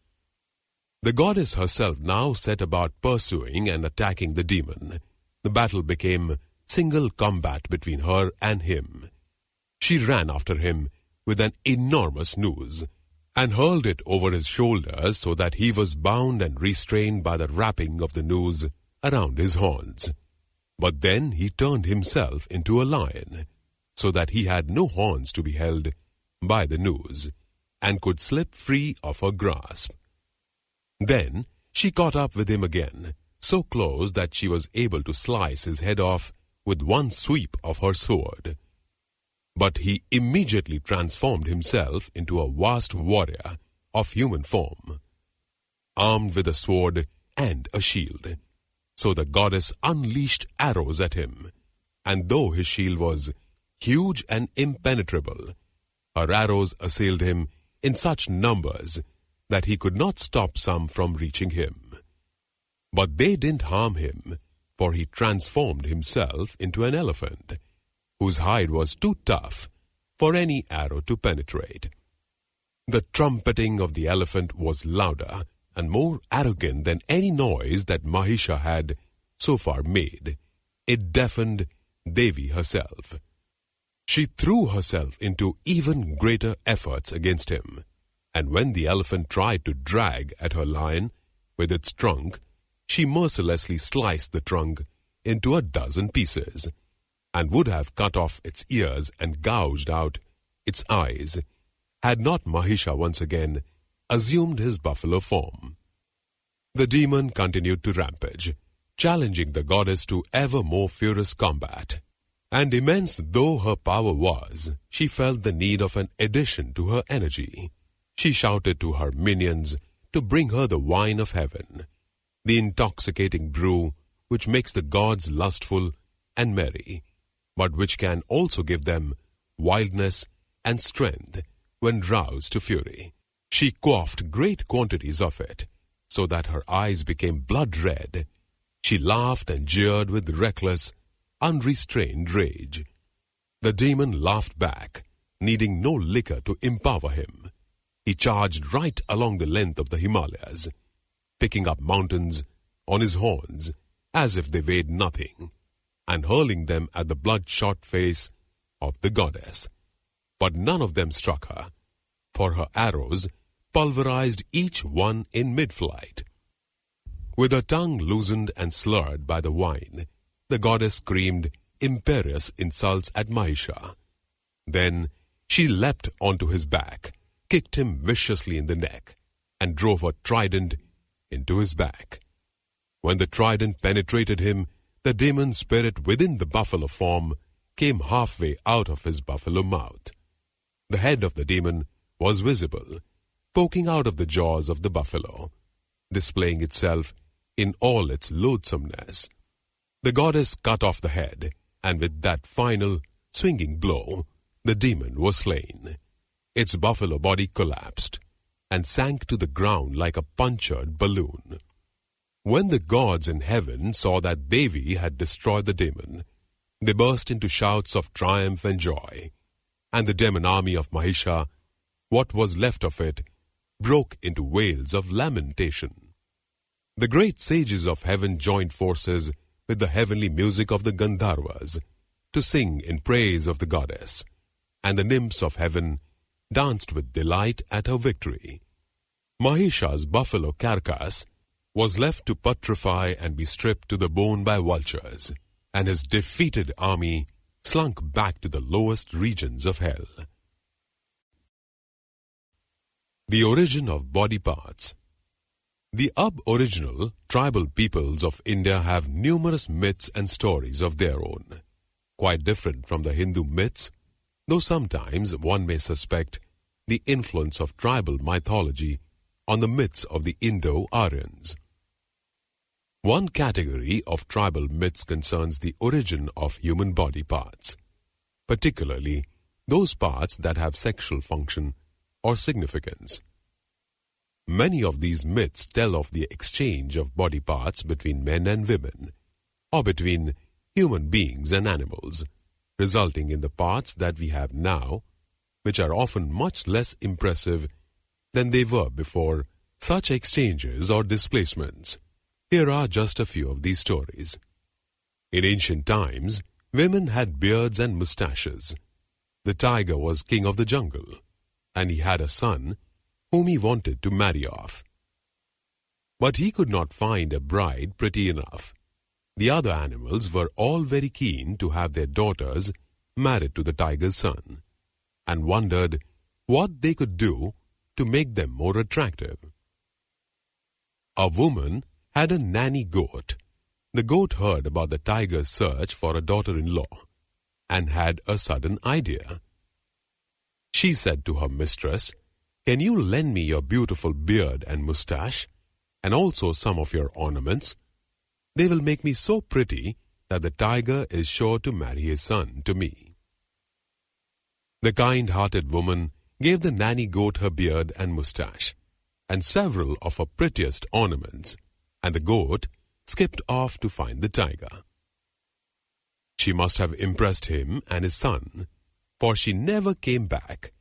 The goddess herself now set about pursuing and attacking the demon. The battle became single combat between her and him. She ran after him with an enormous noose and hurled it over his shoulders so that he was bound and restrained by the wrapping of the noose around his horns. But then he turned himself into a lion, so that he had no horns to be held by the noose, and could slip free of her grasp. Then she caught up with him again, so close that she was able to slice his head off with one sweep of her sword. But he immediately transformed himself into a vast warrior of human form, armed with a sword and a shield. So the goddess unleashed arrows at him, and though his shield was huge and impenetrable, her arrows assailed him in such numbers that he could not stop some from reaching him. But they didn't harm him, for he transformed himself into an elephant, whose hide was too tough for any arrow to penetrate. The trumpeting of the elephant was louder and more arrogant than any noise that Mahisha had so far made, It deafened Devi herself. She threw herself into even greater efforts against him, and when the elephant tried to drag at her lion with its trunk, she mercilessly sliced the trunk into 12 pieces, and would have cut off its ears and gouged out its eyes, had not Mahisha once again assumed his buffalo form. The demon continued to rampage, challenging the goddess to ever more furious combat. And immense though her power was, she felt the need of an addition to her energy. She shouted to her minions to bring her the wine of heaven, the intoxicating brew which makes the gods lustful and merry, but which can also give them wildness and strength when roused to fury. She quaffed great quantities of it, so that her eyes became blood red. She laughed and jeered with reckless, unrestrained rage. The demon laughed back, needing no liquor to empower him. He charged right along the length of the Himalayas, picking up mountains on his horns as if they weighed nothing, and hurling them at the bloodshot face of the goddess. But none of them struck her, for her arrows pulverized each one in mid-flight. With her tongue loosened and slurred by the wine, the goddess screamed imperious insults at Mahisha. Then she leapt onto his back, kicked him viciously in the neck, and drove her trident into his back. When the trident penetrated him, the demon spirit within the buffalo form came halfway out of his buffalo mouth. The head of the demon was visible, poking out of the jaws of the buffalo, displaying itself in all its loathsomeness. The goddess cut off the head, and with that final, swinging blow, the demon was slain. Its buffalo body collapsed and sank to the ground like a punctured balloon. When the gods in heaven saw that Devi had destroyed the demon, they burst into shouts of triumph and joy, and the demon army of Mahisha, what was left of it, broke into wails of lamentation. The great sages of heaven joined forces with the heavenly music of the Gandharvas to sing in praise of the goddess, and the nymphs of heaven danced with delight at her victory. Mahisha's buffalo carcass was left to putrefy and be stripped to the bone by vultures, and his defeated army slunk back to the lowest regions of hell. The origin of body parts. The aboriginal tribal peoples of India have numerous myths and stories of their own, quite different from the Hindu myths, though sometimes one may suspect the influence of tribal mythology on the myths of the Indo-Aryans. One category of tribal myths concerns the origin of human body parts, particularly those parts that have sexual function or significance. Many of these myths tell of the exchange of body parts between men and women, or between human beings and animals, resulting in the parts that we have now, which are often much less impressive than they were before such exchanges or displacements. Here are just a few of these stories. In ancient times, women had beards and mustaches. The tiger was king of the jungle, and he had a son whom he wanted to marry off. But he could not find a bride pretty enough. The other animals were all very keen to have their daughters married to the tiger's son, and wondered what they could do to make them more attractive. A woman had a nanny goat. The goat heard about the tiger's search for a daughter-in-law and had a sudden idea. She said to her mistress, "Can you lend me your beautiful beard and mustache, and also some of your ornaments? They will make me so pretty that the tiger is sure to marry his son to me." The kind-hearted woman gave the nanny goat her beard and mustache, and several of her prettiest ornaments, and the goat skipped off to find the tiger. She must have impressed him and his son, for she never came back,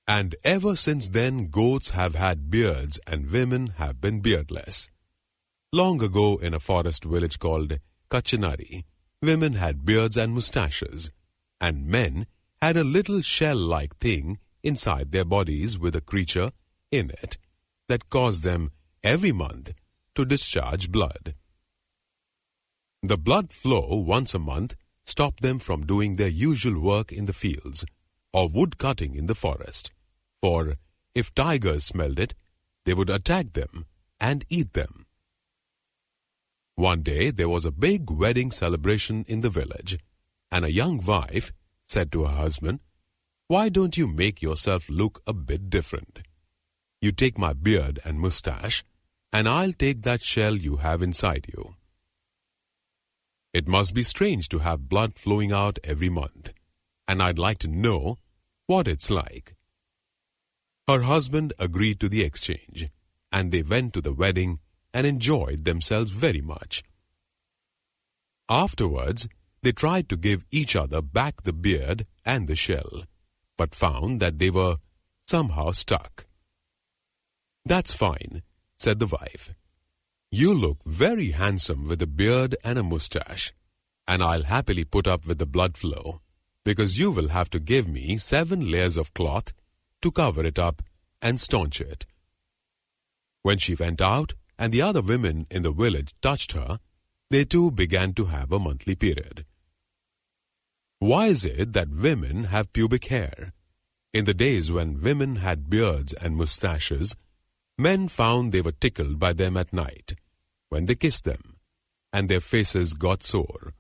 and ever since then goats have had beards and women have been beardless. Long ago in a forest village called Kachinari, women had beards and mustaches, and men had a little shell-like thing inside their bodies with a creature in it that caused them every month to discharge blood. The blood flow once a month stopped them from doing their usual work in the fields or wood cutting in the forest, for if tigers smelled it, they would attack them and eat them. One day there was a big wedding celebration in the village, and a young wife said to her husband, "Why don't you make yourself look a bit different? You take my beard and mustache, and I'll take that shell you have inside you. It must be strange to have blood flowing out every month, and I'd like to know what it's like." Her husband agreed to the exchange, and they went to the wedding and enjoyed themselves very much. Afterwards, they tried to give each other back the beard and the shell, but found that they were somehow stuck. "That's fine," said the wife. "You look very handsome with a beard and a mustache, and I'll happily put up with the blood flow, because you will have to give me 7 layers of cloth to cover it up and staunch it." When she went out and the other women in the village touched her, they too began to have a monthly period. Why is it that women have pubic hair? In the days when women had beards and mustaches, men found they were tickled by them at night, when they kissed them, and their faces got sore.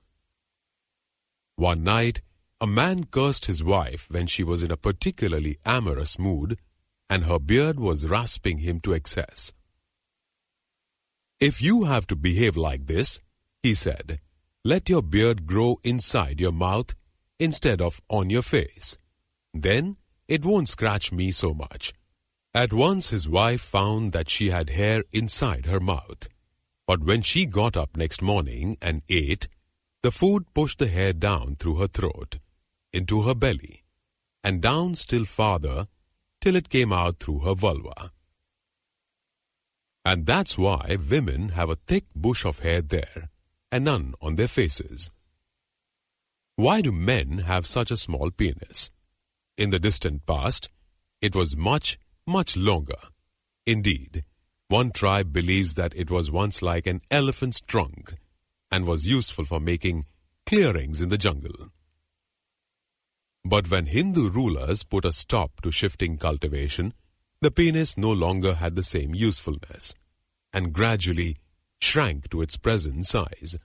One night, a man cursed his wife when she was in a particularly amorous mood, and her beard was rasping him to excess. "If you have to behave like this," he said, "let your beard grow inside your mouth instead of on your face. Then it won't scratch me so much." At once his wife found that she had hair inside her mouth, but when she got up next morning and ate, the food pushed the hair down through her throat, into her belly, and down still farther till it came out through her vulva. And that's why women have a thick bush of hair there, and none on their faces. Why do men have such a small penis? In the distant past, it was much longer. Indeed, one tribe believes that it was once like an elephant's trunk and was useful for making clearings in the jungle. But when Hindu rulers put a stop to shifting cultivation, the penis no longer had the same usefulness and gradually shrank to its present size.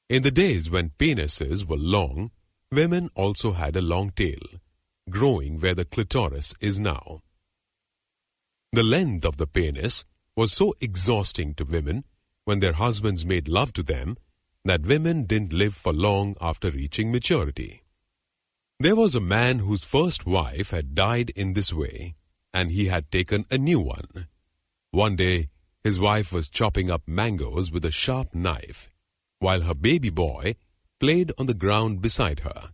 In the days when penises were long, women also had a long tail, growing where the clitoris is now. The length of the penis was so exhausting to women when their husbands made love to them that women didn't live for long after reaching maturity. There was a man whose first wife had died in this way, and he had taken a new one. One day, his wife was chopping up mangoes with a sharp knife, while her baby boy played on the ground beside her.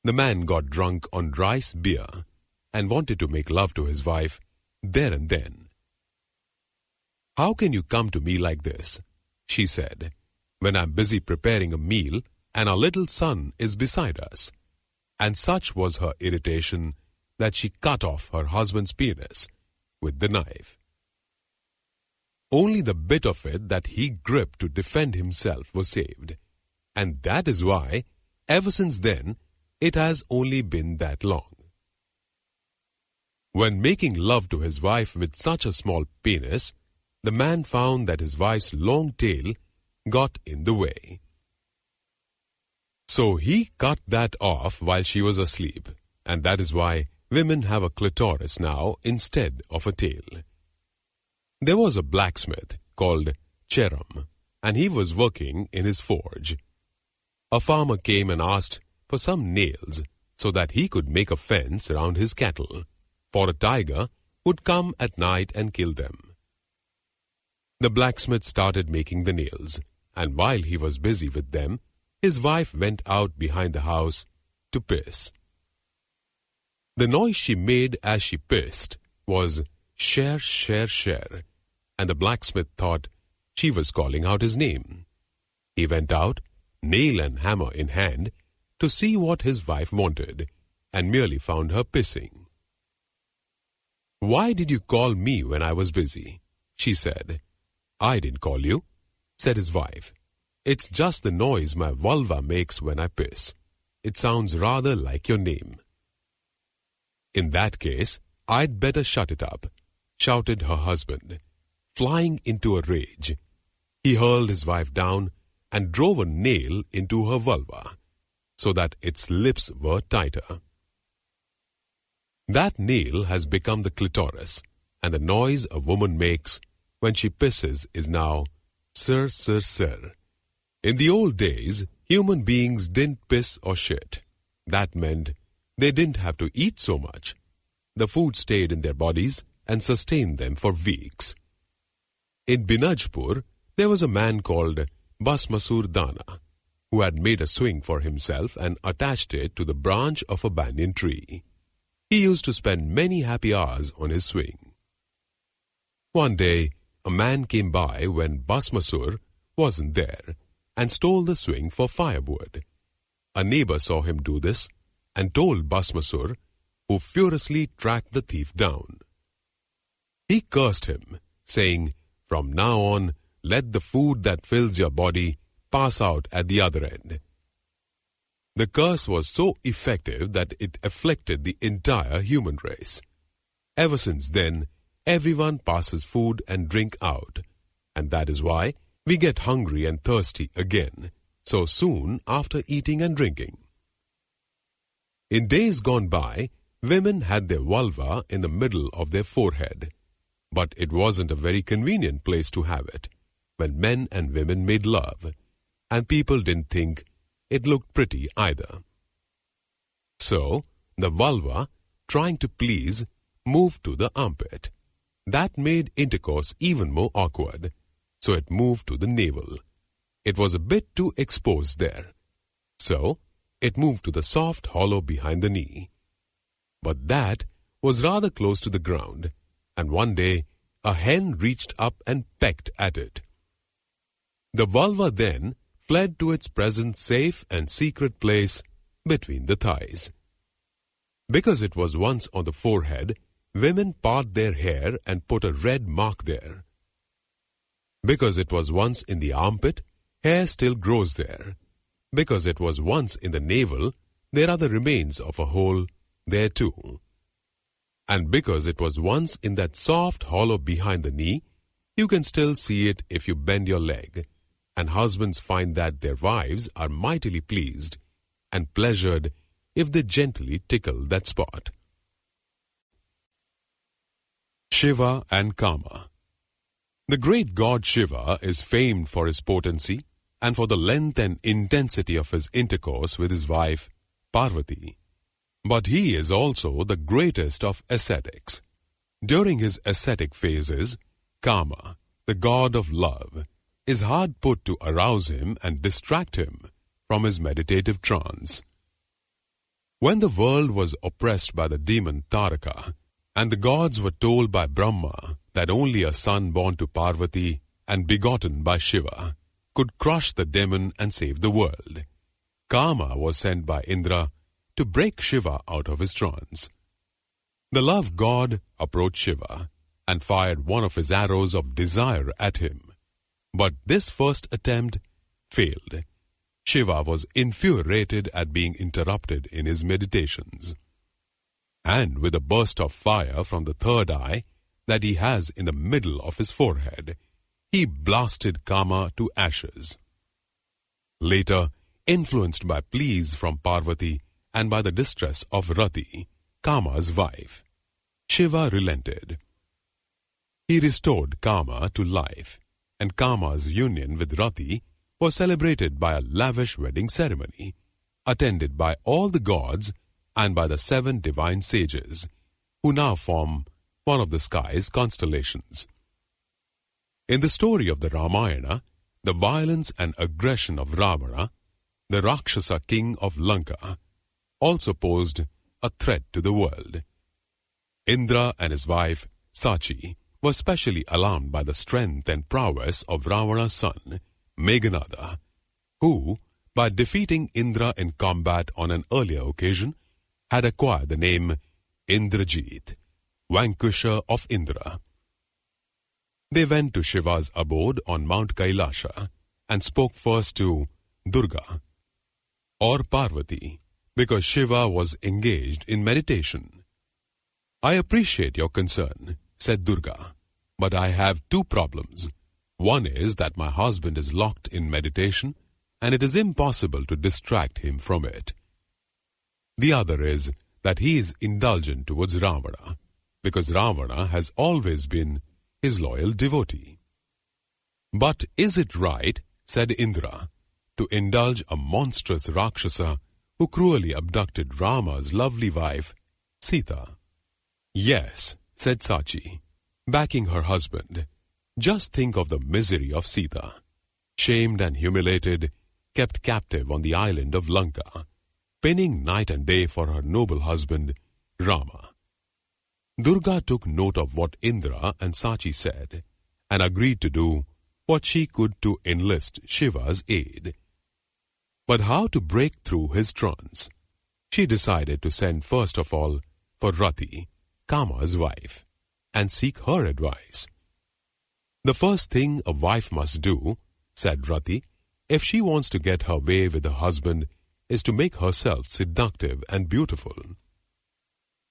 The man got drunk on rice beer and wanted to make love to his wife there and then. "How can you come to me like this?" she said, "when I'm busy preparing a meal and our little son is beside us?" And such was her irritation that she cut off her husband's penis with the knife. Only the bit of it that he gripped to defend himself was saved, and that is why, ever since then, it has only been that long. When making love to his wife with such a small penis, the man found that his wife's long tail got in the way. So he cut that off while she was asleep, and that is why women have a clitoris now instead of a tail. There was a blacksmith called Cheram, and he was working in his forge. A farmer came and asked for some nails so that he could make a fence around his cattle, for a tiger would come at night and kill them. The blacksmith started making the nails, and while he was busy with them, his wife went out behind the house to piss. The noise she made as she pissed was "Sher, sher, sher," and the blacksmith thought she was calling out his name. He went out nail and hammer in hand, to see what his wife wanted, and merely found her pissing. "Why did you call me when I was busy?" she said. "I didn't call you," said his wife. "It's just the noise my vulva makes when I piss. It sounds rather like your name." "In that case, I'd better shut it up," shouted her husband. Flying into a rage, he hurled his wife down and drove a nail into her vulva, so that its lips were tighter. That nail has become the clitoris, and the noise a woman makes when she pisses is now sir, sir, sir. In the old days, human beings didn't piss or shit. That meant they didn't have to eat so much. The food stayed in their bodies and sustained them for weeks. In Binajpur, there was a man called Basmasur Dana, who had made a swing for himself and attached it to the branch of a banyan tree. He used to spend many happy hours on his swing. One day, a man came by when Basmasur wasn't there and stole the swing for firewood. A neighbor saw him do this and told Basmasur, who furiously tracked the thief down. He cursed him, saying, "From now on, let the food that fills your body pass out at the other end." The curse was so effective that it afflicted the entire human race. Ever since then, everyone passes food and drink out, and that is why we get hungry and thirsty again, so soon after eating and drinking. In days gone by, women had their vulva in the middle of their forehead, but it wasn't a very convenient place to have it when men and women made love, and people didn't think it looked pretty either. So, the vulva, trying to please, moved to the armpit. That made intercourse even more awkward, so it moved to the navel. It was a bit too exposed there, so it moved to the soft hollow behind the knee. But that was rather close to the ground, and one day a hen reached up and pecked at it. The vulva then fled to its present safe and secret place between the thighs. Because it was once on the forehead, women part their hair and put a red mark there. Because it was once in the armpit, hair still grows there. Because it was once in the navel, there are the remains of a hole there too. And because it was once in that soft hollow behind the knee, you can still see it if you bend your leg, and husbands find that their wives are mightily pleased and pleasured if they gently tickle that spot. Shiva and Kama. The great god Shiva is famed for his potency and for the length and intensity of his intercourse with his wife, Parvati. But he is also the greatest of ascetics. During his ascetic phases, Kama, the god of love, is hard put to arouse him and distract him from his meditative trance. When the world was oppressed by the demon Dvaraka, and the gods were told by Brahma that only a son born to Parvati and begotten by Shiva could crush the demon and save the world, Kama was sent by Indra to break Shiva out of his trance. The love god approached Shiva and fired one of his arrows of desire at him. But this first attempt failed. Shiva was infuriated at being interrupted in his meditations. And with a burst of fire from the third eye that he has in the middle of his forehead, he blasted Kama to ashes. Later, influenced by pleas from Parvati and by the distress of Rati, Kama's wife, Shiva relented. He restored Kama to life, and Kama's union with Rati was celebrated by a lavish wedding ceremony, attended by all the gods and by the 7 divine sages, who now form one of the sky's constellations. In the story of the Ramayana, the violence and aggression of Ravana, the Rakshasa king of Lanka, also posed a threat to the world. Indra and his wife, Sachi, were specially alarmed by the strength and prowess of Ravana's son, Meghanada, who, by defeating Indra in combat on an earlier occasion, had acquired the name Indrajit, vanquisher of Indra. They went to Shiva's abode on Mount Kailasha and spoke first to Durga, or Parvati, because Shiva was engaged in meditation. "I appreciate your concern," said Durga, "but I have two problems. One is that my husband is locked in meditation, and it is impossible to distract him from it. The other is that he is indulgent towards Ravana, because Ravana has always been his loyal devotee." "But is it right," said Indra, "to indulge a monstrous Rakshasa who cruelly abducted Rama's lovely wife, Sita?" "Yes," said Sachi, backing her husband. "Just think of the misery of Sita, shamed and humiliated, kept captive on the island of Lanka, pinning night and day for her noble husband, Rama." Durga took note of what Indra and Sachi said, and agreed to do what she could to enlist Shiva's aid. But how to break through his trance? She decided to send first of all for Rati, Kama's wife, and seek her advice. "The first thing a wife must do," said Rati, "if she wants to get her way with her husband, is to make herself seductive and beautiful.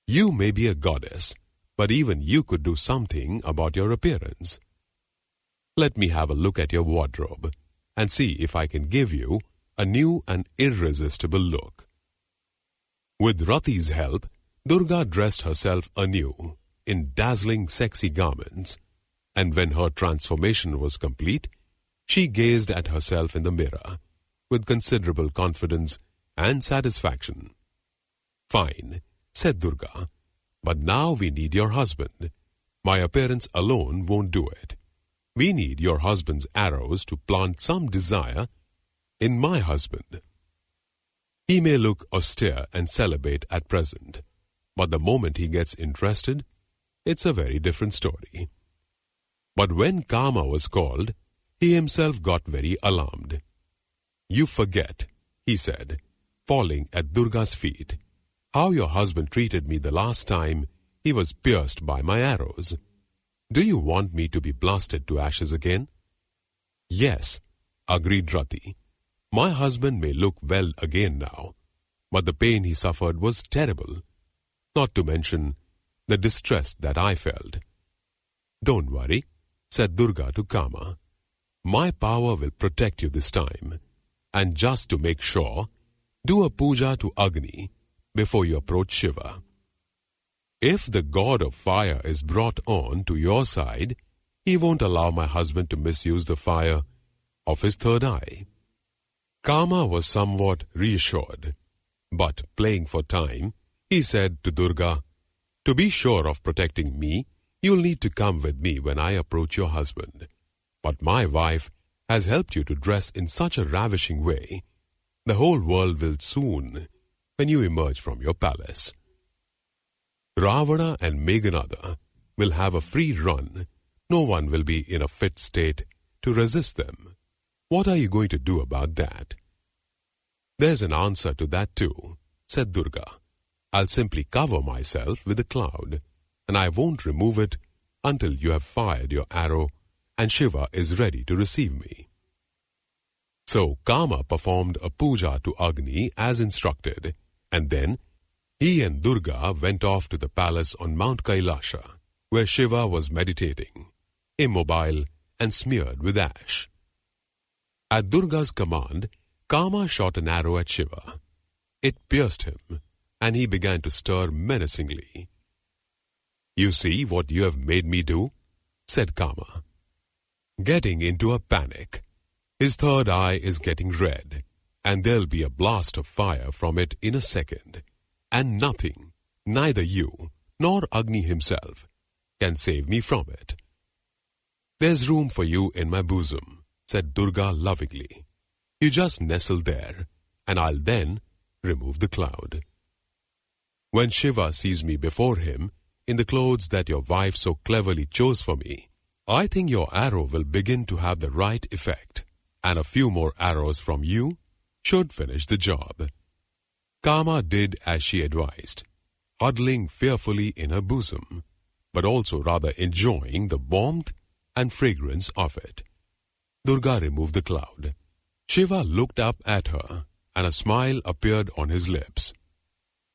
You may be a goddess, but even you could do something about your appearance. Let me have a look at your wardrobe and see if I can give you a new and irresistible look." With Rati's help, Durga dressed herself anew in dazzling sexy garments, and when her transformation was complete, she gazed at herself in the mirror with considerable confidence and satisfaction. "Fine," said Durga, "but now we need your husband. My appearance alone won't do it. We need your husband's arrows to plant some desire in my husband. He may look austere and celibate at present, but the moment he gets interested, it's a very different story." But when Kama was called, he himself got very alarmed. "You forget," he said, falling at Durga's feet, "how your husband treated me the last time he was pierced by my arrows. Do you want me to be blasted to ashes again?" "Yes," agreed Rati. "My husband may look well again now, but the pain he suffered was terrible, not to mention the distress that I felt." "Don't worry," said Durga to Kama. "My power will protect you this time, and just to make sure, do a puja to Agni before you approach Shiva. If the god of fire is brought on to your side, he won't allow my husband to misuse the fire of his third eye." Kama was somewhat reassured, but playing for time, he said to Durga, "To be sure of protecting me, you'll need to come with me when I approach your husband. But my wife has helped you to dress in such a ravishing way, the whole world will soon when you emerge from your palace. Ravana and Meghanada will have a free run. No one will be in a fit state to resist them. What are you going to do about that?" "There's an answer to that too," said Durga. "I'll simply cover myself with a cloud, and I won't remove it until you have fired your arrow and Shiva is ready to receive me." So Kama performed a puja to Agni as instructed, and then he and Durga went off to the palace on Mount Kailasha, where Shiva was meditating, immobile and smeared with ash. At Durga's command, Kama shot an arrow at Shiva. It pierced him, and he began to stir menacingly. "You see what you have made me do?" said Kama, getting into a panic. His third eye is getting red, and there'll be a blast of fire from it in a second, and nothing, neither you nor Agni himself, can save me from it. "There's room for you in my bosom," said Durga lovingly. "You just nestle there, and I'll then remove the cloud. When Shiva sees me before him, in the clothes that your wife so cleverly chose for me, I think your arrow will begin to have the right effect, and a few more arrows from you should finish the job. Kama did as she advised, huddling fearfully in her bosom, but also rather enjoying the warmth and fragrance of it. Durga removed the cloud. Shiva looked up at her, and a smile appeared on his lips.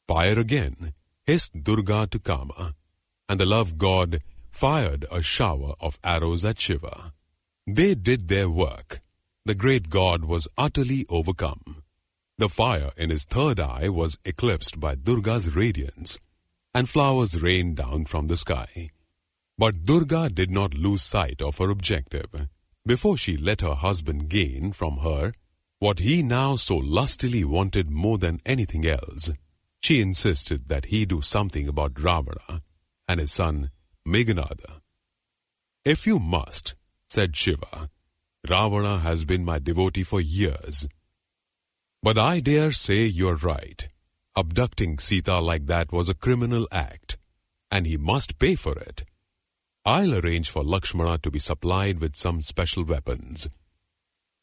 Fire again, hissed Durga to Kama, and the love god fired a shower of arrows at Shiva. They did their work. The great god was utterly overcome. The fire in his third eye was eclipsed by Durga's radiance, and flowers rained down from the sky. But Durga did not lose sight of her objective. Before she let her husband gain from her what he now so lustily wanted more than anything else, she insisted that he do something about Ravana and his son Meghanada. "If you must," said Shiva, "Ravana has been my devotee for years. But I dare say you're right. Abducting Sita like that was a criminal act, and he must pay for it. I'll arrange for Lakshmana to be supplied with some special weapons.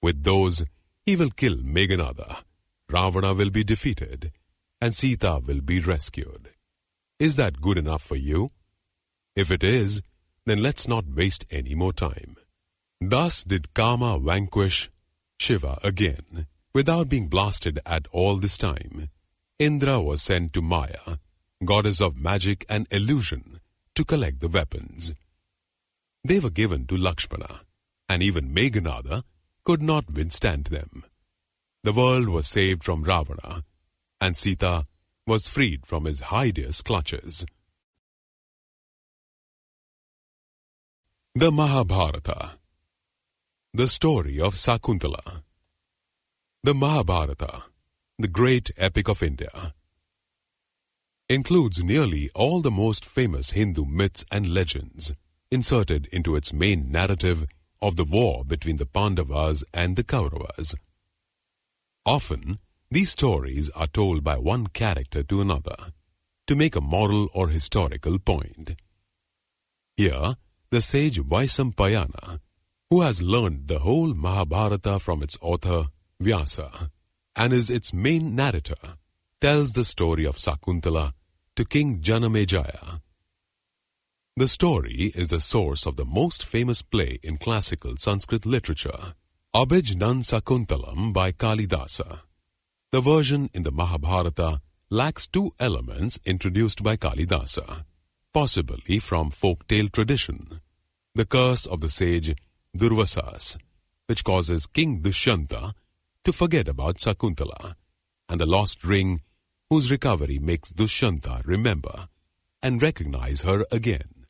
With those, he will kill Meghanada, Ravana will be defeated, and Sita will be rescued. Is that good enough for you? If it is, then let's not waste any more time." Thus did Kama vanquish Shiva again, without being blasted at all this time. Indra was sent to Maya, goddess of magic and illusion, to collect the weapons. They were given to Lakshmana, and even Meghanada could not withstand them. The world was saved from Ravana, and Sita was freed from his hideous clutches. The Mahabharata. The story of Sakuntala. The Mahabharata, the great epic of India, includes nearly all the most famous Hindu myths and legends inserted into its main narrative of the war between the Pandavas and the Kauravas. Often, these stories are told by one character to another, to make a moral or historical point. Here, the sage Vaisampayana, who has learned the whole Mahabharata from its author, Vyasa, and is its main narrator, tells the story of Sakuntala to King Janamejaya. The story is the source of the most famous play in classical Sanskrit literature, Abhijnan Sakuntalam by Kalidasa. The version in the Mahabharata lacks two elements introduced by Kalidasa, possibly from folk-tale tradition: the curse of the sage Durvasas, which causes King Dushyanta to forget about Sakuntala, and the lost ring whose recovery makes Dushyanta remember and recognize her again.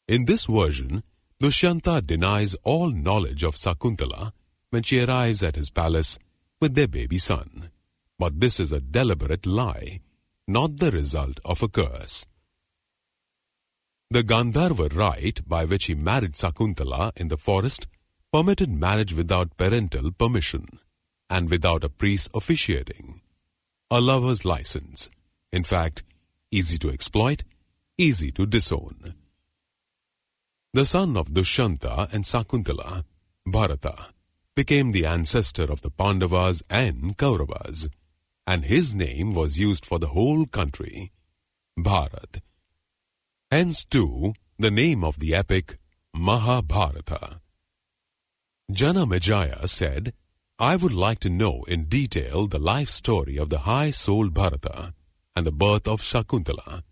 In this version, Dushyanta denies all knowledge of Sakuntala when she arrives at his palace with their baby son. But this is a deliberate lie, not the result of a curse. The Gandharva rite by which he married Sakuntala in the forest permitted marriage without parental permission and without a priest officiating. A lover's license, in fact, easy to exploit, easy to disown. The son of Dushyanta and Sakuntala, Bharata, became the ancestor of the Pandavas and Kauravas, and his name was used for the whole country, Bharat. Hence, too, the name of the epic, Mahabharata. Janamejaya said, "I would like to know in detail the life story of the high-souled Bharata and the birth of Sakuntala.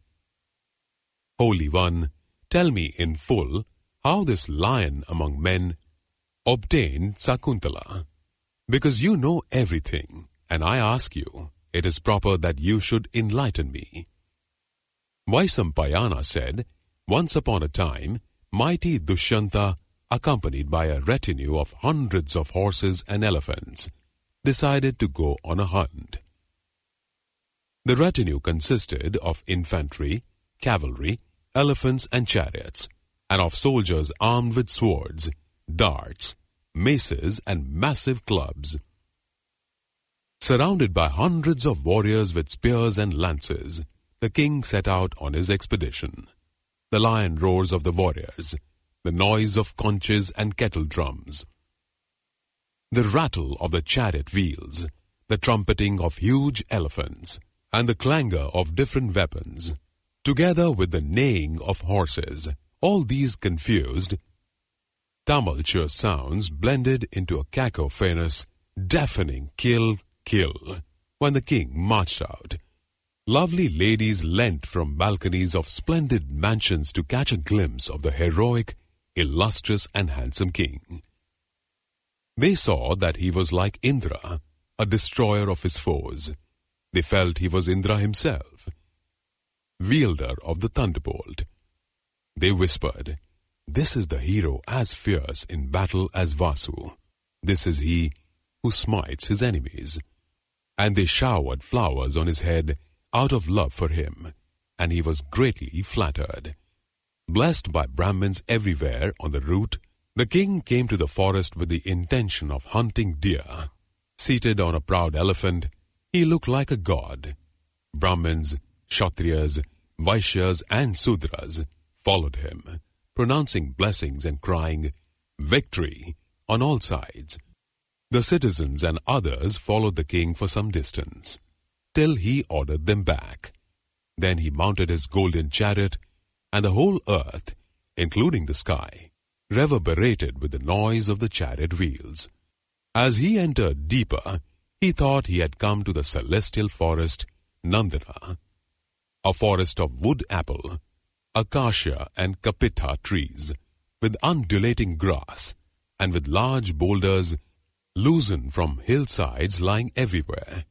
Holy One, tell me in full how this lion among men obtained Sakuntala. Because you know everything, and I ask you, it is proper that you should enlighten me." Vaisampayana said, "Once upon a time, mighty Dushyanta, accompanied by a retinue of hundreds of horses and elephants, decided to go on a hunt. The retinue consisted of infantry, cavalry, elephants and chariots, and of soldiers armed with swords, darts, maces and massive clubs. Surrounded by hundreds of warriors with spears and lances, the king set out on his expedition. The lion roars of the warriors, the noise of conches and kettle drums, the rattle of the chariot wheels, the trumpeting of huge elephants, and the clangor of different weapons, together with the neighing of horses, all these confused, tumultuous sounds blended into a cacophonous, deafening kill, kill, when the king marched out. Lovely ladies leant from balconies of splendid mansions to catch a glimpse of the heroic, illustrious and handsome king. They saw that he was like Indra, a destroyer of his foes. They felt he was Indra himself, wielder of the thunderbolt. They whispered, "This is the hero as fierce in battle as Vasu. This is he who smites his enemies." And they showered flowers on his head out of love for him, and he was greatly flattered. Blessed by Brahmins everywhere on the route, the king came to the forest with the intention of hunting deer. Seated on a proud elephant, he looked like a god. Brahmins, Kshatriyas, Vaishyas and Sudras followed him, pronouncing blessings and crying, "Victory!" on all sides. The citizens and others followed the king for some distance, till he ordered them back. Then he mounted his golden chariot, and the whole earth, including the sky, reverberated with the noise of the chariot wheels. As he entered deeper, he thought he had come to the celestial forest, Nandana, a forest of wood apple, acacia and kapitha trees, with undulating grass, and with large boulders loosened from hillsides lying everywhere.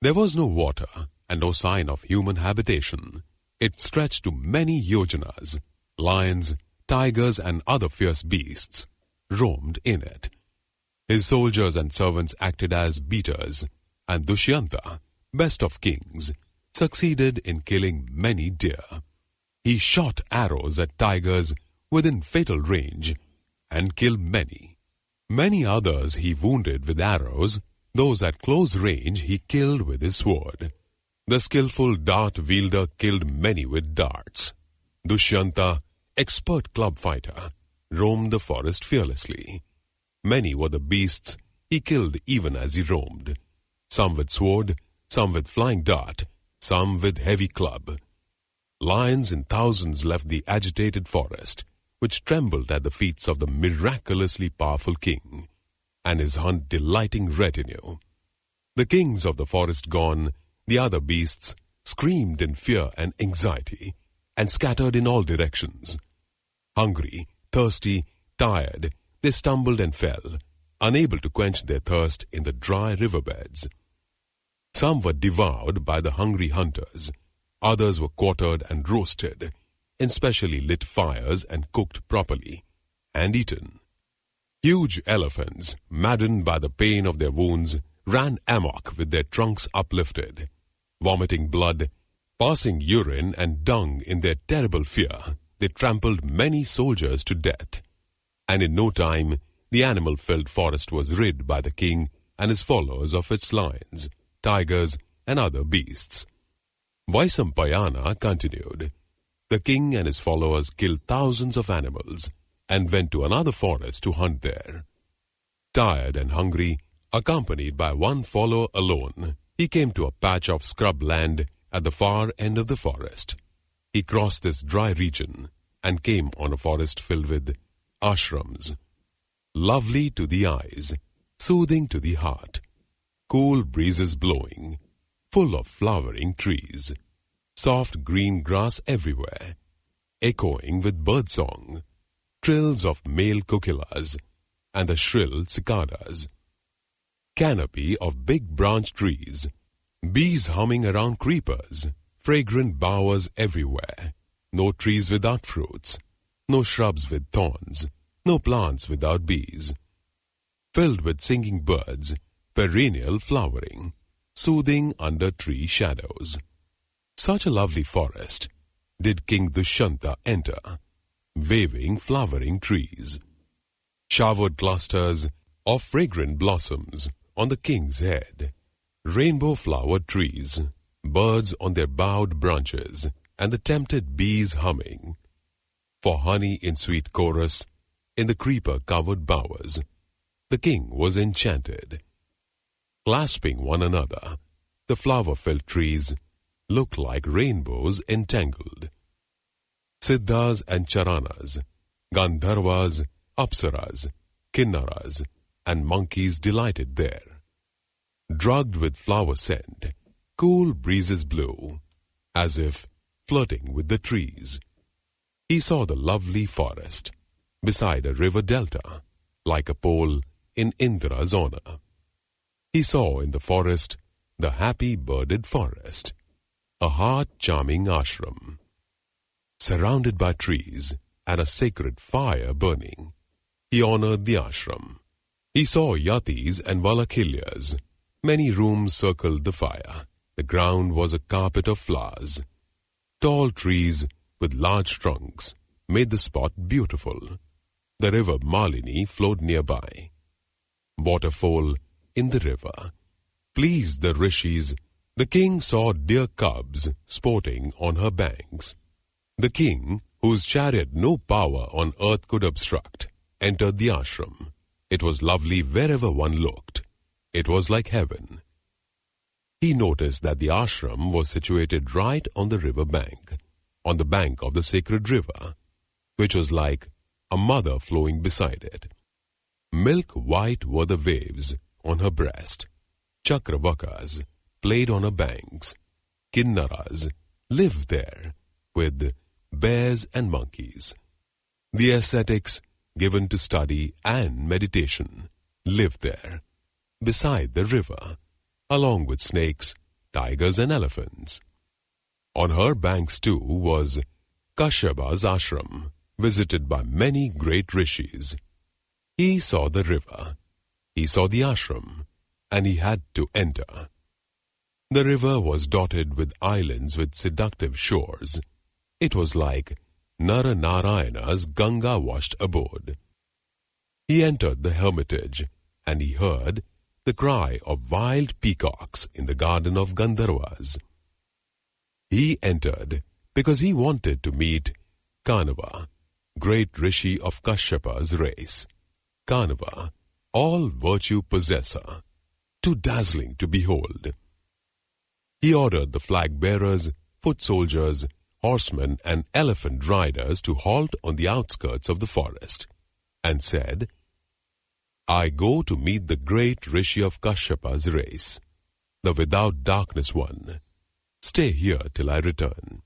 There was no water and no sign of human habitation. It stretched to many yojanas. Lions, tigers and other fierce beasts roamed in it. His soldiers and servants acted as beaters, and Dushyanta, best of kings, succeeded in killing many deer. He shot arrows at tigers within fatal range and killed many. Many others he wounded with arrows. Those at close range he killed with his sword. The skillful dart wielder killed many with darts. Dushyanta, expert club fighter, roamed the forest fearlessly. Many were the beasts he killed even as he roamed, some with sword, some with flying dart, some with heavy club. Lions in thousands left the agitated forest, which trembled at the feats of the miraculously powerful king, and his hunt-delighting retinue. The kings of the forest gone, the other beasts screamed in fear and anxiety, and scattered in all directions. Hungry, thirsty, tired, they stumbled and fell, unable to quench their thirst in the dry riverbeds. Some were devoured by the hungry hunters. Others were quartered and roasted, in specially lit fires and cooked properly, and eaten. Huge elephants, maddened by the pain of their wounds, ran amok with their trunks uplifted, vomiting blood, passing urine and dung in their terrible fear. They trampled many soldiers to death, and in no time the animal-filled forest was rid by the king and his followers of its lions, tigers, and other beasts. Vaisampayana continued. The king and his followers killed thousands of animals and went to another forest to hunt there. Tired and hungry, accompanied by one follower alone, he came to a patch of scrub land at the far end of the forest. He crossed this dry region and came on a forest filled with ashrams, lovely to the eyes, soothing to the heart, cool breezes blowing, full of flowering trees, soft green grass everywhere, echoing with birdsong, trills of male kokilas, and the shrill cicadas. Canopy of big branch trees, bees humming around creepers, fragrant bowers everywhere, no trees without fruits, no shrubs with thorns, no plants without bees, filled with singing birds, perennial flowering, soothing under tree shadows. Such a lovely forest did King Dushyanta enter, waving flowering trees. Showered clusters of fragrant blossoms on the king's head, rainbow-flowered trees, birds on their bowed branches, and the tempted bees humming for honey in sweet chorus in the creeper-covered bowers. The king was enchanted. Clasping one another, the flower-filled trees looked like rainbows entangled. Siddhas and Charanas, Gandharvas, Apsaras, Kinnaras, and monkeys delighted there. Drugged with flower scent, cool breezes blew, as if flirting with the trees. He saw the lovely forest beside a river delta, like a pole in Indra's honor. He saw in the forest the happy birded forest, a heart-charming ashram. Surrounded by trees and a sacred fire burning, he honored the ashram. He saw yatis and valakilyas. Many rooms circled the fire. The ground was a carpet of flowers. Tall trees with large trunks made the spot beautiful. The river Malini flowed nearby. Waterfall in the river pleased the rishis. The king saw deer cubs sporting on her banks. The king, whose chariot no power on earth could obstruct, entered the ashram. It was lovely wherever one looked. It was like heaven. He noticed that the ashram was situated right on the river bank, on the bank of the sacred river, which was like a mother flowing beside it. Milk white were the waves on her breast. Chakravakas played on her banks. Kinnaras lived there with bears and monkeys. The ascetics given to study and meditation lived there, beside the river, along with snakes, tigers and elephants. On her banks too was Kashyapa's ashram, visited by many great rishis. He saw the river, he saw the ashram, and he had to enter. The river was dotted with islands with seductive shores. It was like Nara Narayana's Ganga-washed abode. He entered the hermitage, and he heard the cry of wild peacocks in the garden of Gandharvas. He entered because he wanted to meet Kanava, great rishi of Kashyapa's race. Kanava, all virtue possessor, too dazzling to behold. He ordered the flag-bearers, foot soldiers, horsemen and elephant riders to halt on the outskirts of the forest, and said, "I go to meet the great rishi of Kashyapa's race, the without darkness one. Stay here till I return."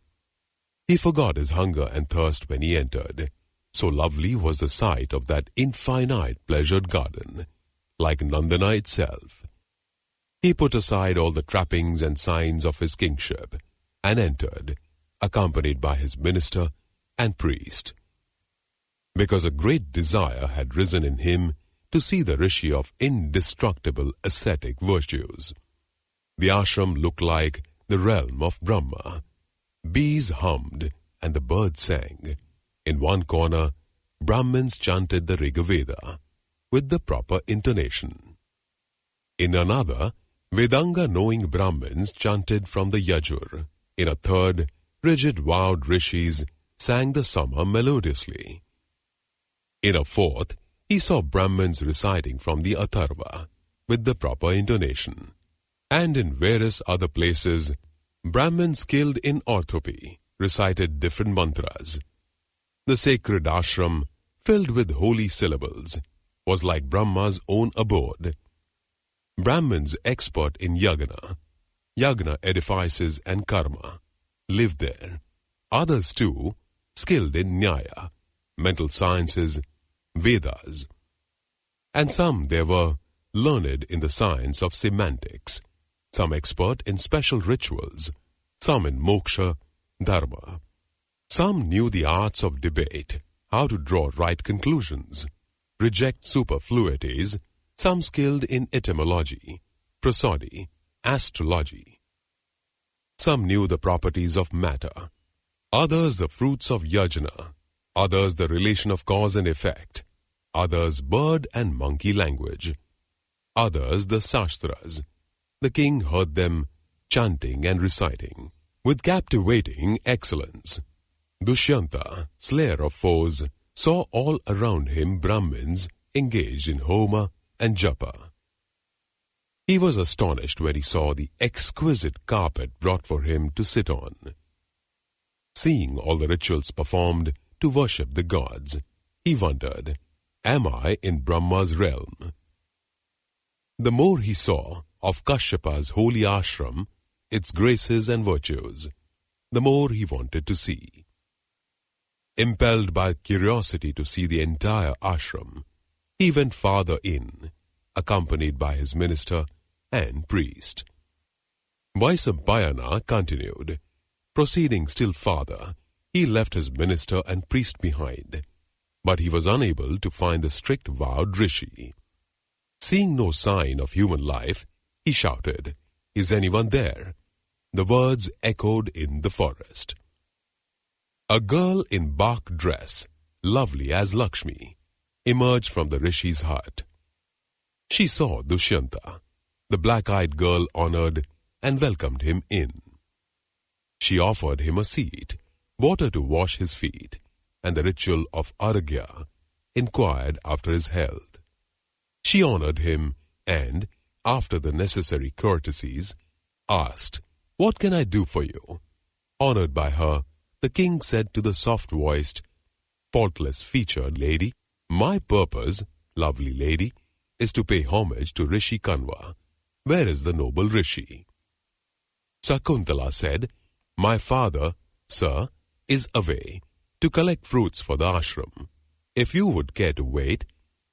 He forgot his hunger and thirst when he entered. So lovely was the sight of that infinite pleasured garden, like Nandana itself. He put aside all the trappings and signs of his kingship, and entered, accompanied by his minister and priest. Because a great desire had risen in him to see the rishi of indestructible ascetic virtues. The ashram looked like the realm of Brahma. Bees hummed and the birds sang. In one corner, Brahmins chanted the Rigveda with the proper intonation. In another, Vedanga-knowing Brahmins chanted from the Yajur. In a third, rigid vowed rishis sang the Sama melodiously. In a fourth, he saw Brahmins reciting from the Atharva with the proper intonation. And in various other places, Brahmins skilled in orthopy recited different mantras. The sacred ashram, filled with holy syllables, was like Brahma's own abode. Brahmins expert in yagna edifices and karma, lived there. Others too, skilled in nyaya, mental sciences, Vedas. And some there were learned in the science of semantics, some expert in special rituals, some in moksha, dharma. Some knew the arts of debate, how to draw right conclusions, reject superfluities, some skilled in etymology, prosody, astrology. Some knew the properties of matter, others the fruits of yajna, others the relation of cause and effect, others bird and monkey language, others the Shastras. The king heard them chanting and reciting with captivating excellence. Dushyanta, slayer of foes, saw all around him Brahmins engaged in homa, and japa. He was astonished when he saw the exquisite carpet brought for him to sit on. Seeing all the rituals performed to worship the gods, he wondered, am I in Brahma's realm? The more he saw of Kashyapa's holy ashram, its graces and virtues, the more he wanted to see. Impelled by curiosity to see the entire ashram, he went farther in, accompanied by his minister and priest. Vaisampayana continued. Proceeding still farther, he left his minister and priest behind, but he was unable to find the strict vowed rishi. Seeing no sign of human life, he shouted, "Is anyone there?" The words echoed in the forest. A girl in bark dress, lovely as Lakshmi, emerged from the rishi's hut. She saw Dushyanta. The black-eyed girl honored and welcomed him in. She offered him a seat, water to wash his feet, and the ritual of aragya, inquired after his health. She honored him and, after the necessary courtesies, asked, "What can I do for you?" Honored by her, the king said to the soft-voiced, faultless-featured lady, "My purpose, lovely lady, is to pay homage to Rishi Kanva. Where is the noble Rishi?" Sakuntala said, "My father, sir, is away to collect fruits for the ashram. If you would care to wait,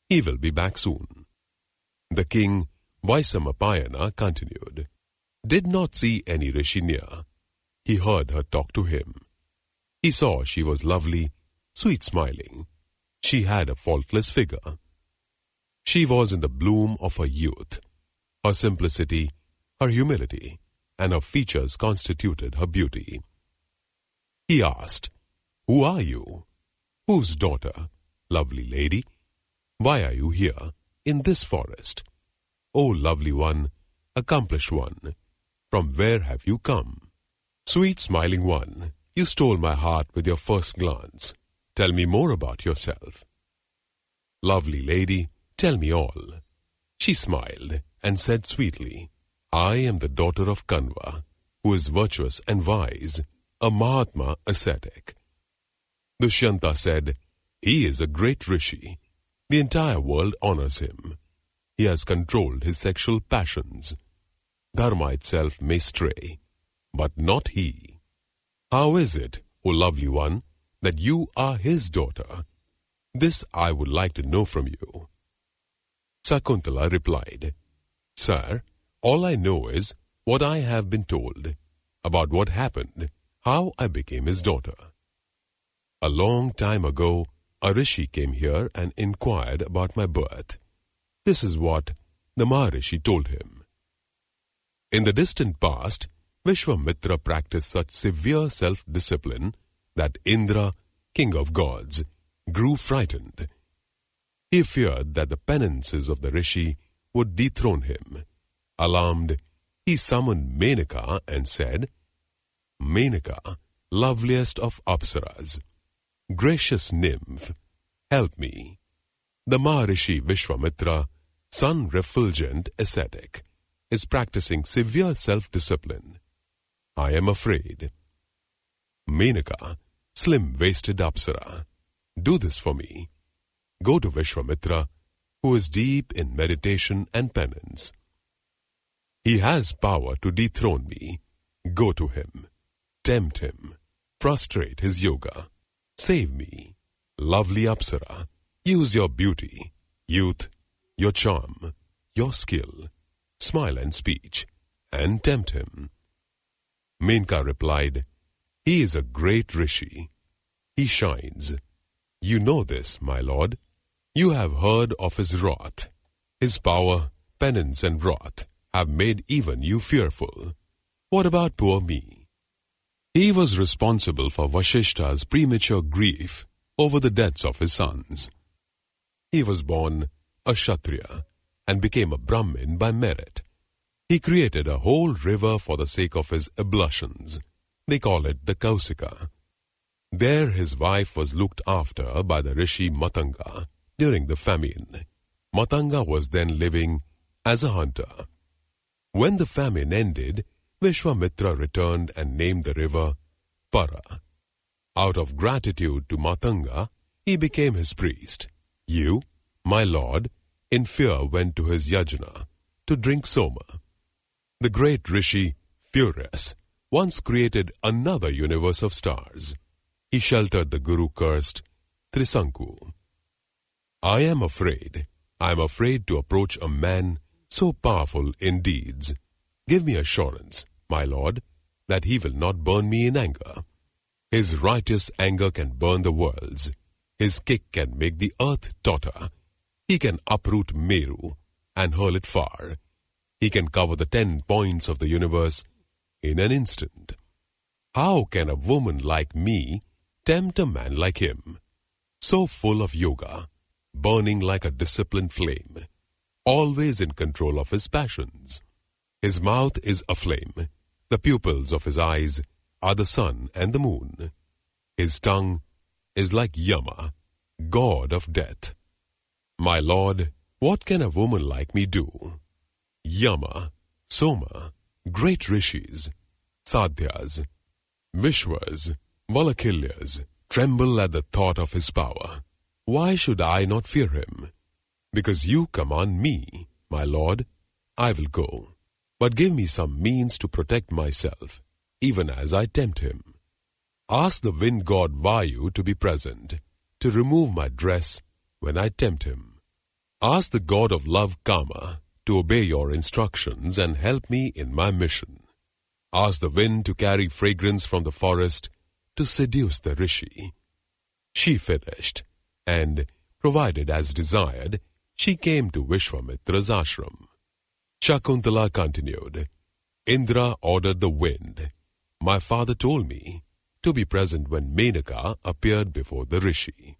he will be back soon." The king, Vaisampayana, continued, did not see any Rishi near. He heard her talk to him. He saw she was lovely, sweet-smiling. She had a faultless figure. She was in the bloom of her youth. Her simplicity, her humility, and her features constituted her beauty. He asked, "Who are you? Whose daughter, lovely lady? Why are you here, in this forest? O lovely one, accomplished one, from where have you come? Sweet smiling one, you stole my heart with your first glance. Tell me more about yourself." "Lovely lady, tell me all." She smiled and said sweetly, "I am the daughter of Kanva, who is virtuous and wise, a Mahatma ascetic." Dushyanta said, "He is a great rishi. The entire world honors him. He has controlled his sexual passions. Dharma itself may stray, but not he. How is it, O lovely one, that you are his daughter? This I would like to know from you." Sakuntala replied, "Sir, all I know is what I have been told, about what happened, how I became his daughter. A long time ago, a rishi came here and inquired about my birth. This is what the Maharishi told him. In the distant past, Vishwamitra practiced such severe self-discipline that Indra, king of gods, grew frightened. He feared that the penances of the rishi would dethrone him. Alarmed, he summoned Menaka and said, "Menaka, loveliest of Apsaras, gracious nymph, help me. The Maharishi Vishwamitra, sun-refulgent ascetic, is practicing severe self-discipline. I am afraid. Menaka, slim-waisted Apsara, do this for me. Go to Vishwamitra, who is deep in meditation and penance. He has power to dethrone me. Go to him, tempt him, frustrate his yoga. Save me. Lovely Apsara, use your beauty, youth, your charm, your skill, smile and speech, and tempt him." Menka replied, "He is a great rishi. He shines. You know this, my lord. You have heard of his wrath. His power, penance and wrath have made even you fearful. What about poor me?" He was responsible for Vashishta's premature grief over the deaths of his sons. He was born a Kshatriya and became a Brahmin by merit. He created a whole river for the sake of his ablutions. They call it the Kausika. There his wife was looked after by the rishi Matanga during the famine. Matanga was then living as a hunter. When the famine ended, Vishwamitra returned and named the river Para. Out of gratitude to Matanga, he became his priest. You, my lord, in fear went to his yajna to drink Soma. The great rishi, furious, once created another universe of stars. He sheltered the Guru-cursed Trisanku. I am afraid to approach a man so powerful in deeds. Give me assurance, my lord, that he will not burn me in anger. His righteous anger can burn the worlds. His kick can make the earth totter. He can uproot Meru and hurl it far. He can cover the 10 points of the universe in an instant. How can a woman like me tempt a man like him? So full of yoga, burning like a disciplined flame, always in control of his passions. His mouth is aflame. The pupils of his eyes are the sun and the moon. His tongue is like Yama, god of death. My lord, what can a woman like me do? Yama, Soma, great rishis, Sadhyas, Vishwas, Valakilyas tremble at the thought of his power. Why should I not fear him? Because you command me, my lord, I will go. But give me some means to protect myself, even as I tempt him. Ask the wind god Vayu to be present, to remove my dress when I tempt him. Ask the god of love Kama to obey your instructions and help me in my mission. Ask the wind to carry fragrance from the forest to seduce the rishi. She finished, and, provided as desired, she came to Vishwamitra's ashram. Sakuntala continued, Indra ordered the wind. My father told me to be present when Menaka appeared before the rishi.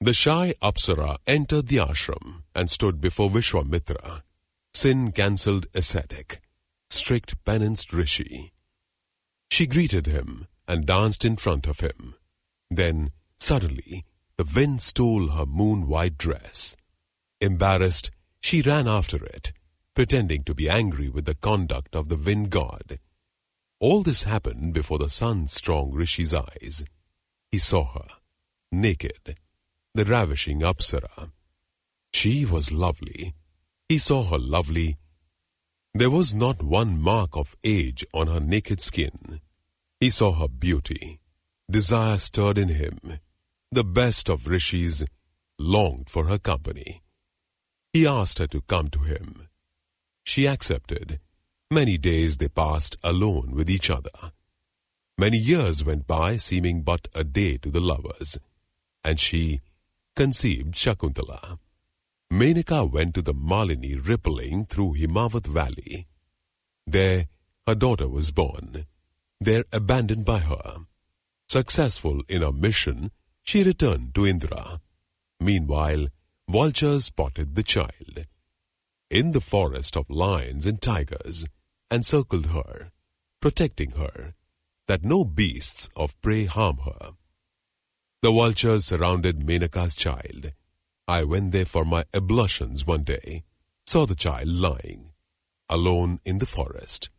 The shy Apsara entered the ashram and stood before Vishwamitra, sin-cancelled ascetic, strict penanced rishi. She greeted him and danced in front of him. Then, suddenly, the wind stole her moon-white dress. Embarrassed, she ran after it, pretending to be angry with the conduct of the wind god. All this happened before the sun-strong rishi's eyes. He saw her, naked, the ravishing Apsara. She was lovely. He saw her lovely. There was not one mark of age on her naked skin. He saw her beauty. Desire stirred in him. The best of rishis longed for her company. He asked her to come to him. She accepted. Many days they passed alone with each other. Many years went by, seeming but a day to the lovers, and she conceived Sakuntala. Menaka went to the Malini rippling through Himavat valley. There her daughter was born, there abandoned by her. Successful in her mission, she returned to Indra. Meanwhile, vultures spotted the child. In the forest of lions and tigers, encircled her, protecting her, that no beasts of prey harm her. The vultures surrounded Menaka's child. I went there for my ablutions one day, saw the child lying, alone in the forest,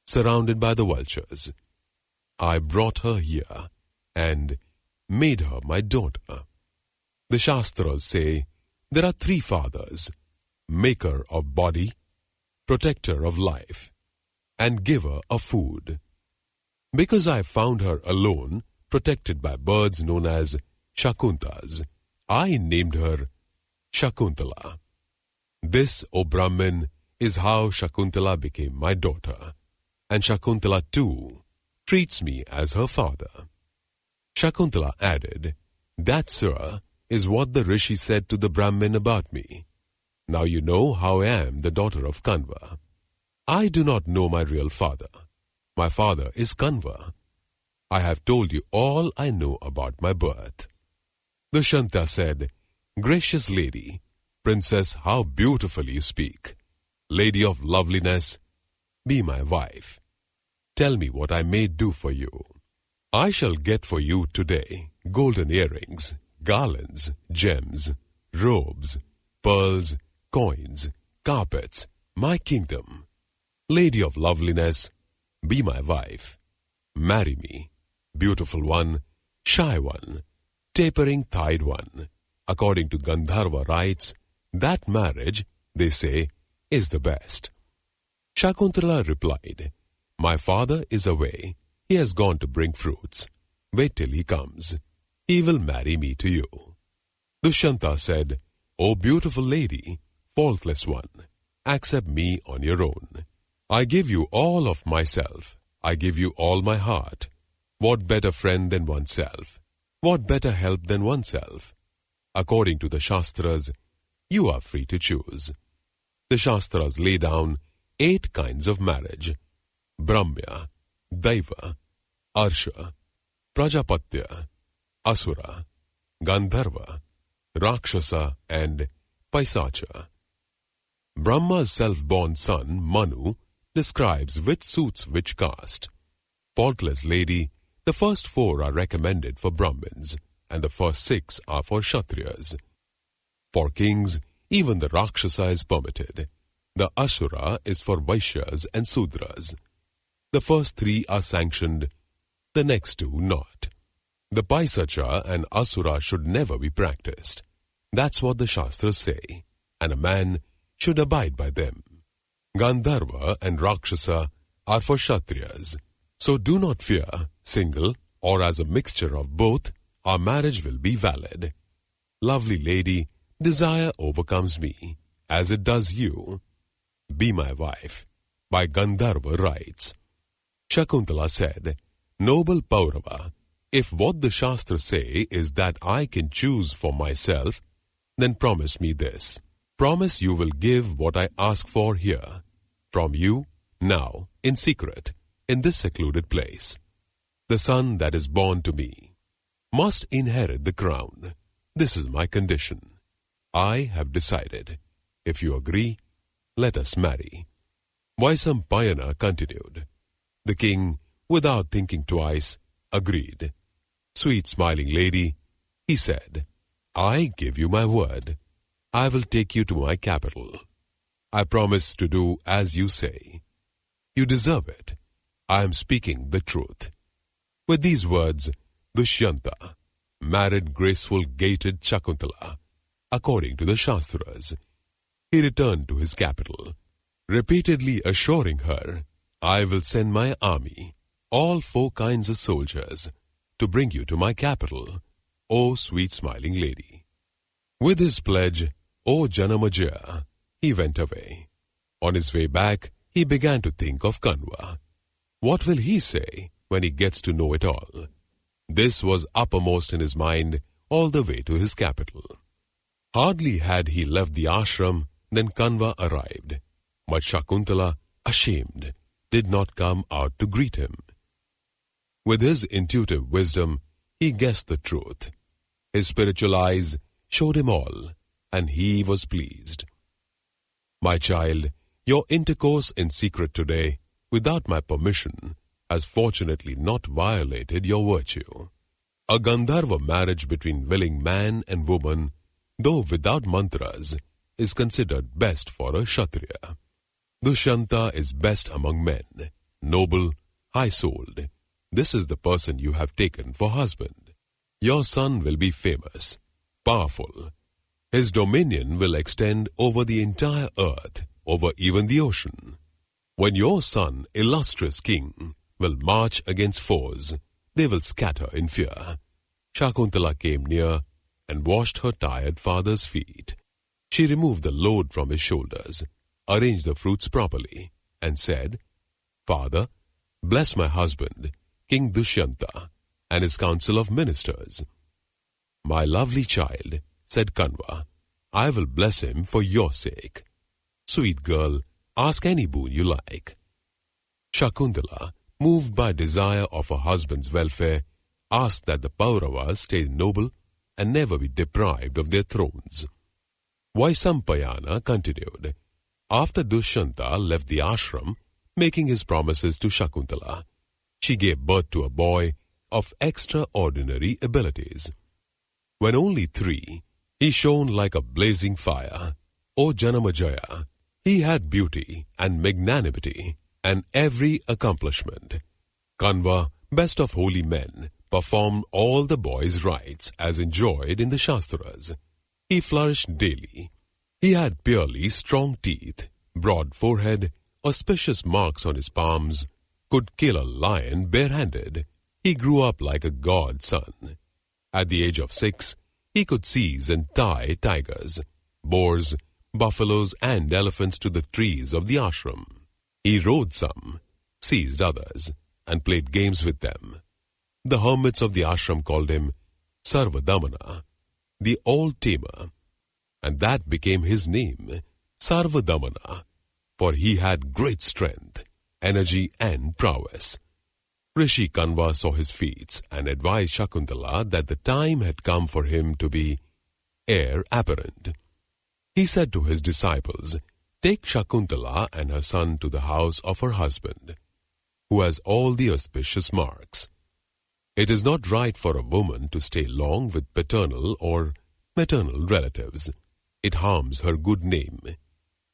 surrounded by the vultures. I brought her here and made her my daughter. The Shastras say there are 3 fathers, maker of body, protector of life, and giver of food. Because I found her alone, protected by birds known as Shakuntas, I named her Sakuntala. This, O Brahmin, is how Sakuntala became my daughter, and Sakuntala too treats me as her father. Sakuntala added, That, sir, is what the rishi said to the Brahmin about me. Now you know how I am the daughter of Kanva. I do not know my real father. My father is Kanva. I have told you all I know about my birth. Dushanta said, Gracious lady, princess, how beautifully you speak. Lady of loveliness, be my wife. Tell me what I may do for you. I shall get for you today golden earrings, garlands, gems, robes, pearls, coins, carpets, my kingdom. Lady of loveliness, be my wife. Marry me, beautiful one, shy one, tapering-thighed one. According to Gandharva rites, that marriage, they say, is the best. Sakuntala replied, my father is away. He has gone to bring fruits. Wait till he comes. He will marry me to you. Dushyanta said, O beautiful lady, faultless one, accept me on your own. I give you all of myself. I give you all my heart. What better friend than oneself? What better help than oneself? According to the Shastras, you are free to choose. The Shastras lay down 8 kinds of marriage: Brahmya, Daiva, Arsha, Prajapatya, Asura, Gandharva, Rakshasa and Paisacha. Brahma's self-born son, Manu, describes which suits which caste. Faultless lady, the first 4 are recommended for Brahmins, and the first 6 are for Kshatriyas. For kings, even the Rakshasa is permitted. The Asura is for Vaishyas and Sudras. The first 3 are sanctioned, the next 2 not. The Paisacha and Asura should never be practiced. That's what the Shastras say, and a man should abide by them. Gandharva and Rakshasa are for Kshatriyas. So do not fear, single or as a mixture of both, our marriage will be valid. Lovely lady, desire overcomes me, as it does you. Be my wife, by Gandharva rites. Sakuntala said, Noble Paurava, if what the Shastras say is that I can choose for myself, then promise me this. Promise you will give what I ask for here, from you, now, in secret, in this secluded place. The son that is born to me must inherit the crown. This is my condition. I have decided. If you agree, let us marry. Vaisampayana continued. The king, without thinking twice, agreed. Sweet smiling lady, he said, I give you my word. I will take you to my capital. I promise to do as you say. You deserve it. I am speaking the truth. With these words, Dushyanta married graceful-gaited Sakuntala, according to the Shastras. He returned to his capital, repeatedly assuring her, I will send my army, all 4 kinds of soldiers, to bring you to my capital, O sweet smiling lady. With his pledge, O Janamajaya, he went away. On his way back, he began to think of Kanva. What will he say when he gets to know it all? This was uppermost in his mind all the way to his capital. Hardly had he left the ashram than Kanva arrived, but Sakuntala, ashamed, did not come out to greet him. With his intuitive wisdom, he guessed the truth. His spiritual eyes showed him all, and he was pleased. My child, your intercourse in secret today, without my permission, has fortunately not violated your virtue. A Gandharva marriage between willing man and woman, though without mantras, is considered best for a Kshatriya. Dushyanta is best among men, noble, high-souled. This is the person you have taken for husband. Your son will be famous, powerful. His dominion will extend over the entire earth, over even the ocean. When your son, illustrious king, will march against foes, they will scatter in fear. Sakuntala came near and washed her tired father's feet. She removed the load from his shoulders, arranged the fruits properly, and said, Father, bless my husband, King Dushyanta, and his council of ministers. My lovely child, said Kanva, I will bless him for your sake. Sweet girl, ask any boon you like. Sakuntala, moved by desire of her husband's welfare, asked that the Pauravas stay noble and never be deprived of their thrones. Vaisampayana continued. After Dushyanta left the ashram, making his promises to Sakuntala, she gave birth to a boy of extraordinary abilities. When only 3, He shone like a blazing fire. O Janamajaya, he had beauty and magnanimity and every accomplishment. Kanva, best of holy men, performed all the boy's rites as enjoyed in the Shastras. He flourished daily. He had purely strong teeth, broad forehead, auspicious marks on his palms, could kill a lion barehanded. He grew up like a god's son. At the age of 6, he could seize and tie tigers, boars, buffaloes and elephants to the trees of the ashram. He rode some, seized others, and played games with them. The hermits of the ashram called him Sarvadamana, the all-tamer, and that became his name, Sarvadamana, for he had great strength, energy and prowess. Rishi Kanva saw his feats and advised Sakuntala that the time had come for him to be heir apparent. He said to his disciples, "Take Sakuntala and her son to the house of her husband, who has all the auspicious marks. It is not right for a woman to stay long with paternal or maternal relatives. It harms her good name.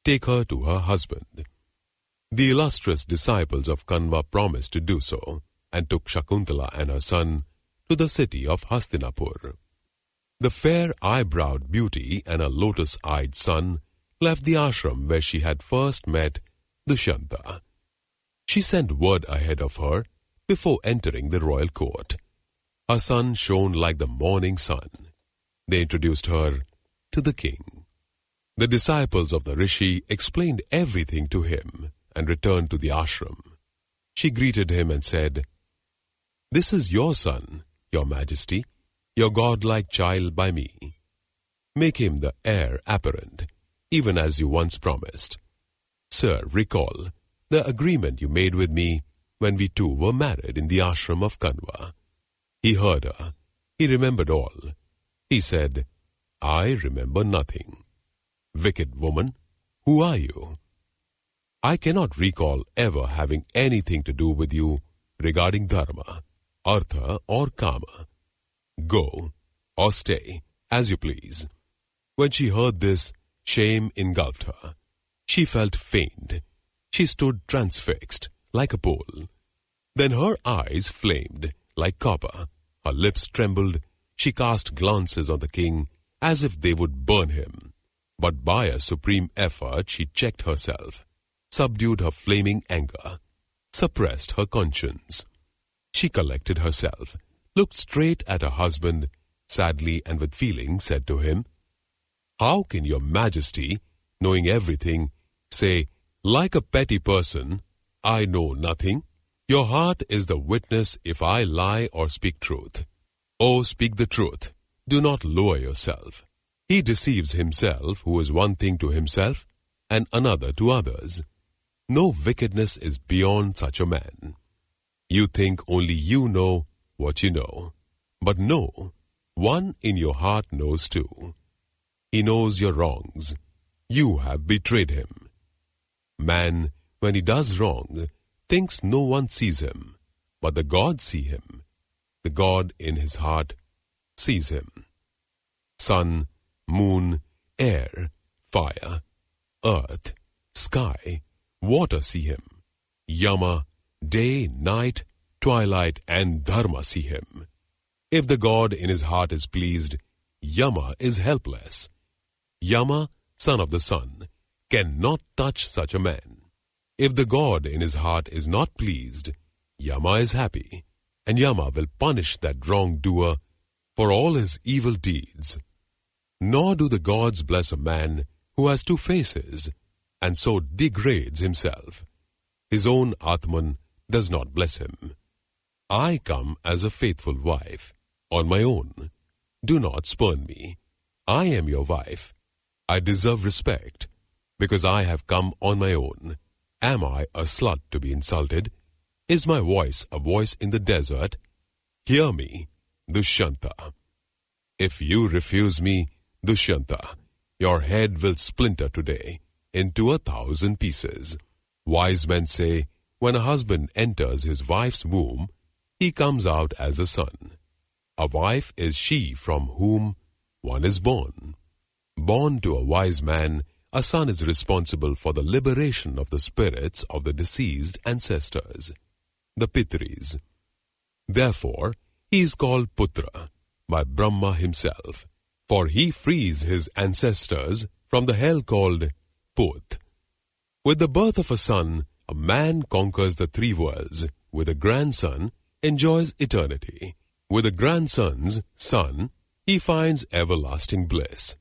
Take her to her husband." The illustrious disciples of Kanva promised to do so, and took Sakuntala and her son to the city of Hastinapur. The fair eyebrowed beauty and her lotus-eyed son left the ashram where she had first met Dushyanta. She sent word ahead of her before entering the royal court. Her son shone like the morning sun. They introduced her to the king. The disciples of the rishi explained everything to him and returned to the ashram. She greeted him and said, "This is your son, your majesty, your godlike child by me. Make him the heir apparent, even as you once promised. Sir, recall the agreement you made with me when we two were married in the ashram of Kanva." He heard her. He remembered all. He said, "I remember nothing. Wicked woman, who are you? I cannot recall ever having anything to do with you regarding dharma, artha or kama. Go or stay, as you please." When she heard this, shame engulfed her. She felt faint. She stood transfixed, like a pole. Then her eyes flamed like copper. Her lips trembled. She cast glances on the king as if they would burn him. But by a supreme effort she checked herself, subdued her flaming anger, suppressed her conscience. She collected herself, looked straight at her husband, sadly and with feeling said to him, "How can your majesty, knowing everything, say, like a petty person, 'I know nothing'? Your heart is the witness if I lie or speak truth. Oh, speak the truth. Do not lower yourself. He deceives himself who is one thing to himself and another to others. No wickedness is beyond such a man. You think only you know what you know. But no, one in your heart knows too. He knows your wrongs. You have betrayed him. Man, when he does wrong, thinks no one sees him, but the gods see him. The God in his heart sees him. Sun, moon, air, fire, earth, sky, water see him. Yama, day, night, twilight, and dharma see him. If the God in his heart is pleased, Yama is helpless. Yama, son of the sun, cannot touch such a man. If the God in his heart is not pleased, Yama is happy, and Yama will punish that wrongdoer for all his evil deeds. Nor do the gods bless a man who has two faces, and so degrades himself. His own Atman does not bless him. I come as a faithful wife, on my own. Do not spurn me. I am your wife. I deserve respect, because I have come on my own. Am I a slut to be insulted? Is my voice a voice in the desert? Hear me, Dushyanta. If you refuse me, Dushyanta, your head will splinter today into 1,000 pieces. Wise men say, when a husband enters his wife's womb, he comes out as a son. A wife is she from whom one is born. Born to a wise man, a son is responsible for the liberation of the spirits of the deceased ancestors, the Pitris. Therefore, he is called Putra by Brahma himself, for he frees his ancestors from the hell called Put. With the birth of a son, a man conquers the three worlds. With a grandson, enjoys eternity. With a grandson's son, he finds everlasting bliss.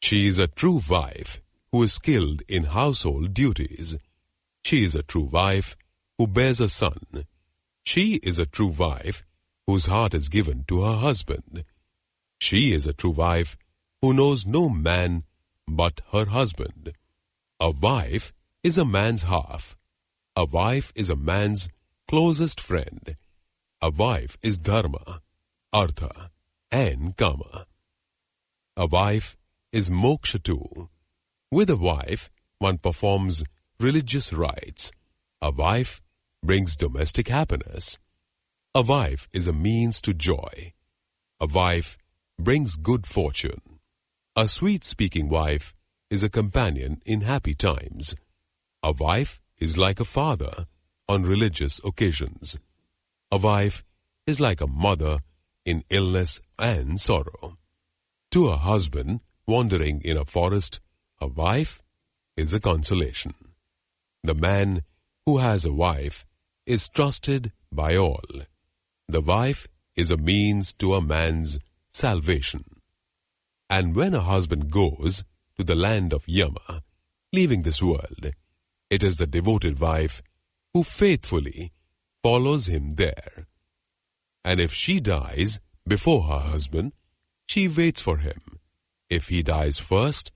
She is a true wife who is skilled in household duties. She is a true wife who bears a son. She is a true wife whose heart is given to her husband. She is a true wife who knows no man but her husband. A wife is a man's half. A wife is a man's closest friend. A wife is dharma, artha, and kama. A wife is moksha too. With a wife, one performs religious rites. A wife brings domestic happiness. A wife is a means to joy. A wife brings good fortune. A sweet-speaking wife is a companion in happy times. A wife is like a father on religious occasions. A wife is like a mother in illness and sorrow. To a husband wandering in a forest, a wife is a consolation. The man who has a wife is trusted by all. The wife is a means to a man's salvation. And when a husband goes to the land of Yama, leaving this world, it is the devoted wife who faithfully follows him there. And if she dies before her husband, she waits for him. If he dies first,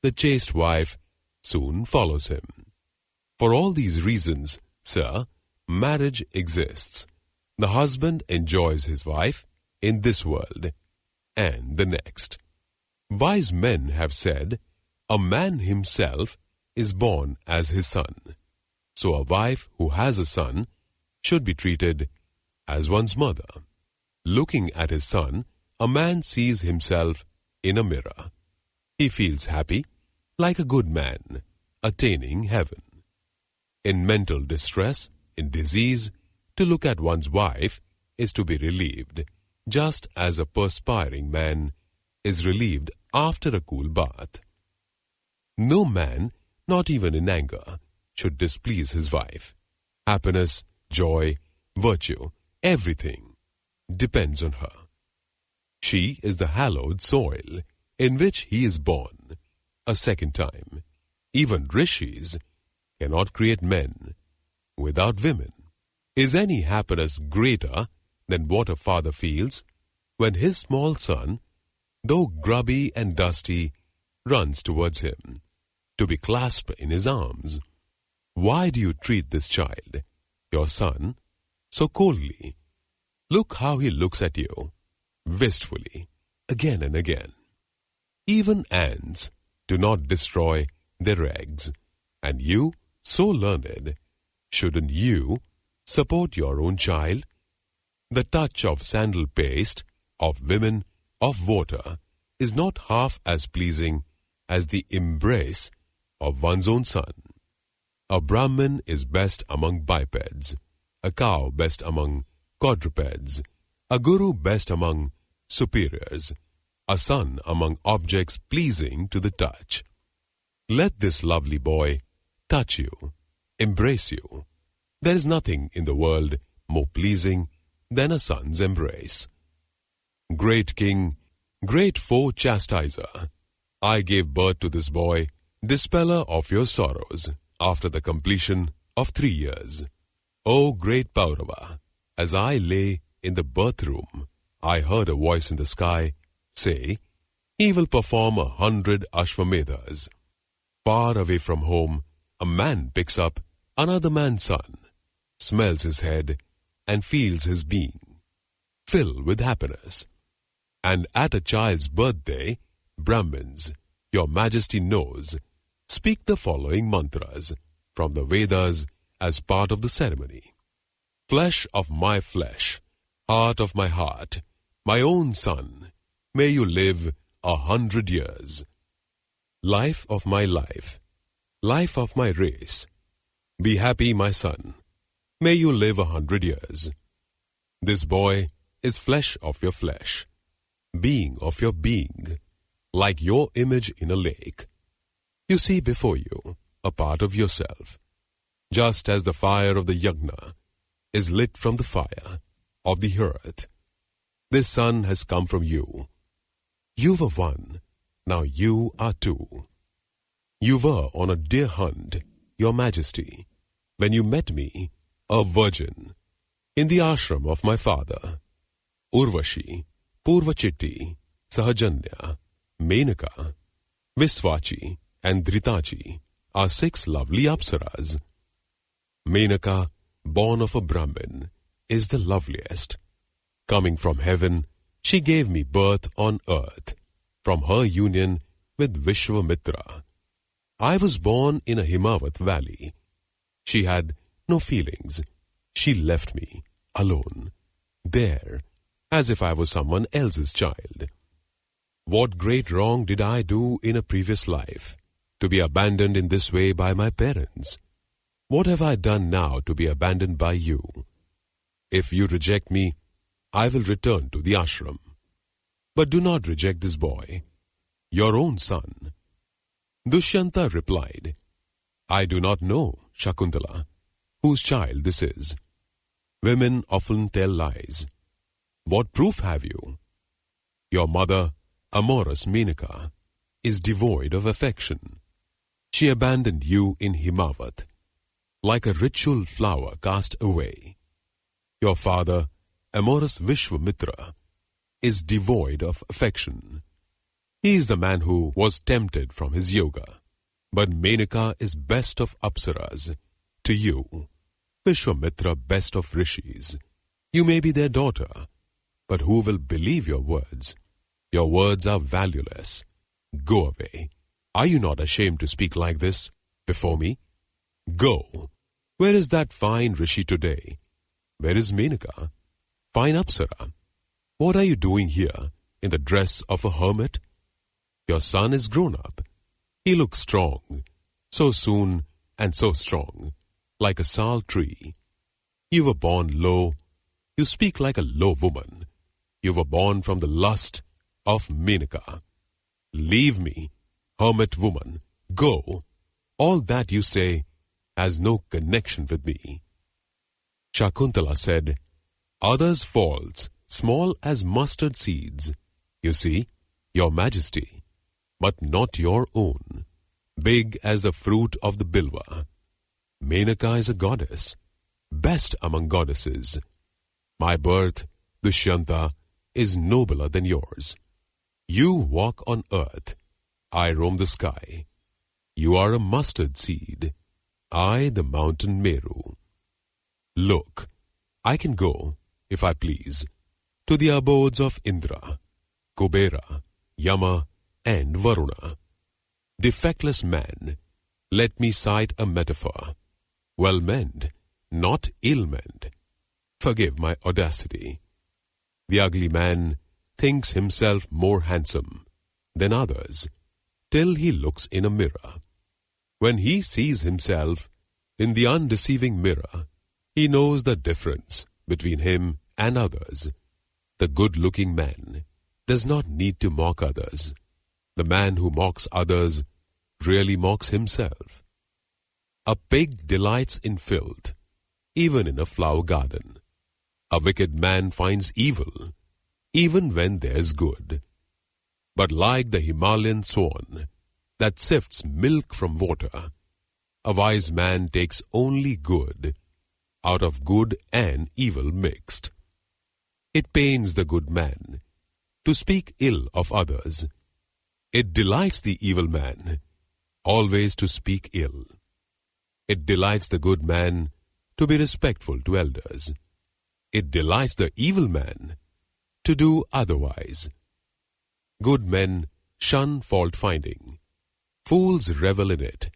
the chaste wife soon follows him. For all these reasons, sir, marriage exists. The husband enjoys his wife in this world and the next. Wise men have said, a man himself is born as his son. So a wife who has a son should be treated as one's mother. Looking at his son, a man sees himself in a mirror. He feels happy, like a good man, attaining heaven. In mental distress, in disease, to look at one's wife is to be relieved, just as a perspiring man is relieved after a cool bath. No man, not even in anger, should displease his wife. Happiness, joy, virtue, everything depends on her. She is the hallowed soil in which he is born a second time. Even rishis cannot create men without women. Is any happiness greater than what a father feels when his small son, though grubby and dusty, runs towards him to be clasped in his arms? Why do you treat this child, your son, so coldly? Look how he looks at you, wistfully, again and again. Even ants do not destroy their eggs, and you, so learned, shouldn't you support your own child? The touch of sandal paste, of women, of water, is not half as pleasing as the embrace of one's own son. A Brahmin is best among bipeds, a cow best among quadrupeds, a guru best among superiors, a son among objects pleasing to the touch. Let this lovely boy touch you, embrace you. There is nothing in the world more pleasing than a son's embrace. Great king, great foe chastiser, I gave birth to this boy, dispeller of your sorrows, after the completion of 3 years. O great Paurava, as I lay in the birth room, I heard a voice in the sky say, he will perform 100 Ashvamedhas. Far away from home, a man picks up another man's son, smells his head, and feels his being fill with happiness. And at a child's birthday, Brahmins, your majesty knows, speak the following mantras from the Vedas as part of the ceremony. Flesh of my flesh, heart of my heart, my own son, may you live 100 years. life of my life, life of my race. Be happy, my son. May you live 100 years. This boy is flesh of your flesh, being of your being, like your image in a lake. You see before you a part of yourself, just as the fire of the yajna is lit from the fire of the earth. This son has come from you. You were one, now you are two. You were on a deer hunt, your majesty, when you met me, a virgin, in the ashram of my father. Urvashi, Purvachitti, Sahajanya, Menaka, Visvachi, and Dhritachi are 6 lovely apsaras. Menaka, born of a Brahmin, is the loveliest. Coming from heaven, she gave me birth on earth, from her union with Vishwamitra. I was born in a Himavat valley. She had no feelings. She left me, alone, there, as if I was someone else's child. What great wrong did I do in a previous life, to be abandoned in this way by my parents? What have I done now to be abandoned by you? If you reject me, I will return to the ashram. But do not reject this boy, your own son. Dushyanta replied, I do not know, Sakuntala, whose child this is. Women often tell lies. What proof have you? Your mother, amorous Menaka, is devoid of affection. She abandoned you in Himavat, like a ritual flower cast away. Your father, amorous Vishwamitra, is devoid of affection. He is the man who was tempted from his yoga. But Menaka is best of apsaras. To you, Vishwamitra best of rishis. You may be their daughter, but who will believe your words? Your words are valueless. Go away. Are you not ashamed to speak like this before me? Go. Where is that fine rishi today? Where is Menaka? Fine apsara. What are you doing here in the dress of a hermit? Your son is grown up. He looks strong, so soon and so strong, like a sal tree. You were born low. You speak like a low woman. You were born from the lust of Menaka. Leave me, hermit woman. Go. All that you say has no connection with me. Sakuntala said, Others' faults, small as mustard seeds, you see, your majesty, but not your own, big as the fruit of the bilva. Menaka is a goddess, best among goddesses. My birth, Dushyanta, is nobler than yours. You walk on earth, I roam the sky. You are a mustard seed, I the mountain Meru. Look, I can go, if I please, to the abodes of Indra, Kubera, Yama, and Varuna. Defectless man, let me cite a metaphor. Well meant, not ill meant. Forgive my audacity. The ugly man thinks himself more handsome than others till he looks in a mirror. When he sees himself in the undeceiving mirror, he knows the difference between him and others. The good-looking man does not need to mock others. The man who mocks others really mocks himself. A pig delights in filth, even in a flower garden. A wicked man finds evil, even when there's good. But like the Himalayan swan that sifts milk from water, a wise man takes only good out of good and evil mixed. It pains the good man to speak ill of others. It delights the evil man always to speak ill. It delights the good man to be respectful to elders. It delights the evil man to do otherwise. Good men shun fault-finding. Fools revel in it.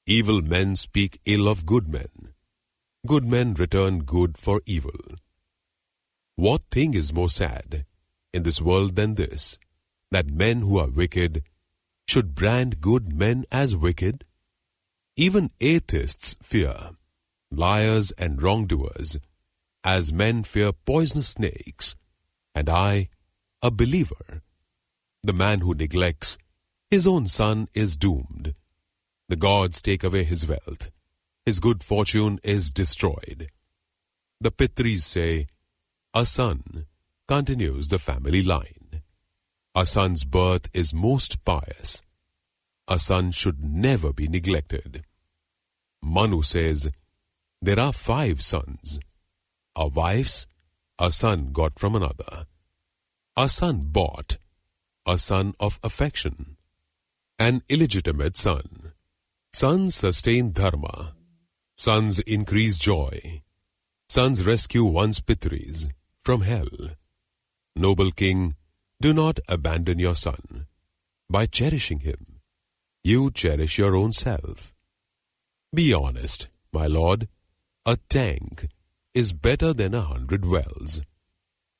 Evil men speak ill of good men. Good men return good for evil. What thing is more sad in this world than this, that men who are wicked should brand good men as wicked? Even atheists fear liars and wrongdoers, as men fear poisonous snakes, and I, a believer. The man who neglects his own son is doomed. The gods take away his wealth. His good fortune is destroyed. The Pitris say, a son continues the family line. A son's birth is most pious. A son should never be neglected. Manu says, there are 5 sons. A wife's, a son got from another. A son bought, a son of affection. An illegitimate son. Sons sustain dharma. Sons increase joy. Sons rescue one's pitris from hell. Noble king, do not abandon your son. By cherishing him, you cherish your own self. Be honest, my lord. A tank is better than 100 wells.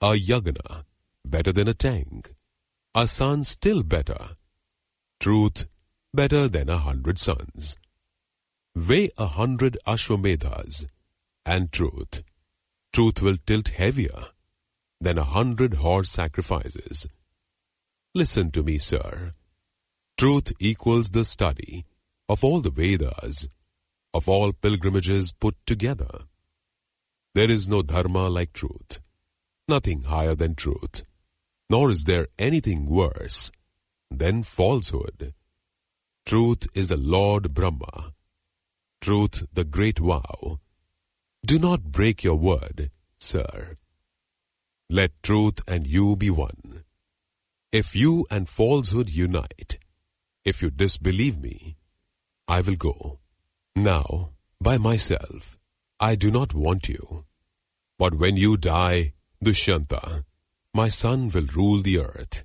A yagna better than a tank. A son still better. Truth better than 100 sons. Weigh 100 Ashwamedhas and truth. Truth will tilt heavier than 100 horse sacrifices. Listen to me, sir. Truth equals the study of all the Vedas, of all pilgrimages put together. There is no dharma like truth, nothing higher than truth, nor is there anything worse than falsehood. Truth is the Lord Brahma. Truth the great vow. Do not break your word, sir. Let truth and you be one. If you and falsehood unite, if you disbelieve me, I will go. Now, by myself, I do not want you. But when you die, Dushyanta, my son will rule the earth,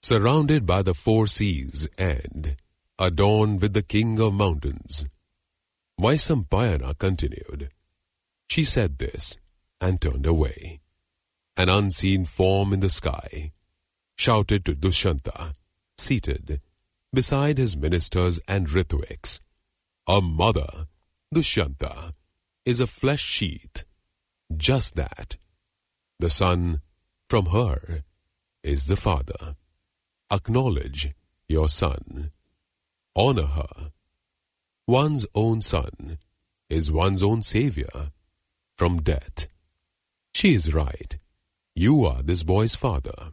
surrounded by the 4 seas and adorned with the king of mountains. Vaisampayana continued. She said this and turned away. An unseen form in the sky shouted to Dushyanta, seated beside his ministers and Ritviks. A mother, Dushyanta, is a flesh sheath. Just that. The son from her is the father. Acknowledge your son. Honor her. One's own son is one's own savior from death. She is right. You are this boy's father.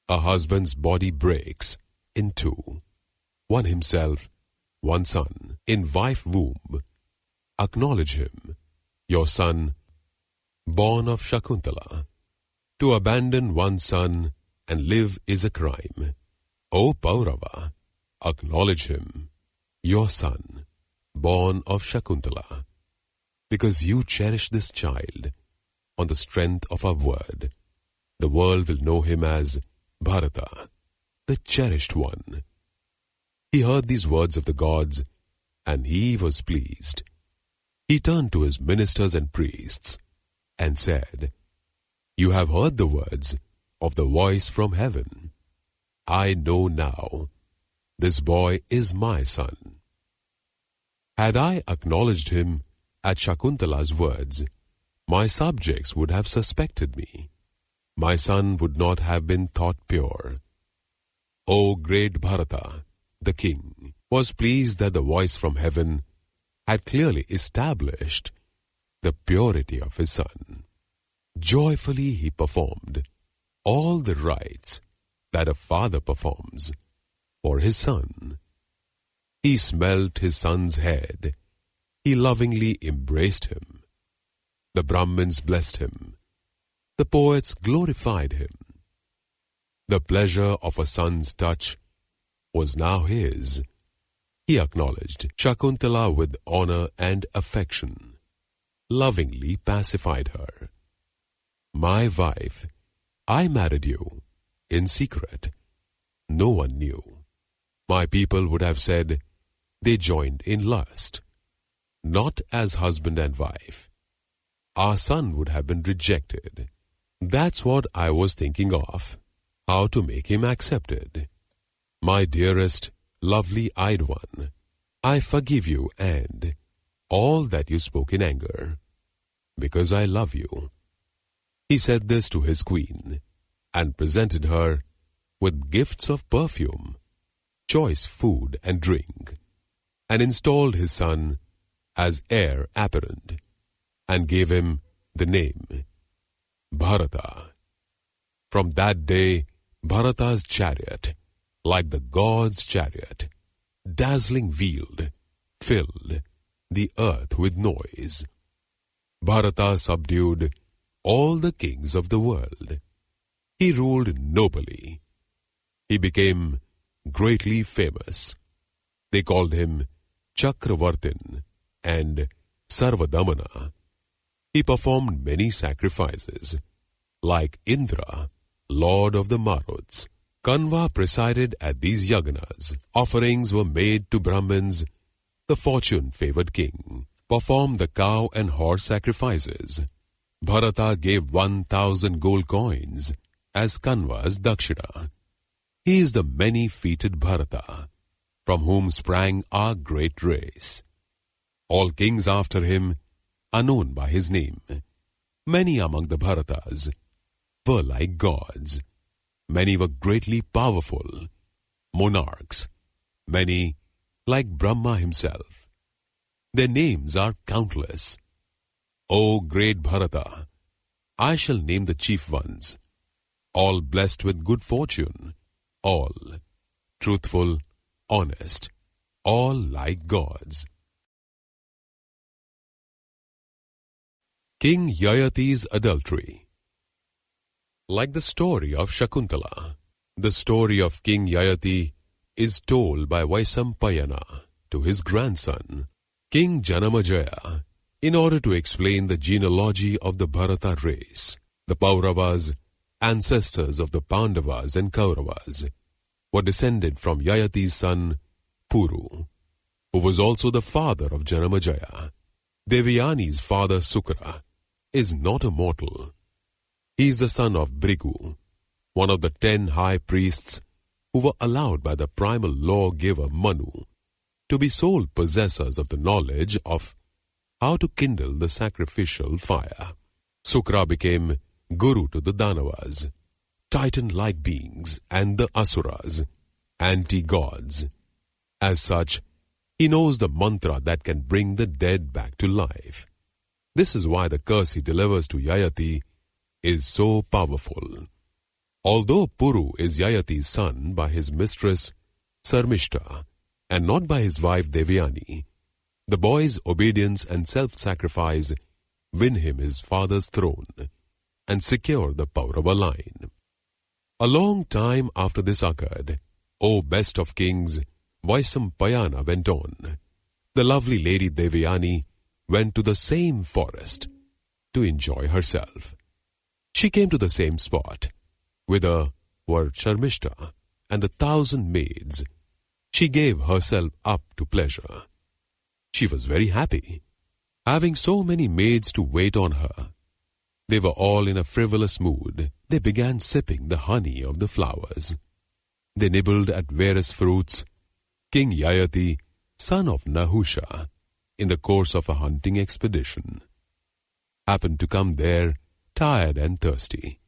A husband's body breaks in 2. One himself, one son, in wife womb. Acknowledge him, your son, born of Sakuntala. To abandon one's son and live is a crime. O Paurava, acknowledge him, your son, born of Sakuntala. Because you cherish this child, on the strength of our word, the world will know him as Bharata, the cherished one. He heard these words of the gods, and he was pleased. He turned to his ministers and priests, and said, You have heard the words of the voice from heaven. I know now, this boy is my son. Had I acknowledged him at Shakuntala's words, my subjects would have suspected me. My son would not have been thought pure. O great Bharata, the king, was pleased that the voice from heaven had clearly established the purity of his son. Joyfully he performed all the rites that a father performs for his son. He smelt his son's head. He lovingly embraced him. The Brahmins blessed him. The poets glorified him. The pleasure of a son's touch was now his. He acknowledged Shakuntala with honor and affection, lovingly pacified her. My wife, I married you in secret. No one knew. My people would have said they joined in lust, not as husband and wife. Our son would have been rejected. That's what I was thinking of, how to make him accepted. My dearest, lovely-eyed one, I forgive you and all that you spoke in anger, because I love you. He said this to his queen, and presented her with gifts of perfume, choice food and drink, and installed his son as heir apparent, and gave him the name Bharata. From that day, Bharata's chariot, like the god's chariot, dazzling wheeled, filled the earth with noise. Bharata subdued all the kings of the world. He ruled nobly. He became greatly famous. They called him Chakravartin and Sarvadamana. He performed many sacrifices, like Indra, lord of the Maruts. Kanva presided at these yagnas. Offerings were made to Brahmins. The fortune-favored king performed the cow and horse sacrifices. Bharata gave 1,000 gold coins as Kanva's dakshina. He is the many-feeted Bharata, from whom sprang our great race. All kings after him are known by his name. Many among the Bharatas were like gods. Many were greatly powerful, monarchs. Many like Brahma himself. Their names are countless. O great Bharata, I shall name the chief ones, all blessed with good fortune, all truthful, honest, all like gods. King Yayati's adultery. Like the story of Sakuntala, the story of King Yayati is told by Vaisampayana to his grandson, King Janamajaya, in order to explain the genealogy of the Bharata race. The Pauravas, ancestors of the Pandavas and Kauravas, were descended from Yayati's son, Puru, who was also the father of Janamajaya. Devayani's father, Sukra, is not a mortal. He is the son of Brigu, one of the 10 high priests who were allowed by the primal lawgiver Manu to be sole possessors of the knowledge of how to kindle the sacrificial fire. Sukra became guru to the Danavas, titan-like beings, and the Asuras, anti-gods. As such, he knows the mantra that can bring the dead back to life. This is why the curse he delivers to Yayati is so powerful. Although Puru is Yayati's son by his mistress Sarmishta and not by his wife Devayani, the boy's obedience and self-sacrifice win him his father's throne and secure the Paurava line. A long time after this occurred, O best of kings, Vaisampayana went on. The lovely lady Devayani went to the same forest to enjoy herself. She came to the same spot, whither were Sharmishta and the 1,000 maids. She gave herself up to pleasure. She was very happy, having so many maids to wait on her. They were all in a frivolous mood. They began sipping the honey of the flowers. They nibbled at various fruits. King Yayati, son of Nahusha, in the course of a hunting expedition, happened to come there, tired and thirsty.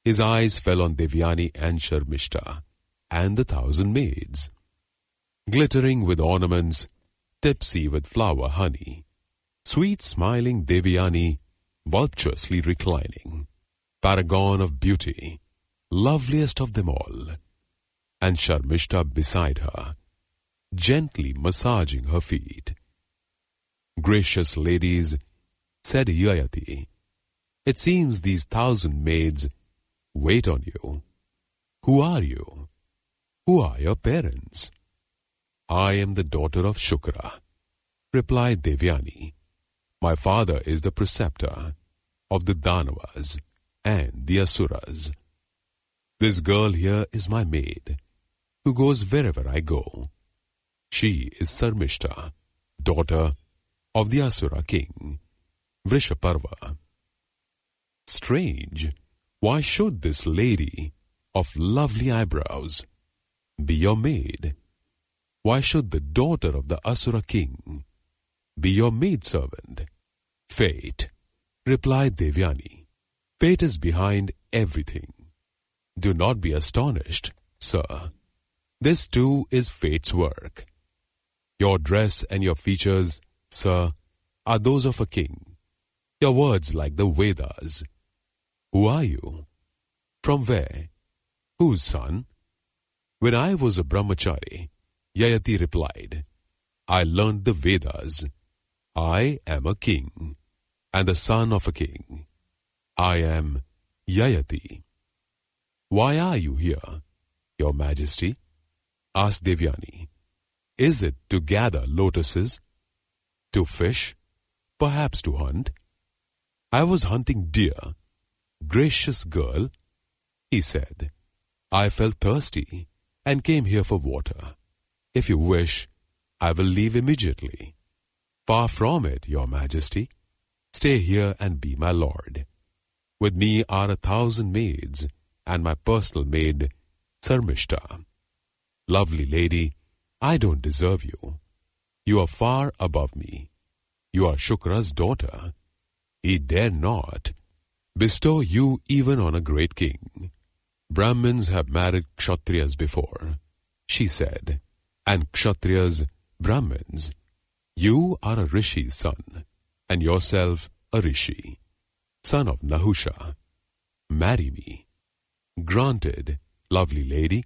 His eyes fell on Devyani and Sharmishta and the 1,000 maids. Glittering with ornaments, tipsy with flower honey, sweet-smiling Devyani, voluptuously reclining, paragon of beauty, loveliest of them all, and Sharmishta beside her, gently massaging her feet. Gracious ladies, said Yayati, it seems these 1,000 maids wait on you. Who are you? Who are your parents? I am the daughter of Shukra, replied Devyani. My father is the preceptor of the Danavas and the Asuras. This girl here is my maid, who goes wherever I go. She is Sarmishta, daughter of the Asura king, Vrishaparva. Strange, why should this lady of lovely eyebrows be your maid? Why should the daughter of the Asura king be your maidservant? Fate, replied Devyani. Fate is behind everything. Do not be astonished, sir. This too is fate's work. Your dress and your features, sir, are those of a king. Your words like the Vedas. Who are you? From where? Whose son? When I was a brahmachari, Yayati replied, I learned the Vedas. I am a king, and the son of a king. I am Yayati. Why are you here, your majesty? Asked Devyani. Is it to gather lotuses? To fish? Perhaps to hunt? I was hunting deer. Gracious girl, he said. I felt thirsty and came here for water. If you wish, I will leave immediately. Far from it, your majesty. Stay here and be my lord. With me are 1,000 maids and my personal maid, Sarmishta. Lovely lady, I don't deserve you. You are far above me. You are Shukra's daughter. He dare not bestow you even on a great king. Brahmins have married Kshatriyas before, she said, and Kshatriyas Brahmins. You are a rishi's son, and yourself a rishi, son of Nahusha. Marry me. Granted, lovely lady.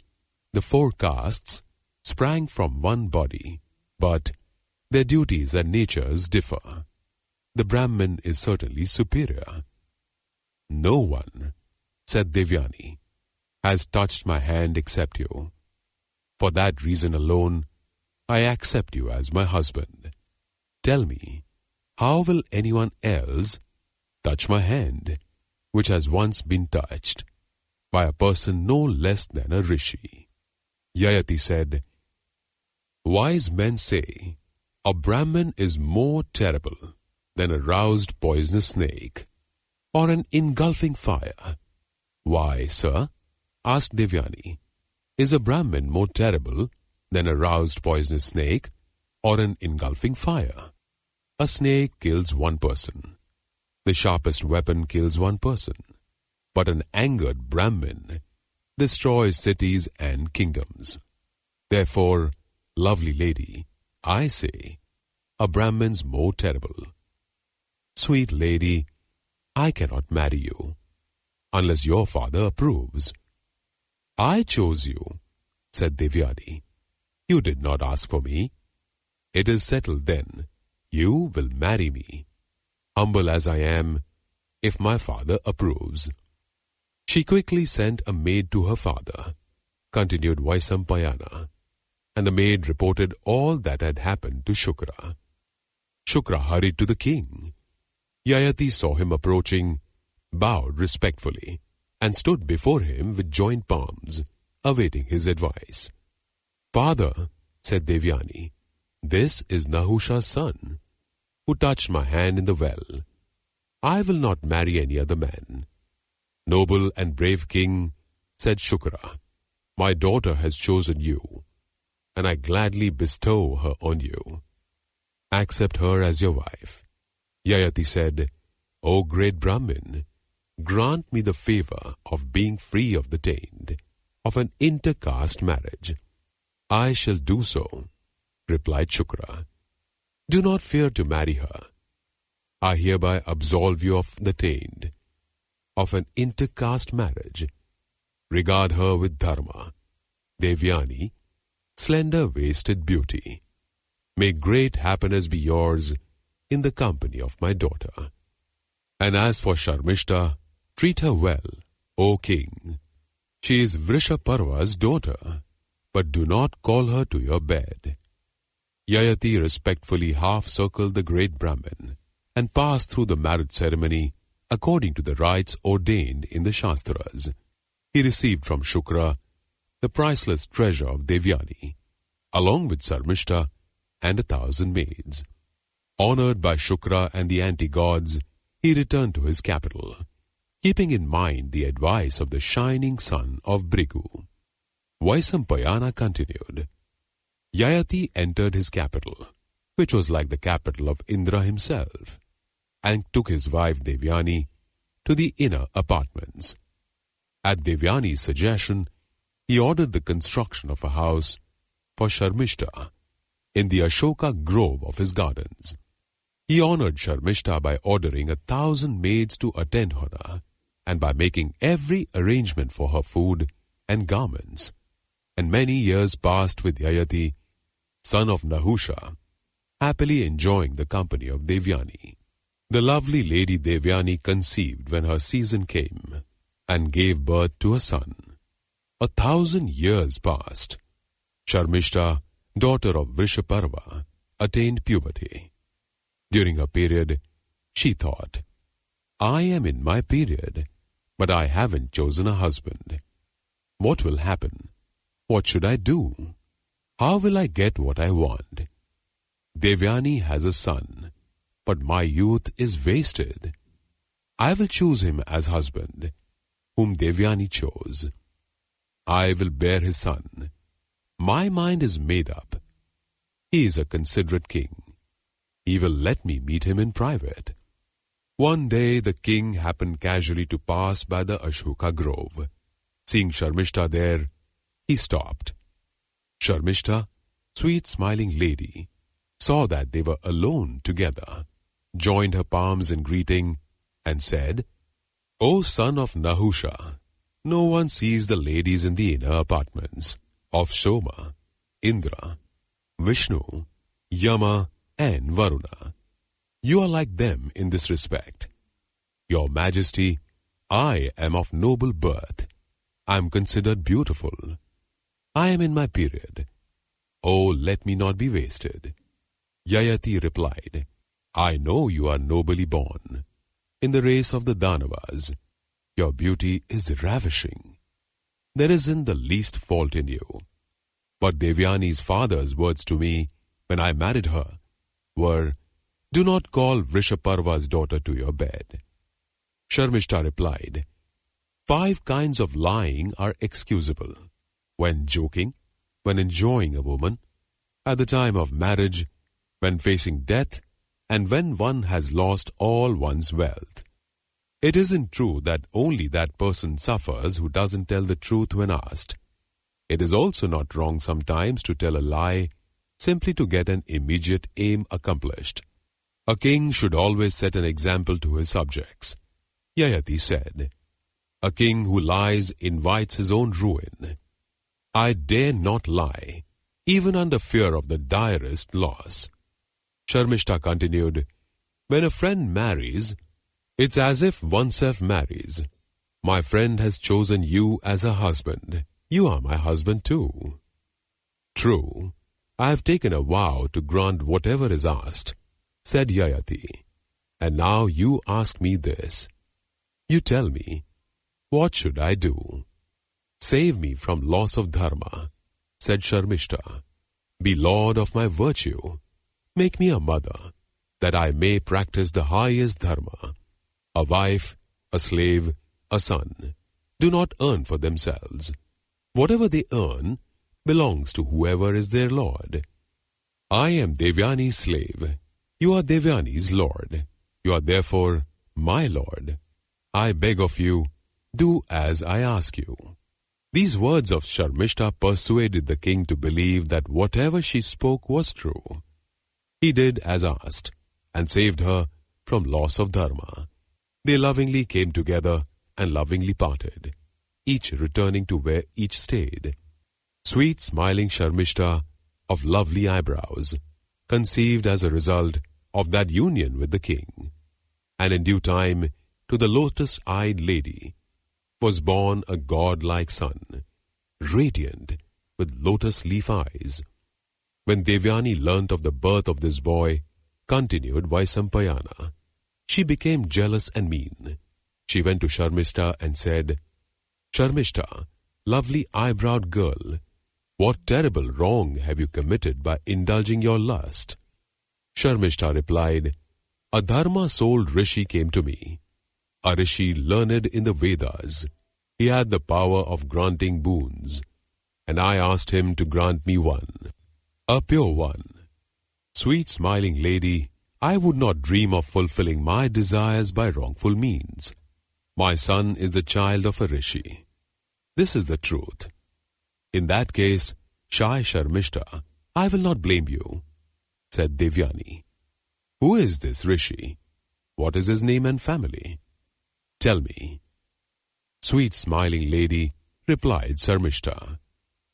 The 4 castes sprang from one body, but their duties and natures differ. The Brahmin is certainly superior. No one, said Devyani, has touched my hand except you. For that reason alone, I accept you as my husband. Tell me, how will anyone else touch my hand, which has once been touched by a person no less than a rishi? Yayati said, Wise men say, a Brahmin is more terrible than a roused poisonous snake or an engulfing fire. Why, sir? Asked Devyani. Is a Brahmin more terrible than a roused poisonous snake or an engulfing fire? A snake kills one person. The sharpest weapon kills one person. But an angered Brahmin destroys cities and kingdoms. Therefore, lovely lady, I say, a Brahmin's more terrible. Sweet lady, I cannot marry you, unless your father approves. I chose you, said Devyani. You did not ask for me. It is settled then. You will marry me, humble as I am, if my father approves. She quickly sent a maid to her father, continued Vaisampayana, and the maid reported all that had happened to Shukra. Shukra hurried to the king. Yayati saw him approaching, bowed respectfully, and stood before him with joined palms, awaiting his advice. Father, said Devyani, this is Nahusha's son, who touched my hand in the well. I will not marry any other man. Noble and brave king, said Shukra, my daughter has chosen you, and I gladly bestow her on you. Accept her as your wife. Yayati said, O great Brahmin, grant me the favor of being free of the taint of an intercaste marriage. I shall do so, replied Shukra. Do not fear to marry her. I hereby absolve you of the taint of an intercaste marriage. Regard her with dharma. Devyani, slender-waisted beauty. May great happiness be yours in the company of my daughter. And as for Sharmishta, treat her well, O king. She is Vrishaparva's daughter, but do not call her to your bed. Yayati respectfully half-circled the great Brahmin and passed through the marriage ceremony according to the rites ordained in the Shastras. He received from Shukra the priceless treasure of Devyani, along with Sarmishta and 1,000 maids. Honored by Shukra and the anti-gods, he returned to his capital, keeping in mind the advice of the shining son of Brigu. Vaisampayana continued. Yayati entered his capital, which was like the capital of Indra himself, and took his wife Devyani to the inner apartments. At Devyani's suggestion, he ordered the construction of a house for Sharmishta in the Ashoka grove of his gardens. He honored Sharmishta by ordering 1,000 maids to attend her and by making every arrangement for her food and garments. And many years passed with Yayati, son of Nahusha, happily enjoying the company of Devyani. The lovely lady Devyani conceived when her season came and gave birth to a son. 1,000 years passed. Sharmishta, daughter of Vrishaparva, attained puberty. During her period, she thought, I am in my period, but I haven't chosen a husband. What will happen? What should I do? How will I get what I want? Devyani has a son, but my youth is wasted. I will choose him as husband, whom Devyani chose. I will bear his son. My mind is made up. He is a considerate king. He will let me meet him in private. One day the king happened casually to pass by the Ashoka grove. Seeing Sharmishta there, he stopped. Sharmishta, sweet smiling lady, saw that they were alone together, joined her palms in greeting, and said, O son of Nahusha, no one sees the ladies in the inner apartments of Soma, Indra, Vishnu, Yama, and Varuna. You are like them in this respect. Your Majesty, I am of noble birth. I am considered beautiful. I am in my period. Oh, let me not be wasted. Yayati replied, I know you are nobly born. In the race of the Danavas, your beauty is ravishing. There isn't the least fault in you. But Devyani's father's words to me when I married her were, do not call Vrishaparva's daughter to your bed. Sharmishta replied, 5 kinds of lying are excusable. When joking, when enjoying a woman, at the time of marriage, when facing death, and when one has lost all one's wealth. It isn't true that only that person suffers who doesn't tell the truth when asked. It is also not wrong sometimes to tell a lie simply to get an immediate aim accomplished. A king should always set an example to his subjects. Yayati said, a king who lies invites his own ruin. I dare not lie, even under fear of the direst loss. Sharmishta continued, when a friend marries, it's as if oneself marries. My friend has chosen you as a husband. You are my husband too. True, I have taken a vow to grant whatever is asked, said Yayati. And now you ask me this. You tell me, what should I do? Save me from loss of dharma, said Sharmishta. Be lord of my virtue. Make me a mother, that I may practice the highest dharma. A wife, a slave, a son, do not earn for themselves. Whatever they earn belongs to whoever is their lord. I am Devyani's slave. You are Devyani's lord. You are therefore my lord. I beg of you, do as I ask you. These words of Sharmishta persuaded the king to believe that whatever she spoke was true. He did as asked, and saved her from loss of dharma. They lovingly came together and lovingly parted, each returning to where each stayed. Sweet smiling Sharmishta, of lovely eyebrows, conceived as a result of that union with the king. And in due time, to the lotus-eyed lady, was born a god-like son, radiant with lotus-leaf eyes. When Devyani learnt of the birth of this boy, continued Vaisampayana, she became jealous and mean. She went to Sharmishta and said, Sharmishta, lovely eyebrowed girl, what terrible wrong have you committed by indulging your lust? Sharmishta replied, a dharma-souled rishi came to me. A rishi learned in the Vedas. He had the power of granting boons. and I asked him to grant me one, a pure one. Sweet smiling lady, I would not dream of fulfilling my desires by wrongful means. My son is the child of a rishi. This is the truth. In that case, Shai Sharmishta, I will not blame you, said Devyani. Who is this rishi? What is his name and family? Tell me. Sweet smiling lady, replied Sharmishta,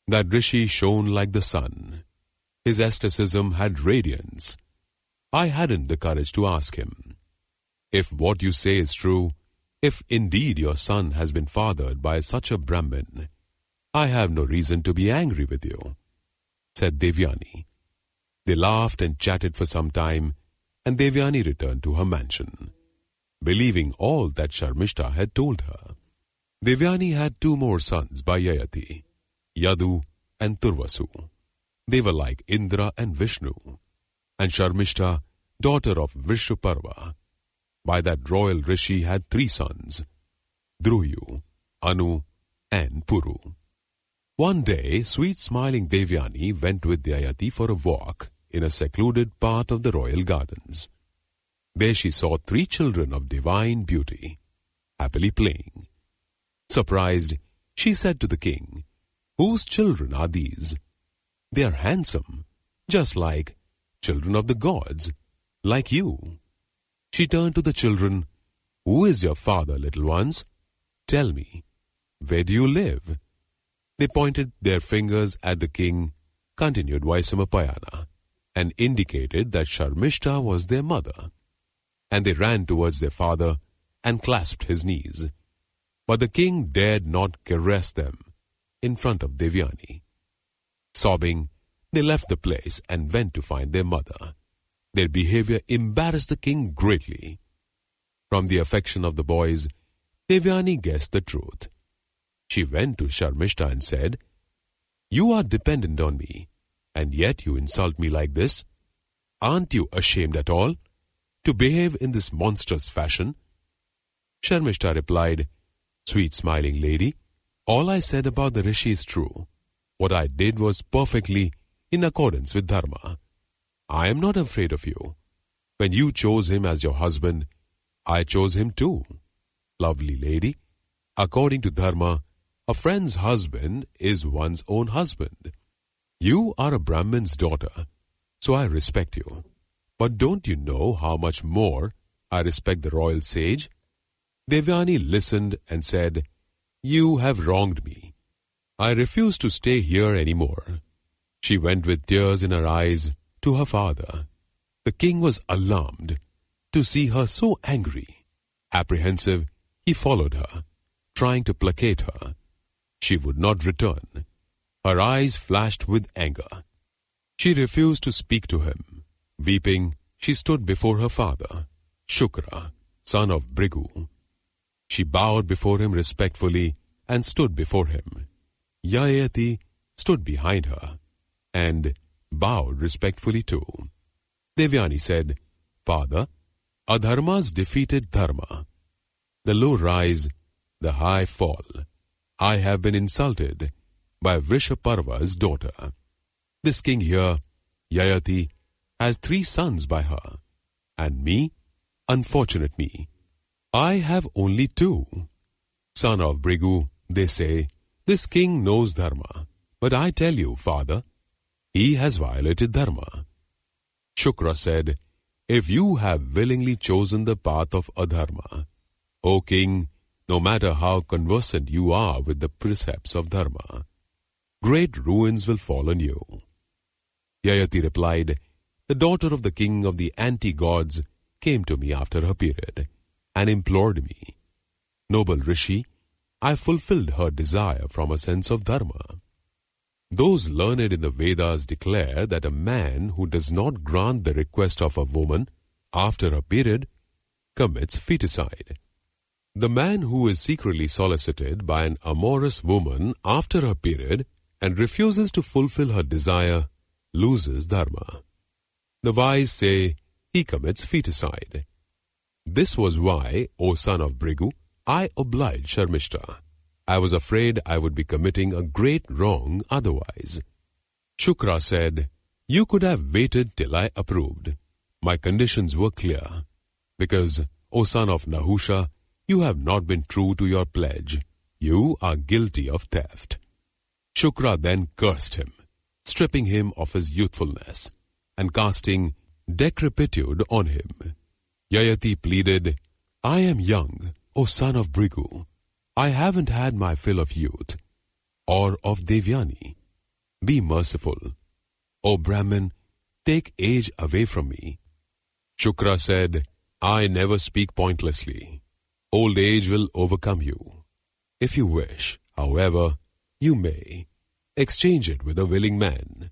that rishi shone like the sun. His asceticism had radiance. I hadn't the courage to ask him. If what you say is true, if indeed your son has been fathered by such a Brahmin, I have no reason to be angry with you, said Devyani. They laughed and chatted for some time, and Devyani returned to her mansion, believing all that Sharmishta had told her. Devyani had 2 more sons by Yayati, Yadu and Turvasu. They were like Indra and Vishnu, and Sharmishta, daughter of Vishnuparva, by that royal rishi had 3 sons, Dhruyu, Anu, and Puru. One day, sweet-smiling Devyani went with Yayati for a walk in a secluded part of the royal gardens. There she saw 3 children of divine beauty, happily playing. Surprised, she said to the king, "Whose children are these? They are handsome, just like children of the gods, like you." She turned to the children, "Who is your father, little ones? Tell me, where do you live?" They pointed their fingers at the king, continued Vaisamapayana, and indicated that Sharmishta was their mother. And they ran towards their father and clasped his knees. But the king dared not caress them in front of Devyani. Sobbing, they left the place and went to find their mother. Their behavior embarrassed the king greatly. From the affection of the boys, Devyani guessed the truth. She went to Sharmishta and said, "You are dependent on me, and yet you insult me like this. Aren't you ashamed at all to behave in this monstrous fashion?" Sharmishta replied, "Sweet smiling lady, all I said about the rishi is true. What I did was perfectly in accordance with dharma. I am not afraid of you. When you chose him as your husband, I chose him too. Lovely lady, according to dharma, a friend's husband is one's own husband. You are a Brahmin's daughter, so I respect you. But don't you know how much more I respect the royal sage?" Devyani listened and said, "You have wronged me. I refuse to stay here anymore." She went with tears in her eyes to her father. The king was alarmed to see her so angry. Apprehensive, he followed her, trying to placate her. She would not return. Her eyes flashed with anger. She refused to speak to him. Weeping, she stood before her father, Shukra, son of Brigu. She bowed before him respectfully and stood before him. Yayati stood behind her and bowed respectfully too. Devyani said, "Father, adharmas defeated dharma. The low rise, the high fall. I have been insulted by Vrishaparva's daughter. This king here, Yayati, has 3 sons by her, and me, unfortunate me, I have only 2. Son of Brigu, they say, this king knows dharma, but I tell you, father, he has violated dharma." Shukra said, "If you have willingly chosen the path of adharma, O king, no matter how conversant you are with the precepts of dharma, great ruins will fall on you." Yayati replied, "The daughter of the king of the anti-gods came to me after her period and implored me. Noble Rishi, I fulfilled her desire from a sense of dharma. Those learned in the Vedas declare that a man who does not grant the request of a woman after her period commits feticide. The man who is secretly solicited by an amorous woman after her period and refuses to fulfill her desire loses dharma. The wise say he commits feticide. This was why, O son of Brigu, I obliged Sharmishta. I was afraid I would be committing a great wrong otherwise. Shukra said, "You could have waited till I approved. My conditions were clear. Because, O son of Nahusha, you have not been true to your pledge. You are guilty of theft." Shukra then cursed him, stripping him of his youthfulness, and casting decrepitude on him. Yayati pleaded, "I am young, O son of Bhrigu. I haven't had my fill of youth, or of Devyani. Be merciful. O Brahmin, take age away from me." Shukra said, "I never speak pointlessly. Old age will overcome you. If you wish, however, you may exchange it with a willing man."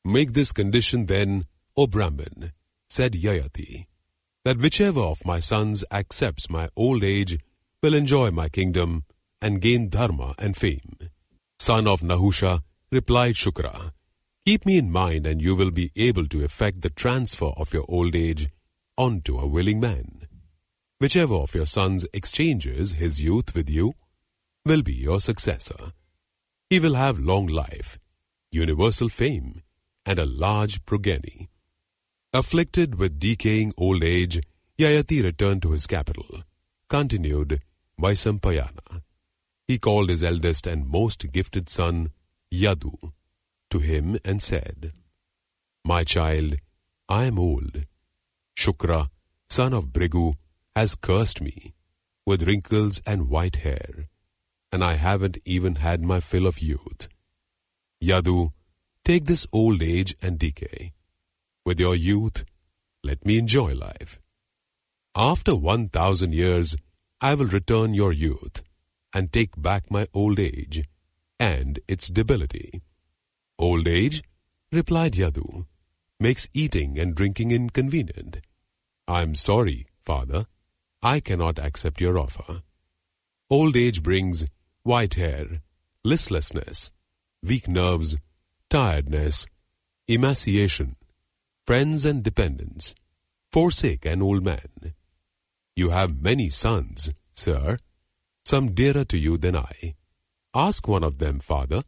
"Make this condition then, O Brahmin," said Yayati, "that whichever of my sons accepts my old age will enjoy my kingdom and gain dharma and fame." "Son of Nahusha," replied Shukra, "keep me in mind and you will be able to effect the transfer of your old age onto a willing man. Whichever of your sons exchanges his youth with you will be your successor. He will have long life, universal fame, and a large progeny." Afflicted with decaying old age, Yayati returned to his capital, continued Vaisampayana. He called his eldest and most gifted son, Yadu, to him and said, "My child, I am old. Shukra, son of Bhrigu, has cursed me with wrinkles and white hair, and I haven't even had my fill of youth. Yadu, take this old age and decay. With your youth, let me enjoy life. After 1,000 years, I will return your youth and take back my old age and its debility." "Old age," replied Yadu, "makes eating and drinking inconvenient. I am sorry, father, I cannot accept your offer. Old age brings white hair, listlessness, weak nerves, tiredness, emaciation, friends and dependents. Forsake an old man. You have many sons, sir, some dearer to you than I. Ask one of them, father,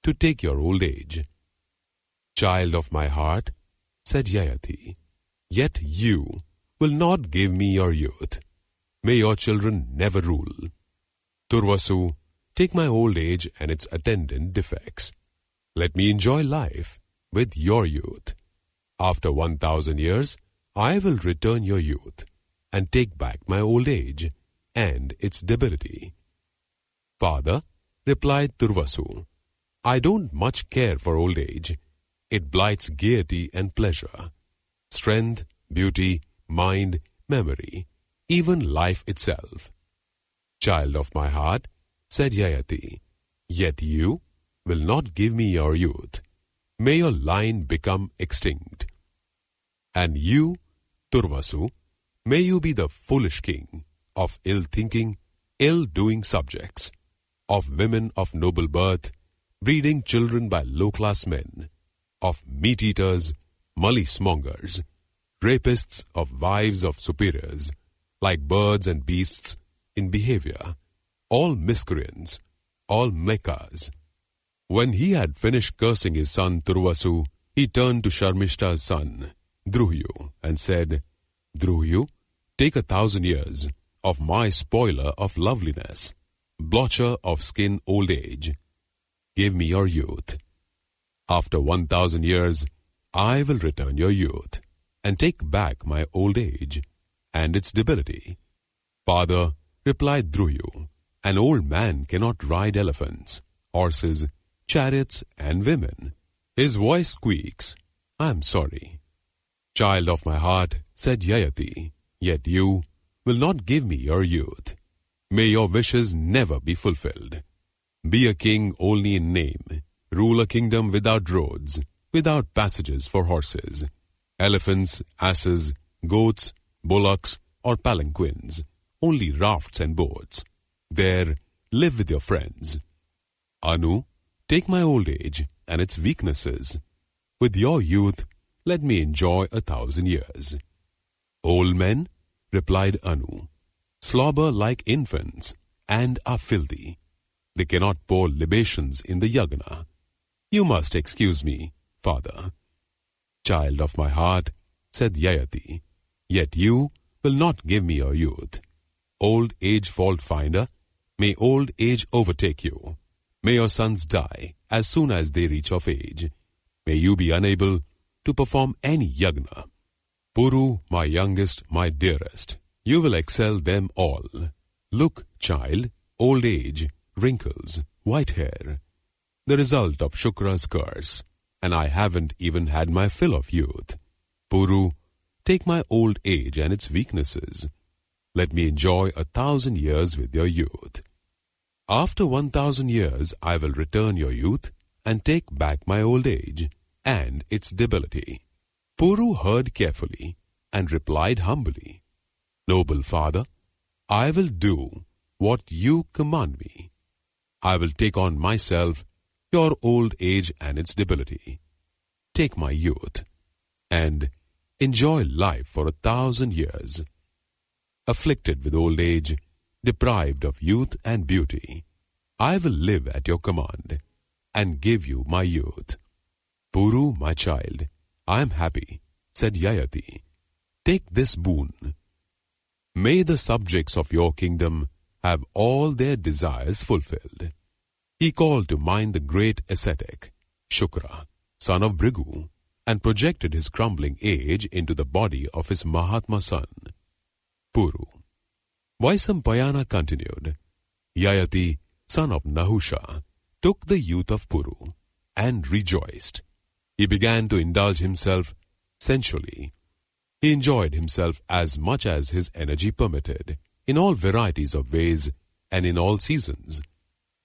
to take your old age." "Child of my heart," said Yayati, "yet you will not give me your youth. May your children never rule. Turvasu, take my old age and its attendant defects. Let me enjoy life with your youth. After 1,000 years, I will return your youth and take back my old age and its debility." "Father," replied Turvasu, "I don't much care for old age. It blights gaiety and pleasure, strength, beauty, mind, memory, even life itself." "Child of my heart," said Yayati, "yet you will not give me your youth. May your line become extinct. And you, Turvasu, may you be the foolish king of ill-thinking, ill-doing subjects, of women of noble birth, breeding children by low-class men, of meat-eaters, mully-smongers, rapists of wives of superiors, like birds and beasts in behavior, all miscreants, all mlekas." When he had finished cursing his son Turvasu, he turned to Sharmishta's son, Druhyu, and said, "Druhyu, take 1,000 years of my spoiler of loveliness, blotcher of skin old age. Give me your youth. After 1,000 years, I will return your youth and take back my old age and its debility." "Father," replied Druhyu, "an old man cannot ride elephants, horses, chariots, and women. His voice squeaks. I am sorry." "Child of my heart," said Yayati, "yet you will not give me your youth. May your wishes never be fulfilled. Be a king only in name. Rule a kingdom without roads, without passages for horses, elephants, asses, goats, bullocks, or palanquins, only rafts and boats. There, live with your friends. Anu, take my old age and its weaknesses. With your youth, let me enjoy 1,000 years." "Old men," replied Anu, "slobber like infants and are filthy. They cannot pour libations in the yagna. You must excuse me, father. Child of my heart, said Yayati, yet you will not give me your youth. Old age fault finder, may old age overtake you. May your sons die as soon as they reach of age. May you be unable to perform any yagna. Puru, my youngest, my dearest, you will excel them all. Look, child, old age, wrinkles, white hair, the result of Shukra's curse, and I haven't even had my fill of youth. Puru, take my old age and its weaknesses. Let me enjoy 1,000 years with your youth. After 1,000 years, I will return your youth and take back my old age and its debility. Puru heard carefully and replied humbly, Noble father, I will do what you command me. I will take on myself your old age and its debility. Take my youth and enjoy life for 1,000 years. Afflicted with old age, deprived of youth and beauty, I will live at your command and give you my youth. Puru, my child, I am happy, said Yayati. Take this boon. May the subjects of your kingdom have all their desires fulfilled. He called to mind the great ascetic, Shukra, son of Bhrigu, and projected his crumbling age into the body of his Mahatma son, Puru. Vaisampayana continued, Yayati, son of Nahusha, took the youth of Puru and rejoiced. He began to indulge himself sensually. He enjoyed himself as much as his energy permitted, in all varieties of ways and in all seasons.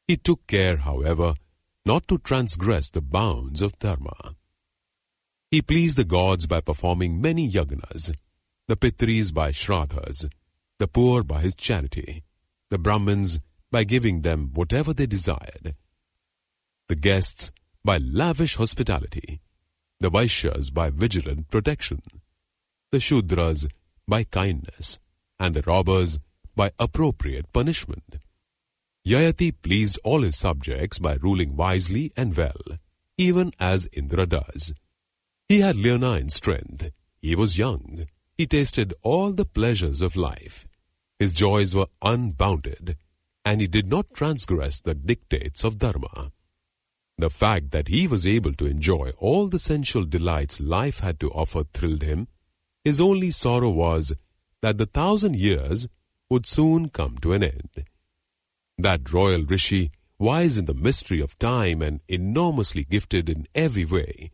He took care, however, not to transgress the bounds of dharma. He pleased the gods by performing many yagnas, the Pitris by shraddhas, the poor by his charity, the Brahmins by giving them whatever they desired, the guests by lavish hospitality, the Vaishyas by vigilant protection, the Shudras by kindness, and the robbers by appropriate punishment. Yayati pleased all his subjects by ruling wisely and well, even as Indra does. He had leonine strength. He was young. He tasted all the pleasures of life. His joys were unbounded, and he did not transgress the dictates of dharma. The fact that he was able to enjoy all the sensual delights life had to offer thrilled him. His only sorrow was that the 1,000 years would soon come to an end. That royal rishi, wise in the mystery of time and enormously gifted in every way,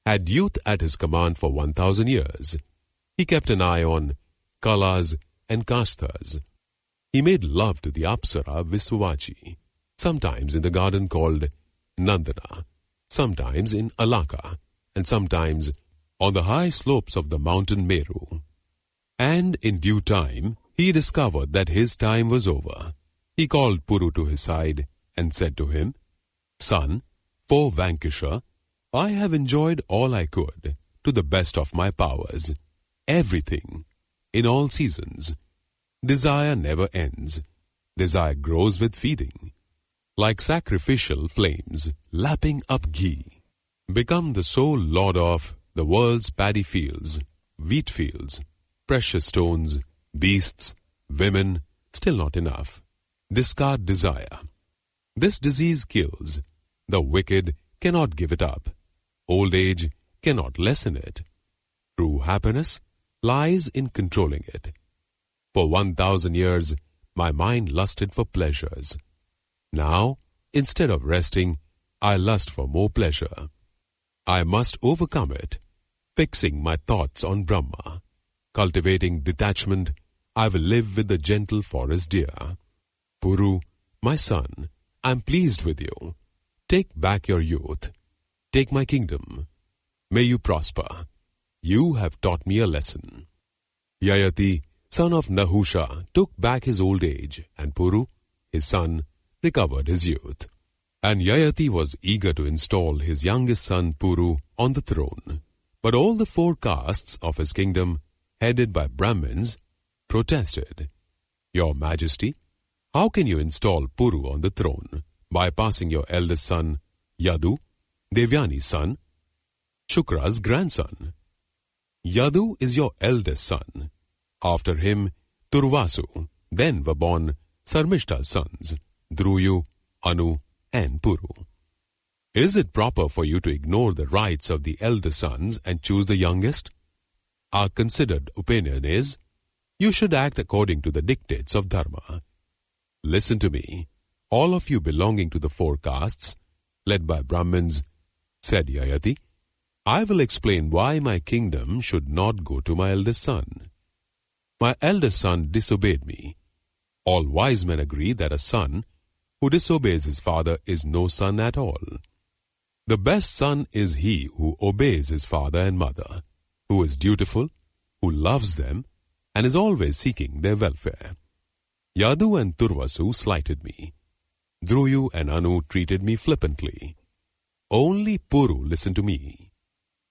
had youth at his command for 1,000 years. He kept an eye on kalas and kasthas. He made love to the Apsara Viswavachi, sometimes in the garden called Nandana, sometimes in Alaka, and sometimes on the high slopes of the mountain Meru. And in due time, he discovered that his time was over. He called Puru to his side and said to him, Son, for Vankisha, I have enjoyed all I could, to the best of my powers, everything, in all seasons. Desire never ends. Desire grows with feeding. Like sacrificial flames, lapping up ghee, become the sole lord of the world's paddy fields, wheat fields, precious stones, beasts, women, still not enough. Discard desire. This disease kills. The wicked cannot give it up. Old age cannot lessen it. True happiness lies in controlling it. For 1,000 years, my mind lusted for pleasures. Now, instead of resting, I lust for more pleasure. I must overcome it, fixing my thoughts on Brahma. Cultivating detachment, I will live with the gentle forest deer. Puru, my son, I am pleased with you. Take back your youth. Take my kingdom. May you prosper. You have taught me a lesson. Yayati, son of Nahusha, took back his old age, and Puru, his son, recovered his youth. And Yayati was eager to install his youngest son Puru on the throne. But all the 4 castes of his kingdom, headed by Brahmins, protested. Your Majesty, how can you install Puru on the throne? by passing your eldest son, Yadu, Devyani's son, Shukra's grandson. Yadu is your eldest son. After him, Turvasu. Then were born Sarmishta's sons, Druyu, Anu, and Puru. Is it proper for you to ignore the rights of the elder sons and choose the youngest? Our considered opinion is, you should act according to the dictates of Dharma. Listen to me, all of you belonging to the four castes, led by Brahmins, said Yayati, I will explain why my kingdom should not go to my eldest son. My eldest son disobeyed me. All wise men agree that a son who disobeys his father is no son at all. The best son is he who obeys his father and mother, who is dutiful, who loves them, and is always seeking their welfare. Yadu and Turvasu slighted me. Druyu and Anu treated me flippantly. Only Puru listened to me.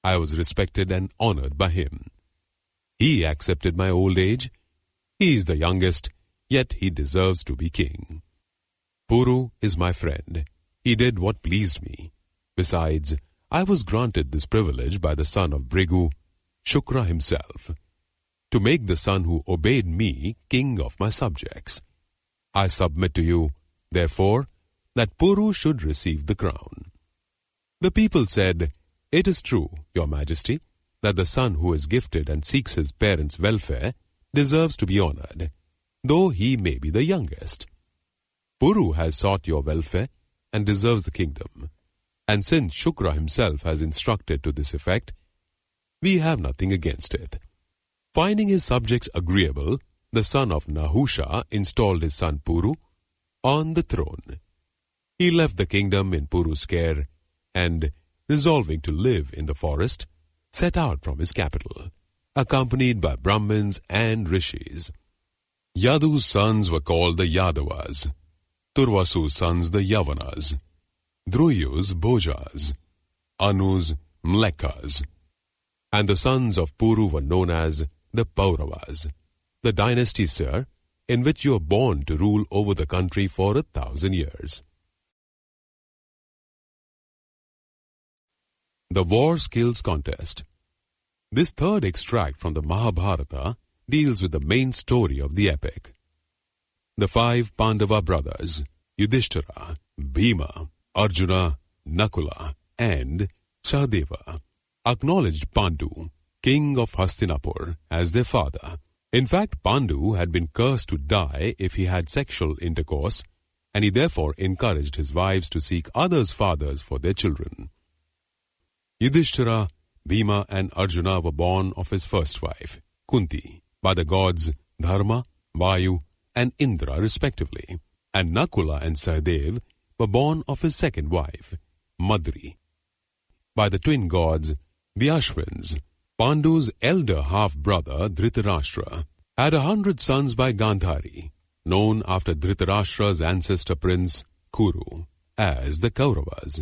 I was respected and honored by him. He accepted my old age. He is the youngest, yet he deserves to be king. Puru is my friend. He did what pleased me. Besides, I was granted this privilege by the son of Brigu, Shukra himself, to make the son who obeyed me king of my subjects. I submit to you, therefore, that Puru should receive the crown. The people said, It is true, Your Majesty, that the son who is gifted and seeks his parents' welfare deserves to be honored, though he may be the youngest. Puru has sought your welfare and deserves the kingdom, and since Shukra himself has instructed to this effect, we have nothing against it. Finding his subjects agreeable, the son of Nahusha installed his son Puru on the throne. He left the kingdom in Puru's care and, resolving to live in the forest, set out from his capital, accompanied by Brahmins and Rishis. Yadu's sons were called the Yadavas, Turvasu's sons the Yavanas, Druyu's Bhojas, Anu's Mlekas, and the sons of Puru were known as the Pauravas, the dynasty, sir, in which you are born to rule over the country for 1,000 years. The War Skills Contest. This third extract from the Mahabharata deals with the main story of the epic. The 5 Pandava brothers, Yudhishthira, Bhima, Arjuna, Nakula, and Sahadeva, acknowledged Pandu, king of Hastinapur, as their father. In fact, Pandu had been cursed to die if he had sexual intercourse, and he therefore encouraged his wives to seek others' fathers for their children. Yudhishthira, Bhima, and Arjuna were born of his first wife, Kunti, by the gods Dharma, Vayu, and Indra respectively, and Nakula and Sahadeva were born of his second wife, Madri, by the twin gods, the Ashwins. Pandu's elder half-brother Dhritarashtra had 100 sons by Gandhari, known after Dhritarashtra's ancestor prince Kuru, as the Kauravas.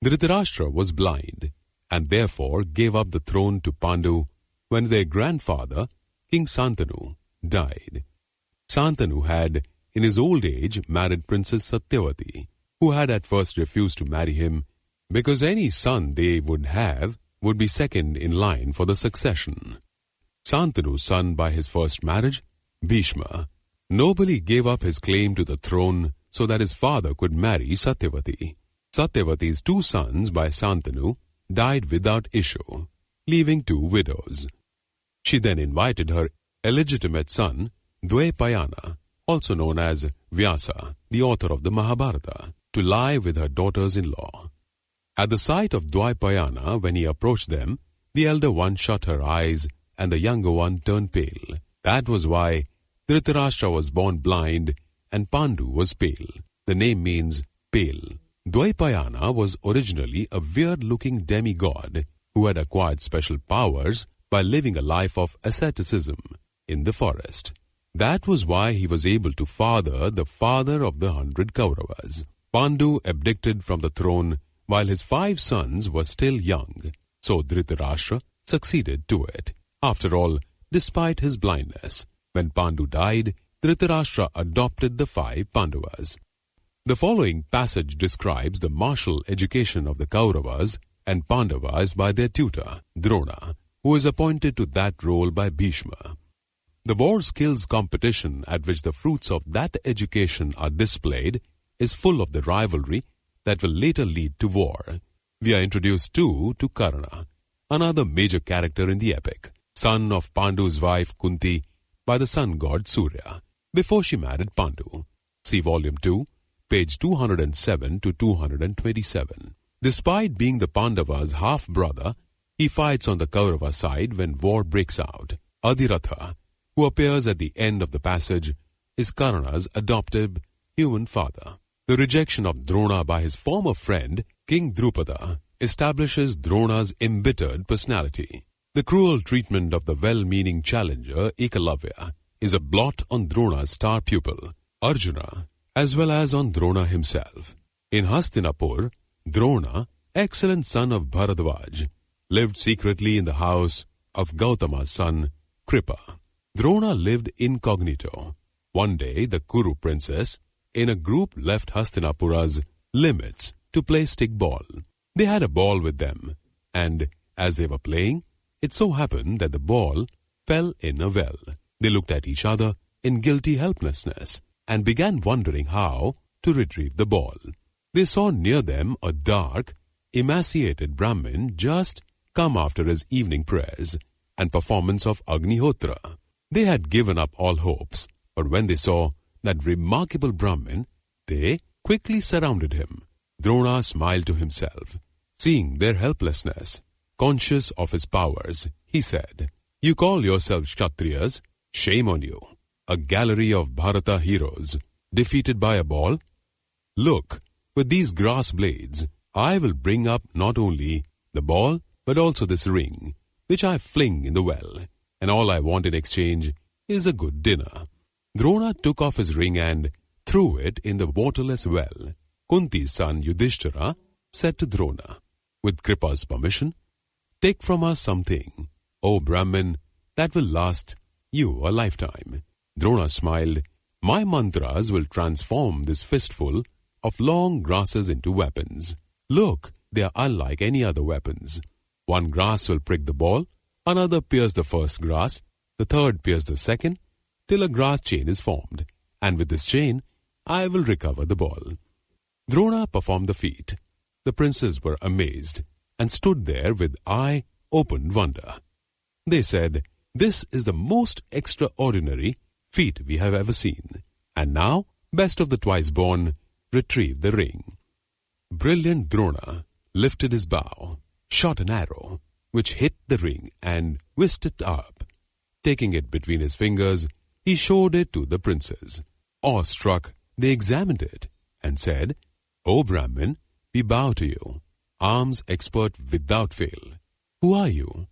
Dhritarashtra was blind and therefore gave up the throne to Pandu when their grandfather, King Santanu, died. Santanu had, in his old age, married Princess Satyavati, who had at first refused to marry him because any son they would have would be second in line for the succession. Santanu's son by his first marriage, Bhishma, nobly gave up his claim to the throne so that his father could marry Satyavati. Satyavati's 2 sons by Santanu died without issue, leaving 2 widows. She then invited her illegitimate son, Dvaipayana, also known as Vyasa, the author of the Mahabharata, to lie with her daughters-in-law. At the sight of Dvaipayana, when he approached them, the elder one shut her eyes and the younger one turned pale. That was why Dhritarashtra was born blind and Pandu was pale. The name means pale. Dvaipayana was originally a weird-looking demigod who had acquired special powers by living a life of asceticism in the forest. That was why he was able to father the father of the 100 Kauravas. Pandu abdicated from the throne while his 5 sons were still young, so Dhritarashtra succeeded to it. After all, despite his blindness, when Pandu died, Dhritarashtra adopted the 5 Pandavas. The following passage describes the martial education of the Kauravas and Pandavas by their tutor, Drona, who is appointed to that role by Bhishma. The war skills competition at which the fruits of that education are displayed is full of the rivalry that will later lead to war. We are introduced too to Karna, another major character in the epic, son of Pandu's wife Kunti by the sun god Surya, before she married Pandu. See Volume 2, page 207 to 227. Despite being the Pandavas' half-brother, he fights on the Kaurava side when war breaks out. Adhiratha, who appears at the end of the passage, is Karna's adoptive human father. The rejection of Drona by his former friend, King Drupada, establishes Drona's embittered personality. The cruel treatment of the well-meaning challenger, Ekalavya, is a blot on Drona's star pupil, Arjuna, as well as on Drona himself. In Hastinapur, Drona, excellent son of Bharadwaj, lived secretly in the house of Gautama's son, Kripa. Drona lived incognito. One day, the Kuru princess, in a group, left Hastinapura's limits to play stick ball. They had a ball with them, and as they were playing, it so happened that the ball fell in a well. They looked at each other in guilty helplessness and began wondering how to retrieve the ball. They saw near them a dark, emaciated Brahmin just come after his evening prayers and performance of Agnihotra. They had given up all hopes, but when they saw that remarkable Brahmin, they quickly surrounded him. Drona smiled to himself. Seeing their helplessness, conscious of his powers, he said, "You call yourselves Kshatriyas? Shame on you. A gallery of Bharata heroes, defeated by a ball? Look, with these grass blades, I will bring up not only the ball, but also this ring, which I fling in the well, and all I want in exchange is a good dinner." Drona took off his ring and threw it in the waterless well. Kunti's son Yudhishthira said to Drona, "With Kripa's permission, take from us something, O Brahmin, that will last you a lifetime." Drona smiled. "My mantras will transform this fistful of long grasses into weapons. Look, they are unlike any other weapons. One grass will prick the ball, another pierce the first grass, the third pierce the second, till a grass chain is formed, and with this chain, I will recover the ball." Drona performed the feat. The princes were amazed and stood there with eye-opened wonder. They said, "This is the most extraordinary feat we have ever seen. And now, best of the twice-born, retrieve the ring." Brilliant Drona lifted his bow, shot an arrow, which hit the ring and whisked it up. Taking it between his fingers, he showed it to the princes. Awestruck, they examined it and said, "O Brahmin, we bow to you, arms expert without fail. Who are you?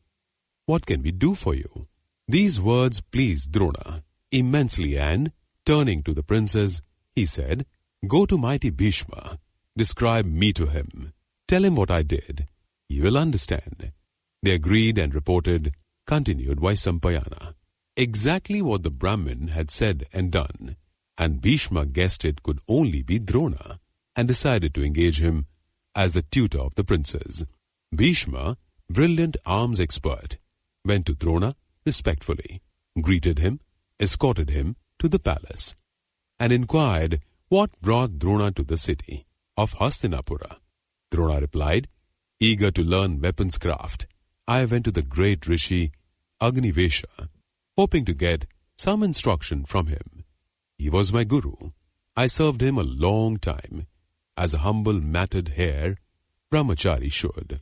What can we do for you?" These words pleased Drona immensely, and, turning to the princes, he said, "Go to mighty Bhishma, describe me to him. Tell him what I did. He will understand." They agreed and reported, continued Vaisampayana, exactly what the Brahmin had said and done, and Bhishma guessed it could only be Drona, and decided to engage him as the tutor of the princes. Bhishma, brilliant arms expert, went to Drona respectfully, greeted him, escorted him to the palace, and inquired what brought Drona to the city of Hastinapura. Drona replied, eager to learn weapons craft, "I went to the great rishi Agnivesha, hoping to get some instruction from him. He was my guru. I served him a long time, as a humble matted hair brahmachari should.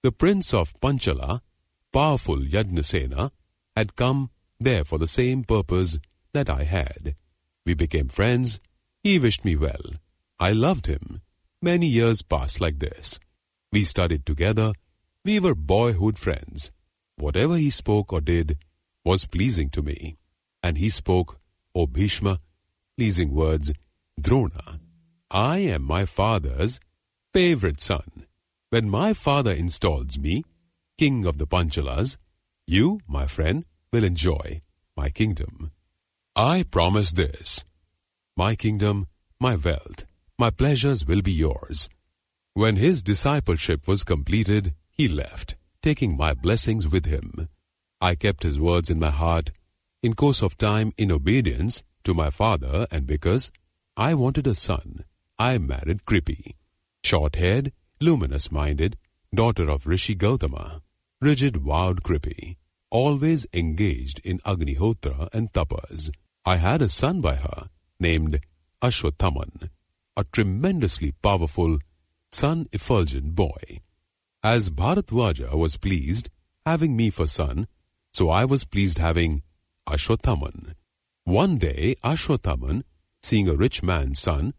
The prince of Panchala, powerful Yajnasena, had come there for the same purpose that I had. We became friends. He wished me well. I loved him. Many years passed like this. We studied together. We were boyhood friends. Whatever he spoke or did was pleasing to me. And he spoke, O Bhishma, pleasing words, Drona, I am my father's favorite son. When my father installs me, king of the Panchalas, you, my friend, will enjoy my kingdom. I promise this. My kingdom, my wealth, my pleasures will be yours." When his discipleship was completed, he left, taking my blessings with him. I kept his words in my heart, in course of time in obedience to my father, and because I wanted a son, I married Kripi, short-haired, luminous-minded, daughter of Rishi Gautama, rigid vowed Kripi, always engaged in Agnihotra and Tapas. I had a son by her, named Ashwathaman, a tremendously powerful, sun-effulgent boy. As Bharadwaja was pleased having me for son, so I was pleased having Ashwathaman. One day, Ashwathaman, seeing a rich man's son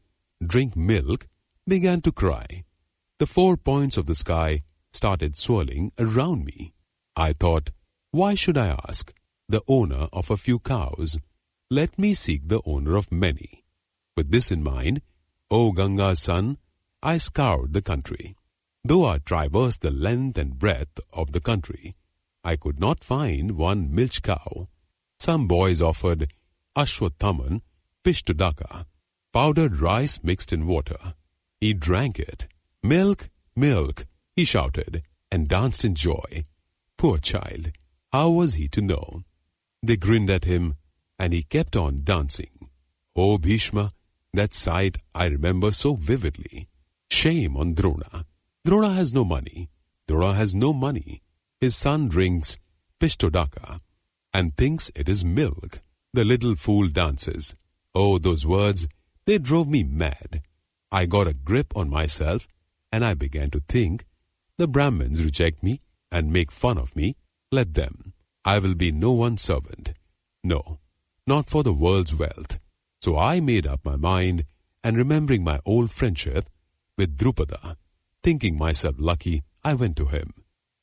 drink milk, began to cry. The 4 points of the sky started swirling around me. I thought, why should I ask the owner of a few cows? Let me seek the owner of many. With this in mind, O Ganga's son, I scoured the country. Though I traversed the length and breadth of the country, I could not find one milch cow. Some boys offered Ashwathaman pishtudaka, powdered rice mixed in water. He drank it. "Milk, milk," he shouted, and danced in joy. Poor child, how was he to know? They grinned at him, and he kept on dancing. Oh Bhishma, that sight I remember so vividly. Shame on Drona. Drona has no money. Drona has no money. His son drinks pishtodaka and thinks it is milk. The little fool dances. Oh, those words, they drove me mad. I got a grip on myself, and I began to think, the Brahmins reject me and make fun of me. Let them. I will be no one's servant. No, not for the world's wealth. So I made up my mind, and remembering my old friendship with Drupada, thinking myself lucky, I went to him.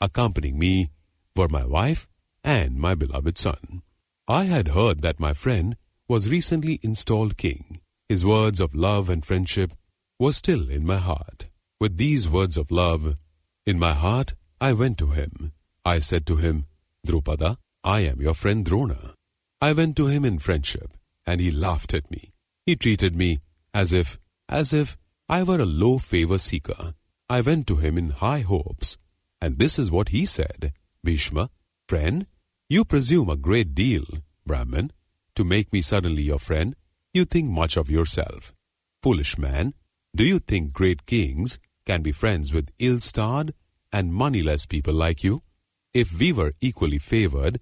Accompanying me were my wife and my beloved son. I had heard that my friend was recently installed king. His words of love and friendship were still in my heart. With these words of love in my heart, I went to him. I said to him, "Drupada, I am your friend Drona." I went to him in friendship, and he laughed at me. He treated me as if I were a low favor seeker. I went to him in high hopes, and this is what he said: "Bhishma, friend, you presume a great deal, Brahman, to make me suddenly your friend. You think much of yourself. Foolish man, do you think great kings can be friends with ill-starred and moneyless people like you? If we were equally favored,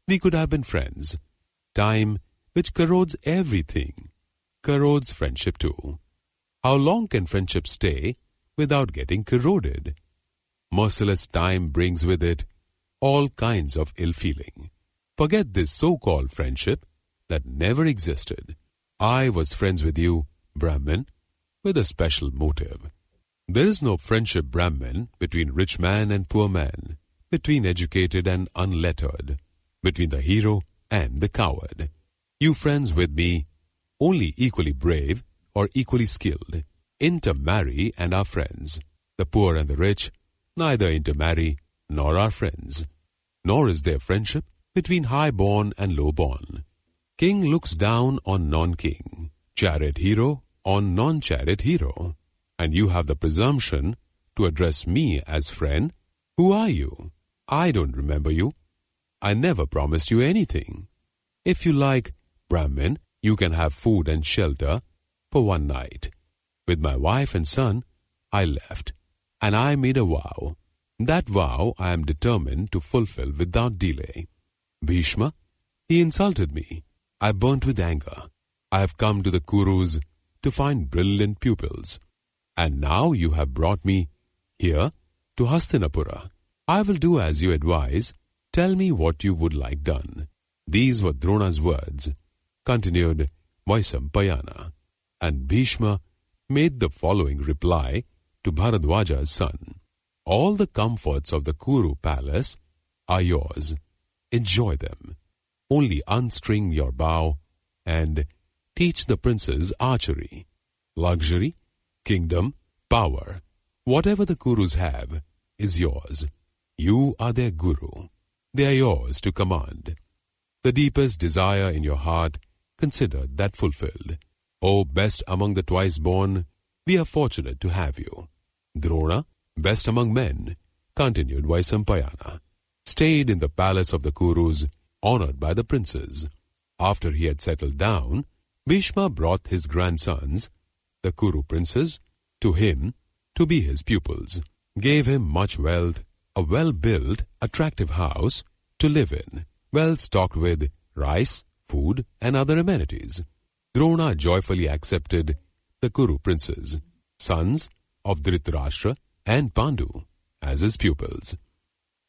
we could have been friends. Time, which corrodes everything, corrodes friendship too. How long can friendship stay without getting corroded? Merciless time brings with it all kinds of ill feeling. Forget this so-called friendship that never existed. I was friends with you, Brahmin, with a special motive. There is no friendship, Brahmin, between rich man and poor man, between educated and unlettered, between the hero and the coward. You friends with me, only equally brave or equally skilled, intermarry and are friends. The poor and the rich neither intermarry nor are friends. Nor is there friendship between high-born and low-born. King looks down on non-king, chariot hero on non-chariot hero. And you have the presumption to address me as friend. Who are you? I don't remember you. I never promised you anything. If you like, Brahmin, you can have food and shelter for one night. With my wife and son, I left, and I made a vow. That vow I am determined to fulfill without delay. Bhishma, he insulted me. I burnt with anger. I have come to the Kurus to find brilliant pupils. And now you have brought me here to Hastinapura. I will do as you advise. Tell me what you would like done. These were Drona's words, continued Vaisampayana. And Bhishma made the following reply to Bharadwaja's son. All the comforts of the Kuru palace are yours. Enjoy them. Only unstring your bow and teach the princes archery. Luxury, kingdom, power, whatever the Kurus have, is yours. You are their guru. They are yours to command. The deepest desire in your heart, consider that fulfilled. O best among the twice born, we are fortunate to have you. Drona, best among men, continued Vaisampayana, stayed in the palace of the Kurus, honored by the princes. After he had settled down, Bhishma brought his grandsons, the Kuru princes, to him to be his pupils, gave him much wealth, a well-built, attractive house to live in, well stocked with rice, food, and other amenities. Drona joyfully accepted the Kuru princes, sons of Dhritarashtra and Pandu, as his pupils.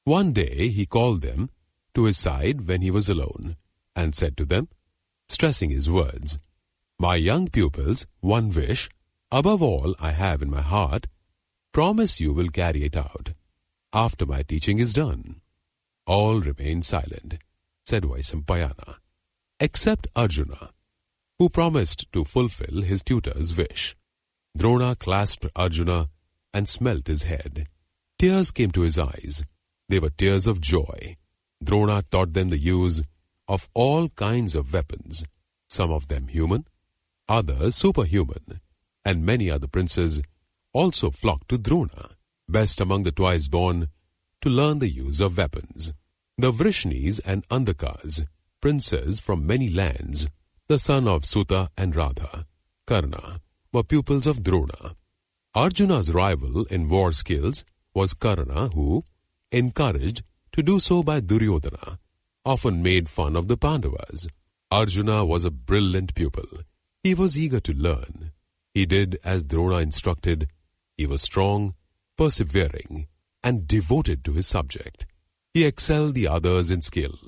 One day he called them to his side when he was alone, and said to them, stressing his words, "My young pupils, one wish, above all I have in my heart, promise you will carry it out, after my teaching is done." All remained silent, said Vaisampayana, except Arjuna, who promised to fulfill his tutor's wish. Drona clasped Arjuna and smelt his head. Tears came to his eyes. They were tears of joy. Drona taught them the use of all kinds of weapons, some of them human, others superhuman, and many other princes also flocked to Drona, best among the twice-born, to learn the use of weapons. The Vrishnis and Andhakas, princes from many lands, the son of Suta and Radha, Karna, were pupils of Drona. Arjuna's rival in war skills was Karna, who, encouraged to do so by Duryodhana, often made fun of the Pandavas. Arjuna was a brilliant pupil. He was eager to learn. He did as Drona instructed. He was strong, persevering, and devoted to his subject. He excelled the others in skill.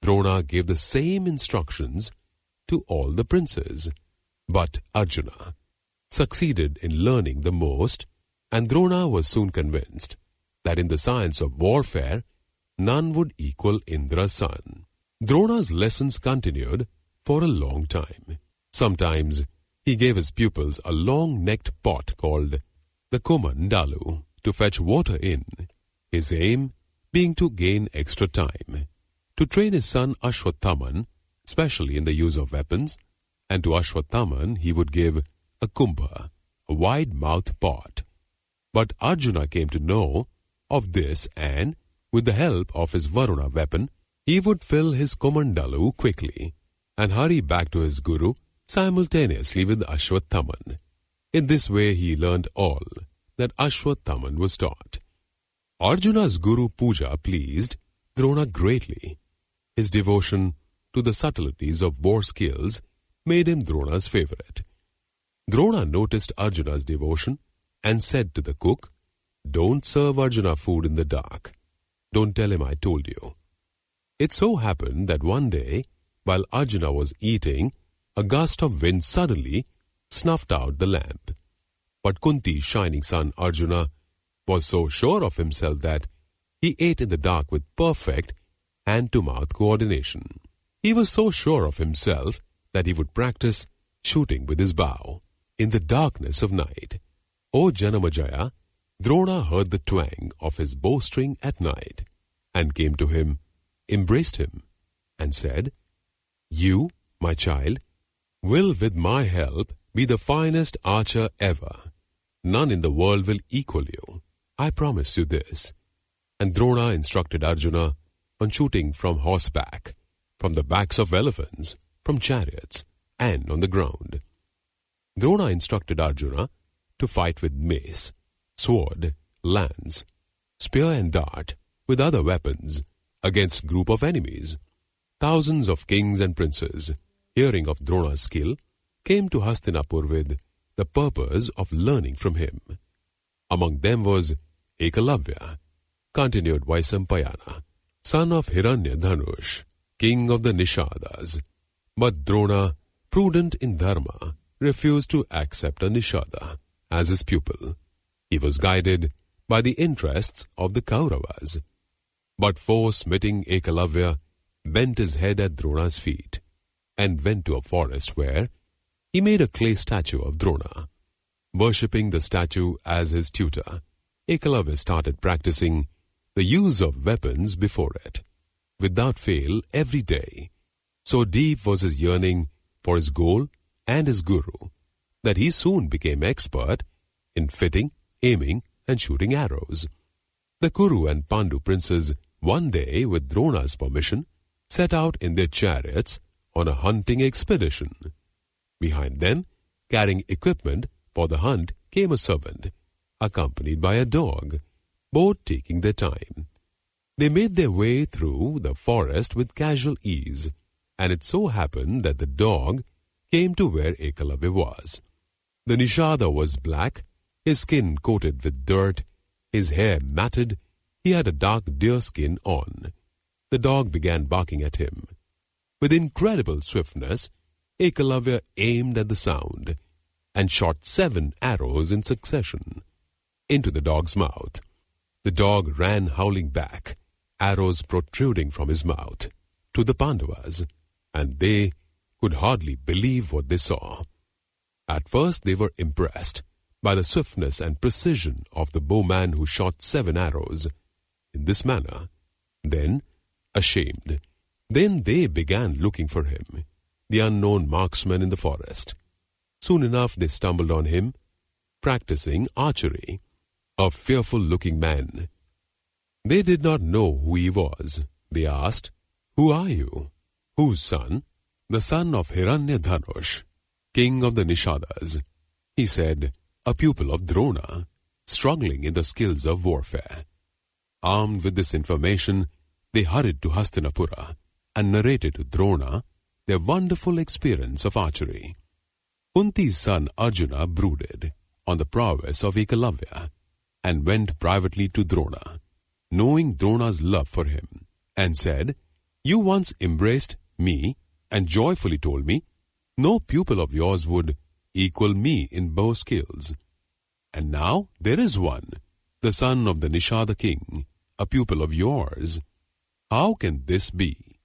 Drona gave the same instructions to all the princes. But Arjuna succeeded in learning the most, and Drona was soon convinced that in the science of warfare, none would equal Indra's son. Drona's lessons continued for a long time. Sometimes he gave his pupils a long-necked pot called the Komandalu to fetch water in, his aim being to gain extra time. To train his son Ashwathaman, especially in the use of weapons, and to Ashwathaman he would give a kumbha, a wide-mouthed pot. But Arjuna came to know of this, and, with the help of his Varuna weapon, he would fill his Komandalu quickly and hurry back to his guru simultaneously with Ashwathaman. In this way he learned all that Ashwathaman was taught. Arjuna's guru puja pleased Drona greatly. His devotion to the subtleties of war skills made him Drona's favorite. Drona noticed Arjuna's devotion and said to the cook, "Don't serve Arjuna food in the dark. Don't tell him I told you." It so happened that one day, while Arjuna was eating, a gust of wind suddenly snuffed out the lamp. But Kunti's shining son Arjuna was so sure of himself that he ate in the dark with perfect hand-to-mouth coordination. He was so sure of himself that he would practice shooting with his bow in the darkness of night. O Janamajaya, Drona heard the twang of his bowstring at night, and came to him, embraced him, and said, "You, my child, will with my help be the finest archer ever. None in the world will equal you. I promise you this." And Drona instructed Arjuna on shooting from horseback, from the backs of elephants, from chariots, and on the ground. Drona instructed Arjuna to fight with mace, sword, lance, spear and dart, with other weapons, against group of enemies. Thousands of kings and princes, hearing of Drona's skill, came to Hastinapur with the purpose of learning from him. Among them was Ekalavya, continued Vaisampayana, son of Hiranyadhanush, king of the Nishadas. But Drona, prudent in dharma, refused to accept a Nishada as his pupil. He was guided by the interests of the Kauravas. But force-smitting Ekalavya bent his head at Drona's feet and went to a forest where he made a clay statue of Drona. Worshipping the statue as his tutor, Ekalavya started practicing the use of weapons before it, without fail every day. So deep was his yearning for his goal and his guru that he soon became expert in fitting, aiming, and shooting arrows. The Kuru and Pandu princes one day, with Drona's permission, set out in their chariots on a hunting expedition. Behind them, carrying equipment for the hunt, came a servant, accompanied by a dog, both taking their time. They made their way through the forest with casual ease, and it so happened that the dog came to where Ekalavya was. The Nishada was black, his skin coated with dirt, his hair matted, he had a dark deerskin on. The dog began barking at him. With incredible swiftness, Ekalavya aimed at the sound and shot 7 arrows in succession into the dog's mouth. The dog ran howling back, arrows protruding from his mouth, to the Pandavas, and they could hardly believe what they saw. At first they were impressed by the swiftness and precision of the bowman who shot 7 arrows in this manner. Then, ashamed, they began looking for him, the unknown marksman in the forest. Soon enough they stumbled on him, practicing archery, a fearful-looking man. They did not know who he was. They asked, "Who are you?" "Whose son?" "The son of Hiranyadhanush, king of the Nishadas." He said, "A pupil of Drona, struggling in the skills of warfare." Armed with this information, they hurried to Hastinapura and narrated to Drona their wonderful experience of archery. Kunti's son Arjuna brooded on the prowess of Ekalavya and went privately to Drona, knowing Drona's love for him, and said, "You once embraced me and joyfully told me, 'No pupil of yours would equal me in bow skills.' And now there is one, the son of the Nishada king, a pupil of yours. How can this be?"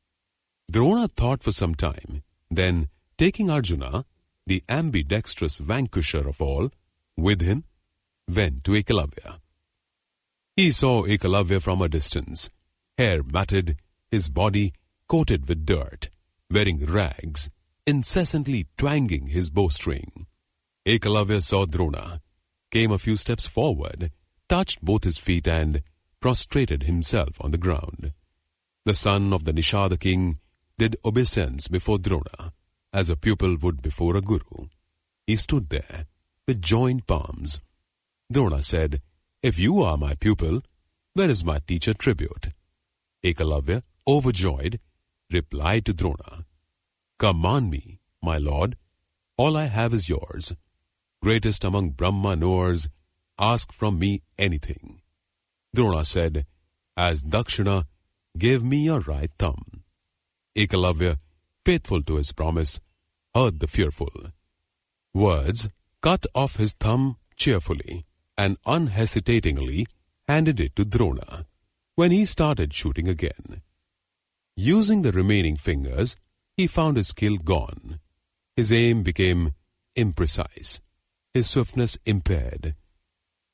Drona thought for some time, then, taking Arjuna, the ambidextrous vanquisher of all, with him, went to Ekalavya. He saw Ekalavya from a distance, hair matted, his body coated with dirt, wearing rags, incessantly twanging his bowstring. Ekalavya saw Drona, came a few steps forward, touched both his feet and prostrated himself on the ground. The son of the Nishada king did obeisance before Drona, as a pupil would before a guru. He stood there, with joined palms. Drona said, "If you are my pupil, where is my teacher tribute?" Ekalavya, overjoyed, replied to Drona, "Command me, my lord, all I have is yours. Greatest among Brahma knowers, ask from me anything." Drona said, "As Dakshina, give me your right thumb." Ekalavya, faithful to his promise, heard the fearful words, cut off his thumb cheerfully, and unhesitatingly handed it to Drona, when he started shooting again. Using the remaining fingers, he found his skill gone. His aim became imprecise, his swiftness impaired.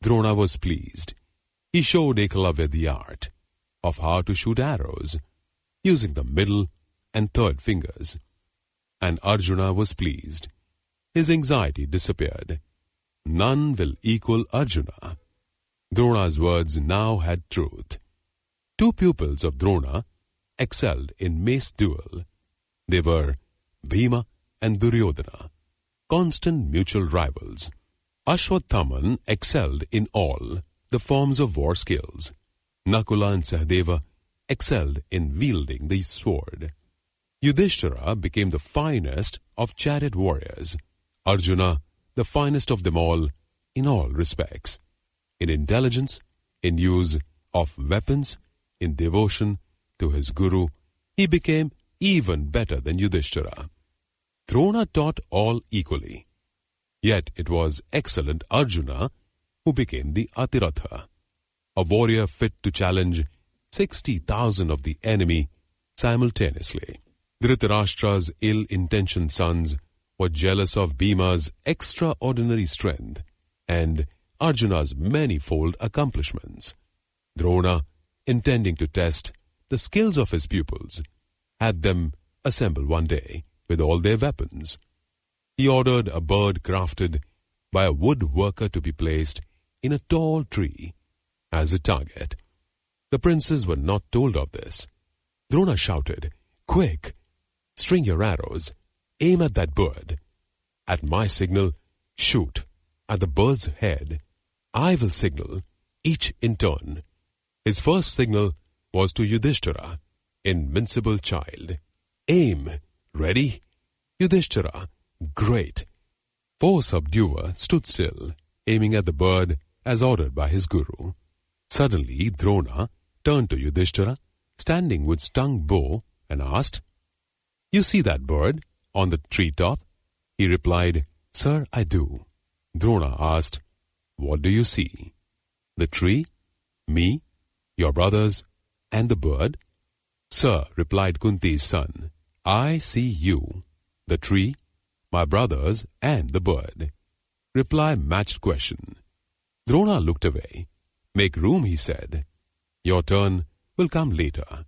Drona was pleased. He showed Ekalavya the art of how to shoot arrows, using the middle and third fingers. And Arjuna was pleased. His anxiety disappeared. None will equal Arjuna. Drona's words now had truth. 2 pupils of Drona excelled in mace duel. They were Bhima and Duryodhana, constant mutual rivals. Ashwatthama excelled in all the forms of war skills. Nakula and Sahadeva excelled in wielding the sword. Yudhishthira became the finest of chariot warriors. Arjuna, the finest of them all, in all respects. In intelligence, in use of weapons, in devotion to his guru, he became even better than Yudhishthira. Drona taught all equally. Yet it was excellent Arjuna who became the Atiratha, a warrior fit to challenge 60,000 of the enemy simultaneously. Dhritarashtra's ill-intentioned sons were jealous of Bhima's extraordinary strength and Arjuna's manifold accomplishments. Drona, intending to test the skills of his pupils, had them assemble one day with all their weapons. He ordered a bird crafted by a woodworker to be placed in a tall tree as a target. The princes were not told of this. Drona shouted, "Quick! String your arrows. Aim at that bird. At my signal, shoot at the bird's head. I will signal, each in turn." His first signal was to Yudhishthira, invincible child. "Aim. Ready? Yudhishthira. Great." Poor subduer stood still, aiming at the bird as ordered by his guru. Suddenly, Drona turned to Yudhishthira, standing with strung bow, and asked, "You see that bird on the treetop?" He replied, "Sir, I do." Drona asked, "What do you see? The tree, me, your brothers, and the bird?" "Sir," replied Kunti's son, "I see you, the tree, my brothers, and the bird." Reply matched question. Drona looked away. "Make room," he said. "Your turn will come later."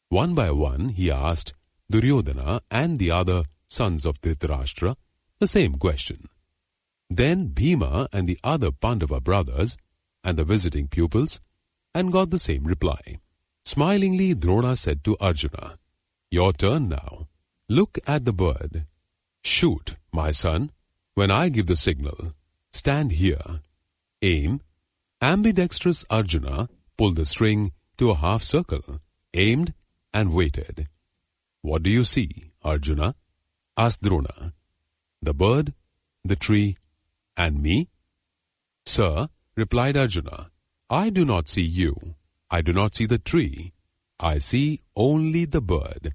One by one he asked Duryodhana and the other sons of Dhritarashtra the same question. Then Bhima and the other Pandava brothers and the visiting pupils, and got the same reply. Smilingly, Drona said to Arjuna, "Your turn now. Look at the bird. Shoot, my son, when I give the signal. Stand here. Aim." Ambidextrous Arjuna pulled the string to a half circle, aimed, and waited. "What do you see, Arjuna?" asked Drona. "The bird, the tree, and me?" "Sir," replied Arjuna, "I do not see you. I do not see the tree. I see only the bird."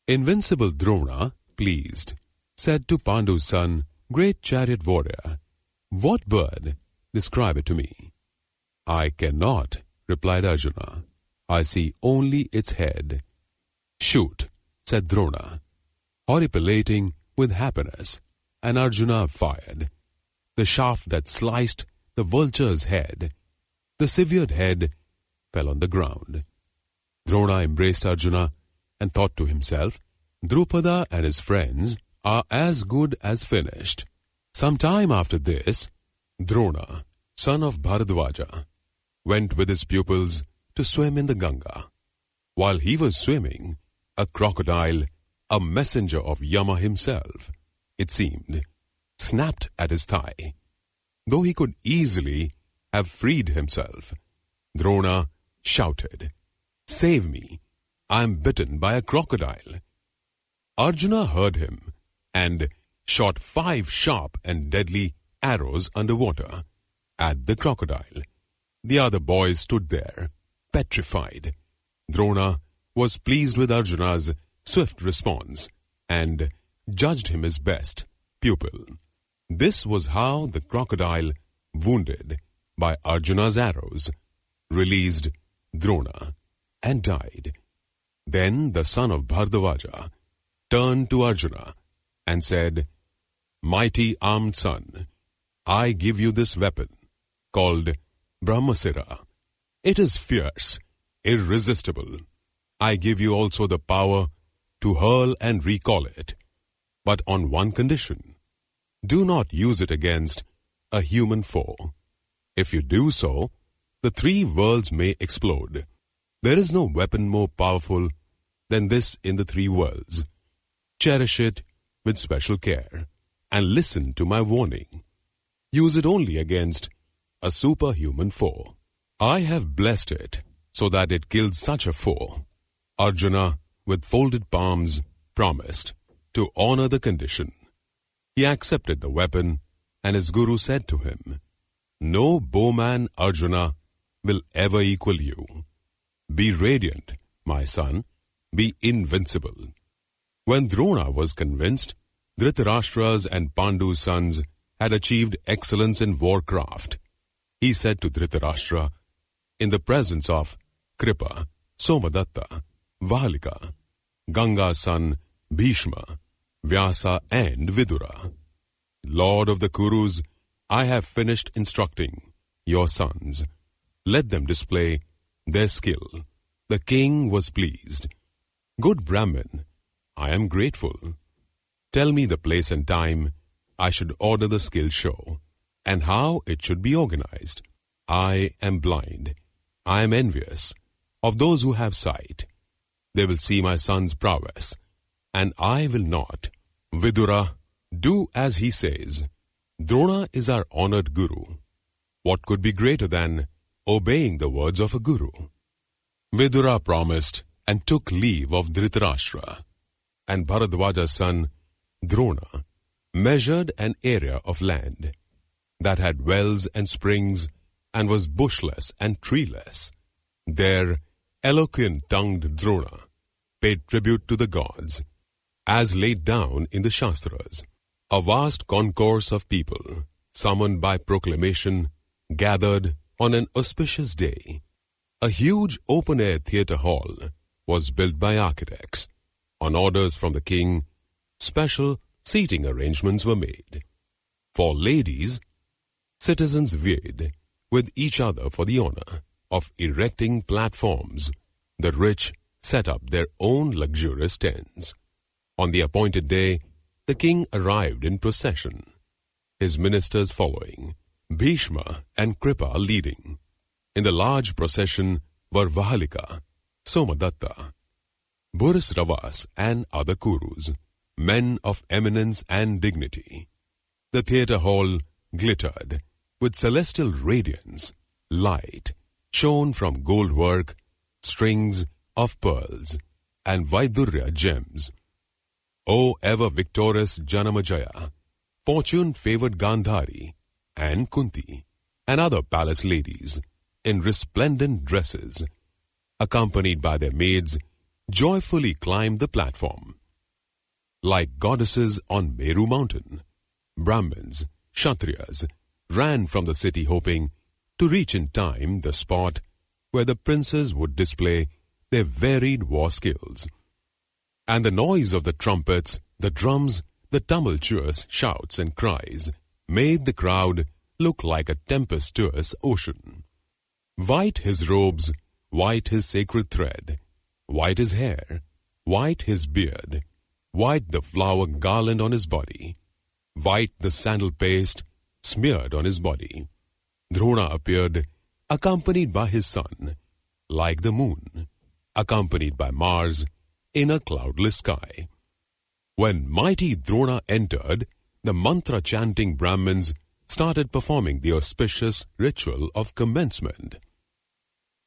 Invincible Drona, pleased, said to Pandu's son, great chariot warrior, "What bird? Describe it to me." "I cannot," replied Arjuna. "I see only its head." "Shoot," said Drona, horripilating with happiness, and Arjuna fired. The shaft that sliced the vulture's head, the severed head, fell on the ground. Drona embraced Arjuna and thought to himself, "Drupada and his friends are as good as finished." Some time after this, Drona, son of Bharadwaja, went with his pupils to swim in the Ganga. While he was swimming, a crocodile, a messenger of Yama himself, it seemed, snapped at his thigh. Though he could easily have freed himself, Drona shouted, "Save me! I am bitten by a crocodile." Arjuna heard him and shot 5 sharp and deadly arrows underwater at the crocodile. The other boys stood there, petrified. Drona was pleased with Arjuna's swift response and judged him his best pupil. This was how the crocodile, wounded by Arjuna's arrows, released Drona and died. Then the son of Bharadwaja turned to Arjuna and said, "Mighty armed son, I give you this weapon called Brahmasira. It is fierce, irresistible. I give you also the power to hurl and recall it, but on one condition. Do not use it against a human foe. If you do so, the 3 worlds may explode. There is no weapon more powerful than this in the 3 worlds. Cherish it with special care, and listen to my warning. Use it only against a superhuman foe. I have blessed it so that it killed such a foe." Arjuna, with folded palms, promised to honor the condition. He accepted the weapon, and his guru said to him, "No bowman, Arjuna, will ever equal you. Be radiant, my son, be invincible." When Drona was convinced Dhritarashtra's and Pandu's sons had achieved excellence in warcraft, he said to Dhritarashtra, in the presence of Kripa, Somadatta, Vahalika, Ganga's son Bhishma, Vyasa and Vidura, "Lord of the Kurus, I have finished instructing your sons. Let them display their skill." The king was pleased. "Good Brahmin, I am grateful. Tell me the place and time I should order the skill show, and how it should be organized. I am blind. I am envious of those who have sight. They will see my son's prowess, and I will not. Vidura, do as he says. Drona is our honored guru. What could be greater than obeying the words of a guru? Vidura promised and took leave of Dhritarashtra, and Bharadwaja's son, Drona, measured an area of land that had wells and springs and was bushless and treeless. There, eloquent-tongued Drona paid tribute to the gods, as laid down in the Shastras. A vast concourse of people, summoned by proclamation, gathered on an auspicious day. A huge open-air theatre hall was built by architects. On orders from the king, special seating arrangements were made. For ladies, citizens vied with each other for the honor of erecting platforms. The rich set up their own luxurious tents. On the appointed day, the king arrived in procession, his ministers following, Bhishma and Kripa leading. In the large procession were Vahalika, Somadatta, Burisravas and other Kurus, men of eminence and dignity. The theatre hall glittered with celestial radiance. Light shone from gold work, strings of pearls, and Vaidurya gems. O ever victorious Janamajaya, fortune favored Gandhari and Kunti and other palace ladies in resplendent dresses, accompanied by their maids, joyfully climbed the platform. Like goddesses on Meru mountain, Brahmins, Kshatriyas ran from the city hoping to reach in time the spot where the princes would display their varied war skills. And the noise of the trumpets, the drums, the tumultuous shouts and cries made the crowd look like a tempestuous ocean. White his robes, white his sacred thread, white his hair, white his beard, white the flower garland on his body, white the sandal paste smeared on his body. Drona appeared, accompanied by his son, like the moon, accompanied by Mars, in a cloudless sky. When mighty Drona entered, the mantra-chanting Brahmins started performing the auspicious ritual of commencement.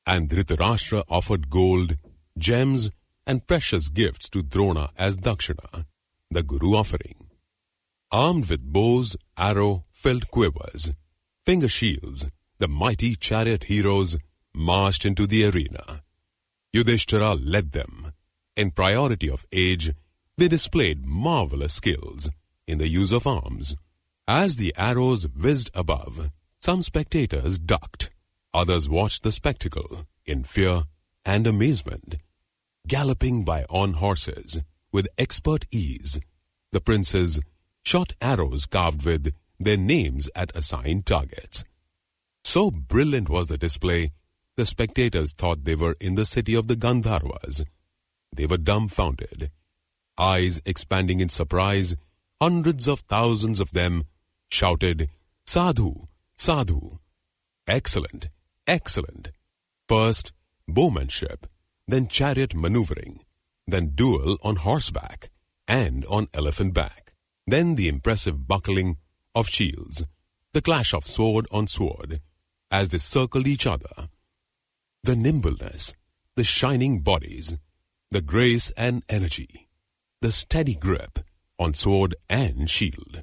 And Dhritarashtra offered gold, gems, and precious gifts to Drona as dakshina, the guru offering. Armed with bows, arrow-filled quivers, finger shields, the mighty chariot heroes marched into the arena. Yudhishthira led them. In priority of age, they displayed marvelous skills in the use of arms. As the arrows whizzed above, some spectators ducked. Others watched the spectacle in fear and amazement. Galloping by on horses with expert ease, the princes shot arrows carved with their names at assigned targets. So brilliant was the display, the spectators thought they were in the city of the Gandharvas. They were dumbfounded. Eyes expanding in surprise, hundreds of thousands of them shouted, "Sadhu! Sadhu!" Excellent! Excellent! First, bowmanship, then chariot maneuvering, then duel on horseback and on elephant back, then the impressive buckling of shields, the clash of sword on sword as they circled each other, the nimbleness, the shining bodies, the grace and energy, the steady grip on sword and shield.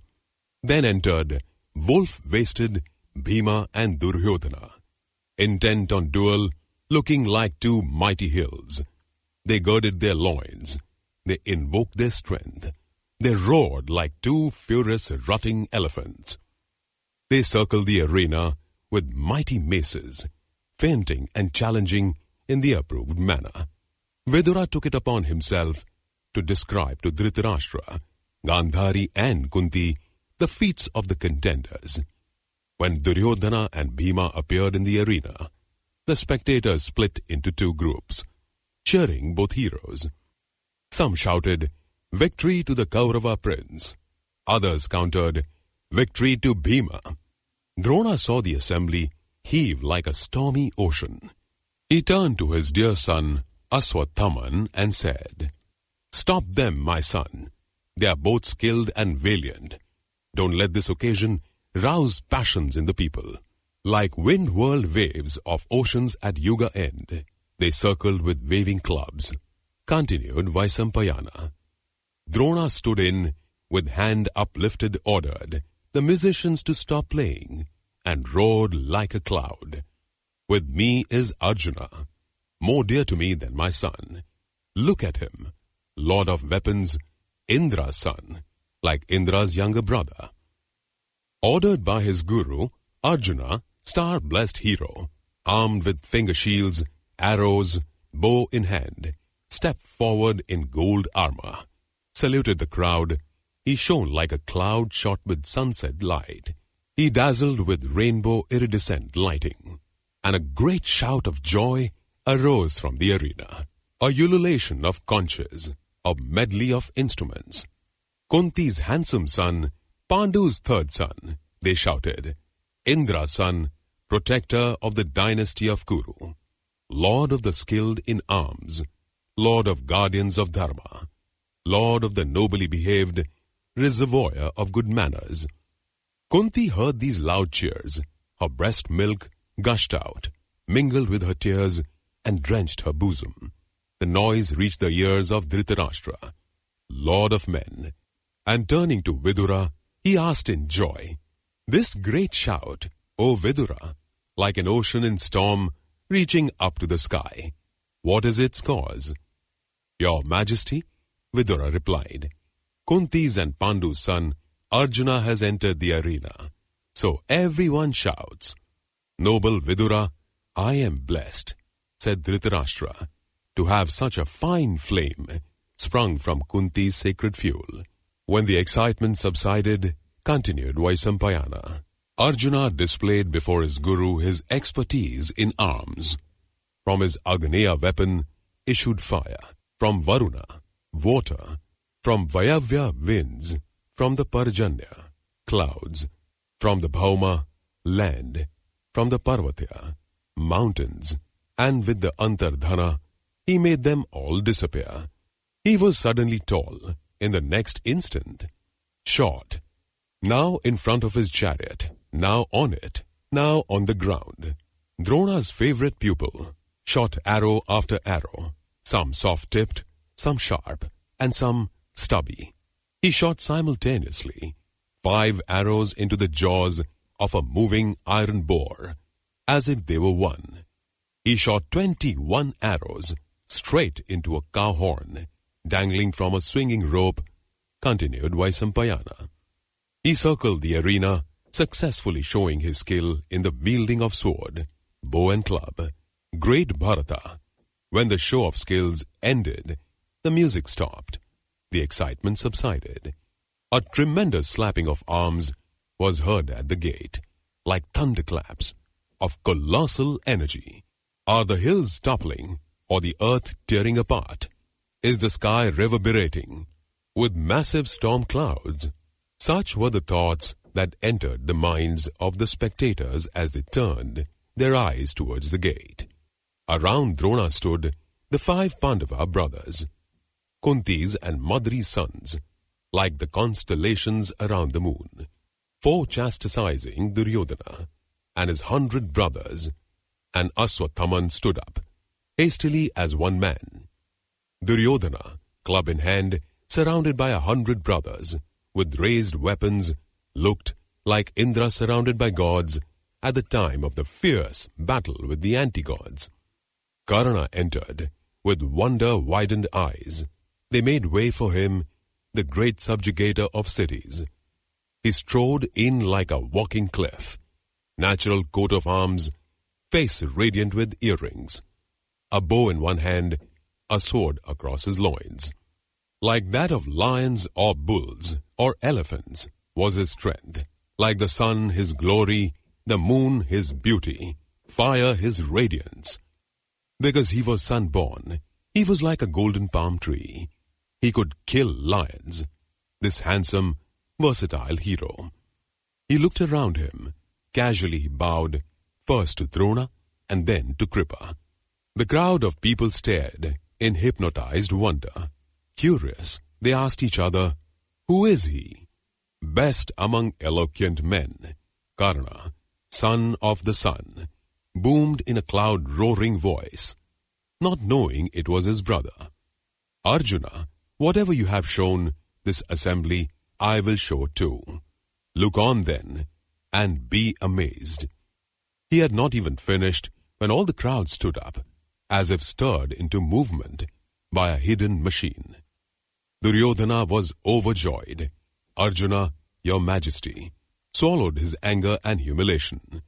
Then entered wolf-waisted Bhima and Duryodhana, intent on duel, looking like two mighty hills. They girded their loins, they invoked their strength, they roared like two furious rutting elephants. They circled the arena with mighty maces, feinting and challenging in the approved manner. Vidura took it upon himself to describe to Dhritarashtra, Gandhari and Kunti the feats of the contenders. When Duryodhana and Bhima appeared in the arena, the spectators split into two groups, cheering both heroes. Some shouted, victory to the Kaurava prince. Others countered, victory to Bhima. Drona saw the assembly heave like a stormy ocean. He turned to his dear son Aswathaman and said, "Stop them, my son. They are both skilled and valiant. Don't let this occasion rouse passions in the people." Like wind-whirled waves of oceans at Yuga end, they circled with waving clubs. Continued Vaisampayana. Drona stood in, with hand uplifted ordered the musicians to stop playing, and roared like a cloud. "With me is Arjuna, more dear to me than my son. Look at him, lord of weapons, Indra's son, like Indra's younger brother." Ordered by his guru, Arjuna, star-blessed hero, armed with finger shields, arrows, bow in hand, stepped forward in gold armor, saluted the crowd. He shone like a cloud shot with sunset light. He dazzled with rainbow iridescent lighting, and a great shout of joy arose from the arena. A ululation of conches, a medley of instruments. Kunti's handsome son, Pandu's third son, they shouted. Indra's son, protector of the dynasty of Kuru, lord of the skilled in arms, lord of guardians of dharma, lord of the nobly behaved, reservoir of good manners. Kunti heard these loud cheers. Her breast milk gushed out, mingled with her tears, and drenched her bosom. The noise reached the ears of Dhritarashtra, lord of men, and turning to Vidura, he asked in joy, "This great shout, O Vidura, like an ocean in storm, reaching up to the sky, what is its cause?" "Your Majesty," Vidura replied, "Kunti's and Pandu's son, Arjuna has entered the arena, so everyone shouts." "Noble Vidura, I am blessed," said Dhritarashtra, "to have such a fine flame sprung from Kunti's sacred fuel." When the excitement subsided, continued Vaisampayana, Arjuna displayed before his guru his expertise in arms. From his Agneya weapon issued fire, from Varuna, water, from Vayavya, winds, from the Parjanya, clouds, from the Bhauma, land, from the Parvatya, mountains, and with the Antardhana, he made them all disappear. He was suddenly tall, in the next instant, short, now in front of his chariot, now on it, now on the ground. Drona's favorite pupil shot arrow after arrow, some soft-tipped, some sharp, and some stubby. He shot simultaneously 5 arrows into the jaws of a moving iron boar, as if they were one. He shot 21 arrows straight into a cow horn, dangling from a swinging rope, continued Vaisampayana. He circled the arena, successfully showing his skill in the wielding of sword, bow and club. Great Bharata, when the show of skills ended, the music stopped. The excitement subsided. A tremendous slapping of arms was heard at the gate, like thunderclaps of colossal energy. Are the hills toppling, or the earth tearing apart? Is the sky reverberating with massive storm clouds? Such were the thoughts that entered the minds of the spectators as they turned their eyes towards the gate. Around Drona stood the 5 Pandava brothers, Kunti's and Madri's sons, like the constellations around the moon, 4 chastising Duryodhana and his 100 brothers, and Aswathaman stood up, hastily as one man. Duryodhana, club in hand, surrounded by 100 brothers, with raised weapons, looked like Indra surrounded by gods at the time of the fierce battle with the anti-gods. Karna entered, with wonder-widened eyes. They made way for him, the great subjugator of cities. He strode in like a walking cliff, natural coat of arms, face radiant with earrings, a bow in one hand, a sword across his loins. Like that of lions or bulls or elephants was his strength, like the sun his glory, the moon his beauty, fire his radiance. Because he was sun-born, he was like a golden palm tree. He could kill lions, this handsome, versatile hero. He looked around him. Casually he bowed, first to Drona and then to Kripa. The crowd of people stared in hypnotized wonder. Curious, they asked each other, "Who is he?" Best among eloquent men, Karna, son of the sun, boomed in a cloud-roaring voice, not knowing it was his brother. "Arjuna, whatever you have shown this assembly, I will show too. Look on then, and be amazed." He had not even finished when all the crowd stood up, as if stirred into movement by a hidden machine. Duryodhana was overjoyed. "Arjuna, your majesty," swallowed his anger and humiliation.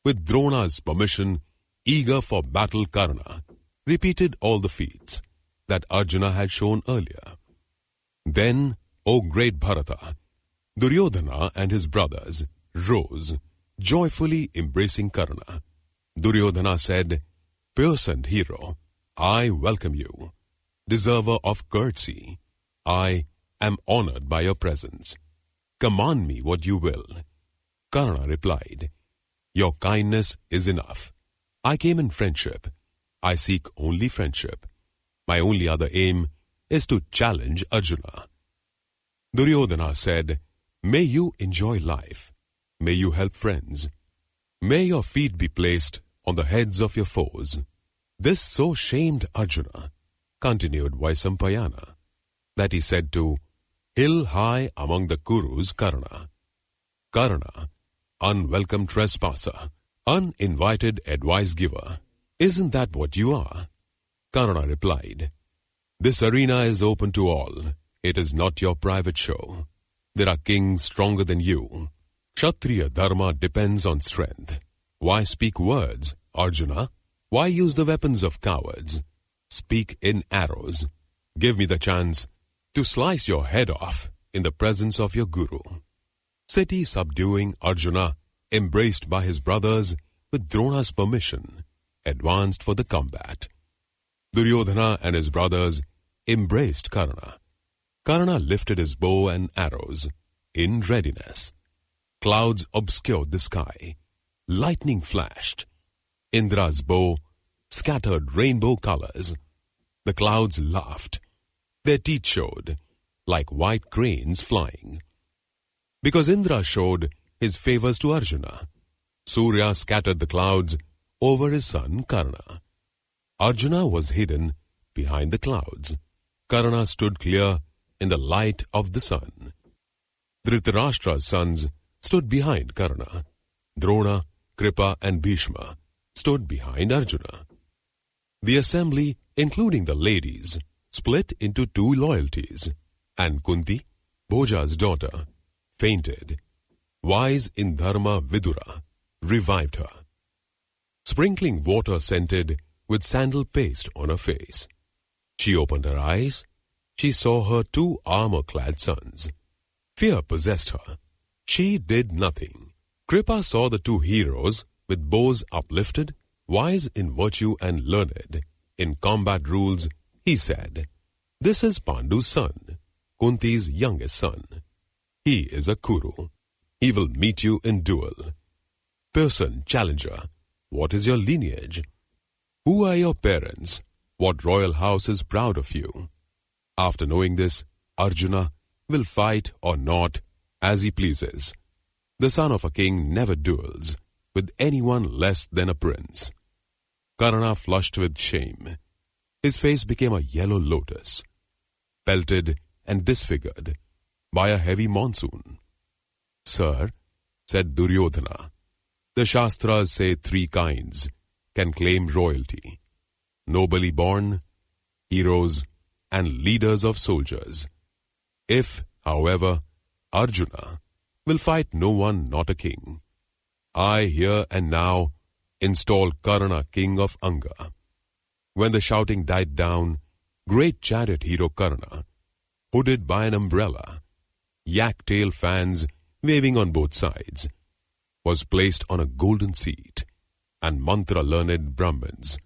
With Drona's permission, eager for battle, Karna repeated all the feats that Arjuna had shown earlier. Then, O great Bharata, Duryodhana and his brothers rose, joyfully embracing Karna. Duryodhana said, "Puissant hero, I welcome you. Deserver of courtesy, I am honored by your presence. Command me what you will." Karna replied, "Your kindness is enough. I came in friendship. I seek only friendship. My only other aim is to challenge Arjuna." Duryodhana said, "May you enjoy life. May you help friends. May your feet be placed on the heads of your foes." This so shamed Arjuna, continued Vaisampayana, that he said to hill high among the Kurus Karna, "Karna, unwelcome trespasser, uninvited advice giver, isn't that what you are?" Karna replied, "This arena is open to all. It is not your private show. There are kings stronger than you. Kshatriya dharma depends on strength. Why speak words, Arjuna? Why use the weapons of cowards? Speak in arrows. Give me the chance to slice your head off in the presence of your guru." Seti, subduing Arjuna, embraced by his brothers with Drona's permission, advanced for the combat. Duryodhana and his brothers embraced Karna. Karna lifted his bow and arrows in readiness. Clouds obscured the sky. Lightning flashed. Indra's bow scattered rainbow colors. The clouds laughed. Their teeth showed, like white cranes flying. Because Indra showed his favors to Arjuna, Surya scattered the clouds over his son Karna. Arjuna was hidden behind the clouds. Karna stood clear in the light of the sun. Dhritarashtra's sons stood behind Karna. Drona, Kripa and Bhishma stood behind Arjuna. The assembly, including the ladies, split into two loyalties, and Kunti, Bhoja's daughter, fainted. Wise in dharma Vidura revived her, sprinkling water scented with sandal paste on her face. She opened her eyes. She saw her two armor-clad sons. Fear possessed her. She did nothing. Kripa saw the two heroes with bows uplifted, wise in virtue and learned in combat rules. He said, "This is Pandu's son, Kunti's youngest son. He is a Kuru. He will meet you in duel. Person, challenger, what is your lineage? Who are your parents? What royal house is proud of you?" After knowing this, Arjuna will fight or not as he pleases. The son of a king never duels with anyone less than a prince. Karna flushed with shame. His face became a yellow lotus, pelted and disfigured by a heavy monsoon. "Sir," said Duryodhana, "the Shastras say three kinds can claim royalty: nobly born, heroes, and leaders of soldiers. If, however, Arjuna will fight no one not a king, I here and now install Karna king of Anga." When the shouting died down, great chariot hero Karna, hooded by an umbrella, yak-tail fans waving on both sides, was placed on a golden seat, and mantra-learned Brahmins,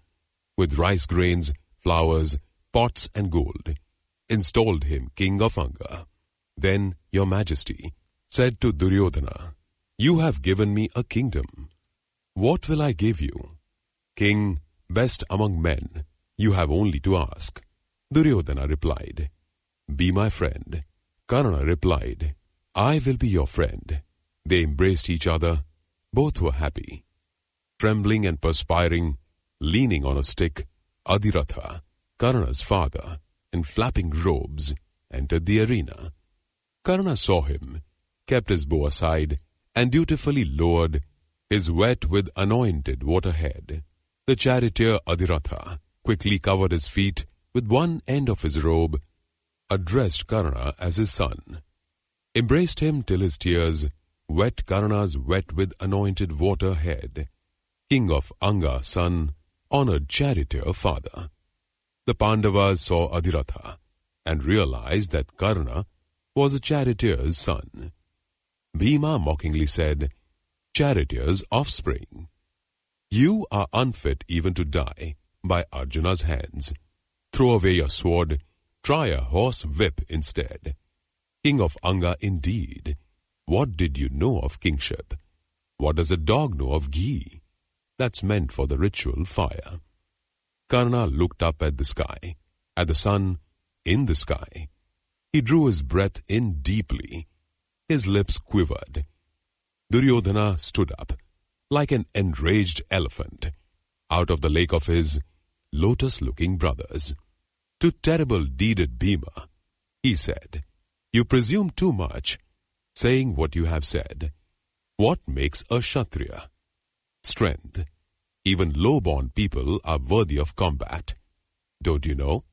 with rice grains, flowers, pots and gold, installed him king of Anga. Then your majesty said to Duryodhana, "You have given me a kingdom. What will I give you? King, best among men, you have only to ask." Duryodhana replied, "Be my friend." Karna replied, "I will be your friend." They embraced each other. Both were happy. Trembling and perspiring, leaning on a stick, Adhiratha, Karna's father, in flapping robes, entered the arena. Karna saw him, kept his bow aside, and dutifully lowered his wet with anointed water head. The charioteer Adhiratha quickly covered his feet with one end of his robe, addressed Karna as his son, embraced him till his tears wet Karna's wet with anointed water head. King of Anga, son, honored charioteer father. The Pandavas saw Adhiratha and realized that Karna was a charioteer's son. Bhima mockingly said, "Charioteer's offspring, you are unfit even to die by Arjuna's hands. Throw away your sword, try a horse whip instead. King of Anga indeed. What did you know of kingship? What does a dog know of ghee? That's meant for the ritual fire." Karna looked up at the sky, at the sun in the sky. He drew his breath in deeply. His lips quivered. Duryodhana stood up, like an enraged elephant, out of the lake of his lotus-looking brothers. To terrible deeded Bhima, he said, "You presume too much, saying what you have said. What makes a Kshatriya? Strength. Even low-born people are worthy of combat. Don't you know?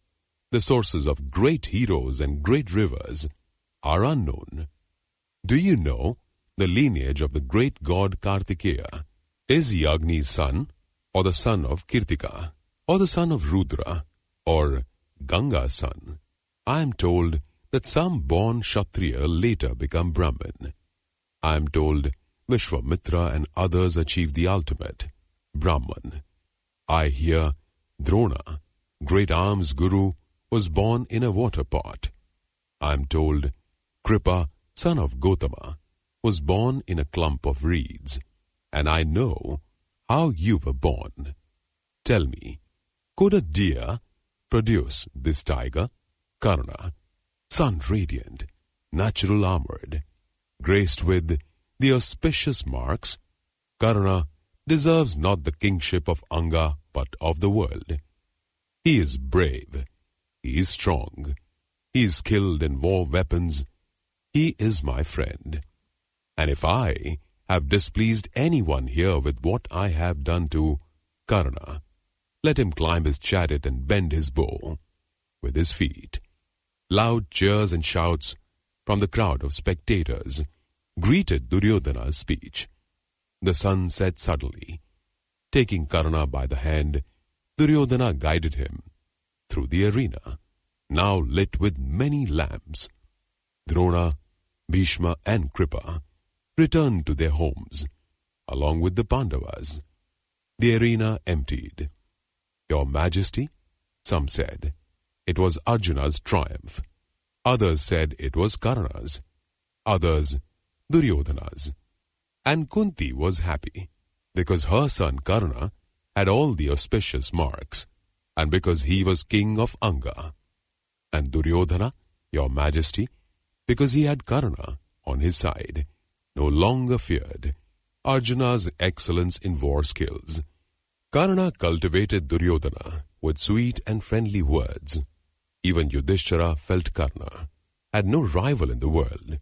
The sources of great heroes and great rivers are unknown. Do you know the lineage of the great god Kartikeya? Is he Agni's son, or the son of Kirtika, or the son of Rudra, or Ganga's son? I am told that some born Kshatriya later become Brahmin. I am told Vishwamitra and others achieve the ultimate, Brahman. I hear Drona, great arms guru, was born in a water pot. I am told Kripa, son of Gotama, was born in a clump of reeds. And I know how you were born. Tell me, could a deer produce this tiger? Karna, sun radiant, natural armored, graced with the auspicious marks, Karna deserves not the kingship of Anga but of the world. He is brave, he is strong, he is skilled in war weapons, he is my friend. And if I have displeased anyone here with what I have done to Karna, let him climb his chariot and bend his bow with his feet." Loud cheers and shouts from the crowd of spectators greeted Duryodhana's speech. The sun set suddenly. Taking Karna by the hand, Duryodhana guided him through the arena, now lit with many lamps. Drona, Bhishma and Kripa returned to their homes, along with the Pandavas. The arena emptied. "Your Majesty," some said, it was Arjuna's triumph. Others said it was Karna's. Others, Duryodhana's. And Kunti was happy, because her son Karna had all the auspicious marks, and because he was king of Anga. And Duryodhana, your Majesty, because he had Karna on his side, no longer feared Arjuna's excellence in war skills. Karna cultivated Duryodhana with sweet and friendly words. Even Yudhishthira felt Karna had no rival in the world,